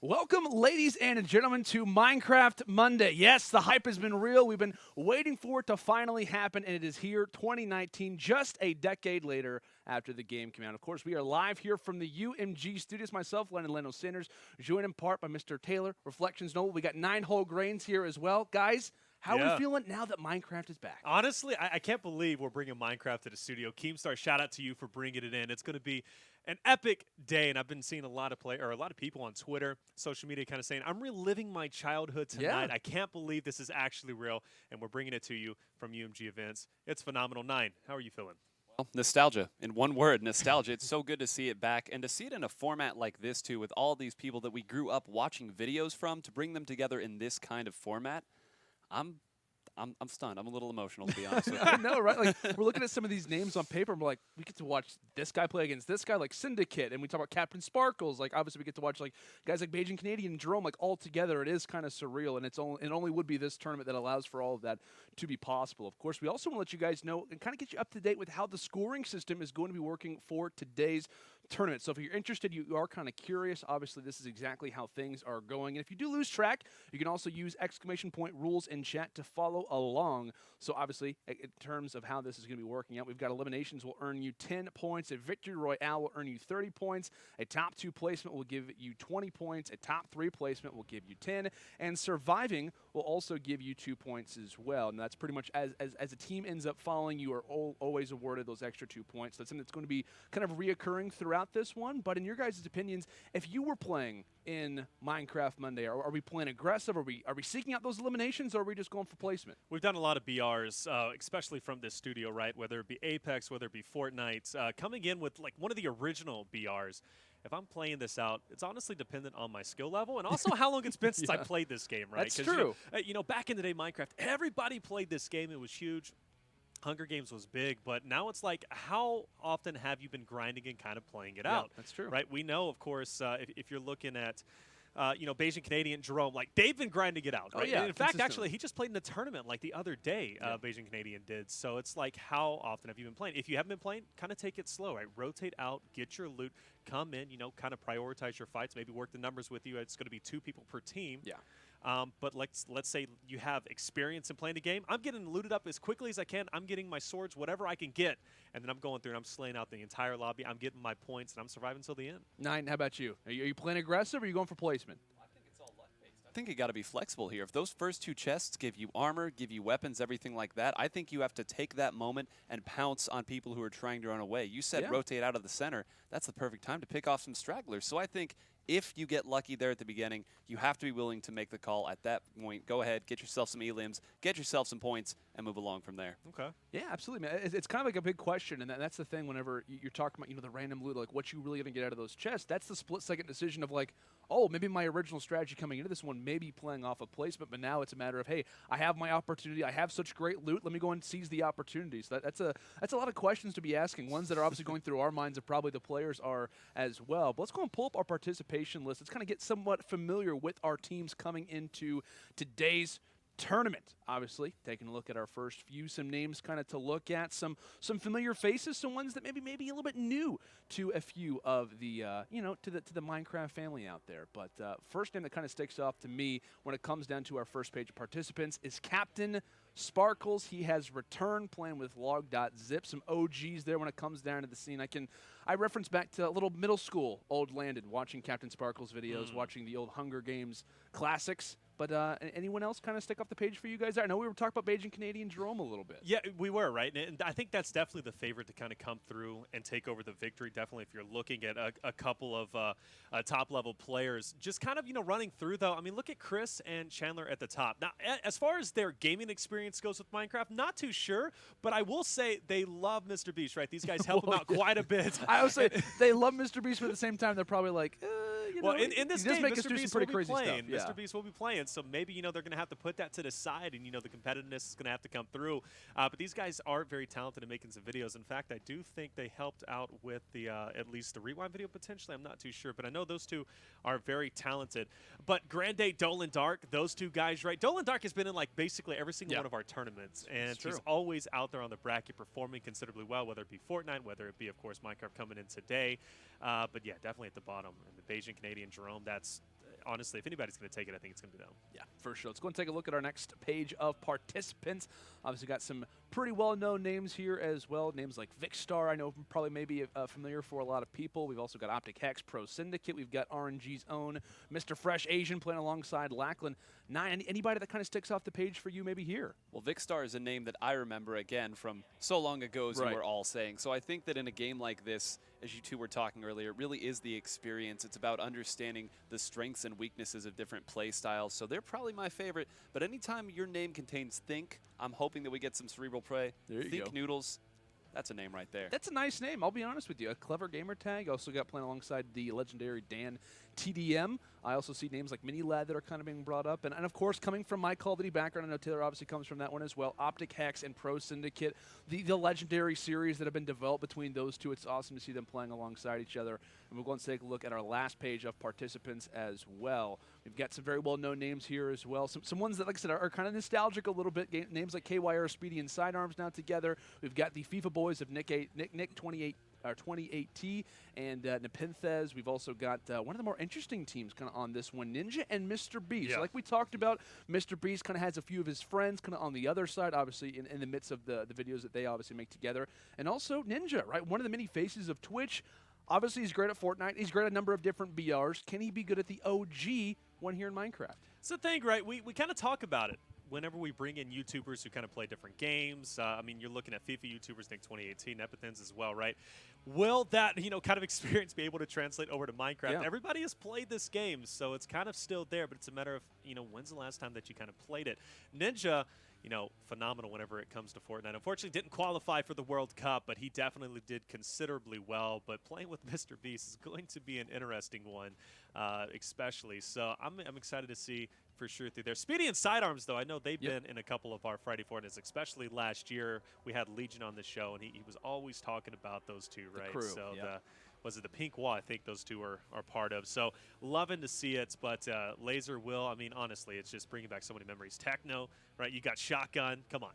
Welcome, ladies and gentlemen, to Minecraft Monday. Yes, the hype has been real. We've been waiting for it to finally happen, and it is here, 2019, just a decade later after the game came out. Of course, we are live here from the UMG studios. Myself, Lennon Leno Sanders, joined in part by Mr. Taylor, Reflections Noble. We got 9 whole grains here as well. Guys, how are we feeling now that Minecraft is back? Honestly, I can't believe we're bringing Minecraft to the studio. Keemstar, shout out to you for bringing it in. It's going to be an epic day, and I've been seeing a lot of people on Twitter, social media, kind of saying, "I'm reliving my childhood tonight. Yeah. I can't believe this is actually real," and we're bringing it to you from UMG Events. It's phenomenal. 9, how are you feeling? Well, nostalgia. In one word, nostalgia. It's so good to see it back and to see it in a format like this too, with all these people that we grew up watching videos from, to bring them together in this kind of format. I'm stunned. I'm a little emotional, to be honest with you. I know, right? Like, we're looking at some of these names on paper, and we're like, we get to watch this guy play against this guy, like Syndicate, and we talk about Captain Sparkles. Like, obviously, we get to watch like guys like Beijing Canadian and Jerome, like all together. It is kind of surreal, and it only would be this tournament that allows for all of that to be possible. Of course, we also want to let you guys know and kind of get you up to date with how the scoring system is going to be working for today's tournament. So if you're interested, you are kind of curious, obviously this is exactly how things are going. And if you do lose track, you can also use exclamation point rules in chat to follow along. So obviously, in terms of how this is going to be working out, we've got eliminations will earn you 10 points. A victory royale will earn you 30 points. A top 2 placement will give you 20 points. A top 3 placement will give you 10. And surviving will also give you 2 points as well. And that's pretty much as a team ends up following, you are always awarded those extra 2 points. That's something that's going to be kind of reoccurring throughout this one. But in your guys' opinions, if you were playing in Minecraft Monday, are we playing aggressive? Are we seeking out those eliminations, or are we just going for placement? We've done a lot of BRs, especially from this studio, right? Whether it be Apex, whether it be Fortnite, coming in with like one of the original BRs. If I'm playing this out, it's honestly dependent on my skill level and also how long it's been since I played this game, right? That's true. You know, back in the day, Minecraft, everybody played this game. It was huge. Hunger Games was big, but now it's like, how often have you been grinding and kind of playing it out? That's true. Right? We know, of course, if you're looking at Beijing Canadian, Jerome, like they've been grinding it out. Right? Oh, yeah, And in fact, actually, he just played in the tournament like the other day, Beijing Canadian did. So it's like, how often have you been playing? If you haven't been playing, kind of take it slow, right? Rotate out, get your loot, come in, kind of prioritize your fights, maybe work the numbers with you. It's going to be 2 people per team. Yeah. But let's say you have experience in playing the game. I'm getting looted up as quickly as I can. I'm getting my swords, whatever I can get, and then I'm going through and I'm slaying out the entire lobby. I'm getting my points, and I'm surviving until the end. 9, how about you? Are you playing aggressive, or are you going for placement? I think you got to be flexible here. If those first 2 chests give you armor, give you weapons, everything like that, I think you have to take that moment and pounce on people who are trying to run away. You said rotate out of the center. That's the perfect time to pick off some stragglers. So I think if you get lucky there at the beginning, you have to be willing to make the call at that point. Go ahead, get yourself some elims, get yourself some points, and move along from there. Okay. Yeah, absolutely, man. It's kind of like a big question, and that's the thing whenever you're talking about, the random loot, like what you really going to get out of those chests. That's the split-second decision of like, oh, maybe my original strategy coming into this one may be playing off a placement, but now it's a matter of, hey, I have my opportunity. I have such great loot. Let me go and seize the opportunity. So that's a lot of questions to be asking, ones that are obviously going through our minds, and probably the players are as well. But let's go and pull up our participation list. Let's kind of get somewhat familiar with our teams coming into today's tournament. Obviously, taking a look at our first few, some names kind of to look at, some familiar faces, some ones that maybe a little bit new to a few of the to the Minecraft family out there. But first name that kind of sticks off to me when it comes down to our first page of participants is Captain Sparkles. He has returned, playing with log.zip. Some OGs there when it comes down to the scene. I reference back to a little middle school, old landed, watching Captain Sparkles videos, watching the old Hunger Games classics. But anyone else kind of stick off the page for you guys there? I know we were talking about Beijing Canadian Jerome a little bit. Yeah, we were, right? And I think that's definitely the favorite to kind of come through and take over the victory. Definitely if you're looking at a couple of top-level players. Just kind of, running through, though. I mean, look at Chris and Chandler at the top. Now, as far as their gaming experience goes with Minecraft, not too sure. But I will say they love Mr. Beast, right? These guys help him out quite a bit. I would say they love Mr. Beast, but at the same time, they're probably like, well, in this game, Mr. Beast will be playing. Yeah. Mr. Beast will be playing, so maybe they're going to have to put that to the side, and the competitiveness is going to have to come through. But these guys are very talented in making some videos. In fact, I do think they helped out with the at least the rewind video potentially. I'm not too sure, but I know those two are very talented. But Grande, Dolan Dark, those 2 guys, right? Dolan Dark has been in like basically every single one of our tournaments, and he's always out there on the bracket performing considerably well, whether it be Fortnite, whether it be, of course, Minecraft coming in today. But yeah, definitely at the bottom. And the Beijing Canadian Jerome, that's honestly, if anybody's going to take it, I think it's going to be them. Yeah, for sure. Let's go and take a look at our next page of participants. Obviously got some pretty well-known names here as well. Names like Vicstar, I know probably maybe familiar for a lot of people. We've also got Optic Hex, Pro Syndicate. We've got RNG's own Mr. Fresh Asian playing alongside Lackland. Anybody that kind of sticks off the page for you maybe here? Well, Vicstar is a name that I remember, again, from so long ago, as you were all saying. So I think that in a game like this, as you two were talking earlier, it really is the experience. It's about understanding the strengths and weaknesses of different play styles. So they're probably my favorite. But anytime your name contains Think, I'm hoping that we get some cerebral play. There you Think go. Noodles. That's a name right there. That's a nice name, I'll be honest with you. A clever gamer tag. Also got playing alongside the legendary Dan TDM. I also see names like Mini Lad that are kind of being brought up. And of course, coming from my Call of Duty background, I know Taylor obviously comes from that one as well, Optic Hex and Pro Syndicate, the legendary series that have been developed between those two. It's awesome to see them playing alongside each other. And we'll go and take a look at our last page of participants as well. We've got some very well-known names here as well. Some ones that, like I said, are kind of nostalgic a little bit. names like KYR, Speedy, and Sidearms now together. We've got the FIFA boys of Nick 28T and Nepenthez. We've also got one of the more interesting teams kind of on this one, Ninja and Mr. Beast. So like we talked about, Mr. Beast kind of has a few of his friends kind of on the other side, obviously in the midst of the videos that they obviously make together. And also Ninja, right? One of the many faces of Twitch. Obviously, he's great at Fortnite. He's great at a number of different BRs. Can he be good at the OG one here in Minecraft? It's the thing, right? We kind of talk about it whenever we bring in YouTubers who kind of play different games. I mean, you're looking at FIFA YouTubers, Nick 2018, Nepenthez as well, right? Will that, kind of experience be able to translate over to Minecraft? Yeah. Everybody has played this game, so it's kind of still there, but it's a matter of, when's the last time that you kind of played it? Ninja, phenomenal whenever it comes to Fortnite. Unfortunately, didn't qualify for the World Cup, but he definitely did considerably well. But playing with Mr. Beast is going to be an interesting one, especially. So I'm excited to see for sure through there. Speedy and Sidearms, though, I know they've been in a couple of our Friday Fortnites, especially last year. We had Legion on the show, and he was always talking about those two, right? The crew, so was it the Pink Wall? I think those two are part of. So loving to see it, but Laser Will, I mean, honestly, it's just bringing back so many memories. Techno, right? You got Shotgun. Come on.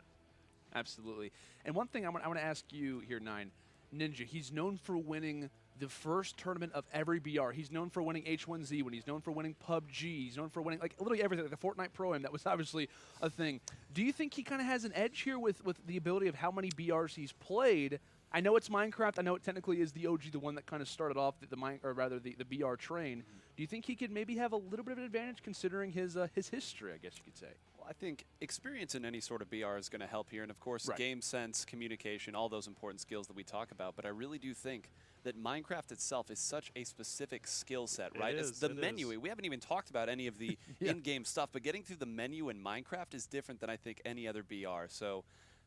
Absolutely. And one thing I want to ask you here, Nine. Ninja, he's known for winning the first tournament of every BR. He's known for winning H1Z1. He's known for winning PUBG. He's known for winning, like, literally everything. Like the Fortnite Pro-Am, that was obviously a thing. Do you think he kind of has an edge here with the ability of how many BRs he's played? I know it's Minecraft. I know it technically is the OG, the one that kind of started off the BR train. Do you think he could maybe have a little bit of an advantage considering his history, I guess you could say? Well, I think experience in any sort of BR is going to help here. And, of course, game sense, communication, all those important skills that we talk about. But I really do think that Minecraft itself is such a specific skill set, right? It's the menu. We haven't even talked about any of the in-game stuff, but getting through the menu in Minecraft is different than I think any other BR. So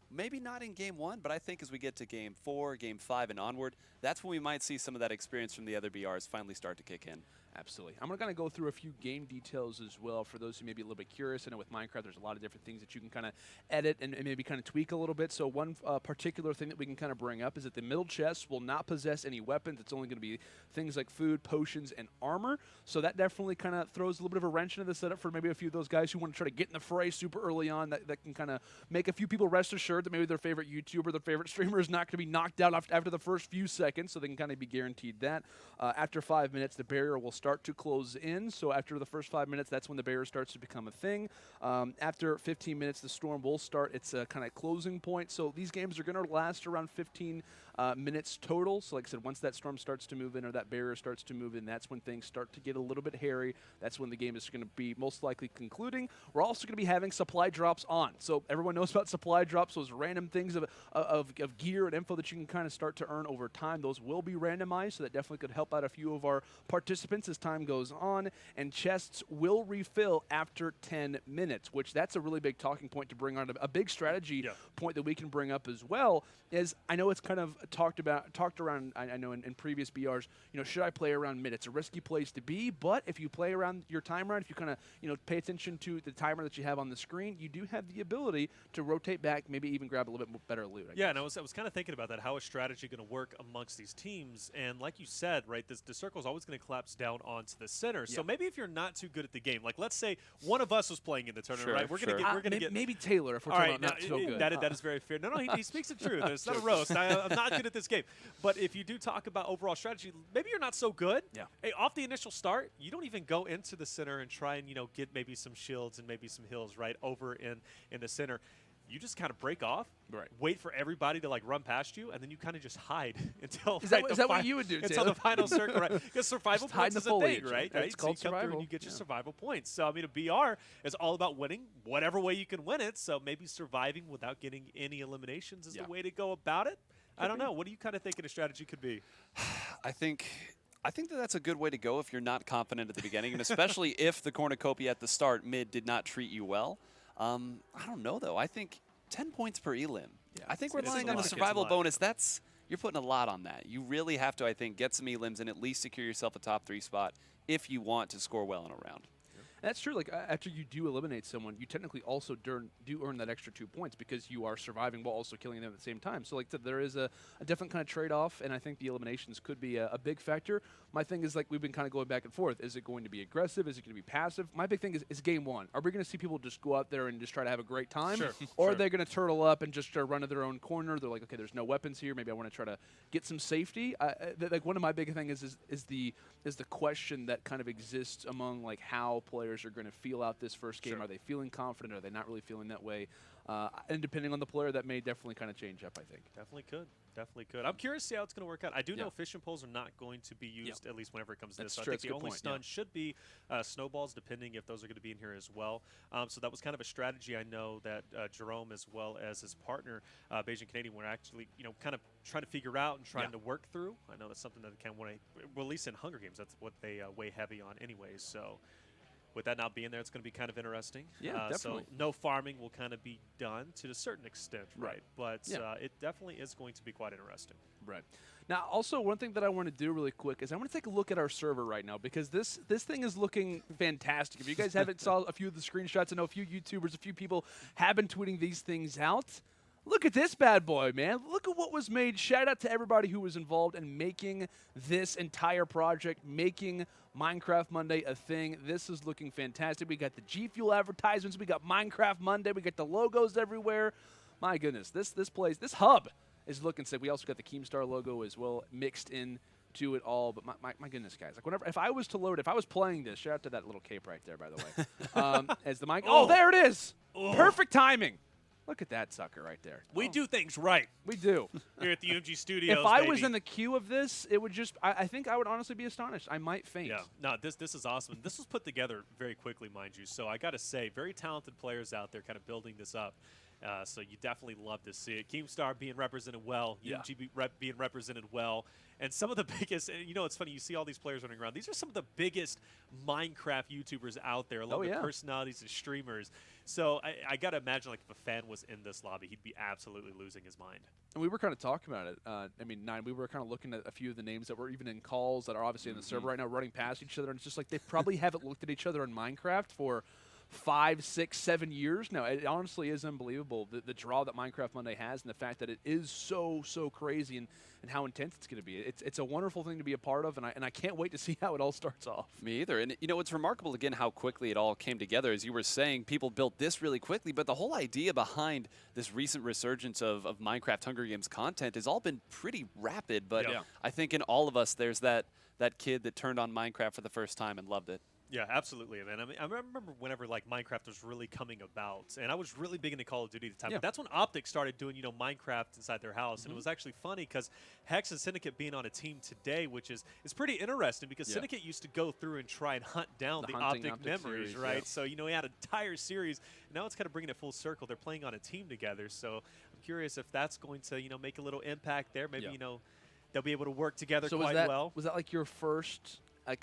maybe not in Game 1, but I think as we get to Game 4, Game 5, and onward, that's when we might see some of that experience from the other BRs finally start to kick in. Absolutely. I'm going to go through a few game details as well for those who may be a little bit curious. I know with Minecraft there's a lot of different things that you can kind of edit and maybe kind of tweak a little bit. So one particular thing that we can kind of bring up is that the middle chest will not possess any weapons. It's only going to be things like food, potions, and armor. So that definitely kind of throws a little bit of a wrench into the setup for maybe a few of those guys who want to try to get in the fray super early on. That can kind of make a few people rest assured that maybe their favorite YouTuber, their favorite streamer is not going to be knocked out after the first few seconds. So they can kind of be guaranteed that. After 5 minutes, the barrier will start to close in. So after the first 5 minutes, that's when the barrier starts to become a thing. After 15 minutes, the storm will start its kind of closing point. So these games are going to last around 15 minutes total. So like I said, once that storm starts to move in or that barrier starts to move in, that's when things start to get a little bit hairy. That's when the game is going to be most likely concluding. We're also going to be having supply drops on. So everyone knows about supply drops, those random things of gear and info that you can kind of start to earn over time. Those will be randomized, so that definitely could help out a few of our participants as time goes on. And chests will refill after 10 minutes, which that's a really big talking point to bring on. A big strategy point that we can bring up as well is, I know it's kind of talked around, I know in previous BRs, should I play around mid? It's a risky place to be, but if you play around your timer, if you kind of, pay attention to the timer that you have on the screen, you do have the ability to rotate back, maybe even grab a little bit better loot. Yeah, and I was kind of thinking about that. How is strategy going to work amongst these teams? And like you said, right, the circle is always going to collapse down onto the center. So maybe if you're not too good at the game, like let's say one of us was playing in the tournament, right? We're gonna get maybe Taylor if we're talking about not so good. That is very fair. No, he speaks the truth. It's not a roast. I'm not not good at this game. But if you do talk about overall strategy, maybe you're not so good. Yeah. Hey, off the initial start, you don't even go into the center and try and, get maybe some shields and maybe some hills right over in the center. You just kind of break off, wait for everybody to run past you, and then you kind of just hide until is that what you would do, until the final circle, right? Because survival points is a thing, right? It's called so you come survival. through and you get your survival points. So I mean, a BR is all about winning whatever way you can win it. So maybe surviving without getting any eliminations is the way to go about it. I don't know. What do you kind of think a strategy could be? I think that's a good way to go if you're not confident at the beginning, and especially if the cornucopia at the start mid did not treat you well. I don't know, though. I think 10 points per elim. Yeah, I think relying on the survival bonus, you're putting a lot on that. You really have to, I think, get some elims and at least secure yourself a top 3 spot if you want to score well in a round. That's true. Like, after you do eliminate someone, you technically also do earn that extra 2 points because you are surviving while also killing them at the same time. So, like, there is a different kind of trade-off, and I think the eliminations could be a big factor. My thing is, like, we've been kind of going back and forth. Is it going to be aggressive? Is it going to be passive? My big thing is game one. Are we going to see people just go out there and just try to have a great time? Sure. Or are they going to turtle up and just run to their own corner? They're like, okay, there's no weapons here. Maybe I want to try to get some safety. Like, one of my big things is the question that kind of exists among, like, how players are going to feel out this first game. Are they feeling confident? Are they not really feeling that way? And depending on the player, that may definitely kind of change up, I think. Definitely could. Definitely could. I'm curious to see how it's going to work out. I do know fishing poles are not going to be used, at least whenever it comes to this. So I think the only stun should be snowballs, depending if those are going to be in here as well. So that was kind of a strategy I know that Jerome, as well as his partner, Beijing Canadian, were actually, kind of trying to figure out and trying to work through. I know that's something that they kind of want to, well, at least in Hunger Games, that's what they weigh heavy on anyways. So with that not being there, it's going to be kind of interesting. Yeah, definitely. So no farming will kind of be done to a certain extent, right? But it definitely is going to be quite interesting. Right. Now, also, one thing that I want to do really quick is I want to take a look at our server right now because this thing is looking fantastic. If you guys haven't saw a few of the screenshots, I know a few YouTubers, a few people have been tweeting these things out. Look at this bad boy, man. Look at what was made. Shout out to everybody who was involved in making this entire project, making Minecraft Monday a thing. This is looking fantastic. We got the G Fuel advertisements. We got Minecraft Monday. We got the logos everywhere. My goodness, this place, this hub is looking sick. We also got the Keemstar logo as well mixed in to it all. But my goodness, guys, like if I was to load, if I was playing this, shout out to that little cape right there, by the way. As the mic, there it is. Perfect timing. Look at that sucker right there. We do things right. We do. Here at the UMG studios, If I was in the queue of this, it would just, I think I would honestly be astonished. I might faint. Yeah, no, this is awesome. This was put together very quickly, mind you. So I got to say, very talented players out there kind of building this up. So you definitely love to see it. Keemstar being represented well, UMG being represented well. And some of the biggest, it's funny, you see all these players running around. These are some of the biggest Minecraft YouTubers out there, along with personalities and streamers. So I got to imagine, like, if a fan was in this lobby, he'd be absolutely losing his mind. And we were kind of talking about it. I mean, Nine, we were kind of looking at a few of the names that were even in calls that are obviously in the server right now running past each other. And it's just like they probably haven't looked at each other in Minecraft for 5, 6, 7 years now. It honestly is unbelievable, the draw that Minecraft Monday has and the fact that it is so crazy and how intense it's going to be. It's a wonderful thing to be a part of, and I can't wait to see how it all starts off. Me either. And, it's remarkable, again, how quickly it all came together. As you were saying, people built this really quickly, but the whole idea behind this recent resurgence of Minecraft Hunger Games content has all been pretty rapid, but I think in all of us, there's that kid that turned on Minecraft for the first time and loved it. Yeah, absolutely, man. I mean, I remember whenever Minecraft was really coming about, and I was really big into Call of Duty at the time. But that's when Optic started doing Minecraft inside their house, and it was actually funny because Hex and Syndicate being on a team today, which is pretty interesting because Syndicate used to go through and try and hunt down the Optic memories, series, right? So he had an entire series. And now it's kind of bringing it full circle. They're playing on a team together, so I'm curious if that's going to make a little impact there. Maybe they'll be able to work together quite well. Was that like your first? I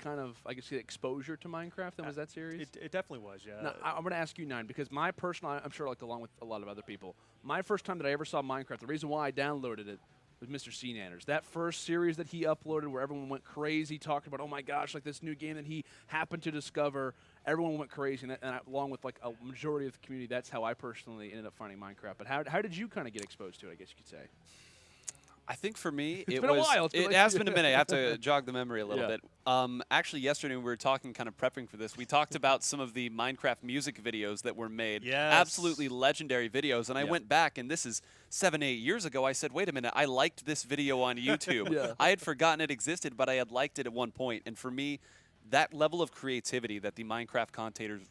guess, exposure to Minecraft, then was that series? It definitely was, yeah. Now, I'm going to ask you, Nine, because my personal, I'm sure, like, along with a lot of other people, my first time that I ever saw Minecraft, the reason why I downloaded it was Mr. Cnanners. That first series that he uploaded where everyone went crazy talking about, oh my gosh, like this new game that he happened to discover, everyone went crazy, and along with like a majority of the community, that's how I personally ended up finding Minecraft. But how did you kind of get exposed to it, I guess you could say? I think for me, it's been a while. It has been a minute. I have to jog the memory a little bit. Actually, yesterday when we were talking, kind of prepping for this, we talked about some of the Minecraft music videos that were made. Yes. Absolutely legendary videos. And I went back, and this is 7, 8 years ago. I said, wait a minute, I liked this video on YouTube. I had forgotten it existed, but I had liked it at one point. And for me, that level of creativity that the Minecraft content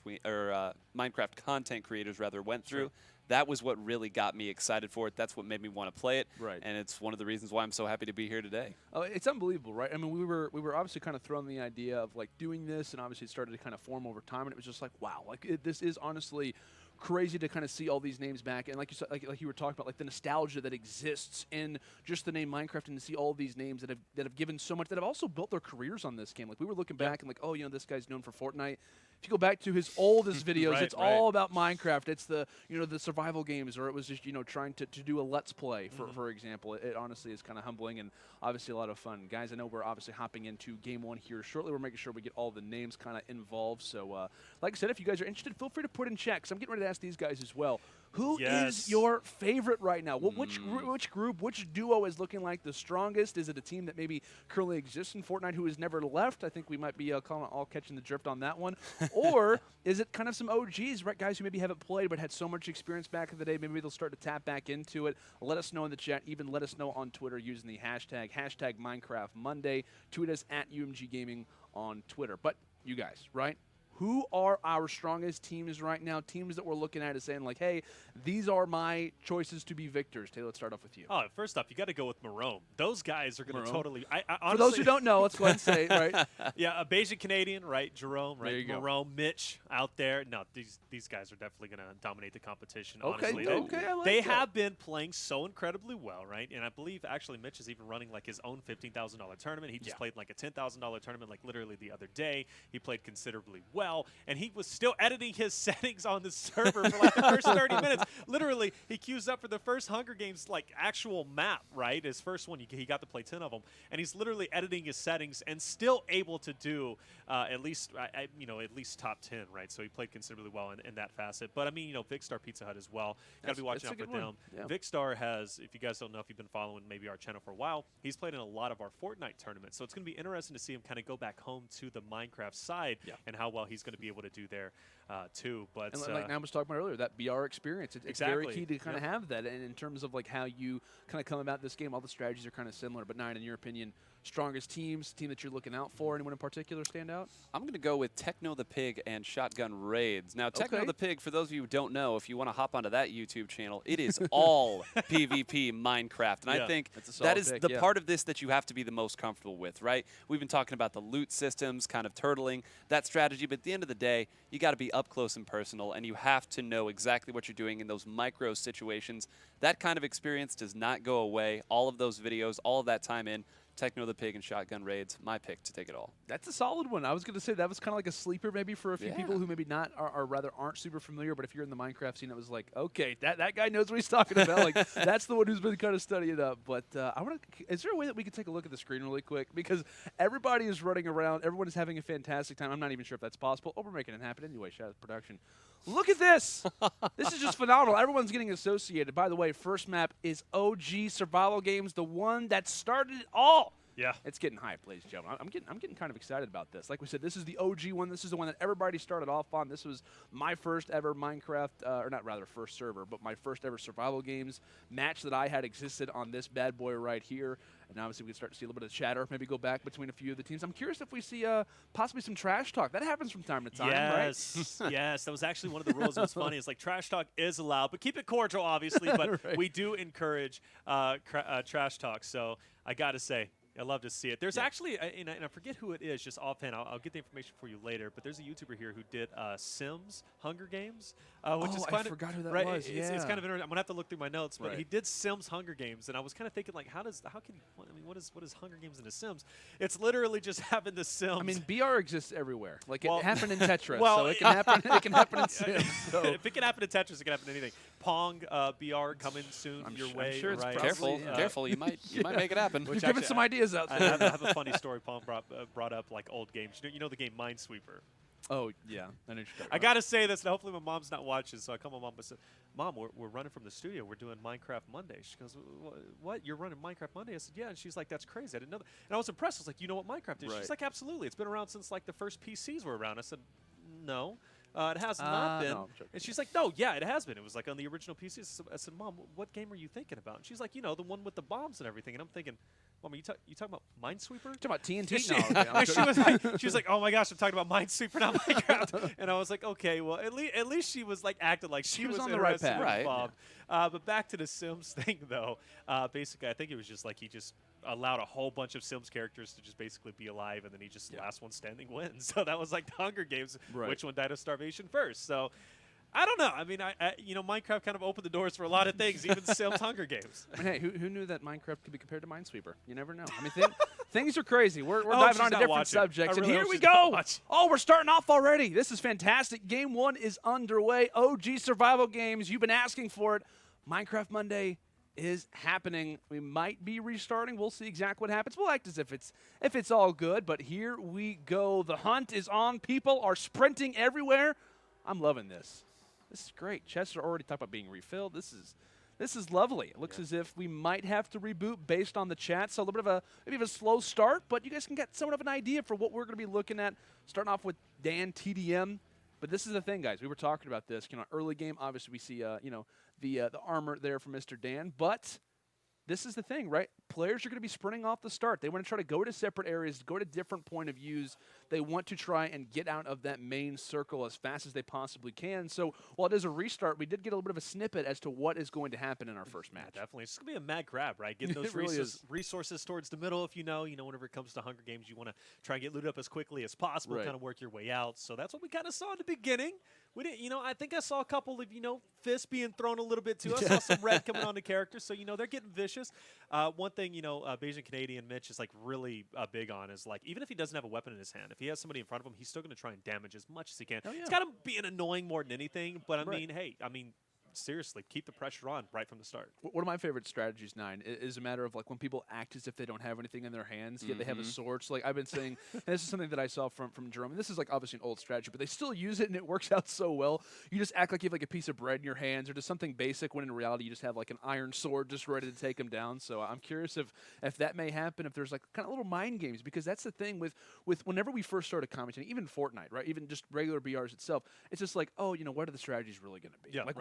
creators went through, that was what really got me excited for it. That's what made me want to play it. Right. And it's one of the reasons why I'm so happy to be here today. Oh, it's unbelievable, right? I mean, we were obviously kind of thrown the idea of like doing this, and obviously it started to kind of form over time, and it was just like, wow, like this is honestly crazy to kind of see all these names back, and like you said, like you were talking about, like the nostalgia that exists in just the name Minecraft, and to see all these names that have given so much, that have also built their careers on this game. Like we were looking back and like, oh, this guy's known for Fortnite. If you go back to his oldest videos, it's all about Minecraft. It's the the survival games, or it was just trying to do a let's play for example. It honestly is kind of humbling and obviously a lot of fun, guys. I know we're obviously hopping into game 1 here shortly. We're making sure we get all the names kind of involved. So like I said, if you guys are interested, feel free to put in chat, because I'm getting ready to ask these guys as well. Who is your favorite right now? Which group, which duo is looking like the strongest? Is it a team that maybe currently exists in Fortnite who has never left? I think we might be all catching the drift on that one. Or is it kind of some OGs, right, guys who maybe haven't played but had so much experience back in the day? Maybe they'll start to tap back into it. Let us know in the chat. Even let us know on Twitter using the hashtag Minecraft Monday. Tweet us at UMG Gaming on Twitter. But you guys, right? Who are our strongest teams right now? Teams that we're looking at is saying like, hey, these are my choices to be victors. Taylor, let's start off with you. Oh, first off, you got to go with Marome. Those guys are going to totally. Honestly, for those who don't know, let's go ahead and say it, right? Yeah, a Bayesian Canadian, right? Jerome, right? There you go. Marome, Mitch out there. No, these guys are definitely going to dominate the competition. Okay, honestly, I like they that. have been playing so incredibly well, right? And I believe actually Mitch is even running like his own $15,000 tournament. He just played like a $10,000 tournament like literally the other day. He played considerably well, and he was still editing his settings on the server for like the first 30 minutes. Literally, he queues up for the first Hunger Games like actual map, right? His first one, he got to play 10 of them, and he's literally editing his settings and still able to do at least top 10, right? So he played considerably well in that facet. But I mean, Vicstar Pizza Hut as well. Got to be watching out for them. Yeah. Vicstar has, if you guys don't know, if you've been following maybe our channel for a while, he's played in a lot of our Fortnite tournaments. So it's going to be interesting to see him kind of go back home to the Minecraft side and how well he's going to be able to do there too. But and like I was talking about earlier, that BR experience, it's very key to kind of have that. And in terms of like how you kind of come about this game, all the strategies are kind of similar. But Nine, in your opinion, strongest team that you're looking out for, anyone in particular stand out? I'm going to go with Techno the Pig and Shotgun Raids. Now, Techno the Pig, for those of you who don't know, if you want to hop onto that YouTube channel, it is all PvP Minecraft. And I think that is the part of this that you have to be the most comfortable with, right? We've been talking about the loot systems, kind of turtling, that strategy. But at the end of the day, you got to be up close and personal, and you have to know exactly what you're doing in those micro situations. That kind of experience does not go away. All of those videos, all of that time in, Techno the Pig and Shotgun Raids, my pick to take it all. That's a solid one. I was going to say that was kind of like a sleeper maybe for a few people who maybe not or rather aren't super familiar, but if you're in the Minecraft scene, it was like, okay, that guy knows what he's talking about. Like that's the one who's been kind of studying up. But is there a way that we could take a look at the screen really quick? Because everybody is running around. Everyone is having a fantastic time. I'm not even sure if that's possible. Oh, we're making it happen anyway. Shout out to production. Look at this. This is just phenomenal. Everyone's getting associated. By the way, first map is OGSurvivalGames, the one that started it all. Yeah. It's getting hyped, ladies and gentlemen. I'm getting kind of excited about this. Like we said, this is the OG one. This is the one that everybody started off on. This was my first ever Minecraft, or not rather first server, but my first ever survival games match that I had existed on this bad boy right here. And obviously we can start to see a little bit of chatter, maybe go back between a few of the teams. I'm curious if we see possibly some trash talk. That happens from time to time, right? Yes. That was actually one of the rules. It was funny. It's like trash talk is allowed, but keep it cordial, obviously. But we do encourage trash talk. So I got to say, I love to see it. There's actually, and I forget who it is, just offhand. I'll get the information for you later. But there's a YouTuber here who did Sims Hunger Games, which is kind I forgot who that It's was. kind of interesting. I'm gonna have to look through my notes, but Right. he did Sims Hunger Games, and I was kind of thinking like, what is Hunger Games in the Sims? It's literally just having the Sims. I mean, BR exists everywhere. Like it Well, happened in Tetris, well, so it can happen. It can happen in Sims. So. If it can happen in Tetris, it can happen in anything. Pong BR coming soon your way. I'm sure it's right? Careful, careful. You might make it happen. You're giving some ideas out I there. have a funny story. Pong brought up like old games. You know the game Minesweeper. Oh, yeah. I know I got to say this, and hopefully my mom's not watching, so I call my mom and said, Mom, we're running from the studio. We're doing Minecraft Monday. She goes, what? You're running Minecraft Monday? I said, yeah. And she's like, that's crazy. I didn't know that. And I was impressed. I was like, you know what Minecraft is? Right. She's like, absolutely. It's been around since, like, the first PCs were around. I said, no. It has not been. No, and she's like, no, yeah, it has been. It was like on the original PCs. I said, Mom, what game are you thinking about? And she's like, you know, the one with the bombs and everything. And I'm thinking, Mom, are you talking about Minesweeper? Talking about TNT? She was like, oh my gosh, I'm talking about Minesweeper, not Minecraft. And I was like, okay, well, at least she was like acting like she was on the right path. Right. But back to the Sims thing, though. Basically, I think it was just like he just allowed a whole bunch of Sims characters to just basically be alive, and then he just last one standing wins. So that was like the Hunger Games. Right. Which one died of starvation first? So I don't know. I mean, Minecraft kind of opened the doors for a lot of things, even Sims Hunger Games. I mean, hey, who knew that Minecraft could be compared to Minesweeper? You never know. I mean, things are crazy. We're diving on to different subjects, and here we go. Oh, we're starting off already. This is fantastic. Game 1 is underway. OG Survival Games. You've been asking for it. Minecraft Monday is happening. We might be restarting. We'll see exactly what happens. We'll act as if it's all good, but here we go. The hunt is on. People are sprinting everywhere. I'm loving this. This is great. Chests are already talking about being refilled. This is lovely. It looks as if we might have to reboot based on the chat. So a little bit of maybe a slow start, but you guys can get somewhat of an idea for what we're going to be looking at. Starting off with Dan TDM. But this is the thing, guys. We were talking about this. Early game, obviously we see the armor there from Mr. Dan, but this is the thing, right? Players are going to be sprinting off the start. They want to try to go to separate areas, go to different point of views. They want to try and get out of that main circle as fast as they possibly can. So while it is a restart, we did get a little bit of a snippet as to what is going to happen in our first match. Yeah, definitely. It's going to be a mad grab, right? Getting those resources towards the middle. If you know, whenever it comes to Hunger Games, you want to try and get looted up as quickly as possible, kind of work your way out. So that's what we kind of saw in the beginning. We didn't, I think I saw a couple of, fists being thrown a little bit too. I saw some red coming on the characters. So, they're getting vicious. One thing, Bayesian Canadian Mitch is like really big on is like, even if he doesn't have a weapon in his hand, if he has somebody in front of him, he's still going to try and damage as much as he can. It's got him being annoying more than anything. But I mean, seriously, keep the pressure on right from the start. One of my favorite strategies, Nine, is a matter of like when people act as if they don't have anything in their hands, yet they have a sword. So like I've been saying, and this is something that I saw from Jerome, and this is like obviously an old strategy, but they still use it and it works out so well. You just act like you have like a piece of bread in your hands or just something basic when in reality you just have like an iron sword just ready to take them down. So I'm curious if that may happen, if there's like kind of little mind games, because that's the thing with whenever we first started commenting, even Fortnite, right? Even just regular BRs itself, it's just like, oh, what are the strategies really going to be? Yeah, like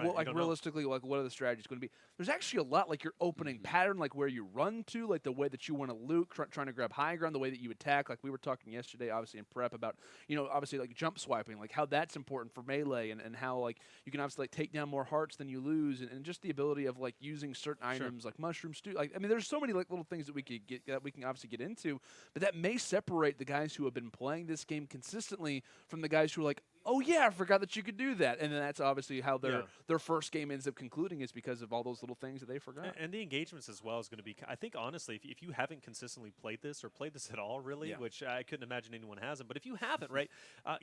realistically, like what are the strategies going to be? There's actually a lot like your opening pattern, like where you run to, like the way that you want to loot, trying to grab high ground, the way that you attack. Like we were talking yesterday, obviously in prep about, obviously like jump swiping, like how that's important for melee and how like you can obviously like take down more hearts than you lose, and just the ability of like using certain items like mushroom stew. Like I mean, there's so many like little things that we could get that we can obviously get into, but that may separate the guys who have been playing this game consistently from the guys who are like, oh yeah, I forgot that you could do that. And then that's obviously how their first game ends up concluding, is because of all those little things that they forgot. And the engagements as well is going to be, I think honestly, if you haven't consistently played this or played this at all really, which I couldn't imagine anyone hasn't, but if you haven't, right,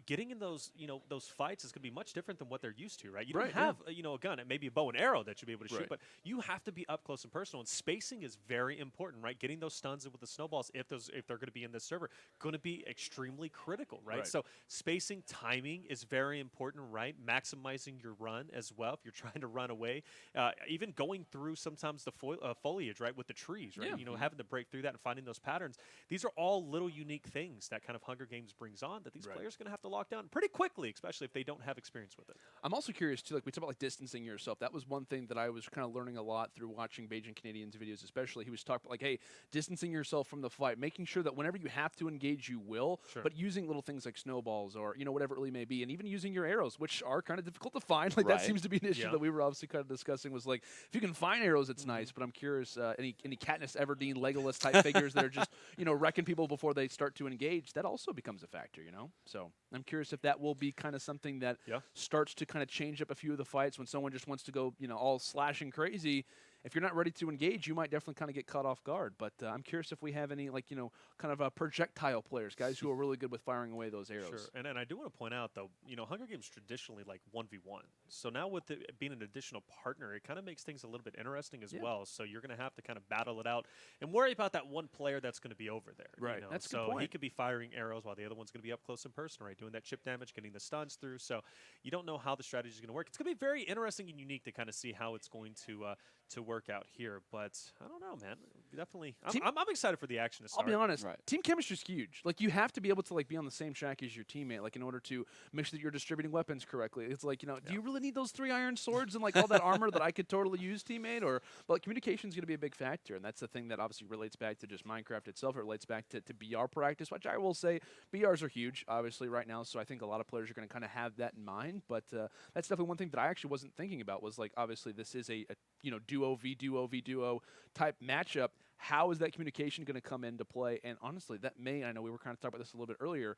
getting in those, those fights is going to be much different than what they're used to, right? You don't have, a gun, it may be a bow and arrow that you'll be able to shoot, but you have to be up close and personal, and spacing is very important, right? Getting those stuns in with the snowballs, if they're going to be in this server, going to be extremely critical, right? So spacing, timing is very important, right? Maximizing your run as well if you're trying to run away. Even going through sometimes the foliage, right, with the trees, right? Having to break through that and finding those patterns. These are all little unique things that kind of Hunger Games brings on that these players are going to have to lock down pretty quickly, especially if they don't have experience with it. I'm also curious too, like we talk about like distancing yourself. That was one thing that I was kind of learning a lot through watching Bayesian Canadian's videos, especially. He was talking about like, hey, distancing yourself from the fight, making sure that whenever you have to engage, you will, but using little things like snowballs or, whatever it really may be, and even using your arrows, which are kind of difficult to find. Like that seems to be an issue that we were obviously kind of discussing, was like, if you can find arrows, it's nice, but I'm curious, any Katniss Everdeen, Legolas type figures that are just, wrecking people before they start to engage, that also becomes a factor, So I'm curious if that will be kind of something that starts to kind of change up a few of the fights when someone just wants to go, all slashing crazy. if you're not ready to engage, you might definitely kind of get caught off guard. But I'm curious if we have any, like, kind of projectile players, guys who are really good with firing away those arrows. Sure, and I do want to point out, though, Hunger Games traditionally like 1v1. So now with it being an additional partner, it kind of makes things a little bit interesting as well. So you're going to have to kind of battle it out and worry about that one player that's going to be over there. Right, that's a good so point. he could be firing arrows while the other one's going to be up close and personal, right? Doing that chip damage, getting the stuns through. So you don't know how the strategy is going to work. It's going to be very interesting and unique to kind of see how it's going to work out here. But I don't know, man. Definitely, I'm excited for the action to start. I'll be honest. Right. Team chemistry is huge. Like, you have to be able to be on the same track as your teammate, like, in order to make sure that you're distributing weapons correctly. It's like, do you really need those 3 iron swords and like all that armor that I could totally use, teammate? Or, but communication is going to be a big factor, and that's the thing that obviously relates back to just Minecraft itself. It relates back to BR practice, which I will say BRs are huge, obviously, right now. So I think a lot of players are going to kind of have that in mind. But that's definitely one thing that I actually wasn't thinking about was, like, obviously this is a duo v duo type matchup. How is that communication going to come into play? And honestly, that may, I know we were kind of talking about this a little bit earlier,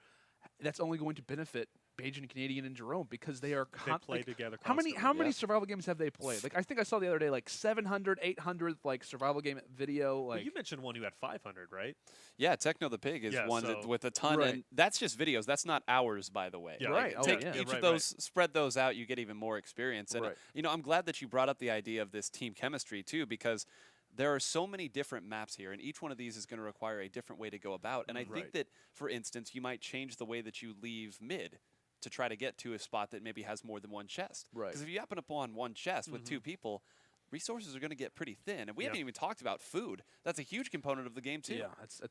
that's only going to benefit Bajan, Canadian, and Jerome because they are they play together. How many survival games have they played? Like, I think I saw the other day, like 700, 800 like survival game video. Like, well, you mentioned one who had 500, right? Yeah, Techno the Pig is one that, with a ton, and that's just videos. That's not hours, by the way. Yeah, right. Take each of those, spread those out, you get even more experience. And I'm glad that you brought up the idea of this team chemistry too, because there are so many different maps here, and each one of these is going to require a different way to go about. And I think that, for instance, you might change the way that you leave mid to try to get to a spot that maybe has more than one chest. Right. Because if you happen upon one chest with 2 people, resources are going to get pretty thin. And we haven't even talked about food. That's a huge component of the game, too. Yeah,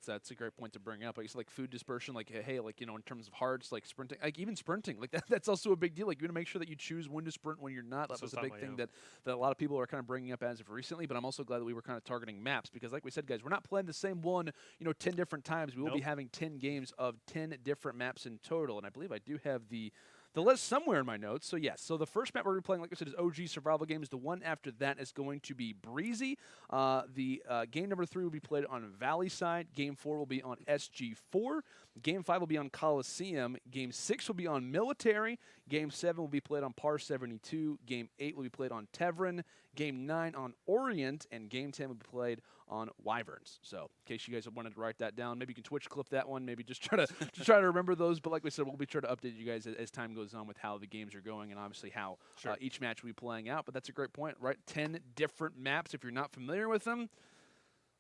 that's a great point to bring up. Like, it's like food dispersion, like, hey, like, in terms of hearts, like sprinting, like even sprinting, like that's also a big deal. Like, you want to make sure that you choose when to sprint, when you're not. That was a big thing that a lot of people are kind of bringing up as of recently, but I'm also glad that we were kind of targeting maps because, like we said, guys, we're not playing the same one, 10 different times. We will be having 10 games of 10 different maps in total, and I believe I do have the list somewhere in my notes. So, yes. So, the first map we're going to be playing, like I said, is OGSurvivalGames. The one after that is going to be Breezy. The game number 3 will be played on Valleyside. Game 4 will be on SG4. Game 5 will be on Coliseum. Game 6 will be on Military. Game 7 will be played on Par 72. Game 8 will be played on Teweran. Game 9 on Orient. And Game 10 will be played on Wyverns. So, in case you guys wanted to write that down, maybe you can Twitch clip that one. Maybe just try to remember those. But like we said, we'll be trying to update you guys as time goes on with how the games are going and obviously how each match will be playing out. But that's a great point, right? 10 different maps. If you're not familiar with them,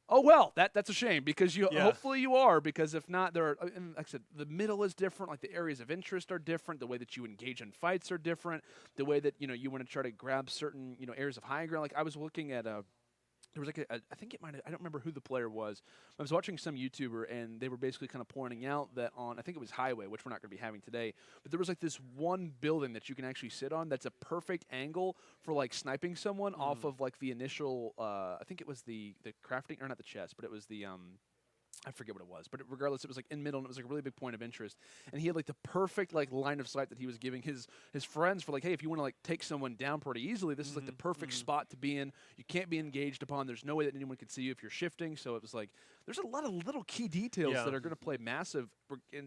oh well, that's a shame because hopefully you are, because if not, there are, and like I said, the middle is different. Like, the areas of interest are different. The way that you engage in fights are different. The way that you want to try to grab certain areas of high ground. Like, I was looking at there was like I think it might have, I don't remember who the player was. I was watching some YouTuber, and they were basically kind of pointing out that on, I think it was Highway, which we're not going to be having today, but there was like this one building that you can actually sit on that's a perfect angle for like sniping someone off of like the initial, I think it was the crafting, or not the chest, but it was the, I forget what it was, but regardless, it was like in middle, and it was like a really big point of interest. And he had like the perfect like line of sight that he was giving his friends for like, hey, if you want to like take someone down pretty easily, this is like the perfect spot to be in. You can't be engaged upon. There's no way that anyone can see you if you're shifting. So it was like, there's a lot of little key details that are going to play massive,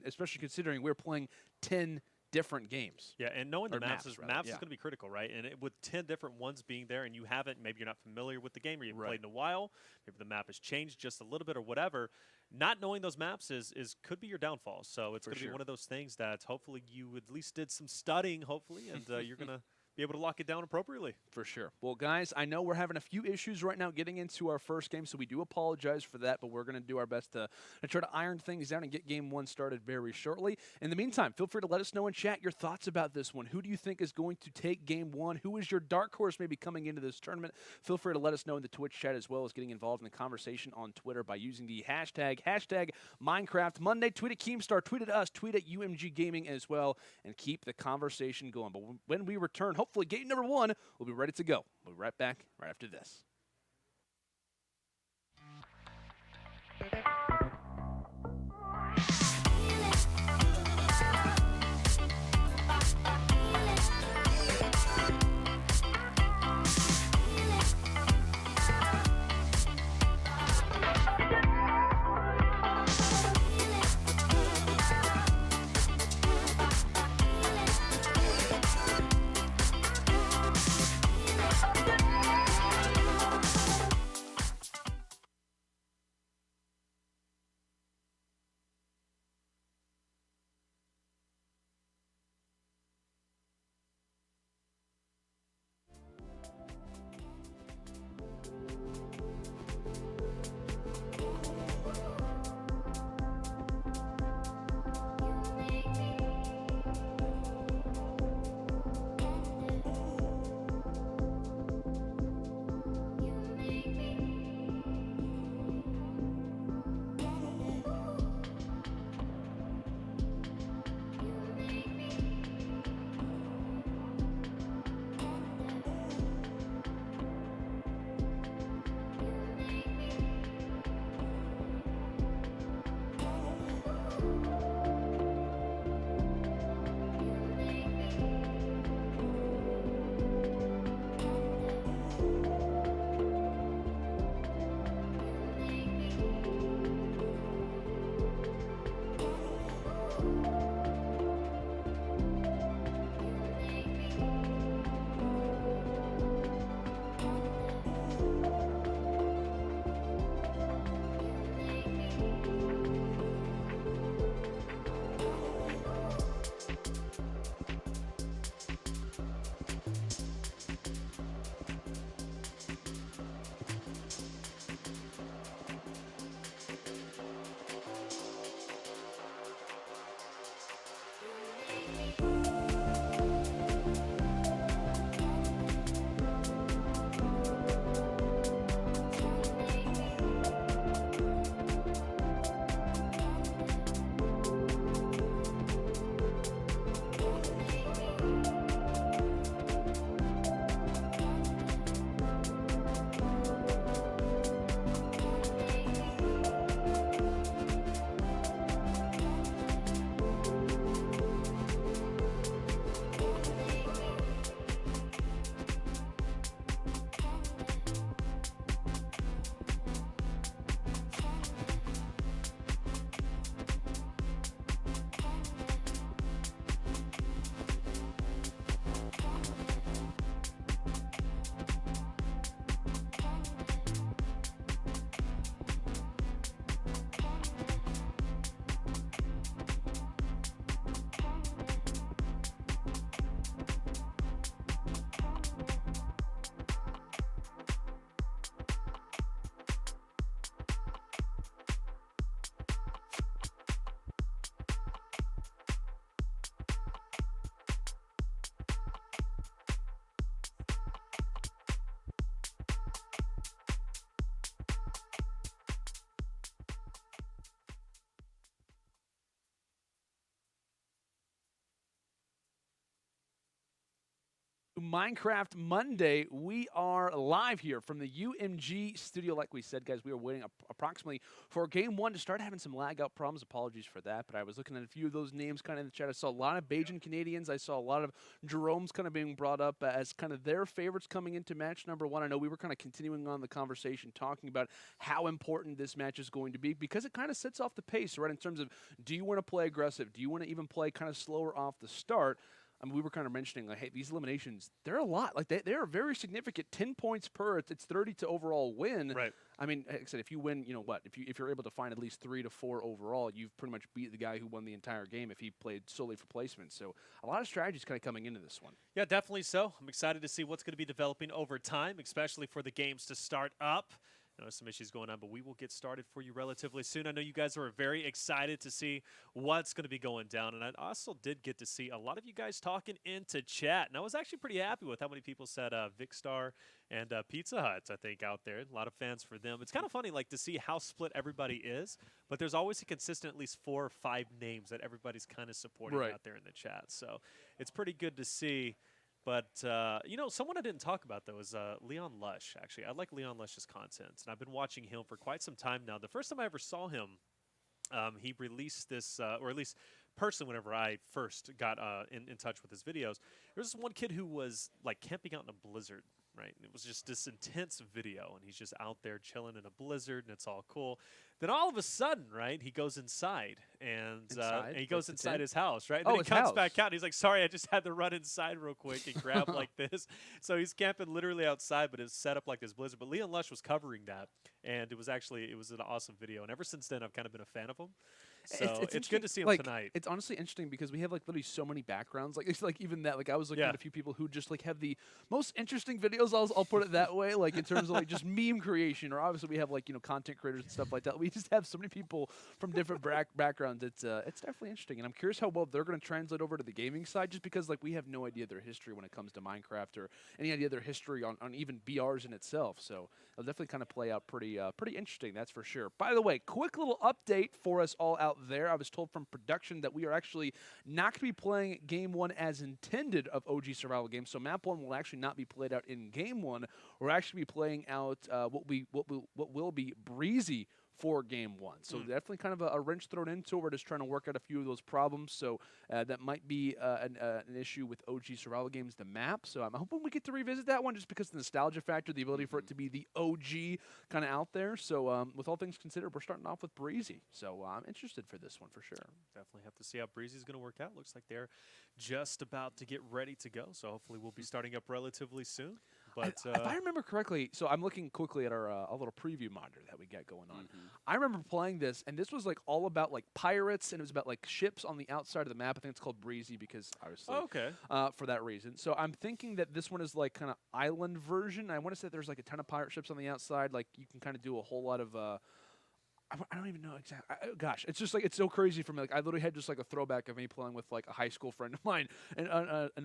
especially considering we're playing 10 different games. Yeah, and knowing the maps is going yeah. to be critical, right? And with 10 different ones being there, and you haven't, maybe you're not familiar with the game, or you haven't played in a while, maybe the map has changed just a little bit or whatever. Not knowing those maps could be your downfall. So it's going to be one of those things that hopefully you at least did some studying, hopefully, and you're going to be able to lock it down appropriately. For sure. Well, guys, I know we're having a few issues right now getting into our first game, so we do apologize for that, but we're going to do our best to try to iron things out and get game 1 started very shortly. In the meantime, feel free to let us know in chat your thoughts about this one. Who do you think is going to take game 1? Who is your dark horse maybe coming into this tournament? Feel free to let us know in the Twitch chat, as well as getting involved in the conversation on Twitter by using the hashtag Minecraft Monday. Tweet at Keemstar, tweet at us, tweet at UMG Gaming as well, and keep the conversation going. But when we return, hopefully game number 1 will be ready to go. We'll be right back right after this. Minecraft Monday. We are live here from the UMG studio. Like we said, guys, we were waiting approximately for game one to start having some lag out problems. Apologies for that, but I was looking at a few of those names kind of in the chat. I saw a lot of Bajan Canadians. I saw a lot of Jerome's kind of being brought up as kind of their favorites coming into match number one. I know we were kind of continuing on the conversation talking about how important this match is going to be because it kind of sets off the pace, right, in terms of do you want to play aggressive? Do you want to even play kind of slower off the start? I mean, we were kind of mentioning, like, hey, these eliminations, they're a lot. Like, they are very significant. 10 points per, it's 30 to overall win. Right. I mean, like I said, if you win, you know what? If you're able to find at least 3 to 4 overall, you've pretty much beat the guy who won the entire game if he played solely for placement. So a lot of strategies kind of coming into this one. Yeah, definitely so. I'm excited to see what's going to be developing over time, especially for the games to start up. I know some issues going on, but we will get started for you relatively soon. I know you guys are very excited to see what's going to be going down, and I also did get to see a lot of you guys talking into chat, and I was actually pretty happy with how many people said Vicstar and Pizza Hut, I think, out there. A lot of fans for them. It's kind of funny, like, to see how split everybody is, but there's always a consistent at least 4 or 5 names that everybody's kind of supporting out there in the chat, so it's pretty good to see. But, you know, someone I didn't talk about, though, is Leon Lush, actually. I like Leon Lush's content, and I've been watching him for quite some time now. The first time I ever saw him, he released this, or at least personally, whenever I first got in touch with his videos, there was this one kid who was, like, camping out in a blizzard, right? And it was just this intense video, and he's just out there chilling in a blizzard, and it's all cool. Then all of a sudden, right, he goes inside, and he goes inside his house, right? And then he comes back out, and he's like, sorry, I just had to run inside real quick and grab like this. So he's camping literally outside, but it's set up like this blizzard. But Leon Lush was covering that, and it was an awesome video. And ever since then, I've kind of been a fan of him. So it's good to see him tonight. It's honestly interesting because we have like literally so many backgrounds. Like it's like even that. Like I was looking at a few people who just like have the most interesting videos. I'll put it that way. Like in terms of like just meme creation, or obviously we have like content creators and stuff like that. We just have so many people from different backgrounds. It's definitely interesting, and I'm curious how well they're going to translate over to the gaming side. Just because like we have no idea their history when it comes to Minecraft or any idea their history on even BRs in itself. So it'll definitely kind of play out pretty interesting. That's for sure. By the way, quick little update for us all out there. I was told from production that we are actually not going to be playing Game 1 as intended of OG Survival Games. So Map 1 will actually not be played out in Game 1. We're actually be playing out what will be Breezy for Game 1. So definitely kind of a wrench thrown into it. We're just trying to work out a few of those problems. So that might be an issue with OG Survival Games, the map. So I'm hoping we get to revisit that one just because of the nostalgia factor, the ability for it to be the OG kind of out there. So with all things considered, we're starting off with Breezy. So I'm interested for this one for sure. Definitely have to see how Breezy's going to work out. Looks like they're just about to get ready to go. So hopefully we'll be starting up relatively soon. But if I remember correctly, so I'm looking quickly at our a little preview monitor that we got going on. I remember playing this, and this was like all about like pirates, and it was about like ships on the outside of the map. I think it's called Breezy because obviously, for that reason. So I'm thinking that this one is like kind of island version. I want to say there's like a ton of pirate ships on the outside. Like you can kind of do a whole lot of. I don't even know exactly. Gosh, it's just like it's so crazy for me. Like I literally had just like a throwback of me playing with like a high school friend of mine, and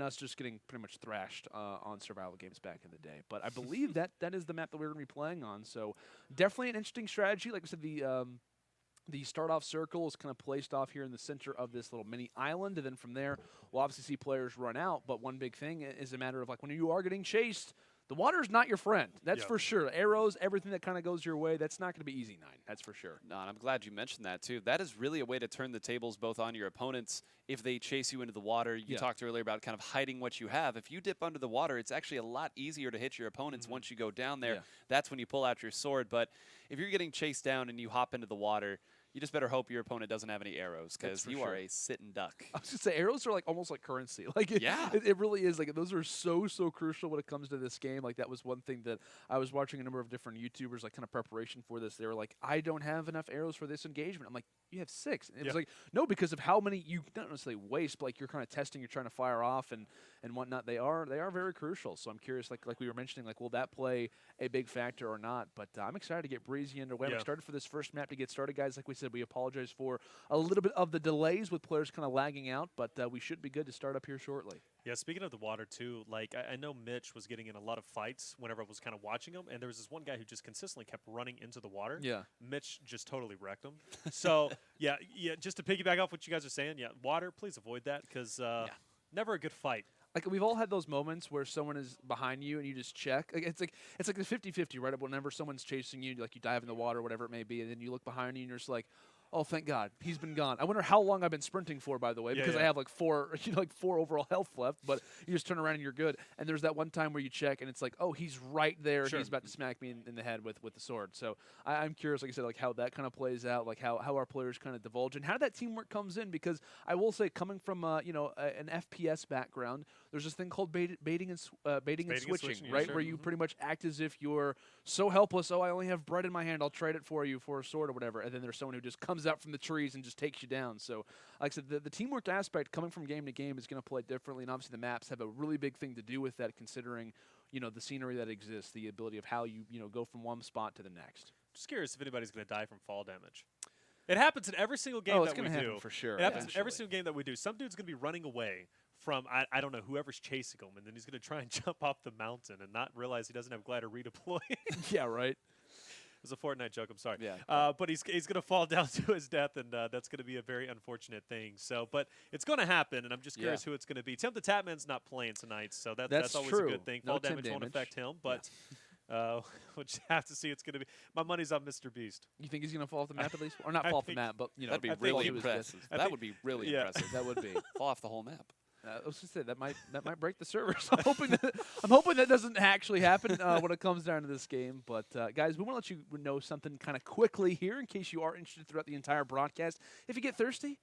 us just getting pretty much thrashed on survival games back in the day. But I believe that is the map that we're going to be playing on. So definitely an interesting strategy. Like I said, the start-off circle is kind of placed off here in the center of this little mini island, and then from there, we'll obviously see players run out. But one big thing is a matter of like when you are getting chased. The water's not your friend. That's for sure. Arrows, everything that kind of goes your way, that's not going to be easy, 9. That's for sure. No, and I'm glad you mentioned that, too. That is really a way to turn the tables both on your opponents if they chase you into the water. You talked earlier about kind of hiding what you have. If you dip under the water, it's actually a lot easier to hit your opponents once you go down there. That's when you pull out your sword. But if you're getting chased down and you hop into the water, you just better hope your opponent doesn't have any arrows because you are a sitting duck. I was going to say, arrows are like almost like currency. Like it really is. Like those are so crucial when it comes to this game. Like that was one thing that I was watching a number of different YouTubers, like kind of preparation for this. They were like, I don't have enough arrows for this engagement. I'm like, you have 6. And it was like, no, because of how many you not necessarily waste, but like you're kind of testing, you're trying to fire off and whatnot. They are very crucial. So I'm curious, like we were mentioning, like will that play a big factor or not? But I'm excited to get Breezy underway. I'm excited for this first map to get started, guys. Like we said, we apologize for a little bit of the delays with players kind of lagging out, but we should be good to start up here shortly. Yeah, speaking of the water, too, like I know Mitch was getting in a lot of fights whenever I was kind of watching him, and there was this one guy who just consistently kept running into the water. Yeah. Mitch just totally wrecked him. So, yeah, just to piggyback off what you guys are saying, water, please avoid that because never a good fight. Like we've all had those moments where someone is behind you and you just check. Like it's like the 50-50, right? Whenever someone's chasing you, like you dive in the water, whatever it may be, and then you look behind you and you're just like, oh, thank God, he's been gone. I wonder how long I've been sprinting for, by the way, because I have like 4 overall health left. But you just turn around and you're good. And there's that one time where you check and it's like, oh, he's right there. He's about to smack me in the head with the sword. So I'm curious, like I said, like how that kind of plays out, like how our players kind of divulge and how that teamwork comes in. Because I will say, coming from an FPS background, there's this thing called baiting and switching, right? Where you pretty much act as if you're so helpless. Oh, I only have bread in my hand. I'll trade it for you for a sword or whatever. And then there's someone who just comes out from the trees and just takes you down. So, like I said, the teamwork aspect coming from game to game is going to play differently. And obviously, the maps have a really big thing to do with that, considering the scenery that exists, the ability of how you go from one spot to the next. Just curious if anybody's going to die from fall damage. It happens in every single game that we do. For sure. It happens in every single game that we do. Some dude's going to be running away from, I don't know, whoever's chasing him, and then he's going to try and jump off the mountain and not realize he doesn't have glider redeploy. Yeah, right. It was a Fortnite joke, I'm sorry. Yeah. But he's going to fall down to his death, and that's going to be a very unfortunate thing. So, but it's going to happen, and I'm just curious who it's going to be. Tim the Tapman's not playing tonight, so that's always true. a good thing. No Fall Tim damage won't affect him, but we'll just have to see. It's going to be. My money's on Mr. Beast. You think he's going to fall off the map at least? Or not fall off the map, but, That'd be really impressive. That would be really impressive. That would be. Fall off the whole map. I was going to say that might break the servers. I'm hoping that doesn't actually happen when it comes down to this game. But guys, we want to let you know something kind of quickly here, in case you are interested throughout the entire broadcast. If you get thirsty,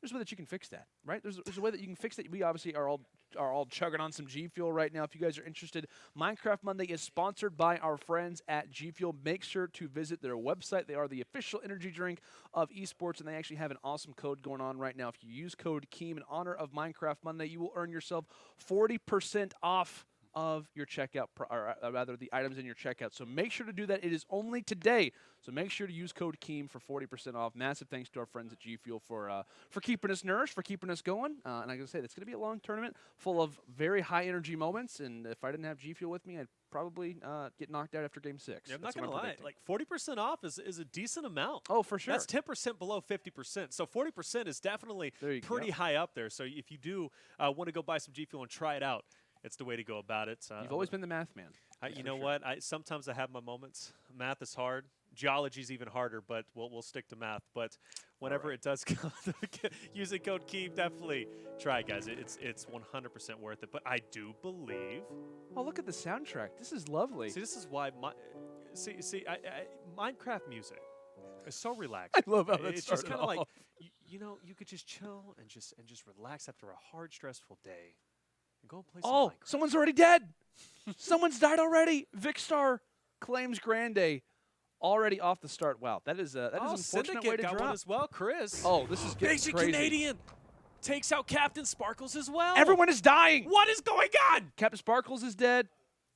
there's a way that you can fix that, right? There's a way that you can fix that. We obviously are all chugging on some G Fuel right now. If you guys are interested, Minecraft Monday is sponsored by our friends at G Fuel. Make sure to visit their website. They are the official energy drink of esports, and they actually have an awesome code going on right now. If you use code KEEM in honor of Minecraft Monday, you will earn yourself 40% off of your checkout, or rather the items in your checkout. So make sure to do that. It is only today. So make sure to use code KEEM for 40% off. Massive thanks to our friends at G Fuel for keeping us nourished, for keeping us going. And I gotta say, it's going to be a long tournament full of very high energy moments. And if I didn't have G Fuel with me, I'd probably get knocked out after Game 6. Yeah, I'm not going to lie. Like 40% off is a decent amount. Oh, for sure. That's 10% below 50%. So 40% is definitely pretty high up there. So if you do want to go buy some G Fuel and try it out, it's the way to go about it. You've always been the math man. You know what? Sometimes I have my moments. Math is hard. Geology is even harder, but we'll stick to math. But whenever it does come to using code KEEM, definitely try, guys. It's 100% worth it. But I do believe. Oh, look at the soundtrack. This is lovely. See, this is why Minecraft music is so relaxing. I love how it's just kind of like you could just chill and just relax after a hard, stressful day. And go and play some Minecraft. Someone's already dead. Someone's died already. Vicstar claims Grande already off the start. Wow, that is an unfortunate way to got drop. One as well, Chris. Oh, this is getting Basic crazy. Canadian takes out Captain Sparkles as well. Everyone is dying. What is going on? Captain Sparkles is dead.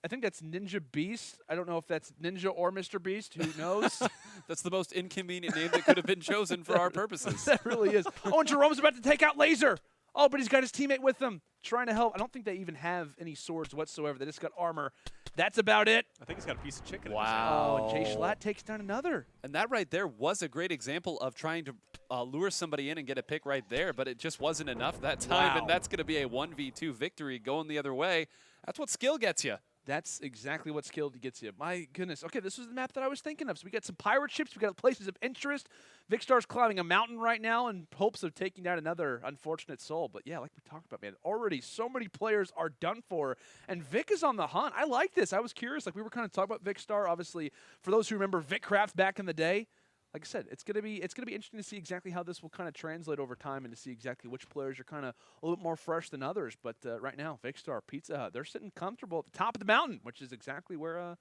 I think that's Ninja Beast. I don't know if that's Ninja or Mr. Beast. Who knows? That's the most inconvenient name that could have been chosen for our purposes. That really is. Oh, and Jerome's about to take out Laser. Oh, but he's got his teammate with him, trying to help. I don't think they even have any swords whatsoever. They just got armor. That's about it. I think he's got a piece of chicken. Wow. Oh, and Jay Schlatt takes down another. And that right there was a great example of trying to lure somebody in and get a pick right there, but it just wasn't enough that time, and that's going to be a 1v2 victory going the other way. That's what skill gets you. That's exactly what skill gets you. My goodness. Okay, this was the map that I was thinking of. So we got some pirate ships. We got places of interest. Vicstar's climbing a mountain right now in hopes of taking down another unfortunate soul. But yeah, like we talked about, man, already so many players are done for. And Vic is on the hunt. I like this. I was curious. Like we were kind of talking about Vicstar. Obviously, for those who remember VicCraft back in the day, like I said, it's gonna be interesting to see exactly how this will kind of translate over time and to see exactly which players are kind of a little bit more fresh than others. But right now, Vicstar, Pizza Hut, they're sitting comfortable at the top of the mountain, which is exactly where,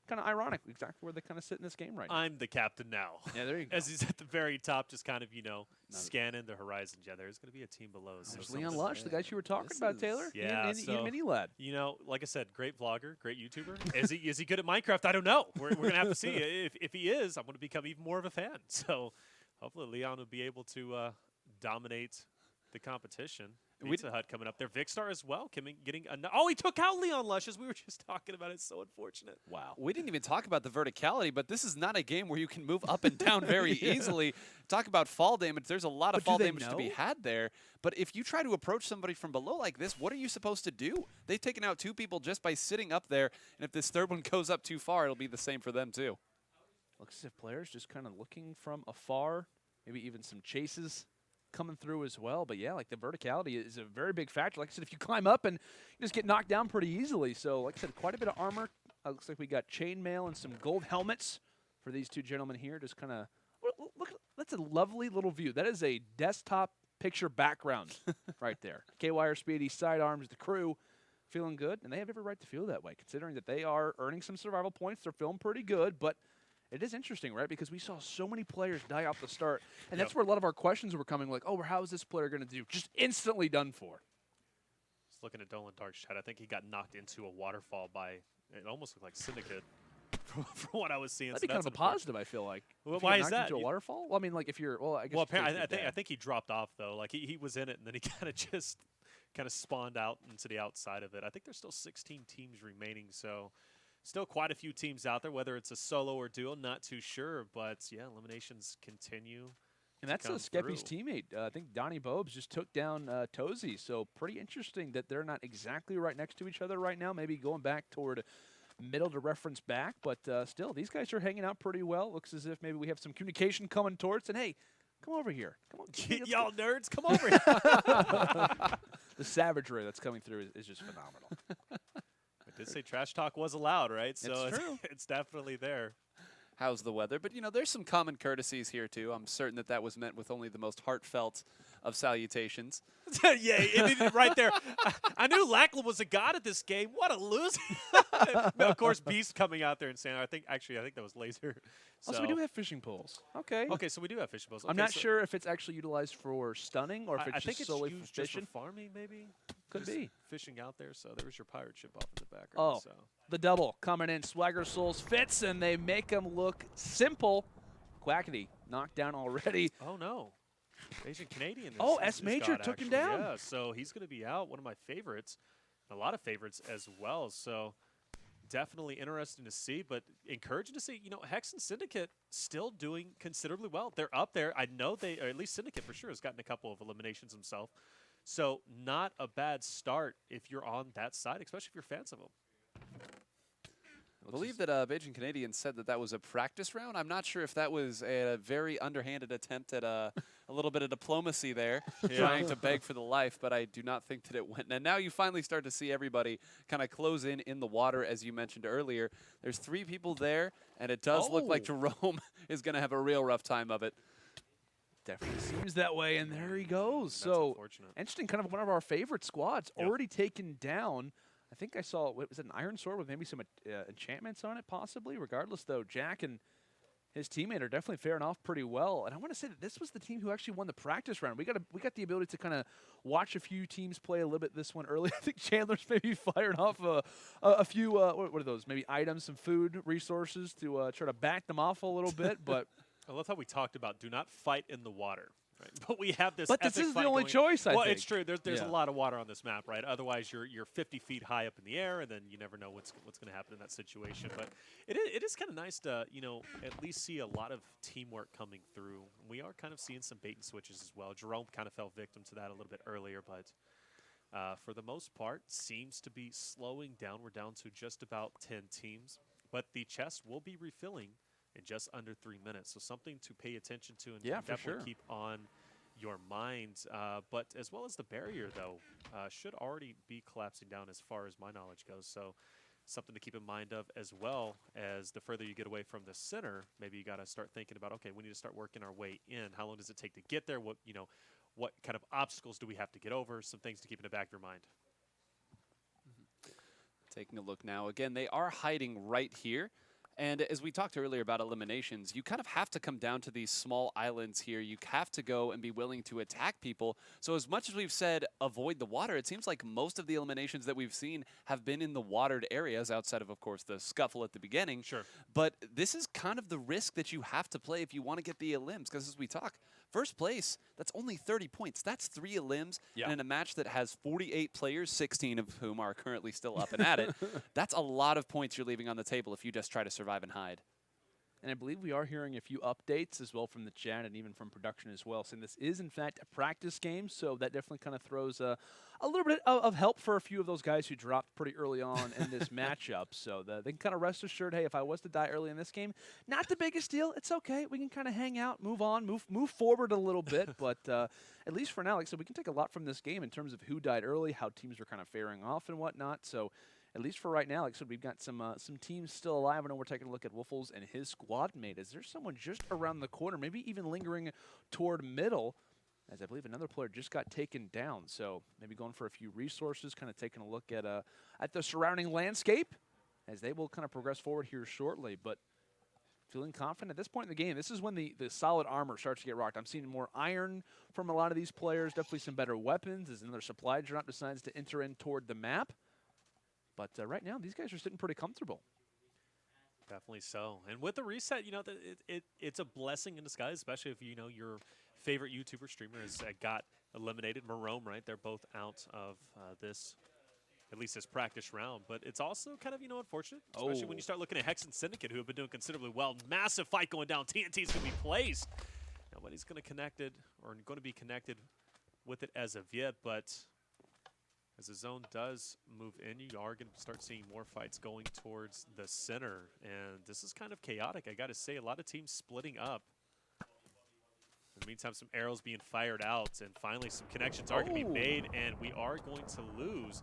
kind of ironic, exactly where they kind of sit in this game right now. I'm the captain now. Yeah, there you go. As he's at the very top, just kind of, scanning the horizon. Yeah, there's going to be a team below. So there's Leon Lush, the guys you were talking about, Taylor. Yeah, Ian Mini Lad. Like I said, great vlogger, great YouTuber. Is he good at Minecraft? I don't know. We're going to have to see. If he is, I'm going to become even more of a fan. So hopefully Leon will be able to dominate the competition. Pizza Hut coming up there. Vicstar as well. Getting oh, he took out Leon Luscious. We were just talking about it. So unfortunate. Wow. We didn't even talk about the verticality, but this is not a game where you can move up and down very easily. Talk about fall damage. There's a lot of fall damage to be had there. But if you try to approach somebody from below like this, what are you supposed to do? They've taken out 2 people just by sitting up there, and if this third one goes up too far, it'll be the same for them too. Looks as if players just kind of looking from afar, maybe even some chases coming through as well. But yeah, like the verticality is a very big factor. Like I said, if you climb up and you just get knocked down pretty easily. So like I said, quite a bit of armor. Looks like we got chainmail and some gold helmets for these 2 gentlemen here. Just kind of look. That's a lovely little view. That is a desktop picture background right there. K-Wire, Speedy, sidearms, the crew feeling good, and they have every right to feel that way, considering that they are earning some survival points. They're feeling pretty good, but it is interesting, right? Because we saw so many players die off the start, and that's where a lot of our questions were coming, like, oh, how is this player going to do? Just instantly done for. Just looking at Dolan Dark's chat, I think he got knocked into a waterfall by, it almost looked like Syndicate from what I was seeing. That'd be kind of a positive, I feel like. Well, why is that? Into a waterfall? Well, I mean, like if you're, well, I guess. Well, apparently, I think he dropped off though. Like he was in it, and then he kind of spawned out into the outside of it. I think there's still 16 teams remaining, so still quite a few teams out there. Whether it's a solo or duo, not too sure. But yeah, eliminations continue. And that's Skeppy's teammate. I think Donnie Bobes just took down Tozy. So pretty interesting that they're not exactly right next to each other right now. Maybe going back toward middle to reference back, but still, these guys are hanging out pretty well. Looks as if maybe we have some communication coming towards. And hey, come over here. Come on, y'all nerds, come over here. The savagery that's coming through is just phenomenal. I did say trash talk was allowed, right? So it's true. It's definitely there. How's the weather? But, you know, there's some common courtesies here, too. I'm certain that was meant with only the most heartfelt of salutations. Yeah, right there. I knew Lackland was a god at this game. What a loser. Of course, Beast coming out there and saying, I think that was Laser. So. Also, we do have fishing poles. Okay. Okay, so we do have fishing poles. Okay, I'm not sure if it's actually utilized for stunning or if it's just solely for fishing. Just for farming, maybe? Could be. Fishing out there. So there was your pirate ship off in the background. Oh, so. The double coming in. Swagger Souls fits, and they make them look simple. Quackity knocked down already. Oh, no. Asian Canadian. S Major took him down. Yeah, so he's going to be out. One of my favorites. A lot of favorites as well. So definitely interesting to see, but encouraging to see, you know, Hex and Syndicate still doing considerably well. They're up there. I know they, or at least Syndicate for sure, has gotten a couple of eliminations himself. So not a bad start if you're on that side, especially if you're fans of them. I believe that Beijing Canadian said that was a practice round. I'm not sure if that was a very underhanded attempt at a little bit of diplomacy there, trying to beg for the life, but I do not think that it went. And now you finally start to see everybody kind of close in the water, as you mentioned earlier. There's 3 people there, and it does look like Jerome is going to have a real rough time of it. Definitely seems that way, and there he goes. That's so interesting, kind of one of our favorite squads already taken down. I think I saw, what was it, an Iron Sword with maybe some enchantments on it, possibly. Regardless, though, Jack and his teammate are definitely faring off pretty well. And I want to say that this was the team who actually won the practice round. We got the ability to kind of watch a few teams play a little bit this one early. I think Chandler's maybe fired off a few, what are those, maybe items, some food, resources to try to back them off a little bit. But I love how we talked about do not fight in the water. Right. But we have this. But this is the only choice, I think. Well, it's true. There's a lot of water on this map, right? Otherwise, you're 50 feet high up in the air, and then you never know what's going to happen in that situation. But it is kind of nice to at least see a lot of teamwork coming through. We are kind of seeing some bait and switches as well. Jerome kind of fell victim to that a little bit earlier, but for the most part, seems to be slowing down. We're down to just about 10 teams, but the chest will be refilling in just under 3 minutes. So something to pay attention to and definitely keep on your mind. But as well as the barrier, though, should already be collapsing down as far as my knowledge goes. So something to keep in mind of, as well as the further you get away from the center, maybe you got to start thinking about, okay, we need to start working our way in. How long does it take to get there? What kind of obstacles do we have to get over? Some things to keep in the back of your mind. Taking a look now. Again, they are hiding right here. And as we talked earlier about eliminations, you kind of have to come down to these small islands here. You have to go and be willing to attack people. So as much as we've said avoid the water, it seems like most of the eliminations that we've seen have been in the watered areas, outside of course, the scuffle at the beginning. Sure. But this is kind of the risk that you have to play if you want to get the elims, because as we talk, First place, that's only 30 points. That's 3 elims. Yeah. And in a match that has 48 players, 16 of whom are currently still up and at it, that's a lot of points you're leaving on the table if you just try to survive and hide. And I believe we are hearing a few updates as well from the chat and even from production as well, saying this is, in fact, a practice game, so that definitely kind of throws a little bit of help for a few of those guys who dropped pretty early on in this matchup. So they can kind of rest assured, hey, if I was to die early in this game, not the biggest deal. It's okay. We can kind of hang out, move on, move forward a little bit. But at least for now, like I said, we can take a lot from this game in terms of who died early, how teams are kind of faring off and whatnot. So at least for right now, like I said, we've got some teams still alive. I know we're taking a look at Wiffles and his squad mate. Is there someone just around the corner, maybe even lingering toward middle, as I believe another player just got taken down. So maybe going for a few resources, kind of taking a look at the surrounding landscape as they will kind of progress forward here shortly. But feeling confident at this point in the game, this is when the solid armor starts to get rocked. I'm seeing more iron from a lot of these players, definitely some better weapons as another supply drop decides to enter in toward the map. But right now, these guys are sitting pretty comfortable. Definitely so. And with the reset, you know, it's a blessing in disguise, especially if, you know, your favorite YouTuber streamer has got eliminated. Marome, right? They're both out of this, at least this practice round. But it's also kind of, you know, unfortunate, especially when you start looking at Hex and Syndicate, who have been doing considerably well. Massive fight going down. TNT's going to be placed. Nobody's going to connected or going to be connected with it as of yet, but as the zone does move in, you are going to start seeing more fights going towards the center. And this is kind of chaotic, I got to say. A lot of teams splitting up. In the meantime, some arrows being fired out. And finally, some connections are going to be made. And we are going to lose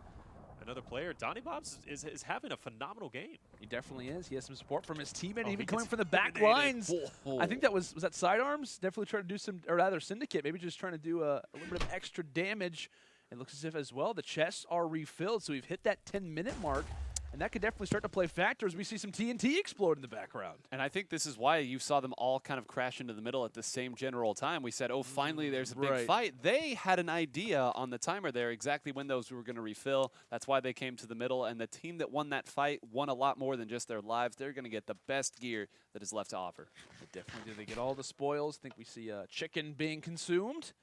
another player. Donnie Bobs is having a phenomenal game. He definitely is. He has some support from his teammate, even coming from the back lines. Oh. I think that was that Sidearms? Definitely trying to do some, or rather Syndicate, maybe just trying to do a little bit of extra damage. It looks as if as well the chests are refilled, so we've hit that 10-minute mark, and that could definitely start to play factor as we see some TNT explode in the background. And I think this is why you saw them all kind of crash into the middle at the same general time. We said, oh, finally there's a big fight. They had an idea on the timer there exactly when those were going to refill. That's why they came to the middle, and the team that won that fight won a lot more than just their lives. They're going to get the best gear that is left to offer. But definitely do they get all the spoils. I think we see chicken being consumed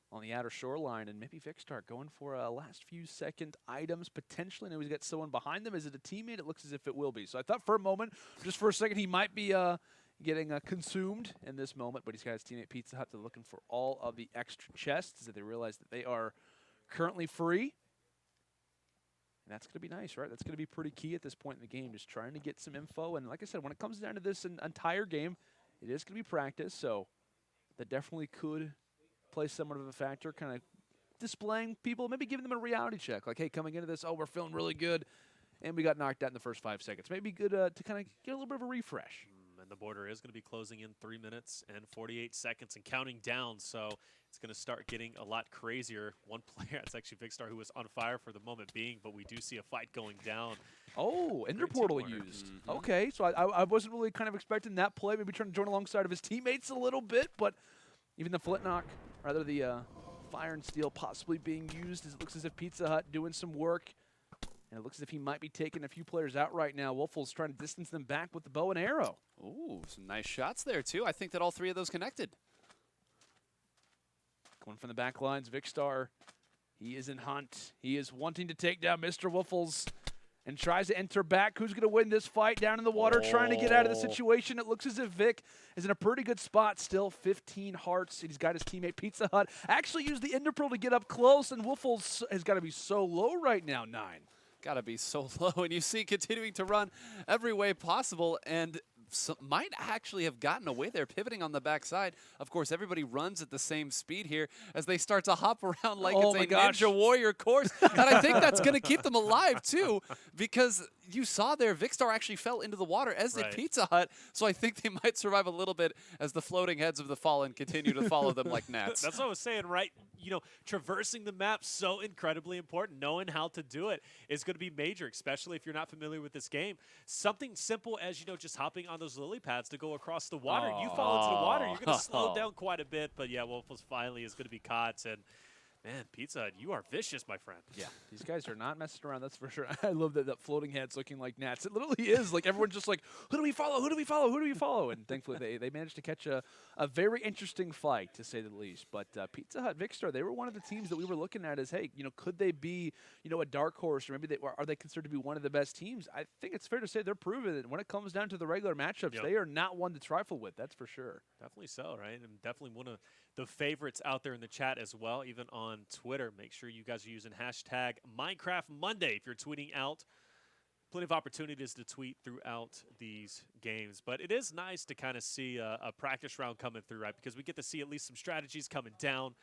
on the outer shoreline, and maybe Vicstar going for a last few second items potentially. Now he's got someone behind them. Is it a teammate? It looks as if it will be. So I thought for a moment, just for a second, he might be getting consumed in this moment, but he's got his teammate Pizza Hut. They're looking for all of the extra chests that they realize that they are currently free. And that's going to be nice, right? That's going to be pretty key at this point in the game, just trying to get some info. And like I said, when it comes down to this entire game, it is going to be practice, so that definitely could play somewhat of a factor, kind of displaying people, maybe giving them a reality check. Like, hey, coming into this, oh, we're feeling really good, and we got knocked out in the first 5 seconds. Maybe good to kind of get a little bit of a refresh. And the border is going to be closing in 3 minutes and 48 seconds and counting down, so it's going to start getting a lot crazier. One player, it's actually Vicstar, who was on fire for the moment being, but we do see a fight going down. Oh, Ender Portal used. Okay, so I wasn't really kind of expecting that play, maybe trying to join alongside of his teammates a little bit, but even the Flintlock, rather the Fire and Steel possibly being used, as it looks as if Pizza Hut doing some work. And it looks as if he might be taking a few players out right now. Wolfels trying to distance them back with the bow and arrow. Ooh, some nice shots there, too. I think that all 3 of those connected. Going from the back lines, Vicstar, he is in hunt. He is wanting to take down Mr. Wolfels and tries to enter back. Who's going to win this fight? Down in the water, trying to get out of the situation. It looks as if Vic is in a pretty good spot still. 15 hearts. He's got his teammate Pizza Hut. Actually used the Ender Pearl to get up close, and Wolfels has got to be so low right now, 9. Got to be so low, and you see continuing to run every way possible, and might actually have gotten away there, pivoting on the backside. Of course, everybody runs at the same speed here as they start to hop around like it's a Ninja Warrior course. And I think that's going to keep them alive, too, because you saw there, Vicstar actually fell into the water, as did Pizza Hut. So I think they might survive a little bit as the floating heads of the fallen continue to follow them like gnats. That's what I was saying, right? You know, traversing the map, so incredibly important. Knowing how to do it is going to be major, especially if you're not familiar with this game. Something simple as, you know, just hopping on those lily pads to go across the water. You fall into the water, you're going to slow down quite a bit. But yeah, Wolfels finally is going to be caught. And Man, Pizza Hut, you are vicious, my friend. Yeah, these guys are not messing around, that's for sure. I love that floating heads looking like gnats. It literally is. Like, everyone's just like, who do we follow? Who do we follow? Who do we follow? And thankfully, they managed to catch a very interesting fight, to say the least. But Pizza Hut, Vikkstar, they were one of the teams that we were looking at as, hey, could they be, a dark horse? Or maybe are they considered to be one of the best teams? I think it's fair to say they're proven that when it comes down to the regular matchups, they are not one to trifle with, that's for sure. Definitely so, right? And definitely one of the favorites out there in the chat as well, even on Twitter. Make sure you guys are using hashtag Minecraft Monday if you're tweeting out. Plenty of opportunities to tweet throughout these games. But it is nice to kind of see a practice round coming through, right? Because we get to see at least some strategies coming down.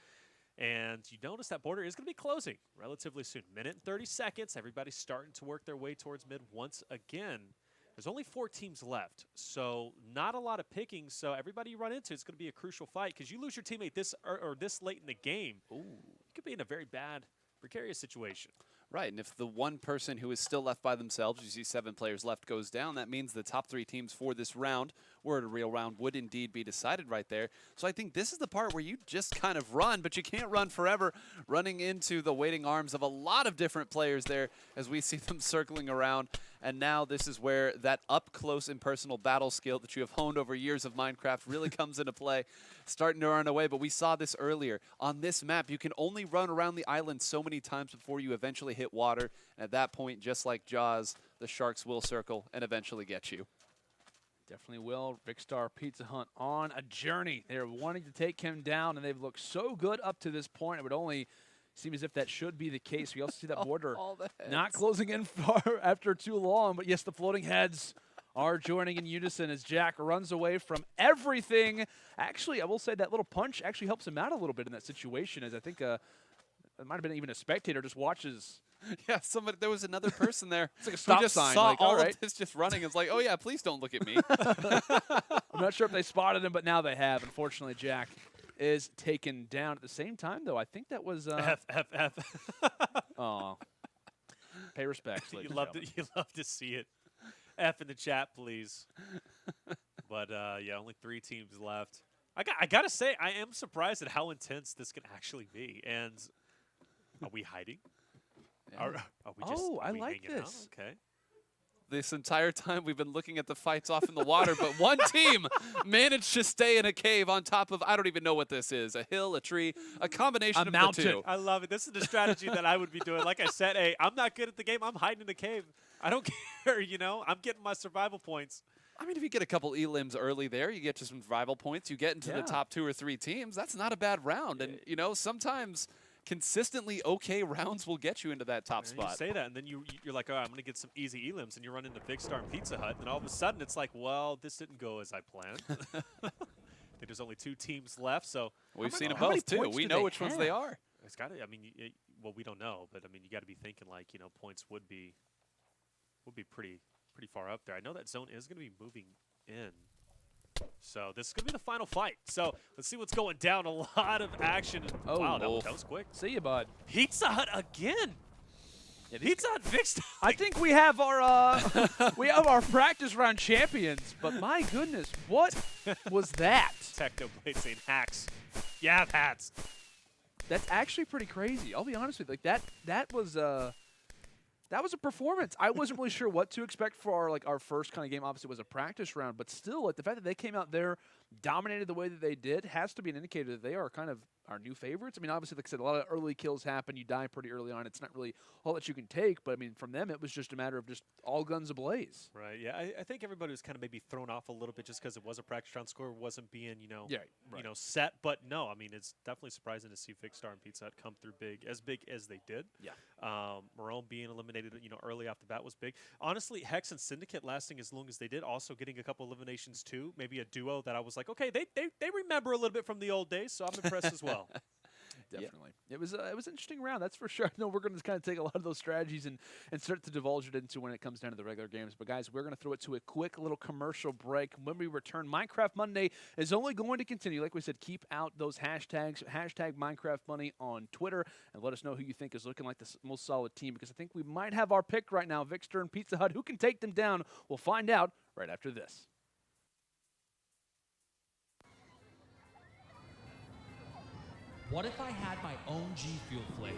And you notice that border is going to be closing relatively soon. Minute and 30 seconds. Everybody's starting to work their way towards mid once again. There's only 4 teams left, so not a lot of picking. So everybody you run into, it's going to be a crucial fight because you lose your teammate this late in the game. Ooh. You could be in a very bad, precarious situation. Right, and if the one person who is still left by themselves, you see 7 players left, goes down, that means the top 3 teams for this round, were it a real round, would indeed be decided right there. So I think this is the part where you just kind of run, but you can't run forever, running into the waiting arms of a lot of different players there as we see them circling around. And now this is where that up-close and personal battle skill that you have honed over years of Minecraft really comes into play, starting to run away. But we saw this earlier. On this map, you can only run around the island so many times before you eventually hit water. And at that point, just like Jaws, the sharks will circle and eventually get you. Definitely will. Vikkstar, Pizza Hut on a journey. They're wanting to take him down, and they've looked so good up to this point. It would only seem as if that should be the case. We also see that border not closing in far after too long. But yes, the floating heads are joining in unison as Jack runs away from everything. Actually, I will say that little punch actually helps him out a little bit in that situation, as I think it might have been even a spectator just watches. Yeah, there was another person there. It's like a stop just sign. Saw like, all of this just running. It's like, oh yeah, please don't look at me. I'm not sure if they spotted him, but now they have. Unfortunately, Jack is taken down. At the same time, though, I think that was F. Oh, pay respects. You love to see it. F in the chat, please. But yeah, only 3 teams left. I gotta say, I am surprised at how intense this can actually be. And are we hiding? Yeah. Are we just? I like this. Out? Okay. This entire time we've been looking at the fights off in the water, but one team managed to stay in a cave on top of, I don't even know what this is, a hill, a tree, a combination of mountain. the 2. I love it. This is the strategy that I would be doing. Like I said, hey, I'm not good at the game. I'm hiding in the cave. I don't care, I'm getting my survival points. I mean, if you get a couple elims early there, you get to some survival points, you get into the top 2 or 3 teams, that's not a bad round. And, sometimes consistently okay rounds will get you into that top spot. You say that, and then you're like, all right, I'm going to get some easy elims, and you run into Vikkstar and Pizza Hut, and then all of a sudden it's like, well, this didn't go as I planned. I think there's only 2 teams left, so we've seen them both too. We know which ones they are. It's got to. I mean, well, we don't know, but I mean, you got to be thinking like, points would be pretty far up there. I know that zone is going to be moving in. So this is going to be the final fight. So let's see what's going down. A lot of action. Oh, wow, that was quick. See you, bud. Pizza Hut again. Yeah, Pizza Hut fixed. I think we have our practice round champions. But my goodness, what was that? Technoblade saying hacks. Yeah, have hats. That's actually pretty crazy. I'll be honest with you. Like that was a performance. I wasn't really sure what to expect for our first kind of game. Obviously, it was a practice round, but still, the fact that they came out there, dominated the way that they did, has to be an indicator that they are kind of our new favorites. I mean, obviously, like I said, a lot of early kills happen. You die pretty early on. It's not really all that you can take, but I mean, from them, it was just a matter of just all guns ablaze. Right. Yeah. I think everybody was kind of maybe thrown off a little bit just because it was a practice round. Score wasn't being set. But no, I mean, it's definitely surprising to see Vikkstar and Pizza Hut come through big as they did. Yeah. Marone being eliminated, early off the bat was big. Honestly, Hex and Syndicate lasting as long as they did, also getting a couple eliminations too. Maybe a duo that I was like, okay, they remember a little bit from the old days, so I'm impressed as well. Definitely. Yeah. It was an interesting round, that's for sure. I know we're going to kind of take a lot of those strategies and start to divulge it into when it comes down to the regular games. But, guys, we're going to throw it to a quick little commercial break. When we return, Minecraft Monday is only going to continue. Like we said, keep out those hashtags, hashtag Minecraft Money on Twitter, and let us know who you think is looking like the most solid team, because I think we might have our pick right now, Vikkstar and Pizza Hut. Who can take them down? We'll find out right after this. What if I had my own G Fuel flavor?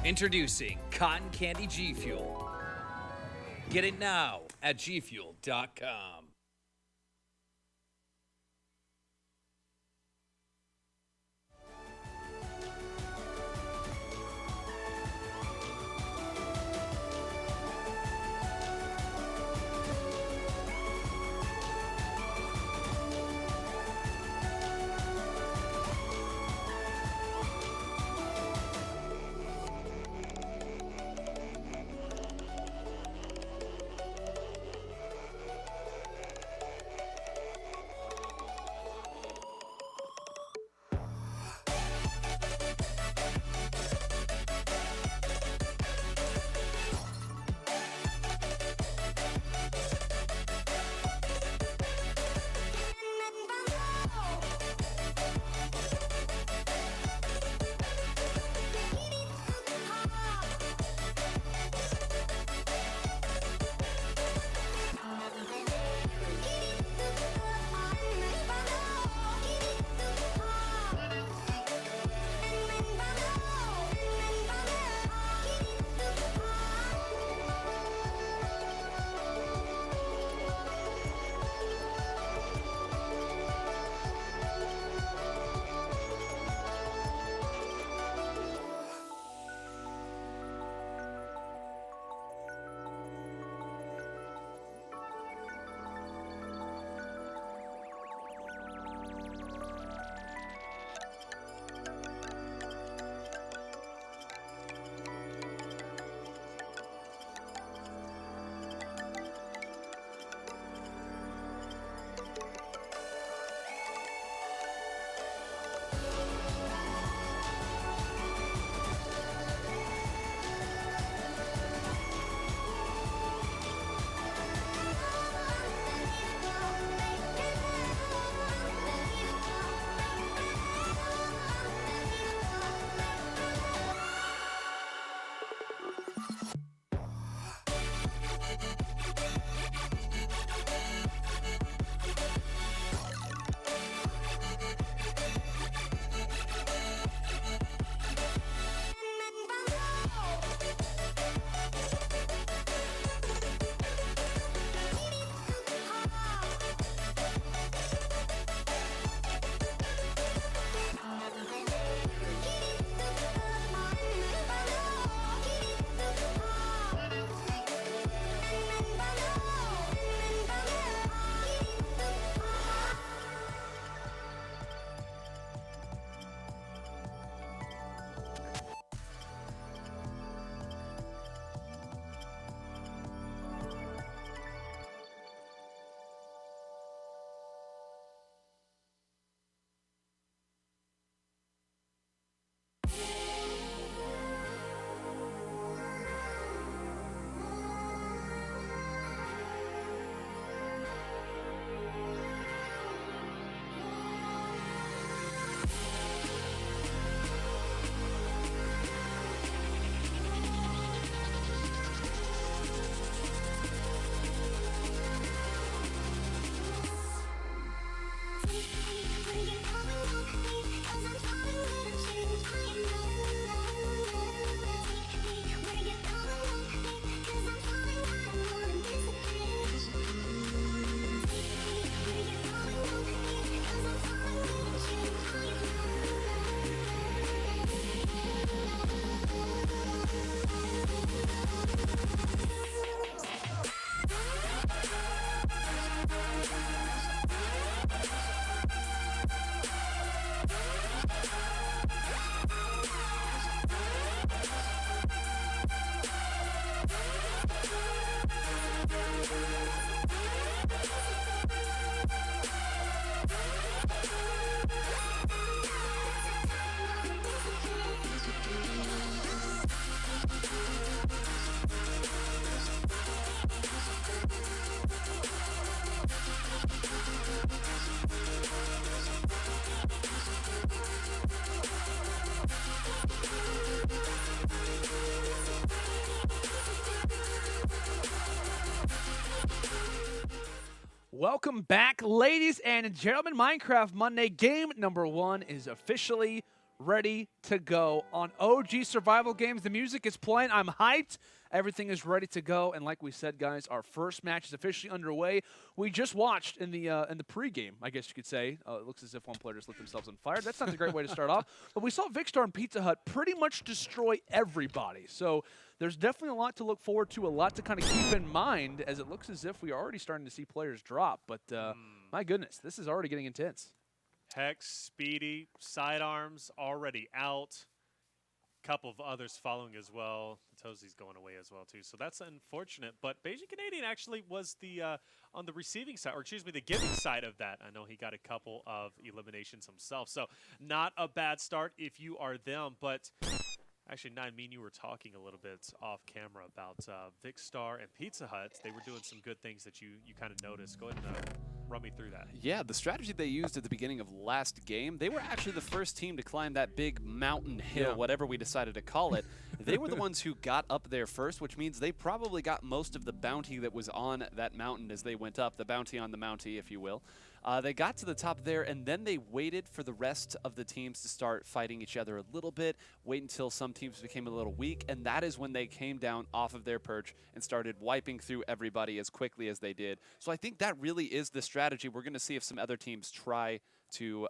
Introducing Cotton Candy G Fuel. Get it now at gfuel.com. Welcome back, ladies and gentlemen. Minecraft Monday game number 1 is officially ready to go on OGSurvivalGames. The music is playing. I'm hyped. Everything is ready to go. And like we said, guys, our first match is officially underway. We just watched in the pregame, I guess you could say. It looks as if one player just lit themselves on fire. That's not a great way to start off. But we saw Vikkstar and Pizza Hut pretty much destroy everybody. So there's definitely a lot to look forward to, a lot to kind of keep in mind, as it looks as if we are already starting to see players drop. But my goodness, this is already getting intense. Hex, Speedy, sidearms already out. Couple of others following as well. Tozzi's going away as well too, so that's unfortunate. But Beijing Canadian actually was the on the receiving side, or excuse me, the giving side of that. I know he got a couple of eliminations himself, so not a bad start if you are them. But actually, Nine, me and you were talking a little bit off camera about Vikkstar and Pizza Hut. They were doing some good things that you kind of noticed. Go ahead and run me through that. Yeah, the strategy they used at the beginning of last game, they were actually the first team to climb that big mountain hill, whatever we decided to call it. They were the ones who got up there first, which means they probably got most of the bounty that was on that mountain as they went up, the bounty on the mountie, if you will. They got to the top there, and then they waited for the rest of the teams to start fighting each other a little bit, wait until some teams became a little weak, and that is when they came down off of their perch and started wiping through everybody as quickly as they did. So I think that really is the strategy. We're going to see if some other teams try to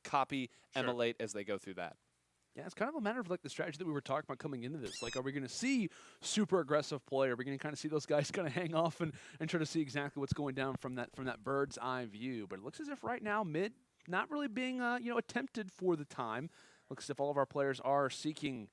copy, emulate as they go through that. Yeah, it's kind of a matter of like the strategy that we were talking about coming into this. Like, are we going to see super aggressive play? Are we going to kind of see those guys kind of hang off and try to see exactly what's going down from that bird's eye view? But it looks as if right now mid not really being attempted for the time. Looks as if all of our players are seeking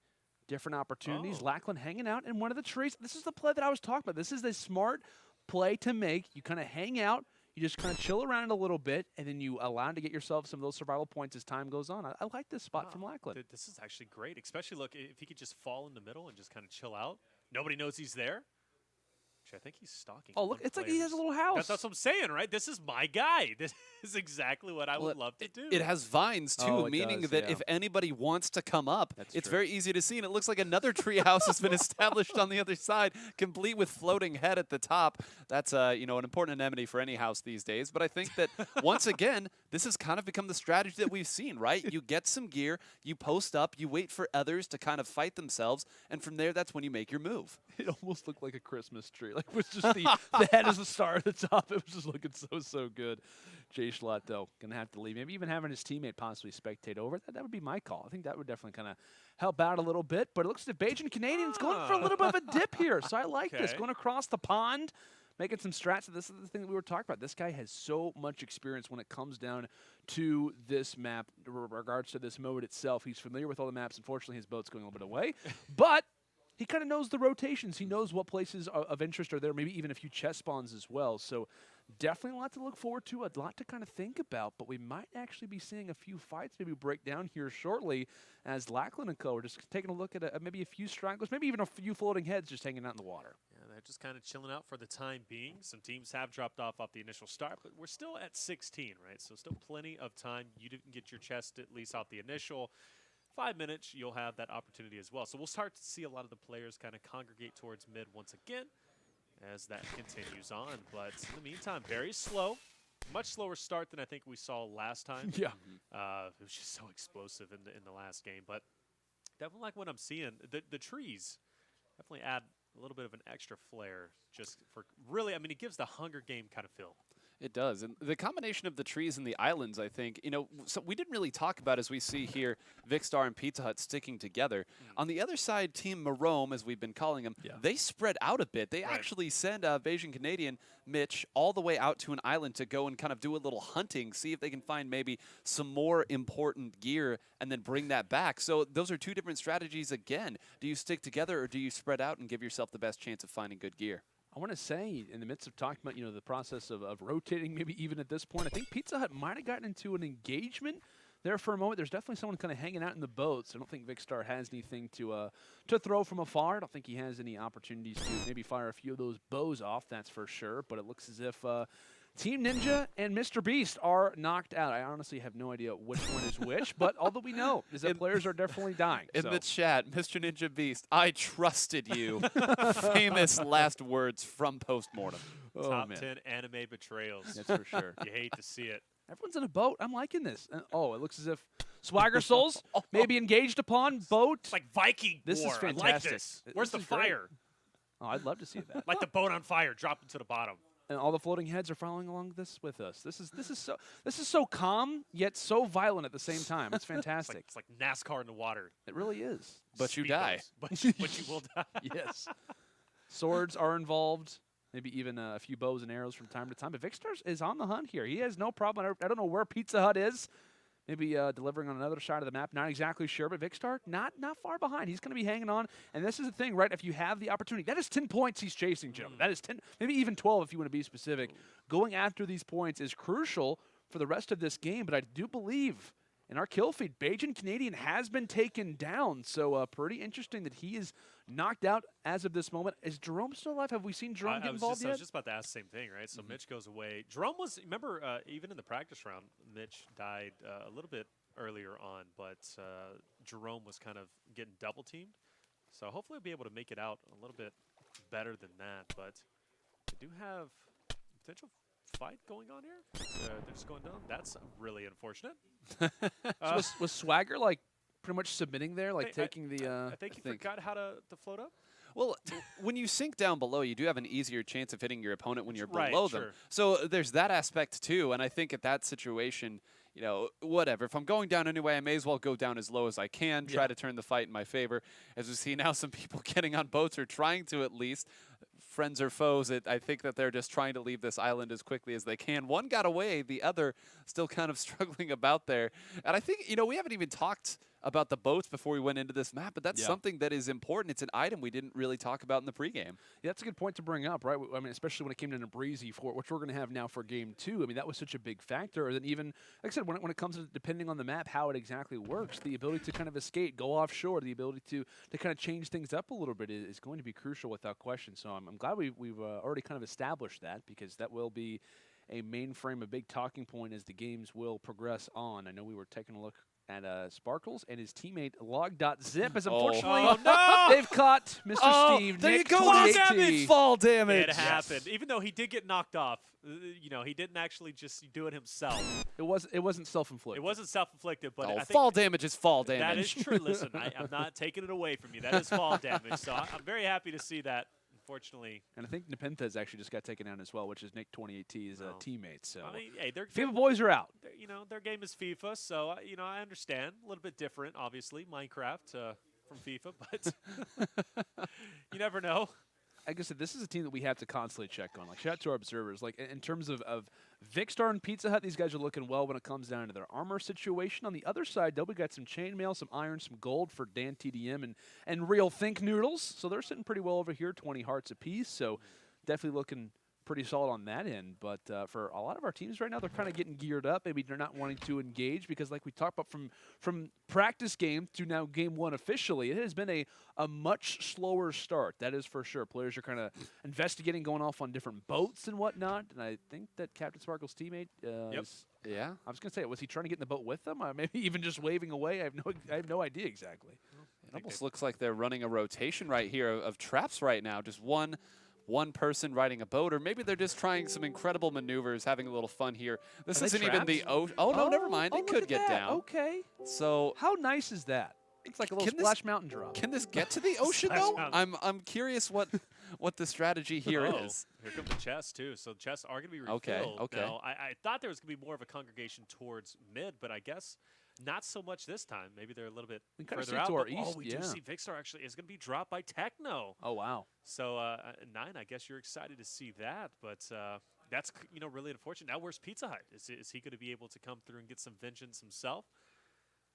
different opportunities. Lackland hanging out in one of the trees. This is the play that I was talking about. This is the smart play to make. You kind of hang out. You just kind of chill around a little bit, and then you allow to get yourself some of those survival points as time goes on. I like this spot from Lackland. This is actually great, especially, look, if he could just fall in the middle and just kind of chill out. Nobody knows he's there. Actually, I think he's stalking. Oh, look, it's like he has a little house. That's what I'm saying, right? This is my guy. This is exactly what I would love to do. It has vines, too, meaning that if anybody wants to come up, it's very easy to see. And it looks like another tree house has been established on the other side, complete with floating head at the top. That's an important anemone for any house these days. But I think that, once again, this has kind of become the strategy that we've seen, right? You get some gear, you post up, you wait for others to kind of fight themselves, and from there, that's when you make your move. It almost looked like a Christmas tree. Like, it was just the head as the star at the top. It was just looking so good. Jay Schlott, though, going to have to leave. Maybe even having his teammate possibly spectate over. That would be my call. I think that would definitely kind of help out a little bit. But it looks as if Beijing Canadian's going for a little bit of a dip here. So I like this. Going across the pond, making some strats. This is the thing that we were talking about. This guy has so much experience when it comes down to this map, in regards to this mode itself. He's familiar with all the maps. Unfortunately, his boat's going a little bit away. But he kind of knows the rotations. He knows what places of interest are there, maybe even a few chest spawns as well. So definitely a lot to look forward to, a lot to kind of think about. But we might actually be seeing a few fights maybe break down here shortly, as Lackland and co are just taking a look at maybe a few stragglers, maybe even a few floating heads just hanging out in the water. Yeah, they're just kind of chilling out for the time being. Some teams have dropped off the initial start, but we're still at 16, right? So still plenty of time. You didn't get your chest at least off the initial 5 minutes, you'll have that opportunity as well. So we'll start to see a lot of the players kind of congregate towards mid once again as that continues on. But in the meantime, very slow. Much slower start than I think we saw last time. Yeah. It was just so explosive in the last game. But definitely like what I'm seeing. The trees definitely add a little bit of an extra flair just for really, I mean, it gives the Hunger Game kind of feel. It does. And the combination of the trees and the islands, I think, so we didn't really talk about, as we see here, Vikkstar and Pizza Hut sticking together. On the other side, Team Marome, as we've been calling them, they spread out a bit. They actually send Beijing Canadian Mitch all the way out to an island to go and kind of do a little hunting, see if they can find maybe some more important gear and then bring that back. So those are two different strategies again. Do you stick together or do you spread out and give yourself the best chance of finding good gear? I want to say, in the midst of talking about, the process of rotating, maybe even at this point, I think Pizza Hut might have gotten into an engagement there for a moment. There's definitely someone kind of hanging out in the boats. I don't think Vikkstar has anything to throw from afar. I don't think he has any opportunities to maybe fire a few of those bows off, that's for sure. But it looks as if Team Ninja and Mr. Beast are knocked out. I honestly have no idea which one is which, but all that we know is that players are definitely dying. In the chat, Mr. Ninja Beast, I trusted you. Famous last words from Postmortem. Top 10 anime betrayals. That's for sure. You hate to see it. Everyone's in a boat. I'm liking this. Oh, it looks as if Swagger Souls may be engaged upon boat. It's like Viking This war. is fantastic. I like this. Where's This the is great. fire? Oh, I'd love to see that. Like the boat on fire, drop it to the bottom. And all the floating heads are following along this with us. This is so calm yet so violent at the same time. It's fantastic. It's like NASCAR in the water. It really is. But you die. But you will die. Yes. Swords are involved. Maybe even a few bows and arrows from time to time. But Vikkstar is on the hunt here. He has no problem. I don't know where Pizza Hut is. Maybe delivering on another side of the map. Not exactly sure, but Vikkstar not far behind. He's going to be hanging on. And this is the thing, right? If you have the opportunity, that is 10 points he's chasing, Joe. That is 10, maybe even 12 if you want to be specific. Going after these points is crucial for the rest of this game. But I do believe in our kill feed, Bajan Canadian has been taken down. So pretty interesting that he is knocked out as of this moment. Is Jerome still alive? Have we seen Jerome get involved yet? I was just about to ask the same thing, right? So Mitch goes away. Jerome was, remember, even in the practice round, Mitch died a little bit earlier on, but Jerome was kind of getting double teamed. So hopefully he'll be able to make it out a little bit better than that. But they do have potential fight going on here. They're just going down. That's really unfortunate. So was Swagger like pretty much submitting there, like taking the? I think he forgot how to float up. Well, when you sink down below, you do have an easier chance of hitting your opponent when you're Right, below them. sure. So there's that aspect too. And I think at that situation, you know, whatever. If I'm going down anyway, I may as well go down as low as I can, try to turn the fight in my favor. As we see now, some people getting on boats or trying to at least. Friends or foes, I think that they're just trying to leave this island as quickly as they can. One got away, the other still kind of struggling about there. And I think, you know, we haven't even talked about the boats before we went into this map, but that's something that is important. It's an item we didn't really talk about in the pregame. Yeah, that's a good point to bring up, right? I mean, especially when it came to Breezy, which we're going to have now for game 2. I mean, that was such a big factor. And then even, like I said, when it comes to depending on the map, how it exactly works, the ability to kind of escape, go offshore, the ability to kind of change things up a little bit is going to be crucial without question. So I'm glad we've already kind of established that, because that will be a mainframe, a big talking point as the games will progress on. I know we were taking a look at Sparkles and his teammate Log.Zip, as unfortunately they've caught Mr. Steve. There Nick you go, fall damage. It happened. Even though he did get knocked off, you know, he didn't actually just do it himself. It wasn't self-inflicted. It wasn't self-inflicted, but I think fall damage is fall damage. That is true. Listen, I'm not taking it away from you. That is fall damage. So I'm very happy to see that. Unfortunately, and I think Nepenthez actually just got taken down as well, which is Nick 28T's teammate. So I mean, hey, FIFA boys are out. You know, their game is FIFA, so you know, I understand. A little bit different, obviously, Minecraft from FIFA, but you never know. Like I said, this is a team that we have to constantly check on. Like, shout out to our observers. Like, in terms of Vikkstar and Pizza Hut, these guys are looking well when it comes down to their armor situation. On the other side, though, we got some chainmail, some iron, some gold for Dan TDM and Real Think Noodles. So they're sitting pretty well over here, 20 hearts apiece. So definitely looking pretty solid on that end. But for a lot of our teams right now, they're kind of getting geared up. Maybe they're not wanting to engage because, like we talked about, from practice game to now game 1 officially, it has been a much slower start. That is for sure. Players are kind of investigating, going off on different boats and whatnot. And I think that Captain Sparkle's teammate is, yeah. I was going to say, was he trying to get in the boat with them? Maybe even just waving away. I have no idea exactly. It almost looks like they're running a rotation right here of traps right now. Just one person riding a boat, or maybe they're just trying some incredible maneuvers, having a little fun here. This isn't even the ocean. Oh, no, never mind. It could get down. Okay. So how nice is that? It's like a little Splash Mountain drop. Can this get to the ocean, though? I'm curious what the strategy here is. Here comes the chests, too. So the chests are going to be refilled. Okay. Now, I thought there was going to be more of a congregation towards mid, but I guess not so much this time. Maybe they're a little bit further out. To our east, we do see Vikkstar actually is going to be dropped by Techno. Oh, wow. So, 9, I guess you're excited to see that, but that's, you know, really unfortunate. Now, where's Pizza Hut? Is he going to be able to come through and get some vengeance himself?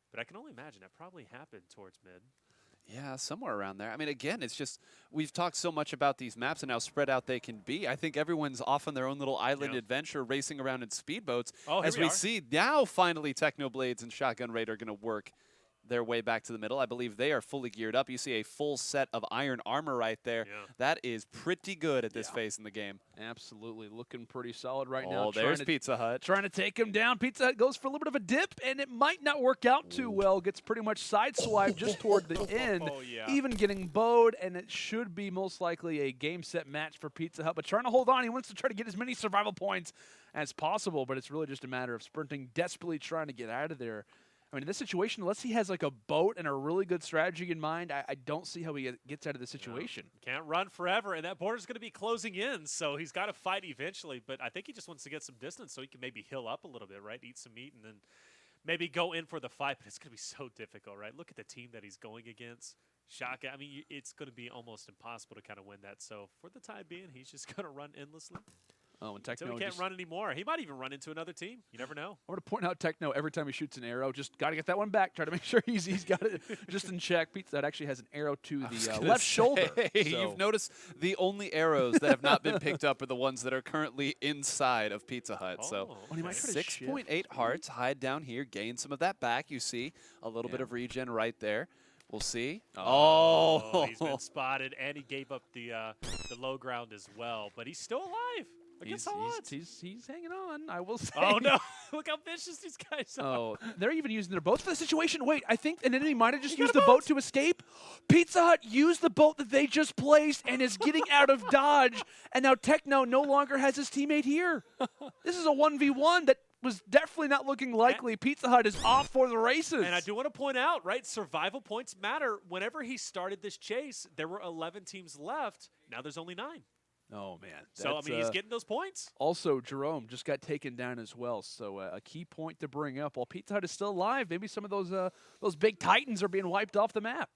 But I can only imagine that probably happened towards mid. Yeah, somewhere around there. I mean, again, it's just we've talked so much about these maps and how spread out they can be. I think everyone's off on their own little island adventure, racing around in speedboats. Oh, as we see now, finally, Technoblades and Shotgun Raid are going to work their way back to the middle. I believe they are fully geared up. You see a full set of iron armor right there. Yeah. That is pretty good at this phase in the game. Absolutely. Looking pretty solid right now. Oh, there's Pizza Hut. Trying to take him down. Pizza Hut goes for a little bit of a dip, and it might not work out too well. Gets pretty much sideswiped just toward the end. Oh, yeah. Even getting bowed, and it should be most likely a game set match for Pizza Hut. But trying to hold on. He wants to try to get as many survival points as possible, but it's really just a matter of sprinting, desperately trying to get out of there. I mean, in this situation, unless he has like a boat and a really good strategy in mind, I don't see how he gets out of the situation. No, can't run forever, and that border's going to be closing in, so he's got to fight eventually. But I think he just wants to get some distance so he can maybe heal up a little bit, right? Eat some meat and then maybe go in for the fight. But it's going to be so difficult, right? Look at the team that he's going against. Shaka. I mean, it's going to be almost impossible to kind of win that. So for the time being, he's just going to run endlessly. Oh, and So Techno he can't run anymore. He might even run into another team. You never know. I want to point out Techno every time he shoots an arrow. Just got to get that one back. Try to make sure he's got it just in check. Pizza Hut actually has an arrow to the left shoulder. So. You've noticed the only arrows that have not been picked up are the ones that are currently inside of Pizza Hut. So he might try to 6.8 hearts. Hide down here. Gain some of that back. You see a little bit of regen right there. We'll see. Oh, he's been spotted, and he gave up the low ground as well. But he's still alive. Against all odds. He's hanging on, I will say. Oh, no. Look how vicious these guys are. Oh, they're even using their boats for the situation. Wait, I think an enemy might have just used the boat to escape. Pizza Hut used the boat that they just placed and is getting out of dodge. And now Techno no longer has his teammate here. This is a 1v1 that was definitely not looking likely. Pizza Hut is off for the races. And I do want to point out, right, survival points matter. Whenever he started this chase, there were 11 teams left. Now there's only 9. Oh, man. So, I mean, he's getting those points. Also, Jerome just got taken down as well, so a key point to bring up. While Pizza Hut is still alive, maybe some of those big titans are being wiped off the map.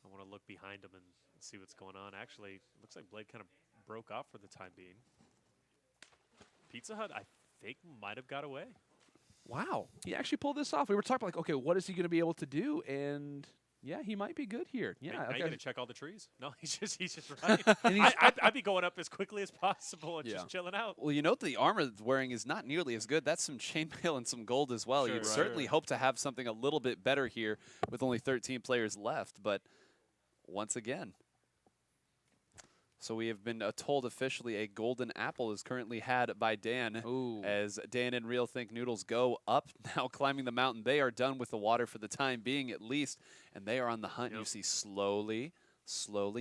I want to look behind him and see what's going on. Actually, it looks like Blade kind of broke off for the time being. Pizza Hut, I think, might have got away. Wow. He actually pulled this off. We were talking like, okay, what is he going to be able to do? And yeah, he might be good here. Yeah, Now okay. you got to check all the trees. No, he's just running. I'd be going up as quickly as possible and just chilling out. Well, you know the armor wearing is not nearly as good. That's some chainmail and some gold as well. Sure, You'd certainly hope to have something a little bit better here with only 13 players left. But once again, so we have been told officially a golden apple is currently had by Dan. Ooh. As Dan and Real Think Noodles go up now, climbing the mountain. They are done with the water for the time being at least, and they are on the hunt. You see slowly,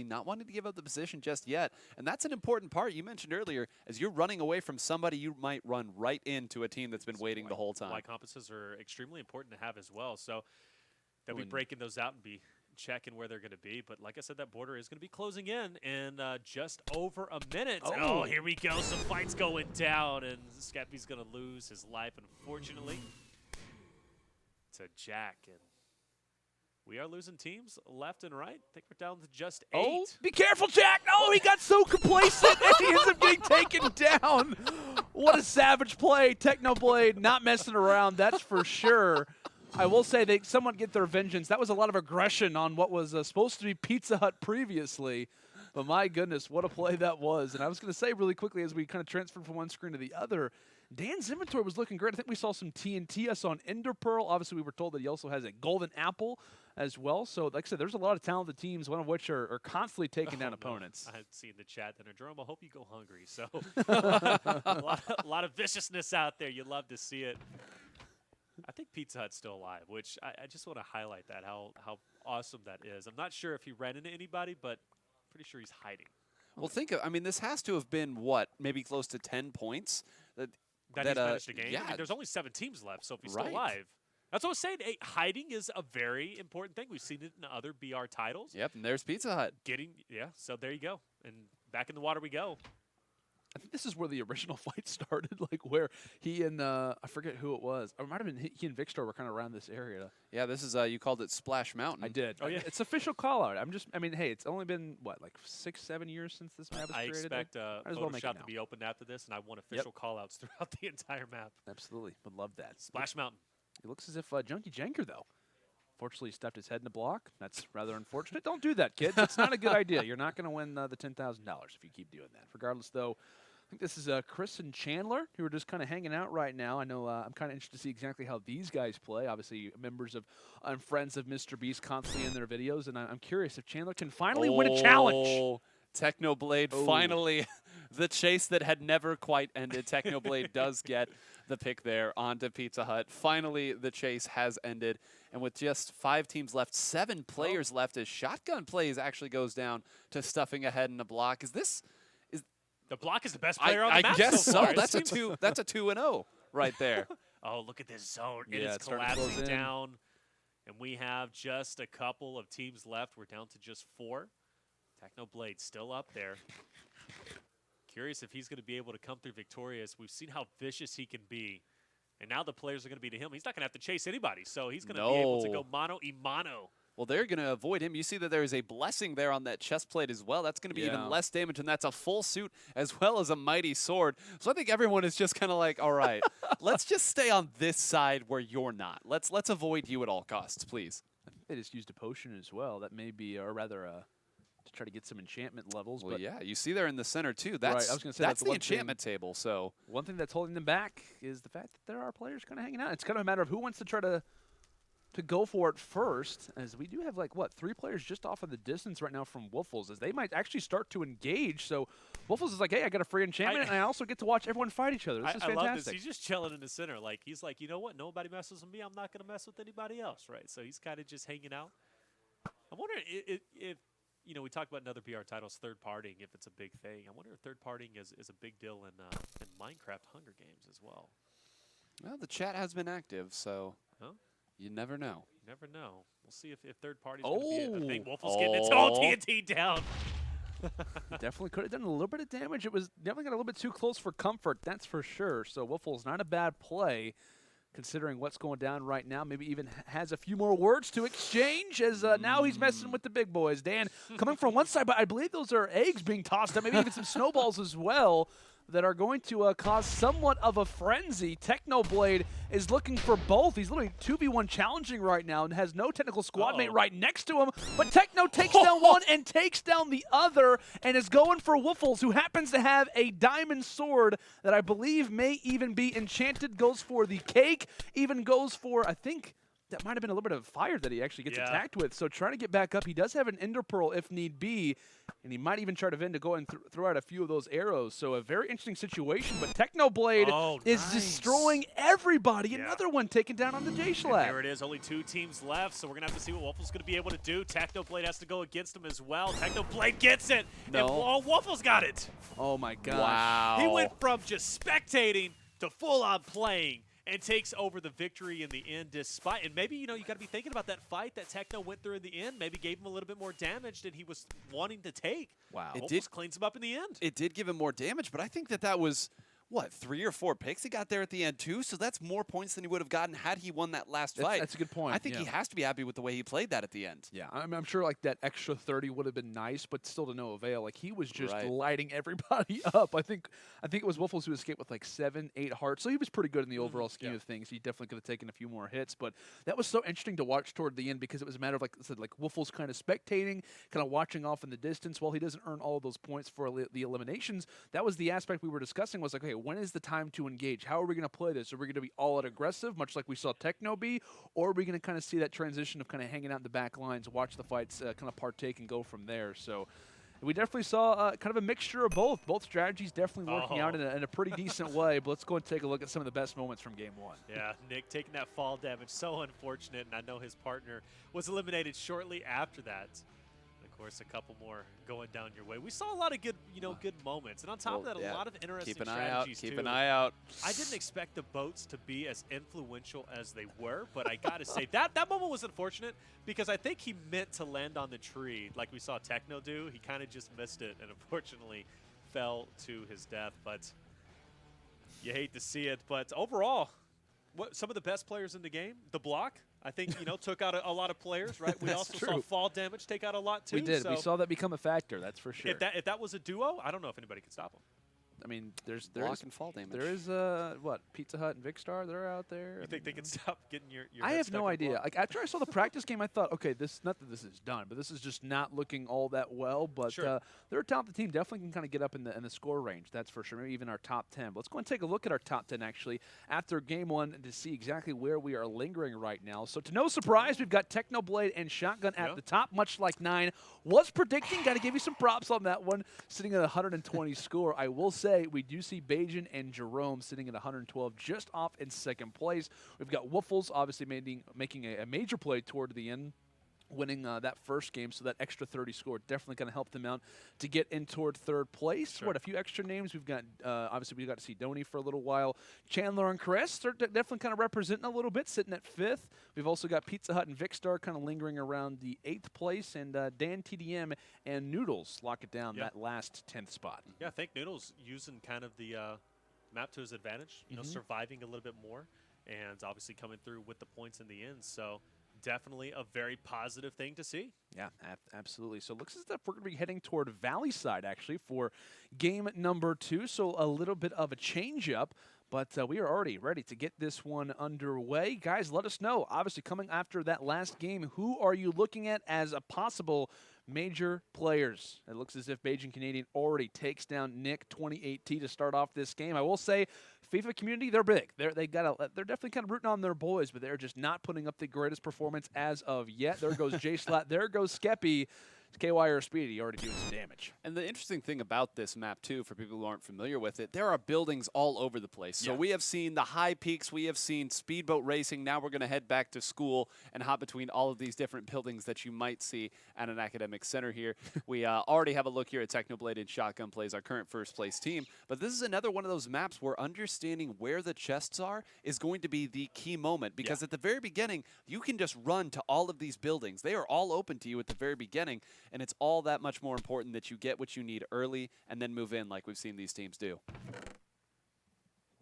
not wanting to give up the position just yet. And that's an important part. You mentioned earlier, as you're running away from somebody, you might run right into a team that's been waiting the whole time. Why compasses are extremely important to have as well. So they'll be breaking those out and be checking where they're going to be. But like I said, that border is going to be closing in in just over a minute. Oh, here we go. Some fights going down, and Skeppy's going to lose his life, unfortunately, to Jack. And we are losing teams left and right. I think we're down to just 8. Oh, be careful, Jack. Oh, he got so complacent, and he ends up getting taken down. What a savage play. Technoblade not messing around, that's for sure. I will say they somewhat get their vengeance. That was a lot of aggression on what was supposed to be Pizza Hut previously. But my goodness, what a play that was. And I was going to say really quickly as we kind of transferred from one screen to the other, Dan's inventory was looking great. I think we saw some TNT. I saw an Ender Pearl. Obviously, we were told that he also has a Golden Apple as well. So, like I said, there's a lot of talented teams, one of which are constantly taking down opponents. I've seen the chat there. Jerome, I hope you go hungry. So, a lot of viciousness out there. You love to see it. I think Pizza Hut's still alive, which I just want to highlight that, how awesome that is. I'm not sure if he ran into anybody, but pretty sure he's hiding. Well, think of, I mean, this has to have been, what, maybe close to 10 points? That he's managed to gain? Yeah. I mean, there's only 7 teams left, so if he's still alive. That's what I was saying. Hey, hiding is a very important thing. We've seen it in other BR titles. Yep, and there's Pizza Hut. So there you go. And back in the water we go. I think this is where the original fight started, like where he and, I forget who it was. Or it might have been he and Victor were kind of around this area. Yeah, this is, you called it Splash Mountain. I did. Oh, yeah. It's official call out. I mean, hey, it's only been, what, like 6-7 years since this map was created? I expect Photoshop to be opened after this, and I want official call-outs throughout the entire map. Absolutely. Would love that. Splash Mountain. It looks as if Junkie Janker, though. Fortunately, he stuffed his head in a block. That's rather unfortunate. Don't do that, kids. It's not a good idea. You're not going to win the $10,000 if you keep doing that. Regardless, though, I think this is Chris and Chandler, who are just kind of hanging out right now. I know I'm kind of interested to see exactly how these guys play. Obviously, members of and friends of Mr. Beast constantly in their videos, and I'm curious if Chandler can finally win a challenge. Technoblade finally, the chase that had never quite ended. Technoblade does get the pick there onto Pizza Hut. Finally, the chase has ended. And with just 5 teams left, 7 players left as Shotgun Plays actually goes down to stuffing ahead in the block. Is this... The block is the best player on the map I guess so far. That's a 2-0 right there. Oh, look at this zone. It Yeah, is it's starting to collapsing close in. down. And we have just a couple of teams left. We're down to just 4. Technoblade still up there. Curious if he's going to be able to come through victorious. We've seen how vicious he can be. And now the players are going to be to him. He's not going to have to chase anybody, so he's going to be able to go mano-a-mano. Well, they're going to avoid him. You see that there is a blessing there on that chest plate as well. That's going to be even less damage, and that's a full suit as well as a mighty sword. So I think everyone is just kind of like, all right, let's just stay on this side where you're not. Let's avoid you at all costs, please. I think they just used a potion as well. That may be, or rather, to try to get some enchantment levels. Well, but yeah, you see there in the center too. That's right, I was gonna say that's the one enchantment table. So one thing that's holding them back is the fact that there are players kind of hanging out. It's kind of a matter of who wants to try to go for it first, as we do have, like, what, 3 players just off of the distance right now from Woofles, as they might actually start to engage. So Woofles is like, hey, I got a free enchantment, and I also get to watch everyone fight each other. This is fantastic. I love this. He's just chilling in the center. Like, he's like, you know what? Nobody messes with me. I'm not going to mess with anybody else, right? So he's kind of just hanging out. I'm wondering if you know, we talk about another BR titles, third-partying, if it's a big thing. I wonder if third-partying is a big deal in Minecraft Hunger Games as well. Well, the chat has been active, so you never know. You never know. We'll see if third party is going to be a thing. Woofle's getting its whole TNT down. Definitely could have done a little bit of damage. It was definitely got a little bit too close for comfort, that's for sure. So Woofle's not a bad play, considering what's going down right now. Maybe even has a few more words to exchange, as now he's messing with the big boys. Dan coming from one side, but I believe those are eggs being tossed up, maybe even some snowballs as well, that are going to cause somewhat of a frenzy. Technoblade is looking for both. He's literally 2v1 challenging right now and has no technical squad mate right next to him. But Techno takes down one and takes down the other and is going for Woofles, who happens to have a diamond sword that I believe may even be enchanted. Goes for the cake, even goes for, I think, that might have been a little bit of fire that he actually gets attacked with. So trying to get back up. He does have an Ender Pearl if need be, and he might even try to Vin to go and throw out a few of those arrows. So a very interesting situation, but Technoblade is destroying everybody. Another one taken down on the J-Schlaf. There it is. Only 2 teams left, so we're going to have to see what Woofle's going to be able to do. Technoblade has to go against him as well. Technoblade gets it, and Woofle's got it. Oh, my gosh. Wow. He went from just spectating to full-on playing, and takes over the victory in the end despite. And maybe, you know, you got to be thinking about that fight that Techno went through in the end. Maybe gave him a little bit more damage than he was wanting to take. Wow. It cleans him up in the end. It did give him more damage, but I think that was, what, 3 or 4 picks he got there at the end too? So that's more points than he would have gotten had he won that last fight. That's a good point. I think he has to be happy with the way he played that at the end. Yeah, I'm sure like that extra 30 would have been nice, but still to no avail. Like he was just lighting everybody up. I think it was Woofles who escaped with like 7, 8 hearts, so he was pretty good in the overall scheme of things. He definitely could have taken a few more hits, but that was so interesting to watch toward the end because it was a matter of, like I said, like Woofles kind of spectating, kind of watching off in the distance while he doesn't earn all of those points for the eliminations. That was the aspect we were discussing, was like, okay, when is the time to engage? How are we going to play this? Are we going to be all out aggressive, much like we saw Techno be, or are we going to kind of see that transition of kind of hanging out in the back lines, watch the fights, kind of partake and go from there? So we definitely saw kind of a mixture of both. Both strategies definitely working out in a pretty decent way, but let's go and take a look at some of the best moments from Game 1. Yeah, Nick taking that fall damage, so unfortunate, and I know his partner was eliminated shortly after that. Of course, a couple more going down your way. We saw a lot of good, good moments, and on top of that, a lot of interesting strategies too. Keep an eye out. I didn't expect the boats to be as influential as they were, but I gotta say that moment was unfortunate because I think he meant to land on the tree, like we saw Techno do. He kind of just missed it, and unfortunately fell to his death. But you hate to see it. But overall, some of the best players in the game, the block, I think, took out a lot of players, right? We also saw fall damage take out a lot, too. We did. So we saw that become a factor, that's for sure. If that was a duo, I don't know if anybody could stop them. I mean, there's block and fall damage. there is what, Pizza Hut and Vicstar, they're out there. You think they can stop getting your I head have stuck no in idea. block? Like after I saw the practice game, I thought, okay, this not that this is done, but this is just not looking all that well. But Sure. they're a talented team. Definitely can kind of get up in the score range. That's for sure. Maybe even our top 10. But let's go and take a look at our top 10 actually after game one to see exactly where we are lingering right now. So to no surprise, we've got Technoblade and Shotgun at the top, much like 9 was predicting. Got to give you some props on that one, sitting at 120 score. I will say we do see Bajan and Jerome sitting at 112, just off in second place. We've got Woofles obviously making a major play toward the end, winning that first game, so that extra 30 score definitely going to help them out to get in toward third place. Sure. What, a few extra names? We've got, obviously, we got to see Donnie for a little while. Chandler and Chris are definitely kind of representing a little bit, sitting at 5th. We've also got Pizza Hut and Vicstar kind of lingering around the 8th place, and Dan TDM and Noodles lock it down that last 10th spot. Yeah, I think Noodles using kind of the map to his advantage, you know, surviving a little bit more, and obviously coming through with the points in the end. So definitely a very positive thing to see. Yeah, absolutely. So it looks as if we're going to be heading toward Valleyside, actually, for game number 2. So a little bit of a change-up, but we are already ready to get this one underway. Guys, let us know. Obviously, coming after that last game, who are you looking at as a possible major players? It looks as if Bajan Canadian already takes down Nick 28T to start off this game. I will say, FIFA community, they're big. They're definitely kind of rooting on their boys, but they're just not putting up the greatest performance as of yet. There goes J-Slat. There goes Skeppy. KY or Speedy already doing some damage. And the interesting thing about this map, too, for people who aren't familiar with it, there are buildings all over the place. So we have seen the high peaks. We have seen speedboat racing. Now we're going to head back to school and hop between all of these different buildings that you might see at an academic center here. We already have a look here at Technoblade and Shotgun Plays, our current first-place team. But this is another one of those maps where understanding where the chests are is going to be the key moment. Because at the very beginning, you can just run to all of these buildings. They are all open to you at the very beginning. And it's all that much more important that you get what you need early and then move in like we've seen these teams do.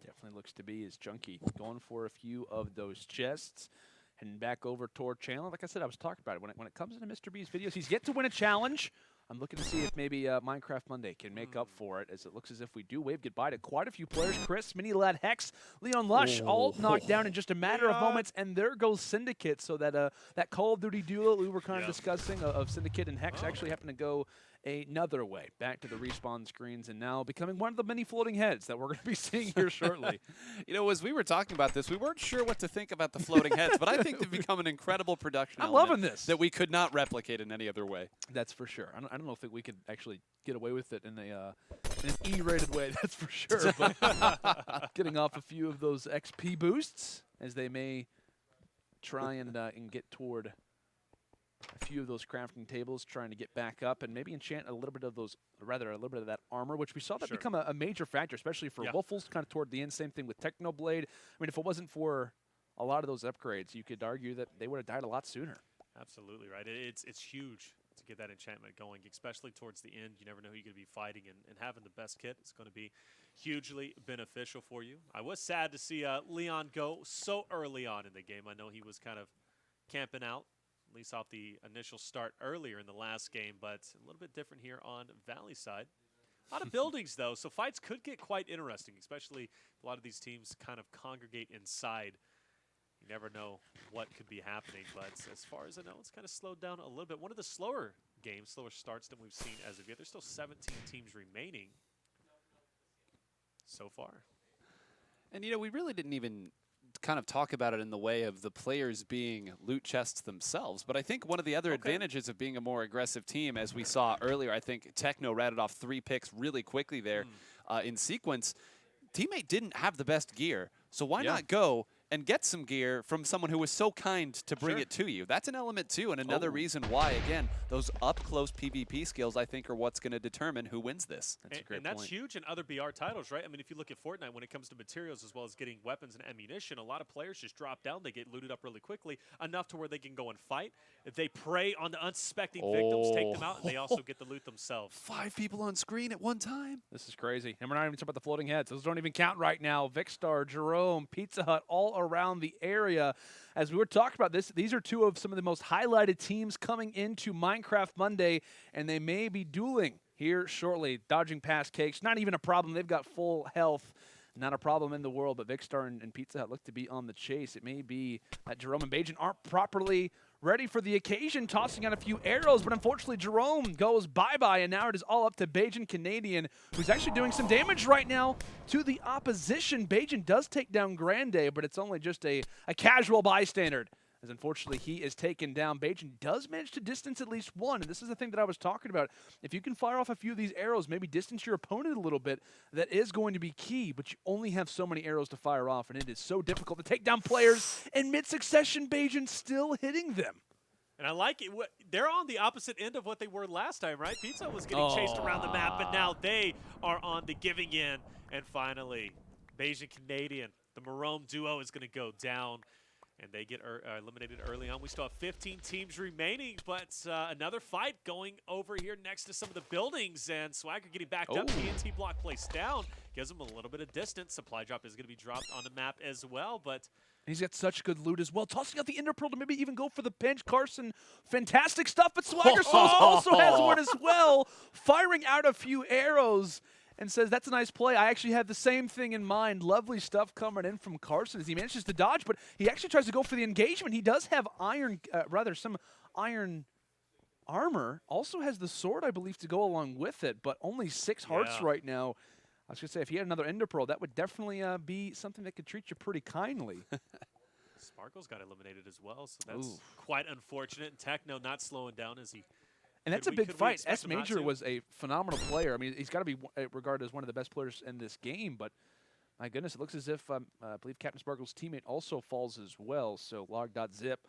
Definitely looks to be as Junkie going for a few of those chests. Heading back over toward Chandler. Like I said, I was talking about it. When it comes into Mr. B's videos, he's yet to win a challenge. I'm looking to see if maybe Minecraft Monday can make up for it, as it looks as if we do wave goodbye to quite a few players. Chris, Mini Lad, Hex, Leon Lush, all knocked down in just a matter of moments, and there goes Syndicate. So that that Call of Duty duo we were kind of discussing of Syndicate and Hex actually happened to go another way, back to the respawn screens, and now becoming one of the many floating heads that we're going to be seeing here shortly. You know, as we were talking about this, we weren't sure what to think about the floating heads, but I think they've become an incredible production I'm element loving this. that we could not replicate in any other way. That's for sure. I don't know if we could actually get away with it in an E-rated way, that's for sure. But getting off a few of those XP boosts, as they may try and get toward a few of those crafting tables, trying to get back up and maybe enchant a little bit of those, rather a little bit of that armor, which we saw that become a major factor, especially for Woofles kind of toward the end. Same thing with Technoblade. I mean, if it wasn't for a lot of those upgrades, you could argue that they would have died a lot sooner. Absolutely right. It's huge to get that enchantment going, especially towards the end. You never know who you're going to be fighting, and having the best kit is going to be hugely beneficial for you. I was sad to see Leon go so early on in the game. I know he was kind of camping out, at least off the initial start earlier in the last game, but a little bit different here on Valleyside. A lot of buildings, though, so fights could get quite interesting, especially a lot of these teams kind of congregate inside. You never know what could be happening, but as far as I know, it's kind of slowed down a little bit. One of the slower games, slower starts than we've seen as of yet. There's still 17 teams remaining so far. And, you know, we really didn't even kind of talk about it in the way of the players being loot chests themselves. But I think one of the other advantages of being a more aggressive team, as we saw earlier, I think Techno ratted off 3 picks really quickly there in sequence. Teammate didn't have the best gear, so why not go and get some gear from someone who was so kind to bring it to you? That's an element, too, and another reason why, again, those up-close PvP skills, I think, are what's going to determine who wins this. That's a great point. And that's huge in other BR titles, right? I mean, if you look at Fortnite, when it comes to materials as well as getting weapons and ammunition, a lot of players just drop down. They get looted up really quickly, enough to where they can go and fight. If they prey on the unsuspecting victims, take them out, and they also get the loot themselves. 5 people on screen at one time. This is crazy. And we're not even talking about the floating heads. Those don't even count right now. Vicstar, Jerome, Pizza Hut, all around the area. As we were talking about this, these are 2 of some of the most highlighted teams coming into Minecraft Monday, and they may be dueling here shortly. Dodging past Cakes, not even a problem. They've got full health. Not a problem in the world, but Vicstar and Pizza Hut look to be on the chase. It may be that Jerome and Bajan aren't properly ready for the occasion, tossing out a few arrows, but unfortunately Jerome goes bye-bye, and now it is all up to Bajan Canadian, who's actually doing some damage right now to the opposition. Bajan does take down Grande, but it's only just a casual bystander, as unfortunately he is taken down. Bajan does manage to distance at least one, and this is the thing that I was talking about. If you can fire off a few of these arrows, maybe distance your opponent a little bit, that is going to be key, but you only have so many arrows to fire off, and it is so difficult to take down players in mid-succession. Bajan still hitting them. And I like it. They're on the opposite end of what they were last time, right? Pizza was getting chased around the map, but now they are on the giving in. And finally, Bajan Canadian, the Marome duo is going to go down. And they get eliminated early on. We still have 15 teams remaining, but another fight going over here next to some of the buildings. And Swagger getting backed up. TNT block placed down. Gives him a little bit of distance. Supply drop is going to be dropped on the map as well. But he's got such good loot as well. Tossing out the Ender Pearl to maybe even go for the pinch. Carson, fantastic stuff. But Swagger Souls also has one as well. Firing out a few arrows. And says, that's a nice play. I actually had the same thing in mind. Lovely stuff coming in from Carson as he manages to dodge, but he actually tries to go for the engagement. He does have some iron armor. Also has the sword, I believe, to go along with it, but only 6 hearts right now. I was going to say, if he had another Ender Pearl, that would definitely be something that could treat you pretty kindly. Sparkle's got eliminated as well, so that's quite unfortunate. And Techno not slowing down as he... And that's a big fight. S Major was a phenomenal player. I mean, he's got to be regarded as one of the best players in this game. But my goodness, it looks as if I believe Captain Sparkle's teammate also falls as well. So log.zip,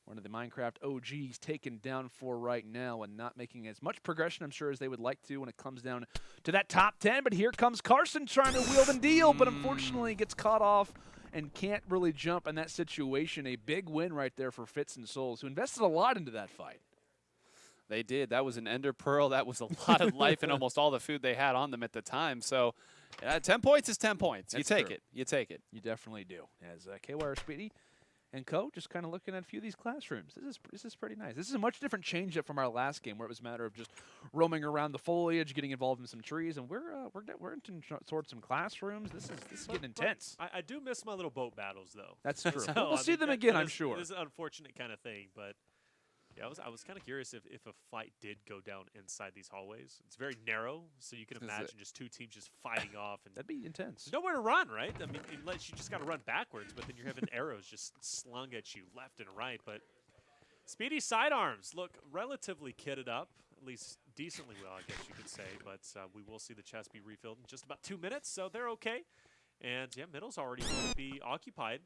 one of the Minecraft OGs, taken down for right now and not making as much progression, I'm sure, as they would like to when it comes down to that top 10. But here comes Carson trying to wheel and deal, but unfortunately gets caught off and can't really jump in that situation. A big win right there for Fitz and Souls, who invested a lot into that fight. They did. That was an Ender Pearl. That was a lot of life and almost all the food they had on them at the time. So 10 points is 10 points. You take it. You take it. You definitely do. As KYR Speedy and Co. just kind of looking at a few of these classrooms. This is pretty nice. This is a much different change-up from our last game, where it was a matter of just roaming around the foliage, getting involved in some trees, and we're towards some classrooms. This is getting intense. I do miss my little boat battles, though. That's true. So, we'll see them again, I'm sure. It is an unfortunate kind of thing, but yeah, I was kind of curious if a fight did go down inside these hallways. It's very narrow, so you can imagine just 2 teams just fighting off. And that'd be intense. There's nowhere to run, right? I mean, unless you just got to run backwards, but then you're having arrows just slung at you left and right. But Speedy sidearms look relatively kitted up, at least decently well, I guess you could say. But we will see the chest be refilled in just about 2 minutes, so they're okay. And yeah, middle's already going to be occupied.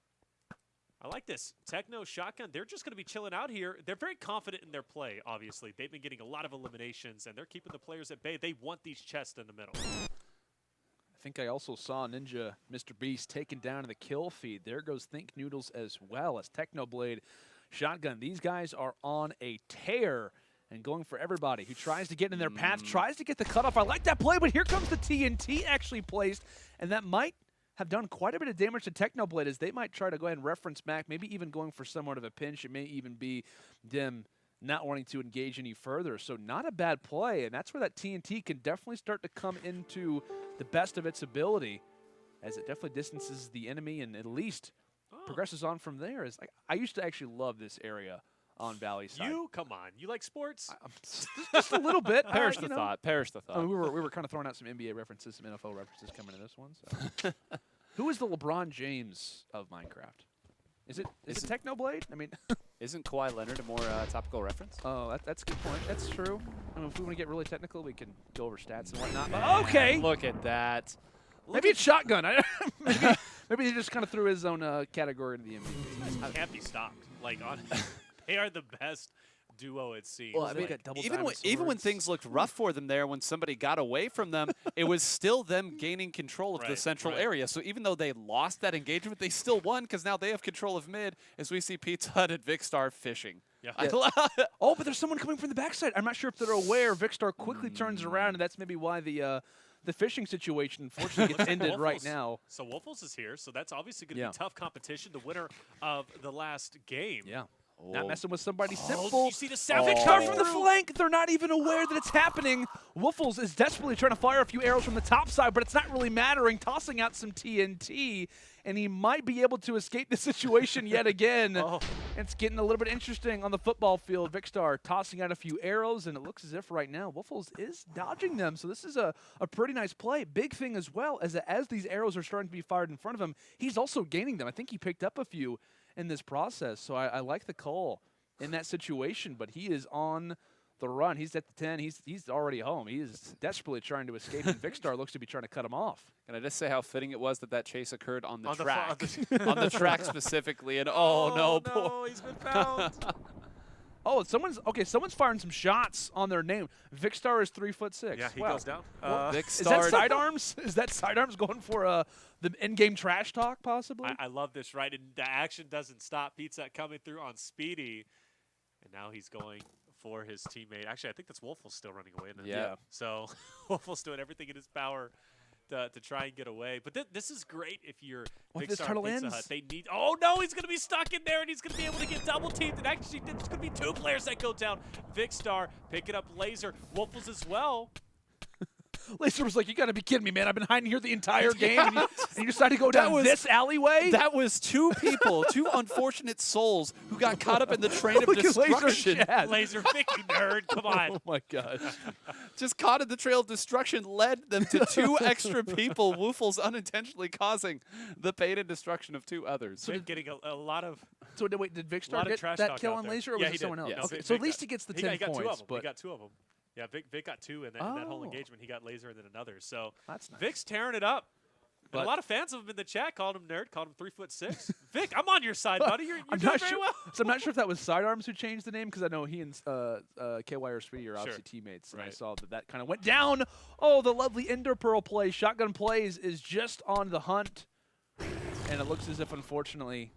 I like this. Techno, Shotgun, they're just going to be chilling out here. They're very confident in their play, obviously. They've been getting a lot of eliminations, and they're keeping the players at bay. They want these chests in the middle. I think I also saw Ninja Mr. Beast taken down in the kill feed. There goes Think Noodles as well as Technoblade, Shotgun. These guys are on a tear and going for everybody who tries to get in their path, tries to get the cutoff. I like that play, but here comes the TNT actually placed, and that might have done quite a bit of damage to Technoblade, as they might try to go ahead and reference back, maybe even going for somewhat of a pinch. It may even be them not wanting to engage any further. So not a bad play, and that's where that TNT can definitely start to come into the best of its ability, as it definitely distances the enemy and at least progresses on from there. I used to actually love this area on Valleyside. Come on. You like sports? Just a little bit. Perish the thought. Perish the thought. I mean, we were kind of throwing out some NBA references, some NFL references coming in this one. So. Who is the LeBron James of Minecraft? Is it Technoblade? I mean, isn't Kawhi Leonard a more topical reference? Oh, that's a good point. That's true. I mean, if we want to get really technical, we can go over stats and whatnot. But okay. Look at that. Maybe it's Shotgun. Maybe he just kind of threw his own category into the MVP. Can't be stopped. Like, they are the best duo, it seems. Well, I mean, even when things looked rough for them there, when somebody got away from them, it was still them gaining control of the central area. So even though they lost that engagement, they still won, because now they have control of mid, as we see Pizza Hut and Vicstar fishing. Yeah. Oh, but there's someone coming from the backside. I'm not sure if they're aware. Vicstar quickly turns around, and that's maybe why the fishing situation, unfortunately, gets ended right now. So Wolfels is here, so that's obviously going to be tough competition. The winner of the last game. Yeah. Not messing with somebody Oh, simple. you see the savage Victor coming from the through. flank. They're not even aware that it's happening. Woofles is desperately trying to fire a few arrows from the top side, but it's not really mattering. Tossing out some TNT, and he might be able to escape the situation yet again. It's getting a little bit interesting on the football field. Vicstar tossing out a few arrows, and it looks as if right now Woofles is dodging them. So this is a pretty nice play. Big thing as well is that as these arrows are starting to be fired in front of him, he's also gaining them. I think he picked up a few in this process. So I like the call in that situation, but he is on the run. He's at the 10. He's already home. He is desperately trying to escape, and Vicstar looks to be trying to cut him off. Can I just say how fitting it was that that chase occurred on the On the track? front. On the track specifically, and oh no, poor. He's been found. Oh, someone's firing some shots on their name. Vicstar is 3'6". Yeah, he Wow. goes down. Is that sidearms? Is that sidearms going for the in-game trash talk, possibly? I love this, right? And the action doesn't stop. Pizza Hut coming through on Speedy. And now he's going for his teammate. Actually, I think that's Wolfel still running away. Isn't it? Yeah. So Wolfel's doing everything in his power to try and get away. But this is great if you're What Big if this Star turtle Pizza ends? Hut. They need. Oh no, he's gonna be stuck in there, and he's gonna be able to get double teamed. And actually, there's gonna be 2 players that go down. Vicstar picking up Laser. Wolfels as well. Laser was like, "You got to be kidding me, man! I've been hiding here the entire game, and you decided to go down this alleyway." That was 2 people, 2 unfortunate souls who got caught up in the train of Look at Laser in destruction. chat. Laser Vicky nerd. Come on. Oh my gosh! Just caught in the trail of destruction led them to 2 extra people. Woofles unintentionally causing the pain and destruction of 2 others. Been getting a lot of. So wait, did Vicstar lot of get trash that talk kill out on there. Laser, or Yeah, was he it someone did. else? Yeah, Okay, Vic so at got- least he gets the he 10 got 2 of points. them. But He got 2 of them. Yeah, Vic got 2 in that whole engagement. He got Laser and then another. So that's nice. Vic's tearing it up. And But- a lot of fans of him in the chat called him nerd, called him 3'6". Vic, I'm on your side, buddy. You're I'm doing not very sure. well. So I'm not sure if that was Sidearms who changed the name, because I know he and KY or Speedy are obviously teammates, and I Right. saw that kind of went down. Oh, the lovely Ender Pearl play, Shotgun Plays is just on the hunt, and it looks as if, unfortunately,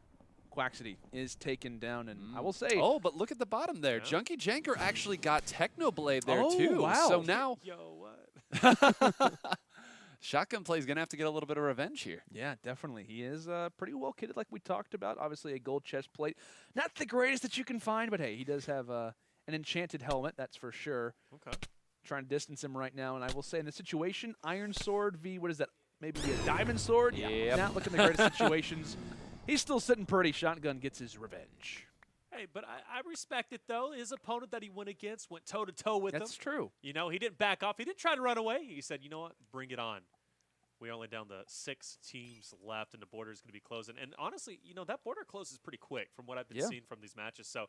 Quaxity is taken down. And I will say, Oh, but look at the bottom there. Yeah. Junkie Janker actually got Technoblade there Oh, too. wow. So now Yo, what? Shotgun Play is going to have to get a little bit of revenge here. yeah, definitely. He is pretty well kitted, like we talked about. Obviously, a gold chest plate. Not the greatest that you can find, but hey, he does have an enchanted helmet, that's for sure. Okay. Trying to distance him right now, and I will say in this situation, Iron Sword v. what is that? Maybe a Diamond Sword? Yeah, Yep. not looking the greatest situations. He's still sitting pretty. Shotgun gets his revenge. Hey, but I respect it, though. His opponent that he went against went toe-to-toe with him. That's true. You know, he didn't back off. He didn't try to run away. He said, you know what, bring it on. We're only down to 6 teams left, and the border is going to be closing. And honestly, you know, that border closes pretty quick from what I've been seeing from these matches. So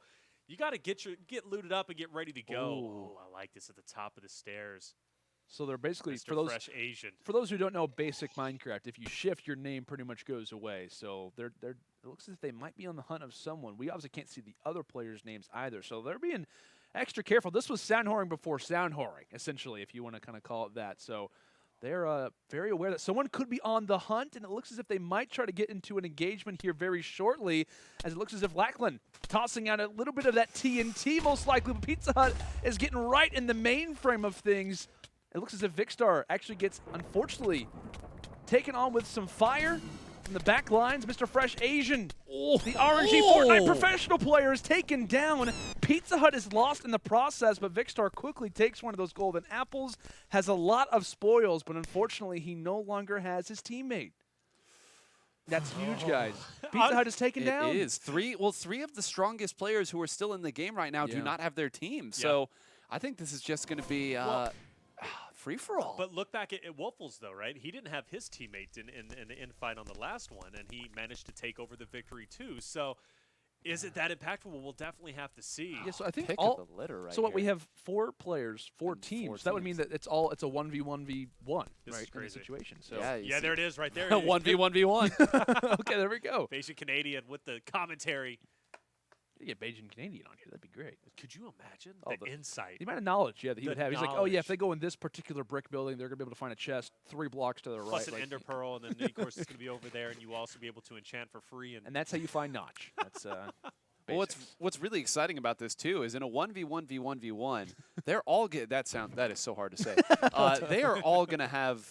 you got to get looted up and get ready to go. Ooh. Oh, I like this at the top of the stairs. So they're basically, Mr. Fresh Asian. for those who don't know basic Minecraft, if you shift, your name pretty much goes away. So it looks as if they might be on the hunt of someone. We obviously can't see the other players' names either. So they're being extra careful. This was sound whoring before sound whoring, essentially, if you want to kind of call it that. So they're very aware that someone could be on the hunt, and it looks as if they might try to get into an engagement here very shortly, as it looks as if Lackland tossing out a little bit of that TNT most likely, but Pizza Hut is getting right in the mainframe of things. It looks as if Vicstar actually gets, unfortunately, taken on with some fire from the back lines. Mr. Fresh Asian, the RNG Fortnite professional player, is taken down. Pizza Hut is lost in the process, but Vicstar quickly takes one of those golden apples, has a lot of spoils, but unfortunately he no longer has his teammate. That's huge, guys. Pizza Hut is taken down. It is. 3 of the strongest players who are still in the game right now do Yeah. not have their team. So I think this is just going to be free-for-all. But look back at Wolfels, though, right? He didn't have his teammate in the infight on the last one, and he managed to take over the victory, too. So is it that impactful? Well, we'll definitely have to see. Yeah, so I think Pick all. of the litter right So what we here. have 4 players, 4 And teams. 4 That would mean teams. that it's a 1v1v1, This is right? In crazy. the situation. So Yeah, you Yeah, see- there it is right there. 1v1v1. okay, there we go. Asian Canadian with the commentary. You get Beijing Canadian on here. That'd be great. Could you imagine Oh, the insight? The amount of knowledge, that he The would have. He's like, oh yeah, if knowledge. they go in this particular brick building, they're gonna be able to find a chest 3 blocks to their Plus right. an like- Ender Pearl, and then of course it's going to be over there, and you also be able to enchant for free. And and that's how you find Notch. That's Well, what's really exciting about this too is in a 1v1v1v1, they're all that is so hard to say. They are all going to have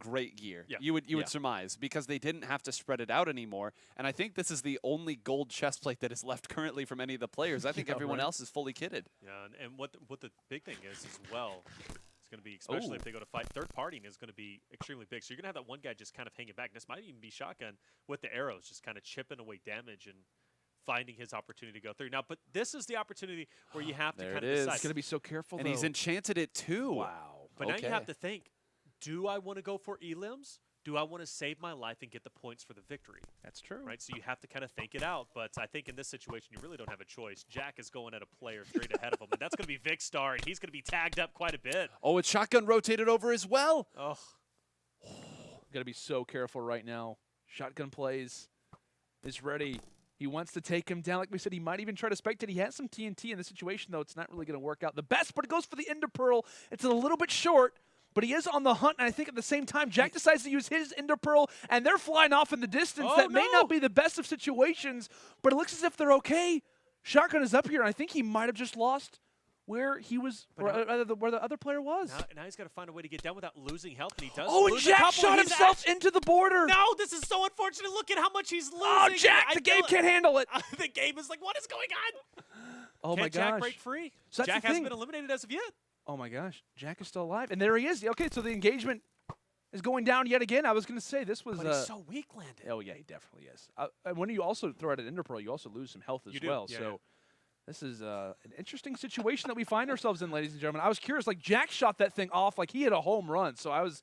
great gear. Yeah. You would surmise, because they didn't have to spread it out anymore. And I think this is the only gold chest plate that is left currently from any of the players. I think everyone else is fully kitted. Yeah, and what the big thing is as well, it's going to be, especially if they go to fight, third partying is going to be extremely big. So you're going to have that one guy just kind of hanging back. This might even be Shotgun with the arrows, just kind of chipping away damage and finding his opportunity to go through. Now, but this is the opportunity where you have to kind of decide. He's going to be so careful, And he's enchanted it too. Wow. But now you have to think, do I want to go for elims? Do I want to save my life and get the points for the victory? That's true. Right, so you have to kind of think it out. But I think in this situation, you really don't have a choice. Jack is going at a player straight ahead of him, and that's going to be Vicstar, and he's going to be tagged up quite a bit. Oh, it's Shotgun rotated over as well. Oh. Got to be so careful right now. Shotgun plays, is ready. He wants to take him down. Like we said, he might even try to spectate. He has some TNT in this situation, though. It's not really going to work out the best, but it goes for the Ender Pearl. It's a little bit short, but he is on the hunt, and I think at the same time, Jack decides to use his Ender Pearl, and they're flying off in the distance. That may not be the best of situations, but it looks as if they're okay. Shotgun is up here, and I think he might have just lost where he was, where the other player was. Now he's got to find a way to get down without losing health, and he does. Oh, and Jack shot himself into the border. No, this is so unfortunate. Look at how much he's losing. Oh, Jack, the game can't handle it. The game is like, what is going on? Oh, my gosh. Jack break free? So Jack hasn't been eliminated as of yet. Oh, my gosh. Jack is still alive. And there he is. Okay, so the engagement is going down yet again. I was going to say this was... But he's so weak landed. Oh, yeah, he definitely is. And when you also throw out an Ender Pearl, you also lose some health as well. Yeah, so this is an interesting situation that we find ourselves in, ladies and gentlemen. I was curious, like, Jack shot that thing off like he had a home run. So I was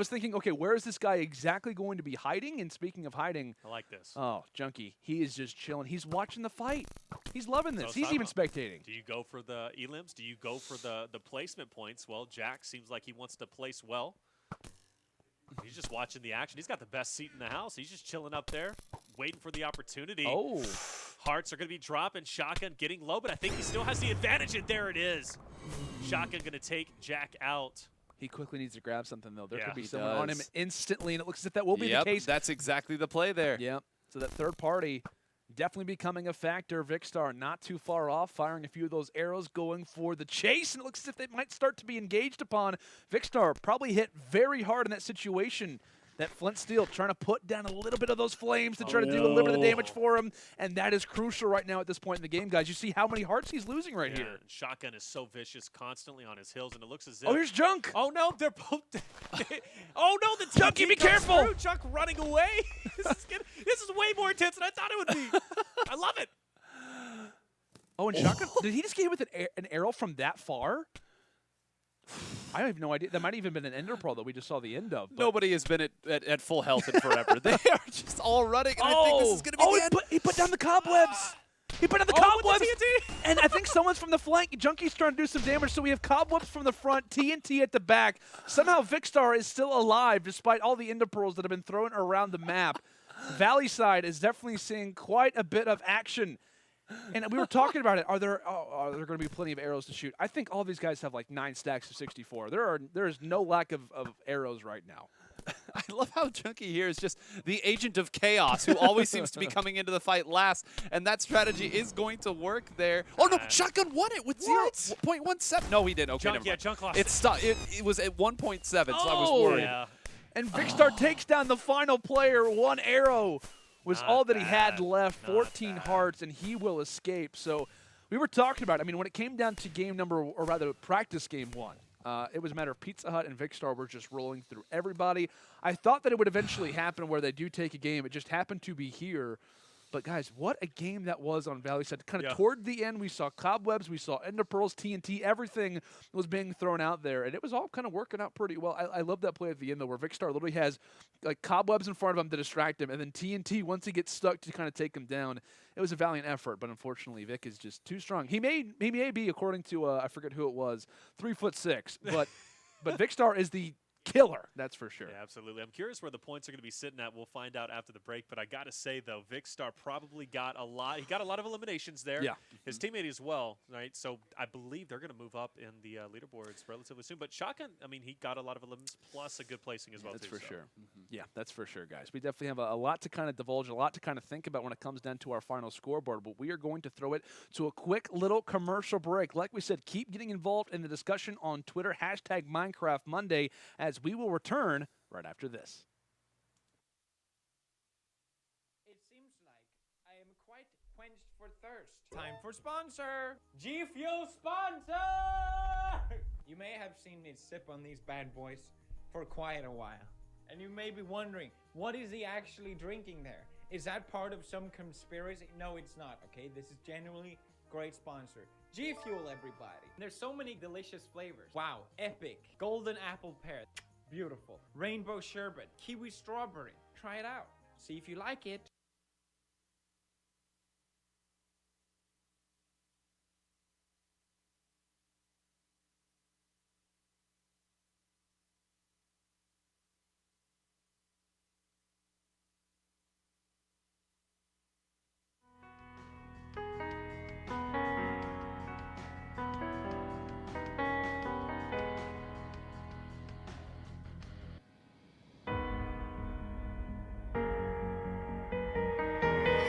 thinking, okay, where is this guy exactly going to be hiding? And speaking of hiding... I like this. Oh, Junkie, he is just chilling. He's watching the fight. He's loving this. So He's even spectating. Do you go for the elims? Do you go for the placement points? Well, Jack seems like he wants to place well. He's just watching the action. He's got the best seat in the house. He's just chilling up there, waiting for the opportunity. Oh. Hearts are going to be dropping. Shotgun getting low, but I think he still has the advantage, and there it is. Shotgun going to take Jack out. He quickly needs to grab something, though. There could be He someone on him instantly, and it looks as if that will be the case. That's exactly the play there. Yep. So that third party definitely becoming a factor. Vicstar not too far off, firing a few of those arrows, going for the chase, and it looks as if they might start to be engaged upon. Vicstar probably hit very hard in that situation. That Flint Steel trying to put down a little bit of those flames to try to do a little bit of the damage for him, and that is crucial right now at this point in the game, guys. You see how many hearts he's losing right here. And Shotgun is so vicious, constantly on his heels, and it looks as if... Oh, here's Junk. Oh, no, they're both... oh, no, the Junkie, be careful. Through. Junk running away. This is way more intense than I thought it would be. I love it. Oh, and Shotgun, did he just get hit with an arrow from that far? I have no idea. That might even been an Ender Pearl that we just saw the end of. Nobody has been at full health in forever. They are just all running, and I think this is going to be the end. He put down the cobwebs. He put down the cobwebs. And I think someone's from the flank. Junkie's trying to do some damage, so we have cobwebs from the front, TNT at the back. Somehow Vicstar is still alive despite all the Ender Pearls that have been thrown around the map. Valleyside is definitely seeing quite a bit of action. And we were talking about it. Are there going to be plenty of arrows to shoot? I think all these guys have like 9 stacks of 64. There is no lack of arrows right now. I love how Junkie here is just the agent of chaos who always seems to be coming into the fight last, and that strategy is going to work there. Oh, no, Shotgun won it with 0.17. No, he didn't. Okay, never mind. Junk lost it was at 1.7, so I was worried. Yeah. And Vicstar takes down the final player. 1 arrow was all that he had left, 14 hearts, and he will escape. So we were talking about, I mean, when it came down to game number, or rather practice game 1, it was a matter of Pizza Hut and Vicstar were just rolling through everybody. I thought that it would eventually happen where they do take a game. It just happened to be here. But, guys, what a game that was on Valleyside. Kind of toward the end, we saw cobwebs, we saw Ender Pearls, TNT, everything was being thrown out there. And it was all kind of working out pretty well. I love that play at the end, though, where Vicstar literally has like cobwebs in front of him to distract him, and then TNT, once he gets stuck, to kind of take him down. It was a valiant effort, but unfortunately, Vic is just too strong. He may be, according to, I forget who it was, 3'6", but Vicstar is the killer, that's for sure. Yeah, absolutely. I'm curious where the points are going to be sitting at. We'll find out after the break, but I got to say, though, Vicstar probably got a lot. He got a lot of eliminations there. Yeah. His teammate as well, right? So I believe they're going to move up in the leaderboards relatively soon. But Shotgun, I mean, he got a lot of eliminations plus a good placing as well, that's too. For sure. Yeah, that's for sure, guys. We definitely have a lot to kind of divulge, a lot to kind of think about when it comes down to our final scoreboard, but we are going to throw it to a quick little commercial break. Like we said, keep getting involved in the discussion on Twitter, #MineCraftMonday, as we will return right after this. It seems like I am quite quenched for thirst. Time for sponsor! G Fuel sponsor! You may have seen me sip on these bad boys for quite a while. And you may be wondering, what is he actually drinking there? Is that part of some conspiracy? No, it's not, okay? This is genuinely great sponsor. G Fuel, everybody. There's so many delicious flavors. Wow, epic. Golden apple pear, beautiful. Rainbow sherbet, kiwi strawberry. Try it out. See if you like it.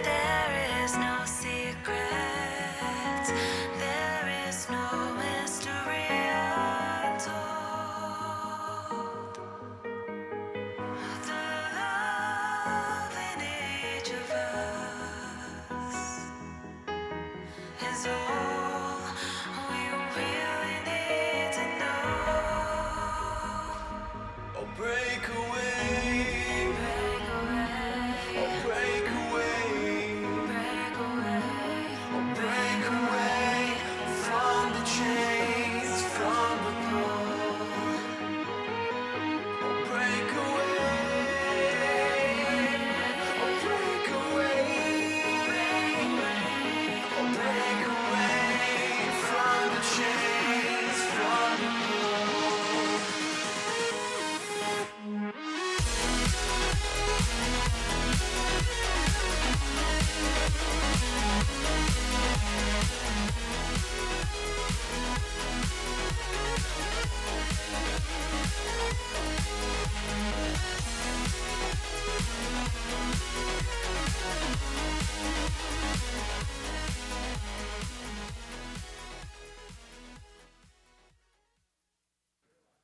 There is no secret, there is no mystery untold. The love in each of us is all we really need to know. Oh, break away. Break away from the chains, from the pull. Break away from the chains, from the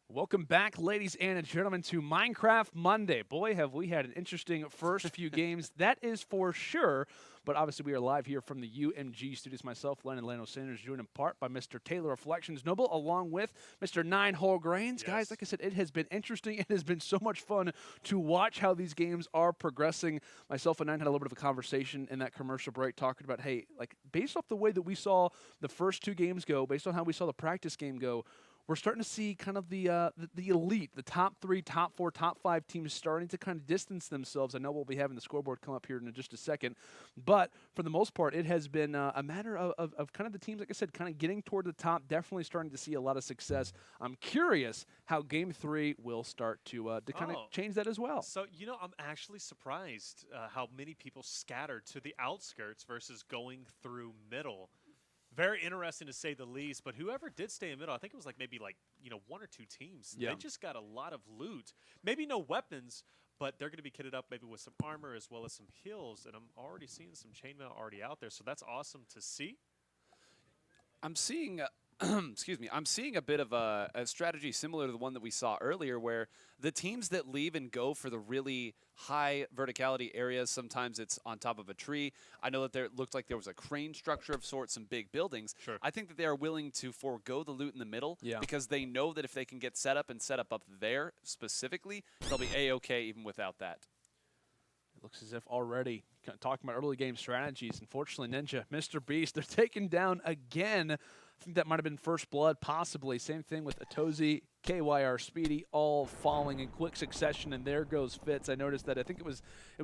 Welcome back, ladies and gentlemen, to Minecraft Monday. Boy, have we had an interesting first few games. That is for sure. But obviously, we are live here from the UMG studios. Myself, Lennon Lano Sanders, joined in part by Mr. Taylor Reflections Noble, along with Mr. Nine Whole Grains. Yes. Guys, like I said, it has been interesting. It has been so much fun to watch how these games are progressing. Myself and Nine had a little bit of a conversation in that commercial break talking about, hey, like based off the way that we saw the first two games go, based on how we saw the practice game go, we're starting to see kind of the elite, the top 3, top 4, top 5 teams starting to kind of distance themselves. I know we'll be having the scoreboard come up here in just a second, but for the most part, it has been a matter of kind of the teams, like I said, kind of getting toward the top, definitely starting to see a lot of success. I'm curious how Game 3 will start to kind of change that as well. So, you know, I'm actually surprised how many people scattered to the outskirts versus going through middle. Very interesting to say the least, but whoever did stay in middle, I think it was maybe 1 or 2 teams. Yeah. They just got a lot of loot. Maybe no weapons, but they're going to be kitted up maybe with some armor as well as some heals, and I'm already seeing some chainmail already out there, so that's awesome to see. I'm seeing, excuse me, I'm seeing a bit of a strategy similar to the one that we saw earlier, where the teams that leave and go for the really high verticality areas, sometimes it's on top of a tree. I know that there looked like there was a crane structure of sorts, some big buildings. Sure. I think that they are willing to forego the loot in the middle Yeah. because they know that if they can get set up there specifically, they'll be A-okay even without that. It looks as if already talking about early game strategies. Unfortunately, Ninja, Mr. Beast, they're taken down again. I think that might have been First Blood, possibly. Same thing with Atozi, KYR, Speedy, all falling in quick succession, and there goes Fitz. I noticed that I think it was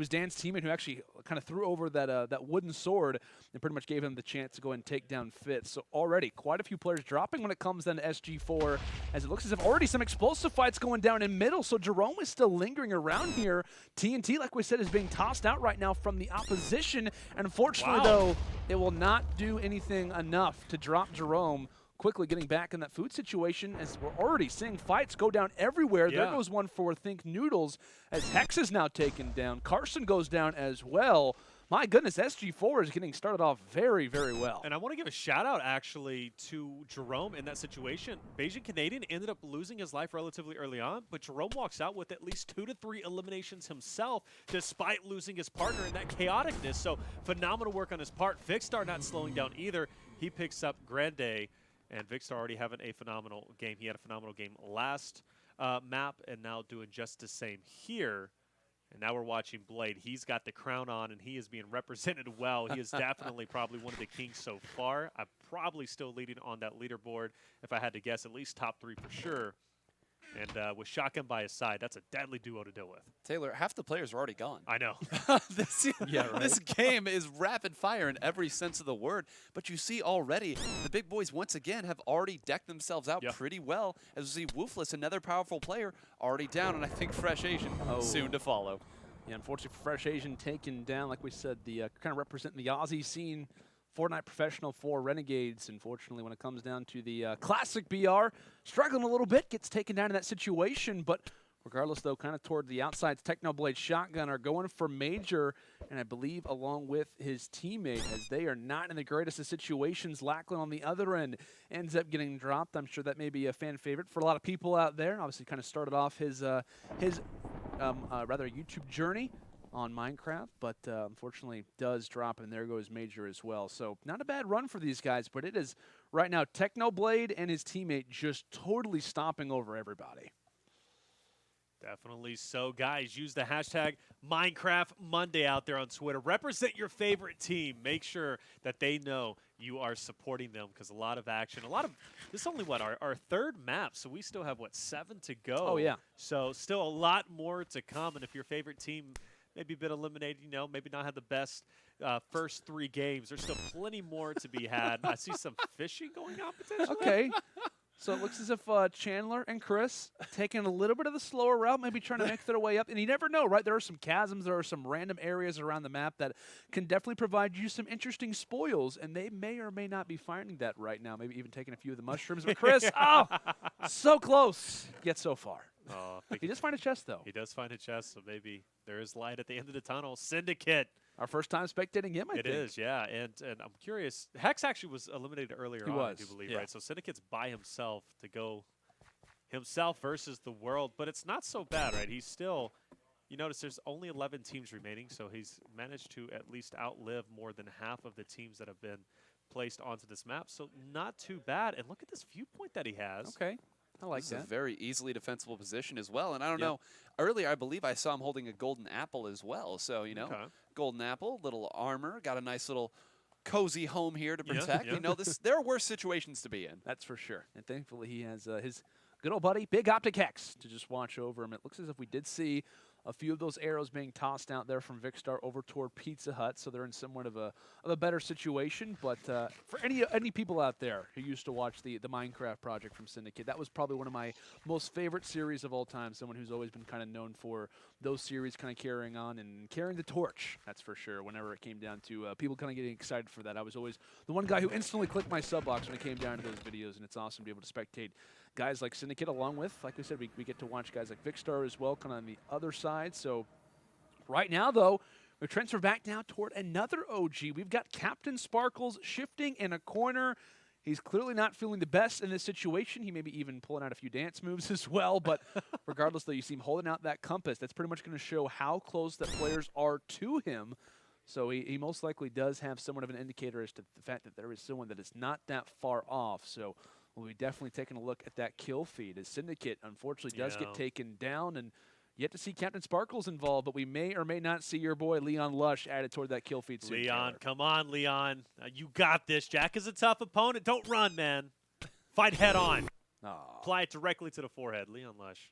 Dan's teammate who actually kind of threw over that wooden sword and pretty much gave him the chance to go and take down Fitz. So already quite a few players dropping when it comes then to SG4, as it looks as if already some explosive fights going down in middle. So Jerome is still lingering around here. TNT, like we said, is being tossed out right now from the opposition, and unfortunately, though, it will not do anything enough to drop Jerome. Quickly getting back in that food situation, as we're already seeing fights go down everywhere. Yeah. There goes one for Think Noodles, as Hex is now taken down. Carson goes down as well. My goodness, SG4 is getting started off very, very well. And I want to give a shout out actually to Jerome in that situation. Beijing Canadian ended up losing his life relatively early on, but Jerome walks out with at least 2 to 3 eliminations himself despite losing his partner in that chaoticness. So phenomenal work on his part. Vicstar not slowing down either. He picks up Grande, and Vicstar already having a phenomenal game. He had a phenomenal game last map and now doing just the same here. And now we're watching Blade. He's got the crown on, and he is being represented well. He is definitely probably one of the kings so far. I'm probably still leading on that leaderboard, if I had to guess, at least top 3 for sure. And with Shotgun by his side, that's a deadly duo to deal with. Taylor, half the players are already gone. I know. This game is rapid fire in every sense of the word. But you see already, the big boys once again have already decked themselves out pretty well. As we see Woofless, another powerful player, already down, and I think Fresh Asian soon to follow. Yeah, unfortunately, Fresh Asian taken down, like we said, the kind of representing the Aussie scene. Fortnite professional for Renegades. Unfortunately, when it comes down to the classic BR, struggling a little bit, gets taken down in that situation. But regardless, though, kind of toward the outsides, Technoblade Shotgun are going for Major, and I believe along with his teammate, as they are not in the greatest of situations. Lackland on the other end ends up getting dropped. I'm sure that may be a fan favorite for a lot of people out there. Obviously, kind of started off his rather YouTube journey on Minecraft, but unfortunately does drop, and there goes Major as well. So not a bad run for these guys, but it is right now Technoblade and his teammate just totally stomping over everybody. Definitely so. Guys, use the hashtag Minecraft Monday out there on Twitter. Represent your favorite team. Make sure that they know you are supporting them, because a lot of action. This is only, what, our 3rd map, so we still have, what, 7 to go. Oh, yeah. So still a lot more to come, and if your favorite team maybe been eliminated, maybe not had the best first 3 games. There's still plenty more to be had. I see some fishing going on potentially. Okay. So it looks as if Chandler and Chris taking a little bit of the slower route, maybe trying to make their way up. And you never know, right? There are some chasms. There are some random areas around the map that can definitely provide you some interesting spoils. And they may or may not be finding that right now, maybe even taking a few of the mushrooms. But Chris, so close, yet so far. He does find a chest, though. He does find a chest, so maybe there is light at the end of the tunnel. Syndicate. Our first time spectating him, I think. It is, yeah. And I'm curious. Hex actually was eliminated earlier on, I do believe, right? So Syndicate's by himself to go himself versus the world. But it's not so bad, right? He's still, you notice there's only 11 teams remaining, so he's managed to at least outlive more than half of the teams that have been placed onto this map. So not too bad. And look at this viewpoint that he has. Okay. I like this that. is a very easily defensible position as well. And I don't know, earlier I believe I saw him holding a golden apple as well. So, golden apple, little armor, got a nice little cozy home here to protect. There are worse situations to be in. That's for sure. And thankfully he has his good old buddy, Big Optic X, to just watch over him. It looks as if we did see a few of those arrows being tossed out there from Vicstar over toward Pizza Hut, so they're in somewhat of a better situation. But for any people out there who used to watch the Minecraft project from Syndicate, that was probably one of my most favorite series of all time. Someone who's always been kind of known for those series kind of carrying on and carrying the torch, that's for sure. Whenever it came down to people kind of getting excited for that, I was always the one guy who instantly clicked my sub box when it came down to those videos, and it's awesome to be able to spectate guys like Syndicate, along with, like I said, we get to watch guys like Vicstar as well, kind of on the other side. So right now, though, we transfer back now toward another OG. We've got Captain Sparkles shifting in a corner. He's clearly not feeling the best in this situation. He may be even pulling out a few dance moves as well. But regardless, though, you see him holding out that compass. That's pretty much going to show how close that players are to him. So he most likely does have somewhat of an indicator as to the fact that there is someone that is not that far off. So we'll be definitely taking a look at that kill feed, as Syndicate unfortunately does get taken down, and yet to see Captain Sparkles involved, but we may or may not see your boy Leon Lush added toward that kill feed soon. Leon, come on, Leon. You got this. Jack is a tough opponent. Don't run, man. Fight head on. Apply it directly to the forehead. Leon Lush.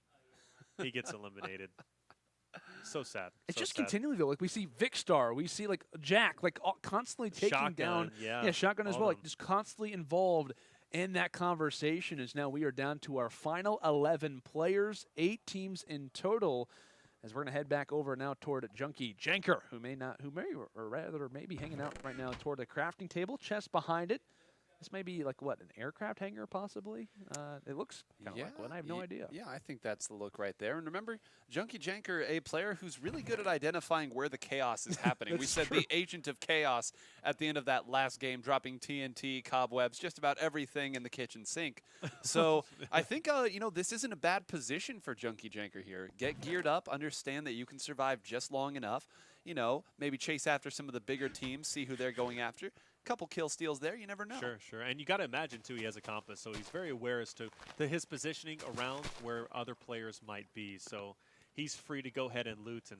He gets eliminated. So sad. It's so just sad. continually, though. Like, we see Vicstar, we see, like, Jack, like, constantly taking Shotgun, down. yeah. Shotgun as well. Like, just constantly involved in that conversation. As now we are down to our final 11 players, 8 teams in total, as we're going to head back over now toward Junkie Janker, who may be hanging out right now toward the crafting table, chest behind it. This may be like what, an aircraft hangar possibly? It looks kind of like one. I have no idea. Yeah, I think that's the look right there. And remember, Junkie Janker, a player who's really good at identifying where the chaos is happening. We said the agent of chaos at the end of that last game, dropping TNT, cobwebs, just about everything in the kitchen sink. So I think, you know, this isn't a bad position for Junkie Janker here. Get geared up, understand that you can survive just long enough. You know, maybe chase after some of the bigger teams, see who they're going after. Couple kill steals there, you never know. Sure, sure. And you got to imagine, too, he has a compass, so he's very aware as to his positioning around where other players might be. So he's free to go ahead and loot and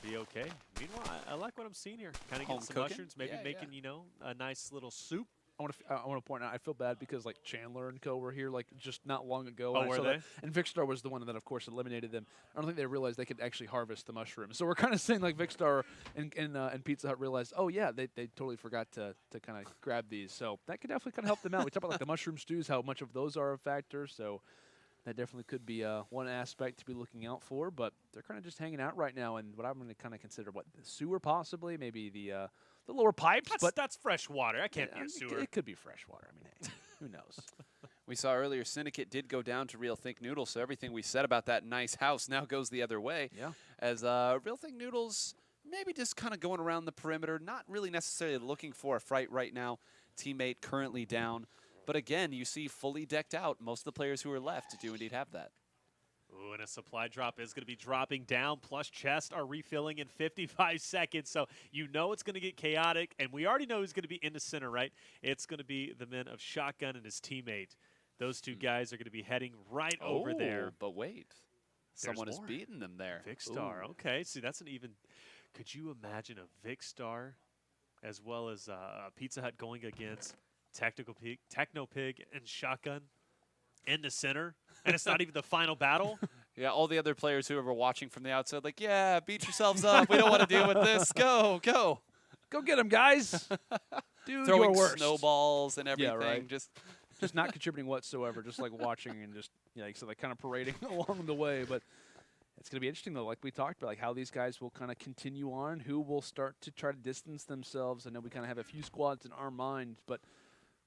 be okay. Meanwhile, I like what I'm seeing here. Kind of getting some mushrooms, maybe making, you know, a nice little soup. I want to point out, I feel bad because like Chandler and co were here like just not long ago. Oh, and were they? And Vicstar was the one that, of course, eliminated them. I don't think they realized they could actually harvest the mushrooms. So we're kind of saying like Vicstar and Pizza Hut realized, oh yeah, they totally forgot to kind of grab these. So that could definitely kind of help them out. We talk about like the mushroom stews, how much of those are a factor. So that definitely could be one aspect to be looking out for. But they're kind of just hanging out right now. And what I'm going to kind of consider, what, the sewer possibly, maybe the lower pipes. But that's fresh water. I can't be a sewer. It could be fresh water. I mean, hey, who knows? We saw earlier Syndicate did go down to Real Think Noodles, so everything we said about that nice house now goes the other way. Yeah. As Real Think Noodles maybe just kind of going around the perimeter, not really necessarily looking for a fight right now. Teammate currently down. But again, you see fully decked out. Most of the players who are left do indeed have that. Ooh, and a supply drop is going to be dropping down, plus chests are refilling in 55 seconds. So you know it's going to get chaotic, and we already know who's going to be in the center, right? It's going to be the men of Shotgun and his teammate. Those two guys are going to be heading right over there. But wait. Someone is beating them there. Vicstar, okay. See, that's an even... Could you imagine a Vicstar as well as Pizza Hut going against Techno Pig and Shotgun in the center? And it's not even the final battle? Yeah, all the other players who were watching from the outside, like, yeah, beat yourselves up. We don't want to deal with this. Go, go. Go get them, guys. Do Throwing your worst. snowballs and everything. Yeah, right. Just not contributing whatsoever. Just like watching and just, like, so like kind of parading along the way. But it's going to be interesting, though, like we talked about, like how these guys will kind of continue on, who will start to try to distance themselves. I know we kind of have a few squads in our mind, but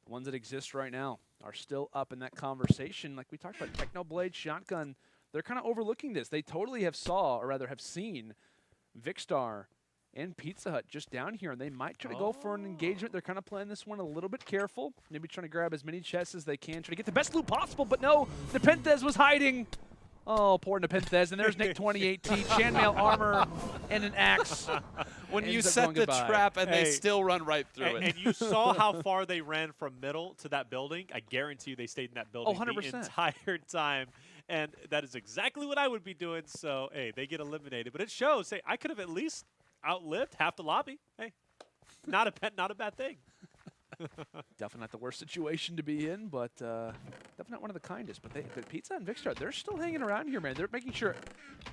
the ones that exist right now are still up in that conversation. Like we talked about, Technoblade, Shotgun, they're kind of overlooking this. They totally have seen Vicstar and Pizza Hut just down here, and they might try to go for an engagement. They're kind of playing this one a little bit careful, maybe trying to grab as many chests as they can, try to get the best loot possible, but no, Nepenthez was hiding. Oh, poor Nepenthez. And there's Nick 28T, chainmail armor, and an axe. When you set the trap and they still run right through it. And you saw how far they ran from middle to that building. I guarantee you they stayed in that building the entire time. And that is exactly what I would be doing. So, hey, they get eliminated. But it shows, hey, I could have at least outlived half the lobby. Hey, not a bad thing. Definitely not the worst situation to be in, but definitely not one of the kindest. But Pizza and Vicstar, they're still hanging around here, man. They're making sure.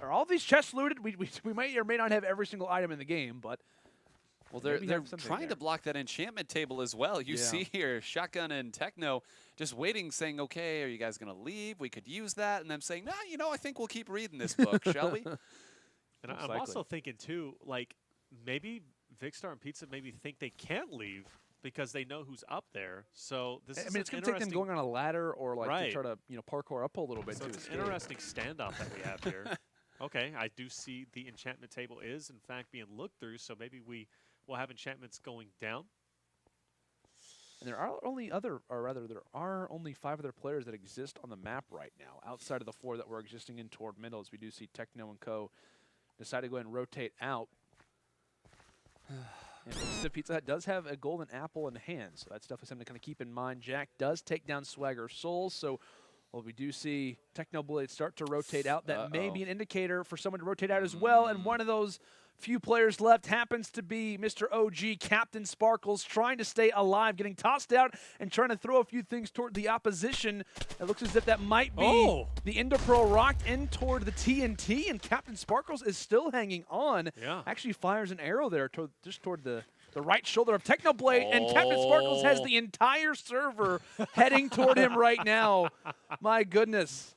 Are all these chests looted? We might or may not have every single item in the game, but well, they're trying to block that enchantment table as well. You see here, Shotgun and Techno just waiting, saying, "Okay, are you guys going to leave? We could use that." And them saying, "Nah, you know, I think we'll keep reading this book, shall we?" And I'm also thinking too, like maybe Vicstar and Pizza maybe think they can't leave because they know who's up there. So this is it's going to take them going on a ladder or like to try to parkour up a little bit. So it's an interesting standoff that we have here. Okay, I do see the enchantment table is in fact being looked through, so maybe we will have enchantments going down. And there are only only 5 other players that exist on the map right now, outside of the 4 that were existing in toward middle, as we do see Techno and Co. decide to go ahead and rotate out. And Pizza Hut does have a golden apple in hand, so that's definitely something to kind of keep in mind. Jack does take down Swagger Soul, so we do see Technoblade start to rotate out. That may be an indicator for someone to rotate out as well, and one of those few players left happens to be Mr. OG, Captain Sparkles, trying to stay alive, getting tossed out and trying to throw a few things toward the opposition. It looks as if that might be the Ender Pearl rocked in toward the TNT, and Captain Sparkles is still hanging on. Yeah. Actually fires an arrow there just toward the right shoulder of Technoblade, and Captain Sparkles has the entire server heading toward him right now. My goodness.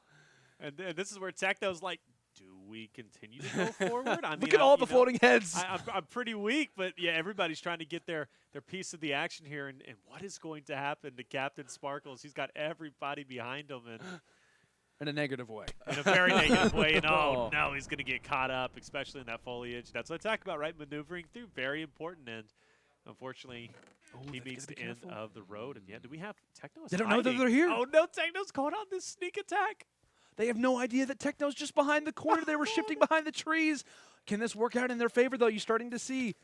And this is where Techno's like, do we continue to go forward? I mean, Look at all the floating heads. I'm pretty weak, but yeah, everybody's trying to get their piece of the action here. And what is going to happen to Captain Sparkles? He's got everybody behind him, and In a negative way. in a very negative way. And oh no, he's going to get caught up, especially in that foliage. That's what I talk about, right? Maneuvering through, very important. And unfortunately, he meets the end of the road. And yeah, do we have Techno? They don't know that they're here. Oh no, Techno's going on this sneak attack. They have no idea that Techno's just behind the corner. They were shifting behind the trees. Can this work out in their favor, though? You're starting to see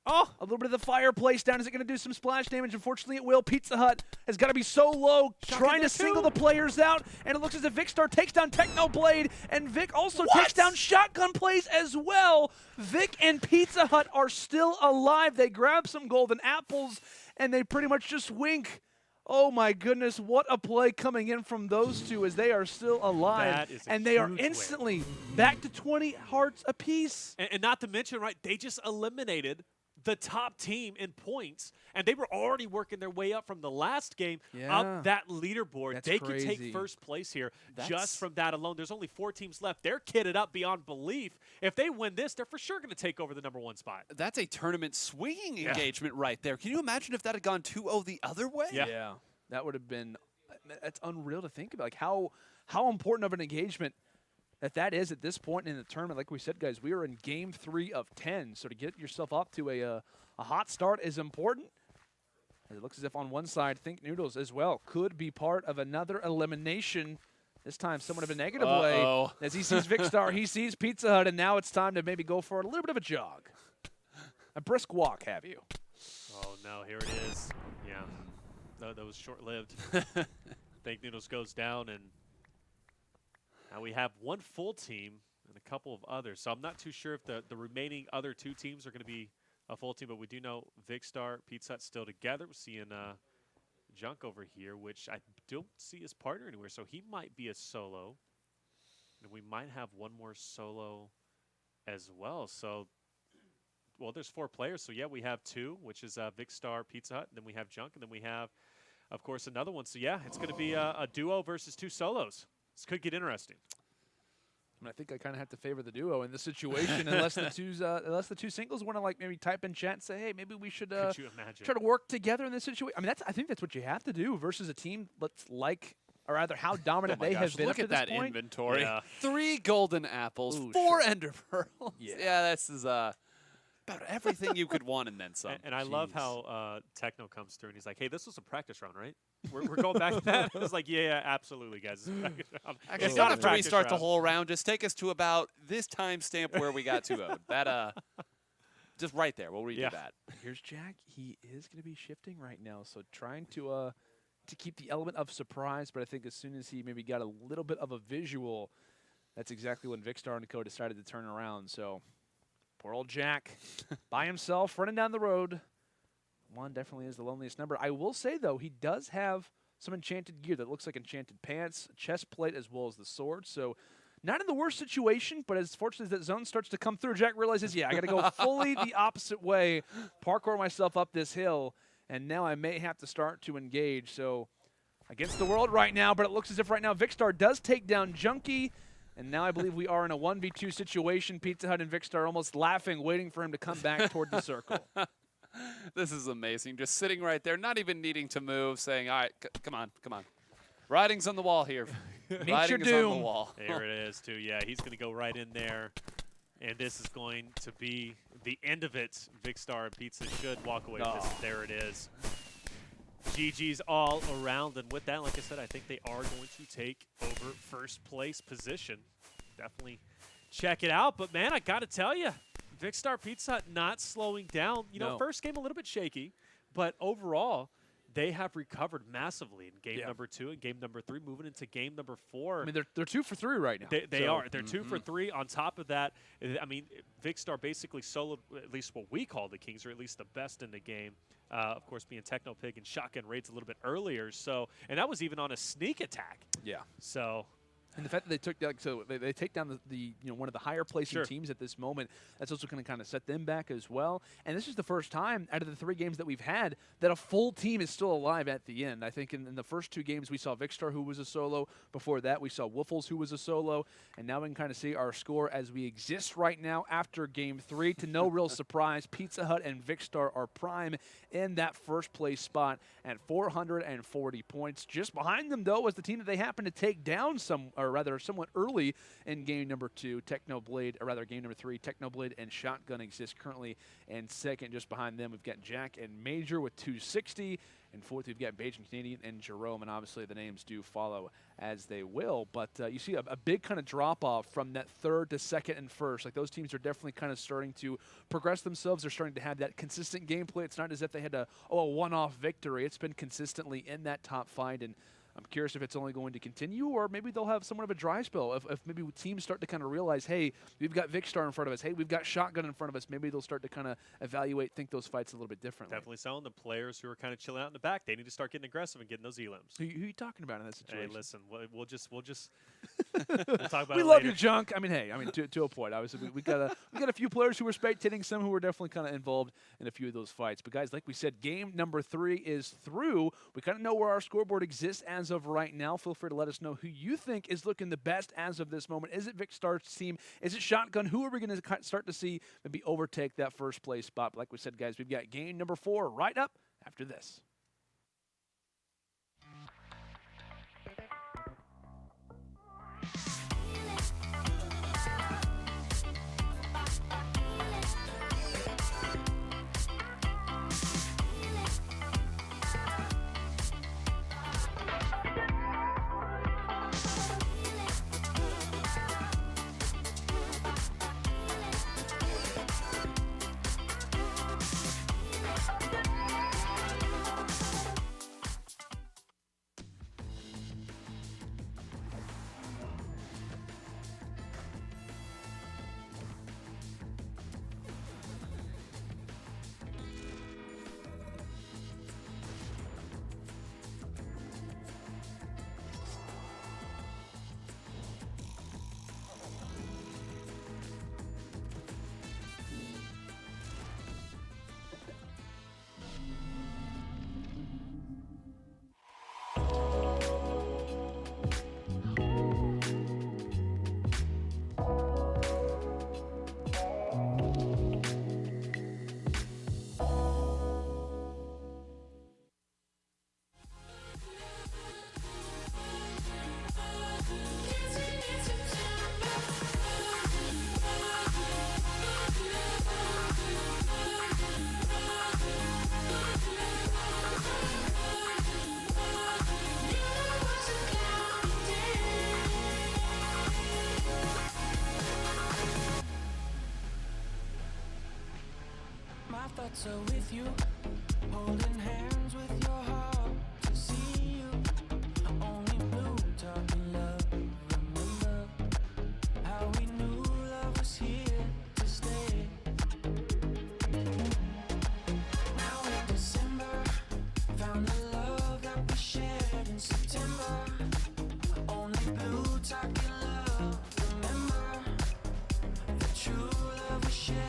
a little bit of the fireplace down. Is it going to do some splash damage? Unfortunately, it will. Pizza Hut has got to be so low, trying to single the players out. And it looks as if Vicstar takes down Technoblade, and Vic also takes down Shotgun Plays as well. Vic and Pizza Hut are still alive. They grab some golden apples, and they pretty much just wink. Oh my goodness, what a play coming in from those two as they are still alive. That is a and they are huge instantly back to 20 hearts apiece. And not to mention, right, they just eliminated the top team in points, and they were already working their way up from the last game up that leaderboard. That's they crazy. could take first place here just from that alone. There's only 4 teams left. They're kitted up beyond belief. If they win this, they're for sure going to take over the #1 spot. That's a tournament swinging engagement right there. Can you imagine if that had gone 2-0 the other way? Yeah. That would have been – that's unreal to think about. Like how important of an engagement that is at this point in the tournament. Like we said, guys, we are in Game 3 of 10, so to get yourself up to a hot start is important. It looks as if on one side, Think Noodles as well could be part of another elimination, this time somewhat of a negative way. As he sees Vicstar, he sees Pizza Hut, and now it's time to maybe go for a little bit of a jog. A brisk walk, have you? Oh, no, here it is. Yeah, that was short-lived. Think Noodles goes down, and now we have one full team and a couple of others. So I'm not too sure if the remaining other 2 teams are going to be a full team, but we do know Vicstar, Pizza Hut still together. We're seeing Junk over here, which I don't see his partner anywhere, so he might be a solo. And we might have one more solo as well. So, well, there's 4 players. So, yeah, we have 2, which is Vicstar, Pizza Hut, and then we have Junk, and then we have, of course, another one. So, yeah, it's going to be a duo versus 2 solos. This could get interesting. I mean, I think I kind of have to favor the duo in this situation, unless the 2 singles want to like maybe type in chat and say, hey, maybe we should Could you imagine? try to work together in this situation. I mean, I think that's what you have to do versus a team that's like, or rather, how dominant they have been. Look up at to that this point. inventory. Yeah. 3 golden apples, Ooh, 4 ender pearls. Yeah. This is about everything you could want and then some. And I love how Techno comes through and he's like, hey, this was a practice round, right? We're going back to that? It's like, yeah, absolutely, guys. It's a practice round. Actually, It's don't not a have to practice restart the round. whole round. Just take us to about this timestamp where we got 2-0. That, just right there. We'll redo that. Here's Jack. He is going to be shifting right now, so trying to keep the element of surprise. But I think as soon as he maybe got a little bit of a visual, that's exactly when Vicstar and Co decided to turn around. So poor old Jack by himself running down the road. 1 definitely is the loneliest number. I will say, though, he does have some enchanted gear that looks like enchanted pants, chest plate, as well as the sword. So not in the worst situation, but as fortunate as that zone starts to come through, Jack realizes, yeah, I got to go fully the opposite way, parkour myself up this hill, and now I may have to start to engage. So against the world right now, but it looks as if right now Vicstar does take down Junkie, and now I believe we are in a 1v2 situation. Pizza Hut and Vicstar almost laughing, waiting for him to come back toward the circle. This is amazing. Just sitting right there, not even needing to move, saying, all right, come on. Writing's on the wall here. Meet your Writing is on doom. the wall. There it is, too. Yeah, he's going to go right in there. And this is going to be the end of it. Vicstar and Pizza should walk away with this. There it is. GG's all around. And with that, like I said, I think they are going to take over first place position. Definitely check it out. But, man, I got to tell you, Vicstar Pizza Hut not slowing down. You know, first game a little bit shaky, but overall, they have recovered massively in game number 2 and game number 3, moving into game number 4. I mean, they're 2 for 3 right now. They are. They're 2 for 3. On top of that, I mean, Vicstar basically soloed at least what we call the Kings, or at least the best in the game. Of course, being Techno Pig and Shotgun Raids a little bit earlier. So, and that was even on a sneak attack. Yeah. So, And the fact that they took they take down the one of the higher placing teams at this moment, that's also going to kind of set them back as well. And this is the first time out of the 3 games that we've had that a full team is still alive at the end. I think in the first 2 games we saw Vicstar, who was a solo. Before that we saw Woofles, who was a solo. And now we can kind of see our score as we exist right now after game 3. To no real surprise, Pizza Hut and Vicstar are prime in that first place spot at 440 points. Just behind them, though, was the team that they happened to take down somewhat early in game number 2, Technoblade, or rather game number 3, Technoblade and Shotgun exist currently in second. Just behind them, we've got Jack and Major with 260. And fourth, we've got Beijing Canadian and Jerome, and obviously the names do follow as they will. But you see a big kind of drop-off from that third to second and first. Like, those teams are definitely kind of starting to progress themselves. They're starting to have that consistent gameplay. It's not as if they had a one-off victory. It's been consistently in that top 5, and I'm curious if it's only going to continue, or maybe they'll have somewhat of a dry spell. If maybe teams start to kind of realize, hey, we've got Vicstar in front of us. Hey, we've got Shotgun in front of us. Maybe they'll start to kind of evaluate, think those fights a little bit differently. Definitely so. And the players who are kind of chilling out in the back, they need to start getting aggressive and getting those elims. Who are you talking about in that situation? Hey, listen, we'll just we'll talk about we it love later. you, Junk. I mean, hey, to a point. Obviously, we got a few players who were spectating, some who were definitely kind of involved in a few of those fights. But guys, like we said, game number 3 is through. We kind of know where our scoreboard exists as of right now. Feel free to let us know who you think is looking the best as of this moment. Is it Vicstar's team? Is it Shotgun? Who are we going to start to see maybe overtake that first place spot? But like we said, guys, we've got game number 4 right up after this. So with you, holding hands with your heart to see you. Only blue talking love. Remember how we knew love was here to stay. Now in December, found the love that we shared in September. Only blue talking love. Remember the true love we shared.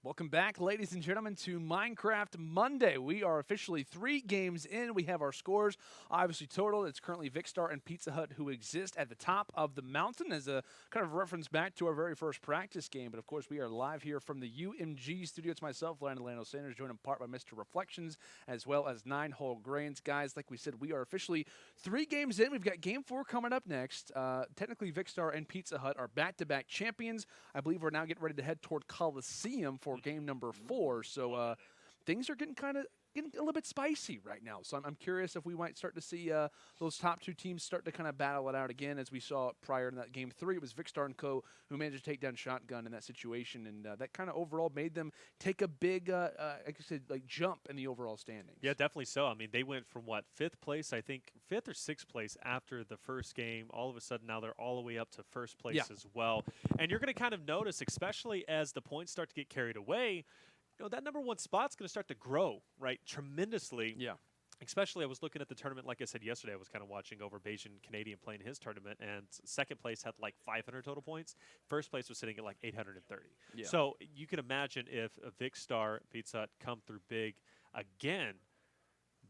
Welcome back, ladies and gentlemen, to Minecraft Monday. We are officially 3 games in. We have our scores, obviously total. It's currently Vicstar and Pizza Hut who exist at the top of the mountain as a kind of reference back to our very first practice game. But, of course, we are live here from the UMG studio. It's myself, Landon Sanders, joined in part by Mr. Reflections, as well as 9 Whole Grains. Guys, like we said, we are officially 3 games in. We've got Game 4 coming up next. Technically, Vicstar and Pizza Hut are back-to-back champions. I believe we're now getting ready to head toward Coliseum for game number 4, so things are getting a little bit spicy right now. So I'm curious if we might start to see those top 2 teams start to kind of battle it out again, as we saw prior in that game 3. It was Vicstar and Co. who managed to take down Shotgun in that situation, and that kind of overall made them take a big, like I said, like jump in the overall standings. Yeah, definitely so. I mean, they went from what, 5th place, I think 5th or 6th place after the first game. All of a sudden now they're all the way up to 1st place as well. And you're going to kind of notice, especially as the points start to get carried away, you know, that number 1 spot's going to start to grow, right, tremendously. Yeah. Especially, I was looking at the tournament, like I said yesterday, I was kind of watching over Bayesian Canadian playing his tournament, and 2nd place had like 500 total points. 1st place was sitting at like 830. Yeah. So you can imagine if a Vicstar, Pizza Hut come through big again,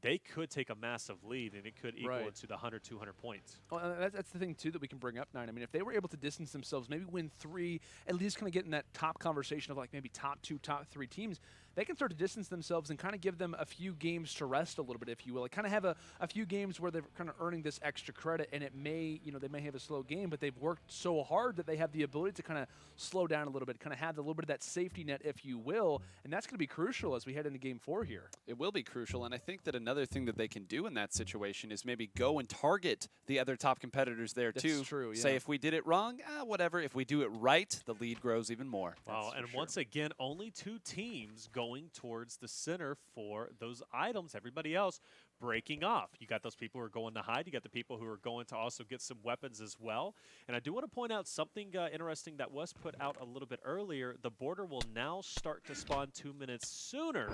they could take a massive lead, and it could equal into the 100, 200 points. Well, that's the thing, too, that we can bring up, Nine. I mean, if they were able to distance themselves, maybe win 3, at least kind of get in that top conversation of like maybe top 2, top 3 teams, they can start to distance themselves and kind of give them a few games to rest a little bit, if you will. Like kind of have a few games where they're kind of earning this extra credit, and it may, you know, they may have a slow game, but they've worked so hard that they have the ability to kind of slow down a little bit, kind of have a little bit of that safety net, if you will, and that's going to be crucial as we head into game 4 here. It will be crucial, and I think that another thing that they can do in that situation is maybe go and target the other top competitors there too. That's true, yeah. Say if we did it wrong, whatever. If we do it right, the lead grows even more. Wow, and once again, only 2 teams going towards the center for those items. Everybody else breaking off. You got those people who are going to hide. You got the people who are going to also get some weapons as well. And I do want to point out something interesting that was put out a little bit earlier. The border will now start to spawn 2 minutes sooner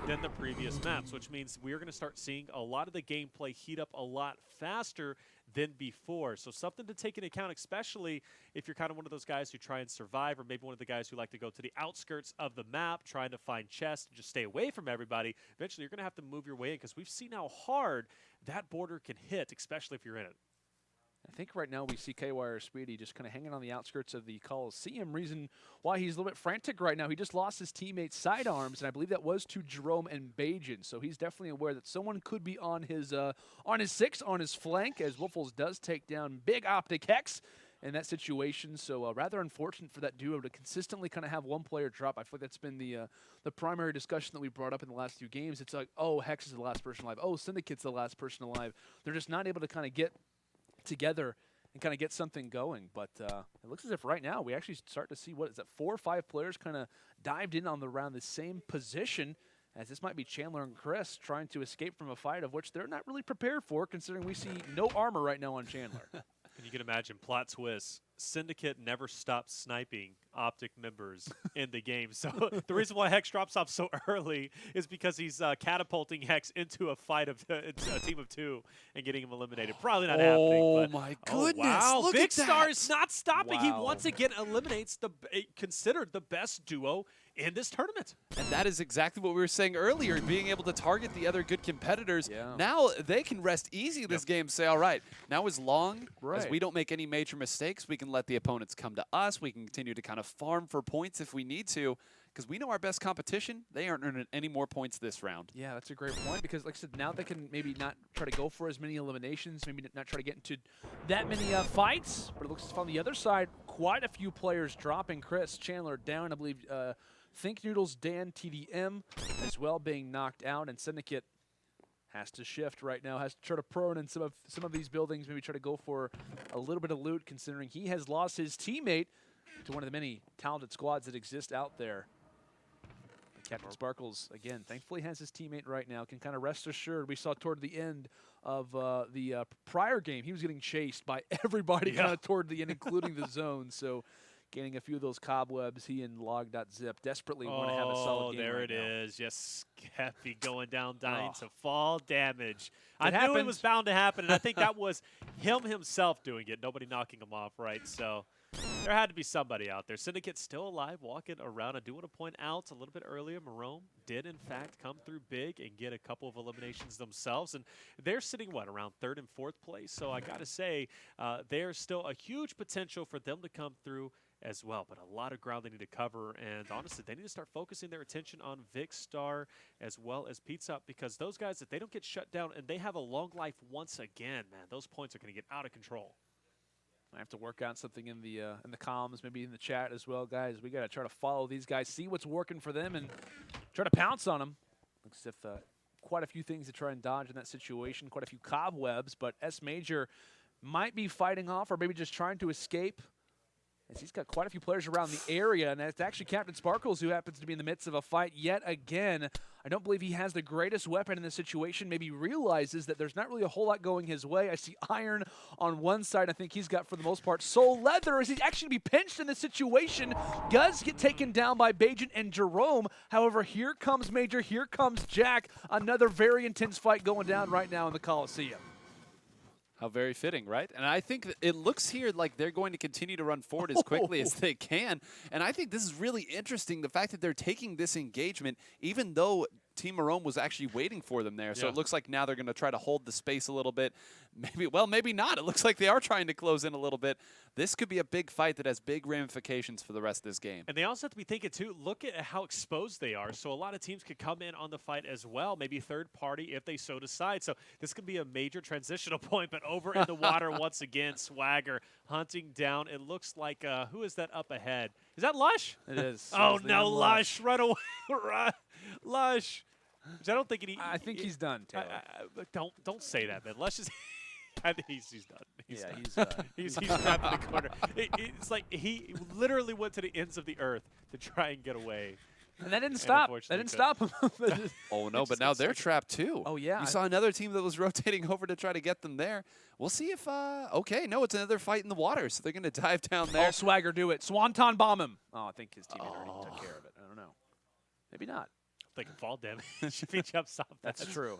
than the previous maps, which means we're going to start seeing a lot of the gameplay heat up a lot faster than before. So something to take into account, especially if you're kind of one of those guys who try and survive, or maybe one of the guys who like to go to the outskirts of the map, trying to find chests and just stay away from everybody. Eventually, you're going to have to move your way in, because we've seen how hard that border can hit, especially if you're in it. I think right now we see KY Speedy just kind of hanging on the outskirts of the Coliseum. Reason why he's a little bit frantic right now, he just lost his teammate's sidearms, and I believe that was to Jerome and Bajan. So he's definitely aware that someone could be on his 6, on his flank, as Wolfels does take down Big Optic Hex in that situation. So rather unfortunate for that duo to consistently kind of have one player drop. I feel like that's been the primary discussion that we brought up in the last few games. It's like, oh, Hex is the last person alive. Oh, Syndicate's the last person alive. They're just not able to kind of get together and kind of get something going. But it looks as if right now we actually start to see, 4 or 5 players kind of dived in on around the same position, as this might be Chandler and Chris trying to escape from a fight of which they're not really prepared for, considering we see no armor right now on Chandler. And you can imagine, plot twist, Syndicate never stopped sniping Optic members in the game. So the reason why Hex drops off so early is because he's catapulting Hex into a fight of a team of 2 and getting him eliminated. Probably not happening. But My goodness. wow. Look Vicstar at that. is not stopping. He Wow. once again eliminates considered the best duo in this tournament. And that is exactly what we were saying earlier, being able to target the other good competitors. Yeah. Now they can rest easy this game, say, all right, now as long as Right. we don't make any major mistakes, we can let the opponents come to us. We can continue to kind of farm for points if we need to, because we know our best competition, they aren't earning any more points this round. Yeah, that's a great point, because like I said, now they can maybe not try to go for as many eliminations, maybe not try to get into that many fights, but it looks as if on the other side, quite a few players dropping. Chris, Chandler down, I believe Think Noodles, Dan, TDM as well being knocked out, and Syndicate has to shift right now, has to try to prone in some of these buildings, maybe try to go for a little bit of loot, considering he has lost his teammate to one of the many talented squads that exist out there. Captain Sparkles, again, thankfully has his teammate right now, can kind of rest assured. We saw toward the end of the prior game, he was getting chased by everybody kind of toward the end, including the zone. So gaining a few of those cobwebs, he and log.zip desperately want to have a solid game. Oh, there right it now. is. Yes, Skeppy going down, dying to fall damage. I It knew it happens. was bound to happen, and I think that was him himself doing it, nobody knocking him off, right? So there had to be somebody out there. Syndicate still alive, walking around. I do want to point out a little bit earlier, Marome did, in fact, come through big and get a couple of eliminations themselves. And they're sitting, what, around 3rd and 4th place? So I got to say, there's still a huge potential for them to come through as well, but a lot of ground they need to cover, and honestly, they need to start focusing their attention on Vicstar as well as Pizza Hut, because those guys, if they don't get shut down and they have a long life once again, man, those points are going to get out of control. I have to work out something in the comms, maybe in the chat as well, guys. We got to try to follow these guys, see what's working for them, and try to pounce on them. Looks as if quite a few things to try and dodge in that situation, quite a few cobwebs, but S Major might be fighting off or maybe just trying to escape, as he's got quite a few players around the area, and it's actually Captain Sparkles who happens to be in the midst of a fight yet again. I don't believe he has the greatest weapon in this situation. Maybe realizes that there's not really a whole lot going his way. I see Iron on one side. I think he's got, for the most part, Soul Leather. Is he actually going to be pinched in this situation? Does get taken down by Bajan and Jerome. However, here comes Major. Here comes Jack. Another very intense fight going down right now in the Coliseum. How very fitting, right? And I think that it looks here like they're going to continue to run forward as quickly as they can. And I think this is really interesting, the fact that they're taking this engagement, even though Team Marome was actually waiting for them there. So it looks like now they're going to try to hold the space a little bit. Maybe, well, maybe not. It looks like they are trying to close in a little bit. This could be a big fight that has big ramifications for the rest of this game. And they also have to be thinking, too, look at how exposed they are. So a lot of teams could come in on the fight as well, maybe third party if they so decide. So this could be a major transitional point, but over in the water once again, Swagger hunting down. It looks like, who is that up ahead? Is that Lush? It is. Oh, no, Lush. Run away. Run. Lush. Which I don't think I think he's done, Taylor. Don't say that, man. Lush is... I think he's done. He's trapped in the corner. It's like he literally went to the ends of the earth to try and get away. And that didn't stop. That didn't stop him. Oh, no, but now they're trapped, too. Oh, yeah. You saw another team that was rotating over to try to get them there. We'll see if, okay, no, it's another fight in the water, so they're going to dive down there. Oh, Swagger, do it. Swanton bomb him. Oh, I think his teammate already took care of it. I don't know. Maybe not. They can fall damage if he jumps off. That's true.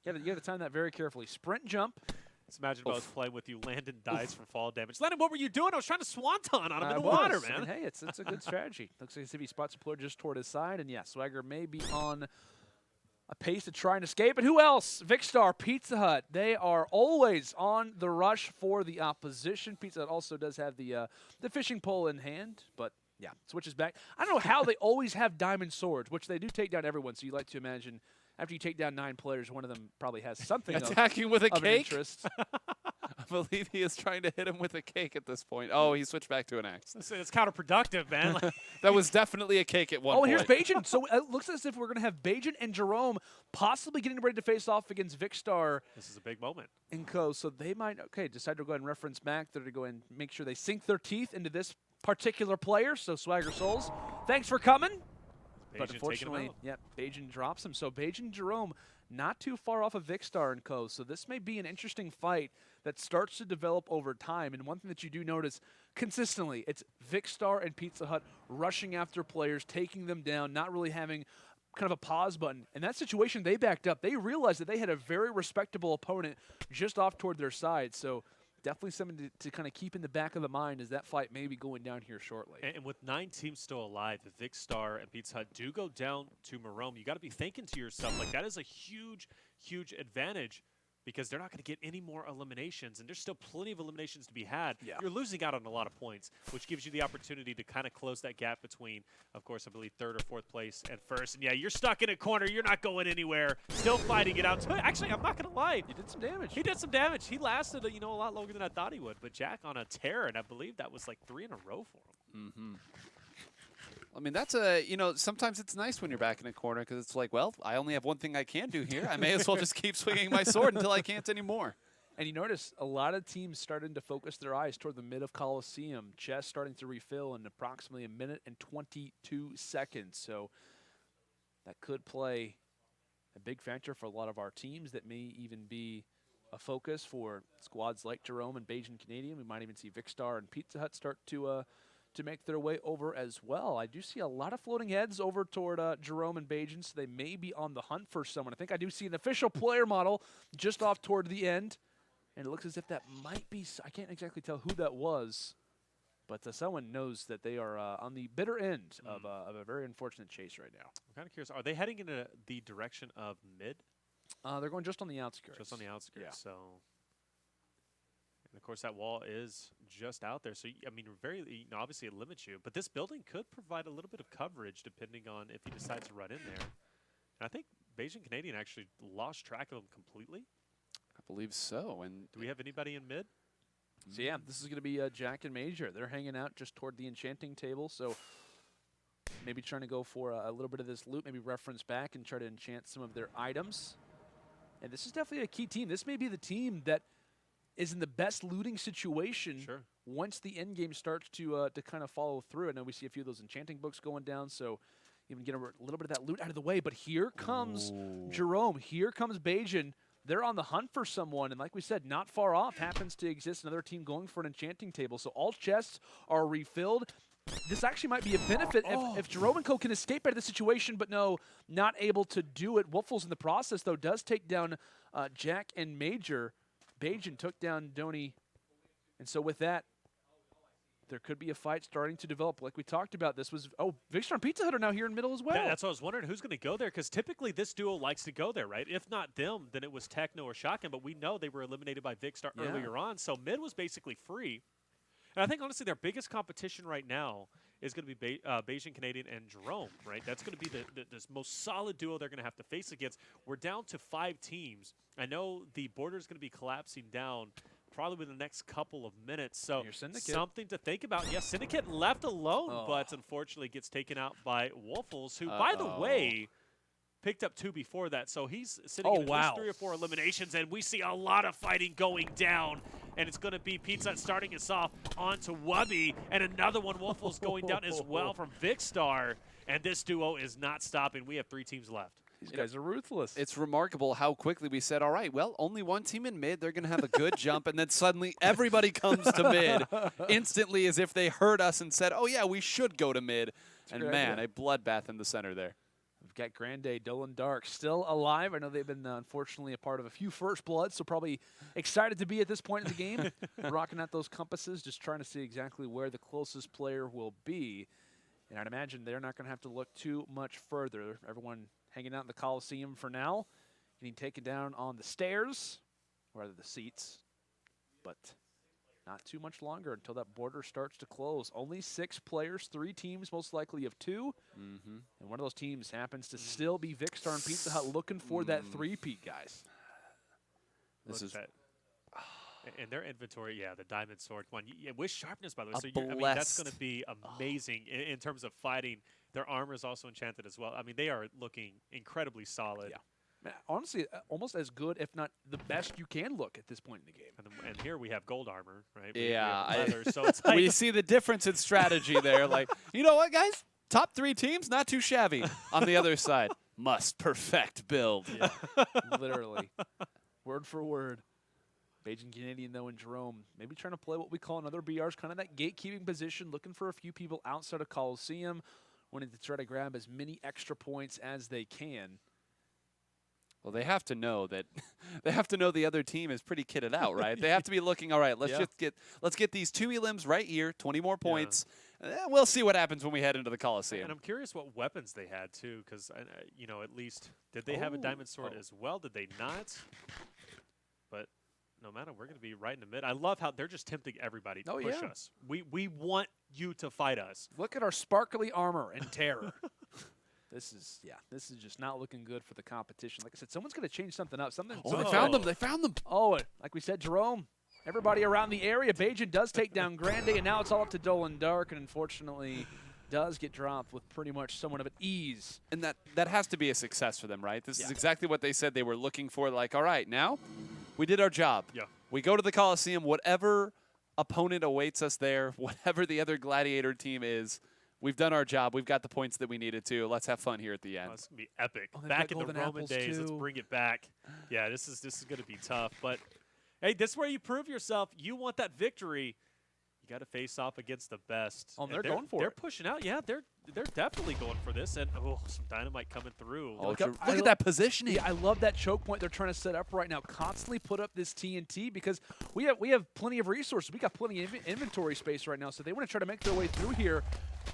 You got to time that very carefully. Sprint jump. Just imagine if I was playing with you. Landon dies from fall damage. Landon, what were you doing? I was trying to swanton on him in the water, man. I mean, hey, it's a good strategy. Looks like he spots a player just toward his side, and yeah, Swagger may be on a pace to try and escape. But who else? Vicstar, Pizza Hut. They are always on the rush for the opposition. Pizza Hut also does have the fishing pole in hand, but yeah, switches back. I don't know how they always have diamond swords, which they do take down everyone. So you like to imagine after you take down 9 players, one of them probably has something attacking with a cake. Interest. I believe he is trying to hit him with a cake at this point. Oh, he switched back to an axe. It's counterproductive, man. That was definitely a cake at one point. Oh, here's Bajan. So it looks as if we're going to have Bajan and Jerome possibly getting ready to face off against Vicstar. This is a big moment. And Co. So they might, decide to go ahead and reference back. They're to go and make sure they sink their teeth into this particular player. So Swagger Souls, thanks for coming. But unfortunately, Bajan drops him. So Bajan and Jerome not too far off of Vicstar and Co. So this may be an interesting fight that starts to develop over time. And one thing that you do notice consistently, it's Vicstar and Pizza Hut rushing after players, taking them down, not really having kind of a pause button. In that situation, they backed up. They realized that they had a very respectable opponent just off toward their side. So definitely something to kind of keep in the back of the mind as that fight may be going down here shortly. And with 9 teams still alive, if Vicstar and Pizza Hut do go down to Marome, you got to be thinking to yourself, like, that is a huge, huge advantage, because they're not going to get any more eliminations, and there's still plenty of eliminations to be had. Yeah. You're losing out on a lot of points, which gives you the opportunity to kind of close that gap between, of course, I believe 3rd or 4th place and 1st. And yeah, you're stuck in a corner. You're not going anywhere. Still fighting it out. Actually, I'm not going to lie. He did some damage. He did some damage. He lasted, a lot longer than I thought he would. But Jack on a tear, and I believe that was like 3 in a row for him. Mm-hmm. I mean, that's sometimes it's nice when you're back in a corner, because it's like, well, I only have one thing I can do here. I may as well just keep swinging my sword until I can't anymore. And you notice a lot of teams starting to focus their eyes toward the mid of Coliseum. Chess starting to refill in approximately 1 minute and 22 seconds. So that could play a big factor for a lot of our teams. That may even be a focus for squads like Jerome and Bajan Canadian. We might even see Vicstar and Pizza Hut start to make their way over as well. I do see a lot of floating heads over toward Jerome and Bajan, so they may be on the hunt for someone. I think I do see an official player model just off toward the end, and it looks as if that might be, I can't exactly tell who that was. But someone knows that they are on the bitter end of a very unfortunate chase right now. I'm kind of curious. Are they heading in the direction of mid? They're going just on the outskirts. Just on the outskirts. Yeah. So, and of course, that wall is just out there. So, I mean, obviously it limits you. But this building could provide a little bit of coverage depending on if he decides to run in there. And I think Beijing Canadian actually lost track of him completely. I believe so. And do we have anybody in mid? So yeah, this is going to be Jack and Major. They're hanging out just toward the enchanting table, so maybe trying to go for a little bit of this loot, maybe reference back and try to enchant some of their items. And this is definitely a key team. This may be the team that is in the best looting situation once the end game starts to kind of follow through. I know we see a few of those enchanting books going down, so even get a little bit of that loot out of the way. But here comes Jerome. Here comes Beijing. They're on the hunt for someone, and like we said, not far off happens to exist another team going for an enchanting table. So all chests are refilled. This actually might be a benefit if Jerome and Co. can escape out of the situation, but no, not able to do it. Wolfels in the process, though, does take down Jack and Major. Beijing took down Donny, and so with that, there could be a fight starting to develop. Like we talked about, this was, Victor and Pizza Hut are now here in middle as well. That's what I was wondering, who's going to go there? Because typically this duo likes to go there, right? If not them, then it was Techno or Shotgun, but we know they were eliminated by Vicstar earlier on, so mid was basically free. And I think, honestly, their biggest competition right now is going to be Beijing Canadian and Jerome, right? That's going to be the most solid duo they're going to have to face against. We're down to 5 teams. I know the border is going to be collapsing down probably within the next couple of minutes. So something to think about. Yes, Syndicate left alone, but unfortunately gets taken out by Wolfels, who, by the way, picked up 2 before that. So he's sitting in at least 3 or 4 eliminations, and we see a lot of fighting going down. And it's going to be Pizza starting us off onto Wubby, and another one, Wolfels, going down as well from Vicstar. And this duo is not stopping. We have 3 teams left. These guys are ruthless. It's remarkable how quickly we said, all right, well, only one team in mid. They're going to have a good jump. And then suddenly everybody comes to mid instantly as if they heard us and said, oh, yeah, we should go to mid. And, man, a bloodbath in the center there. We've got Grande, Dolan Dark still alive. I know they've been, unfortunately, a part of a few first bloods, so probably excited to be at this point in the game. Rocking out those compasses, just trying to see exactly where the closest player will be. And I'd imagine they're not going to have to look too much further. Everyone hanging out in the Coliseum for now, getting taken down on the stairs, or rather the seats, but not too much longer until that border starts to close. Only 6 players, 3 teams, most likely of 2, and one of those teams happens to still be Vicstar and Pizza Hut looking for that 3-peat, guys. This is that. And their inventory, the diamond sword one, with sharpness, by the way. So I mean, that's going to be amazing in terms of fighting. Their armor is also enchanted as well. I mean, they are looking incredibly solid. Yeah. Man, honestly, almost as good, if not the best you can look at this point in the game. And here we have gold armor, right? We have leather, so it's like we see the difference in strategy there. Like, you know what, guys? Top 3 teams, not too shabby. On the other side, must perfect build. Yeah. Literally. Word for word. Beijing Canadian, though, and Jerome, maybe trying to play what we call another BRs, kind of that gatekeeping position, looking for a few people outside of Coliseum, wanting to try to grab as many extra points as they can. Well, they have to know that the other team is pretty kitted out, right? They have to be looking, all right, let's get these 2 elims right here, 20 more points. We'll see what happens when we head into the Coliseum. And I'm curious what weapons they had too, because at least did they have a diamond sword as well? Did they not? But no matter, we're going to be right in the mid. I love how they're just tempting everybody to push us. We want you to fight us. Look at our sparkly armor and terror. This is just not looking good for the competition. Like I said, someone's going to change something up. They found them. They found them. Oh, like we said, Jerome, everybody around the area. Beijing does take down Grande, and now it's all up to Dolan Dark, and unfortunately does get dropped with pretty much somewhat of an ease. And that has to be a success for them, right? This is exactly what they said they were looking for. Like, all right, now we did our job. Yeah. We go to the Coliseum, whatever opponent awaits us there, whatever the other Gladiator team is, we've done our job. We've got the points that we needed to. Let's have fun here at the end. It's going to be epic. Back in the Roman days, let's bring it back. Yeah, this is going to be tough. But, hey, this is where you prove yourself. You want that victory. You got to face off against the best. Oh, And they're going for They're it. pushing out. Yeah, they're definitely going for this. And oh, some dynamite coming through. Oh, Look look up- at that positioning. Yeah, I love that choke point they're trying to set up right now. Constantly put up this TNT because we have plenty of resources. We got plenty of inventory space right now, so they want to try to make their way through here.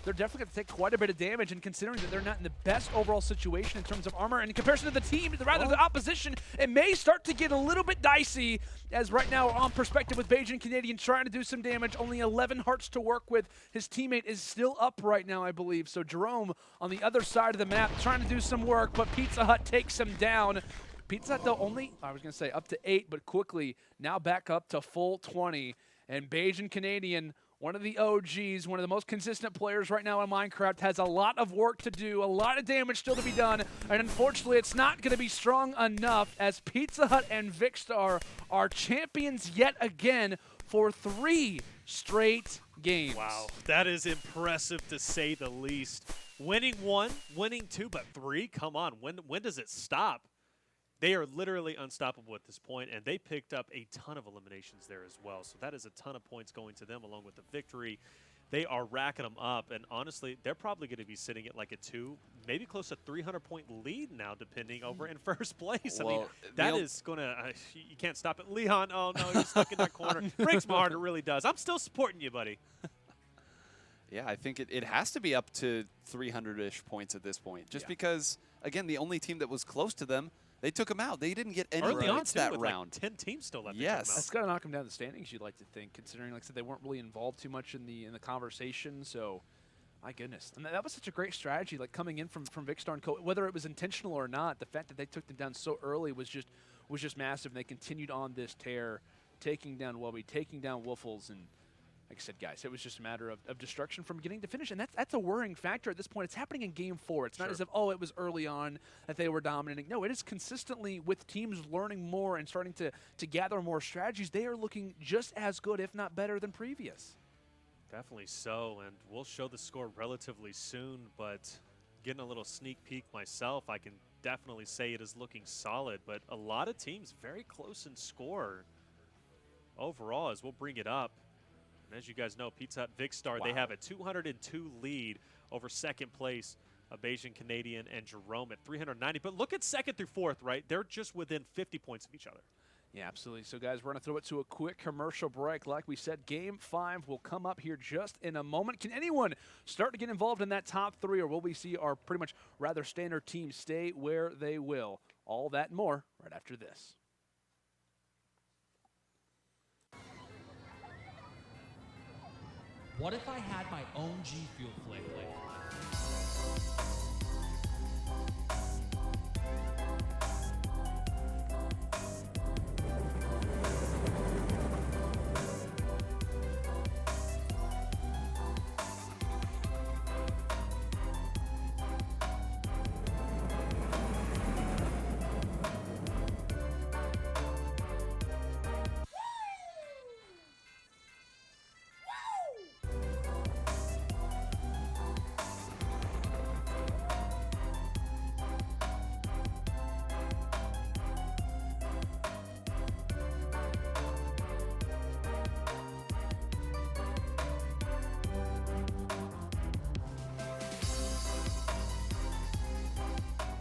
They're definitely going to take quite a bit of damage, and considering that they're not in the best overall situation in terms of armor, and in comparison to the team, rather the opposition, it may start to get a little bit dicey, as right now on perspective with Bajan Canadian trying to do some damage, only 11 hearts to work with. His teammate is still up right now, I believe, so Jerome on the other side of the map trying to do some work, but Pizza Hut takes him down. Pizza Hut, though, only, I was going to say up to 8, but quickly now back up to full 20, and Bajan Canadian, one of the OGs, one of the most consistent players right now in Minecraft, has a lot of work to do, a lot of damage still to be done, and unfortunately it's not going to be strong enough as Pizza Hut and Vicstar are champions yet again for 3 straight games. Wow, that is impressive to say the least. Winning 1, winning 2, but 3? Come on, when does it stop? They are literally unstoppable at this point, and they picked up a ton of eliminations there as well. So that is a ton of points going to them along with the victory. They are racking them up, and honestly, they're probably going to be sitting at like a 2, maybe close to 300-point lead now, depending over in first place. I mean, that is going to you can't stop it. Leon, oh no, you're stuck in that corner. Breaks my heart, it really does. I'm still supporting you, buddy. Yeah, I think it has to be up to 300-ish points at this point, just because, again, the only team that was close to them, they took them out. They didn't get any Early on, points too, that with round. Like 10 teams still left. Yes. That's got to knock them down the standings, you'd like to think, considering, like I said, they weren't really involved too much in the conversation. So, my goodness. And that was such a great strategy, like coming in from Vicstar and Co. Whether it was intentional or not, the fact that they took them down so early was just massive. And they continued on this tear, taking down Wubby, taking down Woofles, and like I said, guys, it was just a matter of destruction from beginning to finish, and that's a worrying factor at this point. It's happening in Game 4. It's not as if, oh, it was early on that they were dominating. No, it is consistently with teams learning more and starting to gather more strategies. They are looking just as good, if not better, than previous. Definitely so, and we'll show the score relatively soon, but getting a little sneak peek myself, I can definitely say it is looking solid, but a lot of teams very close in score overall as we'll bring it up. And as you guys know, Pizza Hut Vicstar, they have a 202 lead over second place, Bajan Canadian and Jerome at 390. But look at second through fourth, right? They're just within 50 points of each other. Yeah, absolutely. So, guys, we're going to throw it to a quick commercial break. Like we said, Game 5 will come up here just in a moment. Can anyone start to get involved in that top 3, or will we see our pretty much rather standard team stay where they will? All that and more right after this. What if I had my own G Fuel flick?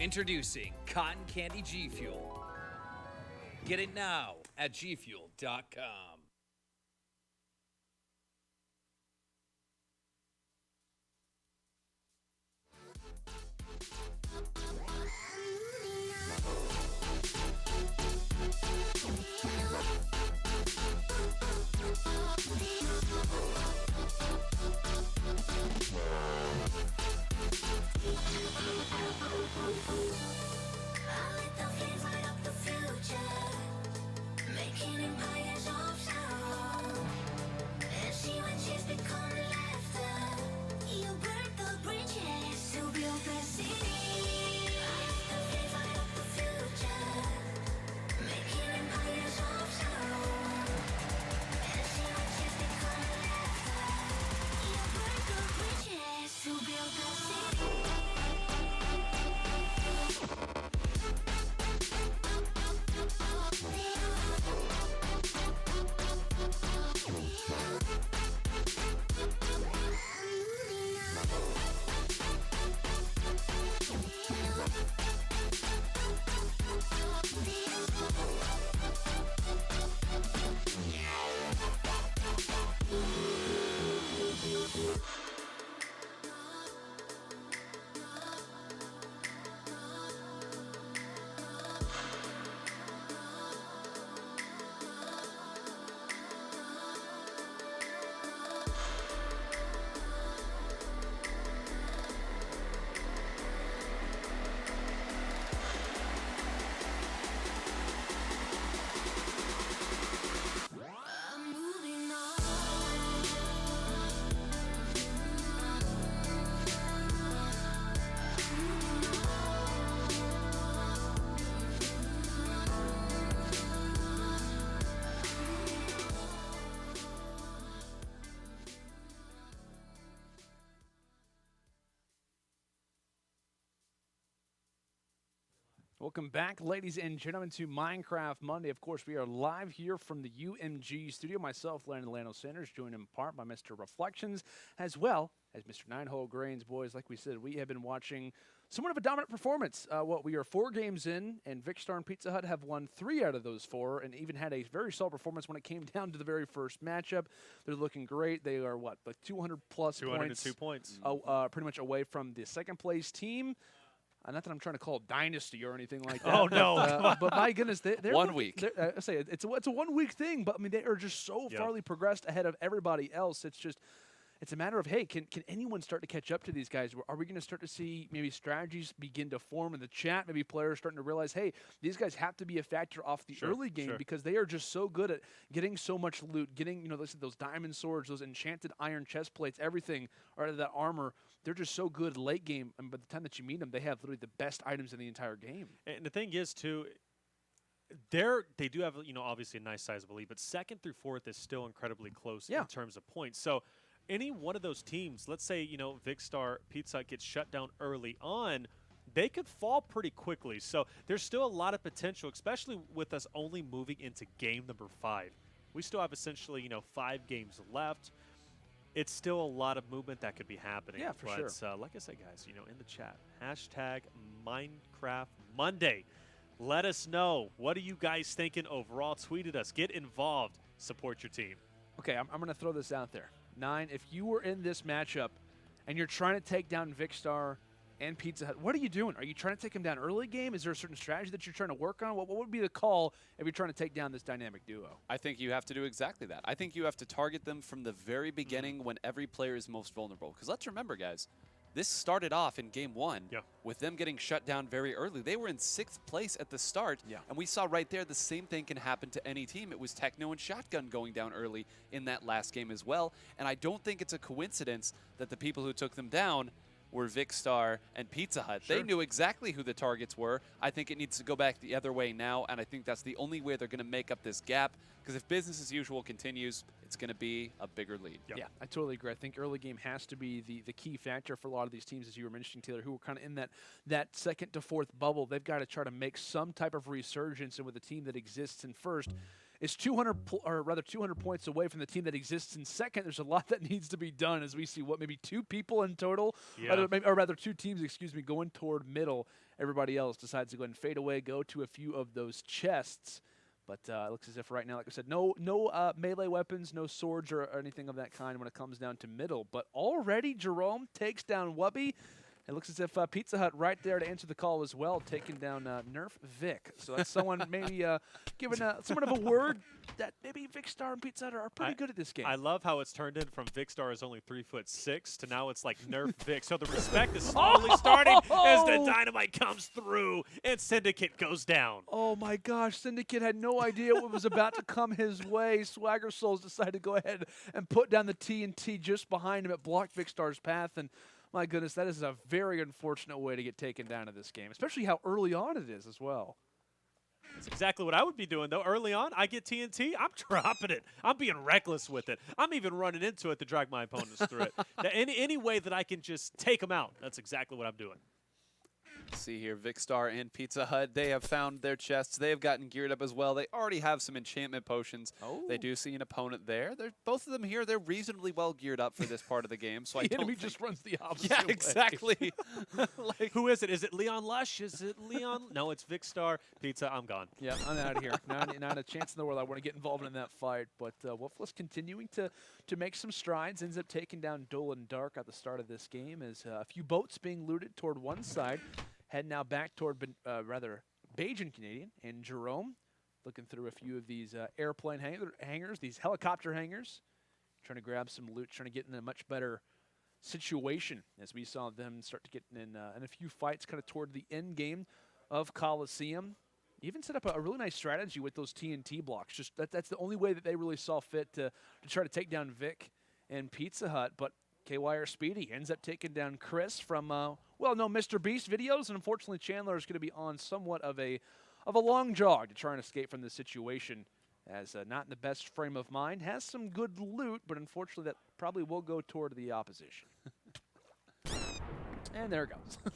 Introducing Cotton Candy G Fuel. Get it now at gfuel.com. Making empires of Welcome back, ladies and gentlemen, to Minecraft Monday. Of course, we are live here from the UMG studio. Myself, Landon Lano Sanders, joined in part by Mr. Reflections, as well as Mr. Nine-Hole Grains. Boys, like we said, we have been watching somewhat of a dominant performance. We are 4 games in, and Vicstar and Pizza Hut have won 3 out of those 4, and even had a very solid performance when it came down to the very first matchup. They're looking great. They are, what, like 200-plus 202 points. Pretty much away from the second-place team. Not that I'm trying to call it dynasty or anything like that. Oh, no. But my goodness, they're 1 week. I say it's a 1 week thing, but I mean they are just so farly progressed ahead of everybody else. It's a matter of, hey, can anyone start to catch up to these guys? Are we going to start to see maybe strategies begin to form in the chat? Maybe players starting to realize, hey, these guys have to be a factor off the early game because they are just so good at getting so much loot, getting, those diamond swords, those enchanted iron chest plates, everything out of that armor. They're just so good late game, and by the time that you meet them, they have literally the best items in the entire game. And the thing is, too, they do have, obviously a nice sizable lead, but second through fourth is still incredibly close in terms of points. So any one of those teams, let's say, Vicstar, Pizza Hut gets shut down early on, they could fall pretty quickly. So there's still a lot of potential, especially with us only moving into game number 5. We still have essentially, 5 games left. It's still a lot of movement that could be happening. Yeah, for sure. Like I said, guys, in the chat, hashtag Minecraft Monday. Let us know. What are you guys thinking overall? Tweet at us. Get involved. Support your team. Okay, I'm going to throw this out there. 9, if you were in this matchup and you're trying to take down Vicstar and Pizza Hut, what are you doing? Are you trying to take them down early game? Is there a certain strategy that you're trying to work on? What would be the call if you're trying to take down this dynamic duo? I think you have to do exactly that. I think you have to target them from the very beginning when every player is most vulnerable. Because let's remember, guys, this started off in game 1 with them getting shut down very early. They were in 6th place at the start, and we saw right there the same thing can happen to any team. It was Techno and Shotgun going down early in that last game as well. And I don't think it's a coincidence that the people who took them down were Vicstar and Pizza Hut. They knew exactly who the targets were. I think it needs to go back the other way now, and I think that's the only way they're going to make up this gap, because if business as usual continues, it's going to be a bigger lead. Yeah, I totally agree. I think early game has to be the key factor for a lot of these teams, as you were mentioning, Taylor, who were kind of in that second to fourth bubble. They've got to try to make some type of resurgence, and with a team that exists in first, is 200 points away from the team that exists in second. There's a lot that needs to be done, as we see maybe 2 people in total, or rather 2 teams, going toward middle. Everybody else decides to go and fade away, go to a few of those chests. But it looks as if right now, like I said, no melee weapons, no swords or anything of that kind when it comes down to middle. But already Jerome takes down Wubby. It looks as if Pizza Hut right there to answer the call as well, taking down Nerf Vic. So that's someone maybe giving somewhat of a word that maybe Vicstar and Pizza Hut are pretty good at this game. I love how it's turned in from Vicstar is only 3'6" to now it's like Nerf Vic. So the respect is slowly starting as the dynamite comes through and Syndicate goes down. Oh my gosh, Syndicate had no idea what was about to come his way. Swagger Souls decided to go ahead and put down the TNT just behind him. It blocked Vicstar's path, and my goodness, that is a very unfortunate way to get taken down in this game, especially how early on it is as well. That's exactly what I would be doing, though. Early on, I get TNT, I'm dropping it. I'm being reckless with it. I'm even running into it to drag my opponents through it. Any way that I can just take them out, that's exactly what I'm doing. See here, Vicstar and Pizza Hut, they have found their chests. They have gotten geared up as well. They already have some enchantment potions. They do see an opponent there. Both of them here, they're reasonably well geared up for this part of the game. So the enemy just runs the opposite Yeah, way. exactly. Who is it? Is it Leon Lush? Is it Leon? No, it's Vicstar. Pizza, I'm gone. Yeah, I'm out of here. Not a chance in the world I want to get involved in that fight. But Wolfless continuing to make some strides. Ends up taking down Dolan Dark at the start of this game as a few boats being looted toward one side. Head now back toward, Bajan Canadian and Jerome, looking through a few of these airplane hangars, these helicopter hangars, trying to grab some loot, trying to get in a much better situation as we saw them start to get in a few fights kind of toward the end game of Coliseum. Even set up a really nice strategy with those TNT blocks. Just that's the only way that they really saw fit to try to take down Vic and Pizza Hut, but KY Speedy ends up taking down Chris from, Mr. Beast videos, and unfortunately Chandler is going to be on somewhat of a long jog to try and escape from this situation, as not in the best frame of mind. Has some good loot, but unfortunately that probably will go toward the opposition. And there it goes.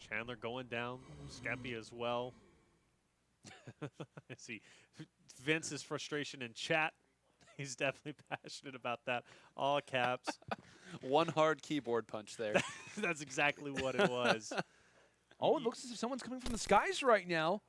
Chandler going down. Skeppy as well. I see Vince's frustration in chat. He's definitely passionate about that. All caps. One hard keyboard punch there. That's exactly what it was. Oh, it looks as if someone's coming from the skies right now.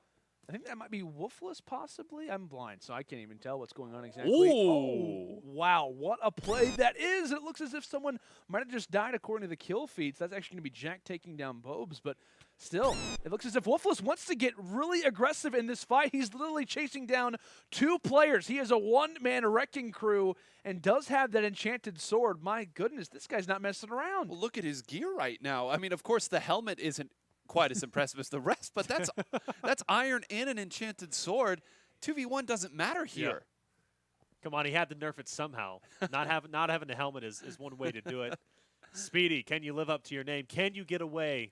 I think that might be Wolfless, possibly. I'm blind, so I can't even tell what's going on exactly. Ooh. Oh, wow, what a play that is. It looks as if someone might have just died according to the kill feeds. That's actually going to be Jack taking down Bobes, but still, it looks as if Wolfless wants to get really aggressive in this fight. He's literally chasing down 2 players. He is a one-man wrecking crew and does have that enchanted sword. My goodness, this guy's not messing around. Well, look at his gear right now. I mean, of course, the helmet isn't quite as impressive as the rest, but that's iron and an enchanted sword. 2v1 doesn't matter here. Yeah. Come on, he had to nerf it somehow. Not having a helmet is one way to do it. Speedy, can you live up to your name? Can you get away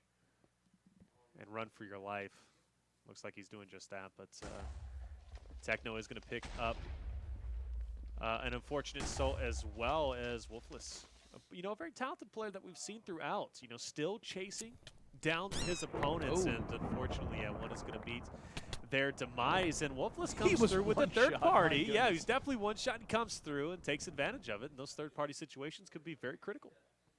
and run for your life? Looks like he's doing just that, but Techno is going to pick up an unfortunate soul as well as Wolfless. You know, a very talented player that we've seen throughout. You know, still chasing down his opponents, and unfortunately, yeah, one is going to beat their demise. And Wolfless comes through with a third party. Yeah, he's definitely one shot and comes through and takes advantage of it. And those third-party situations could be very critical.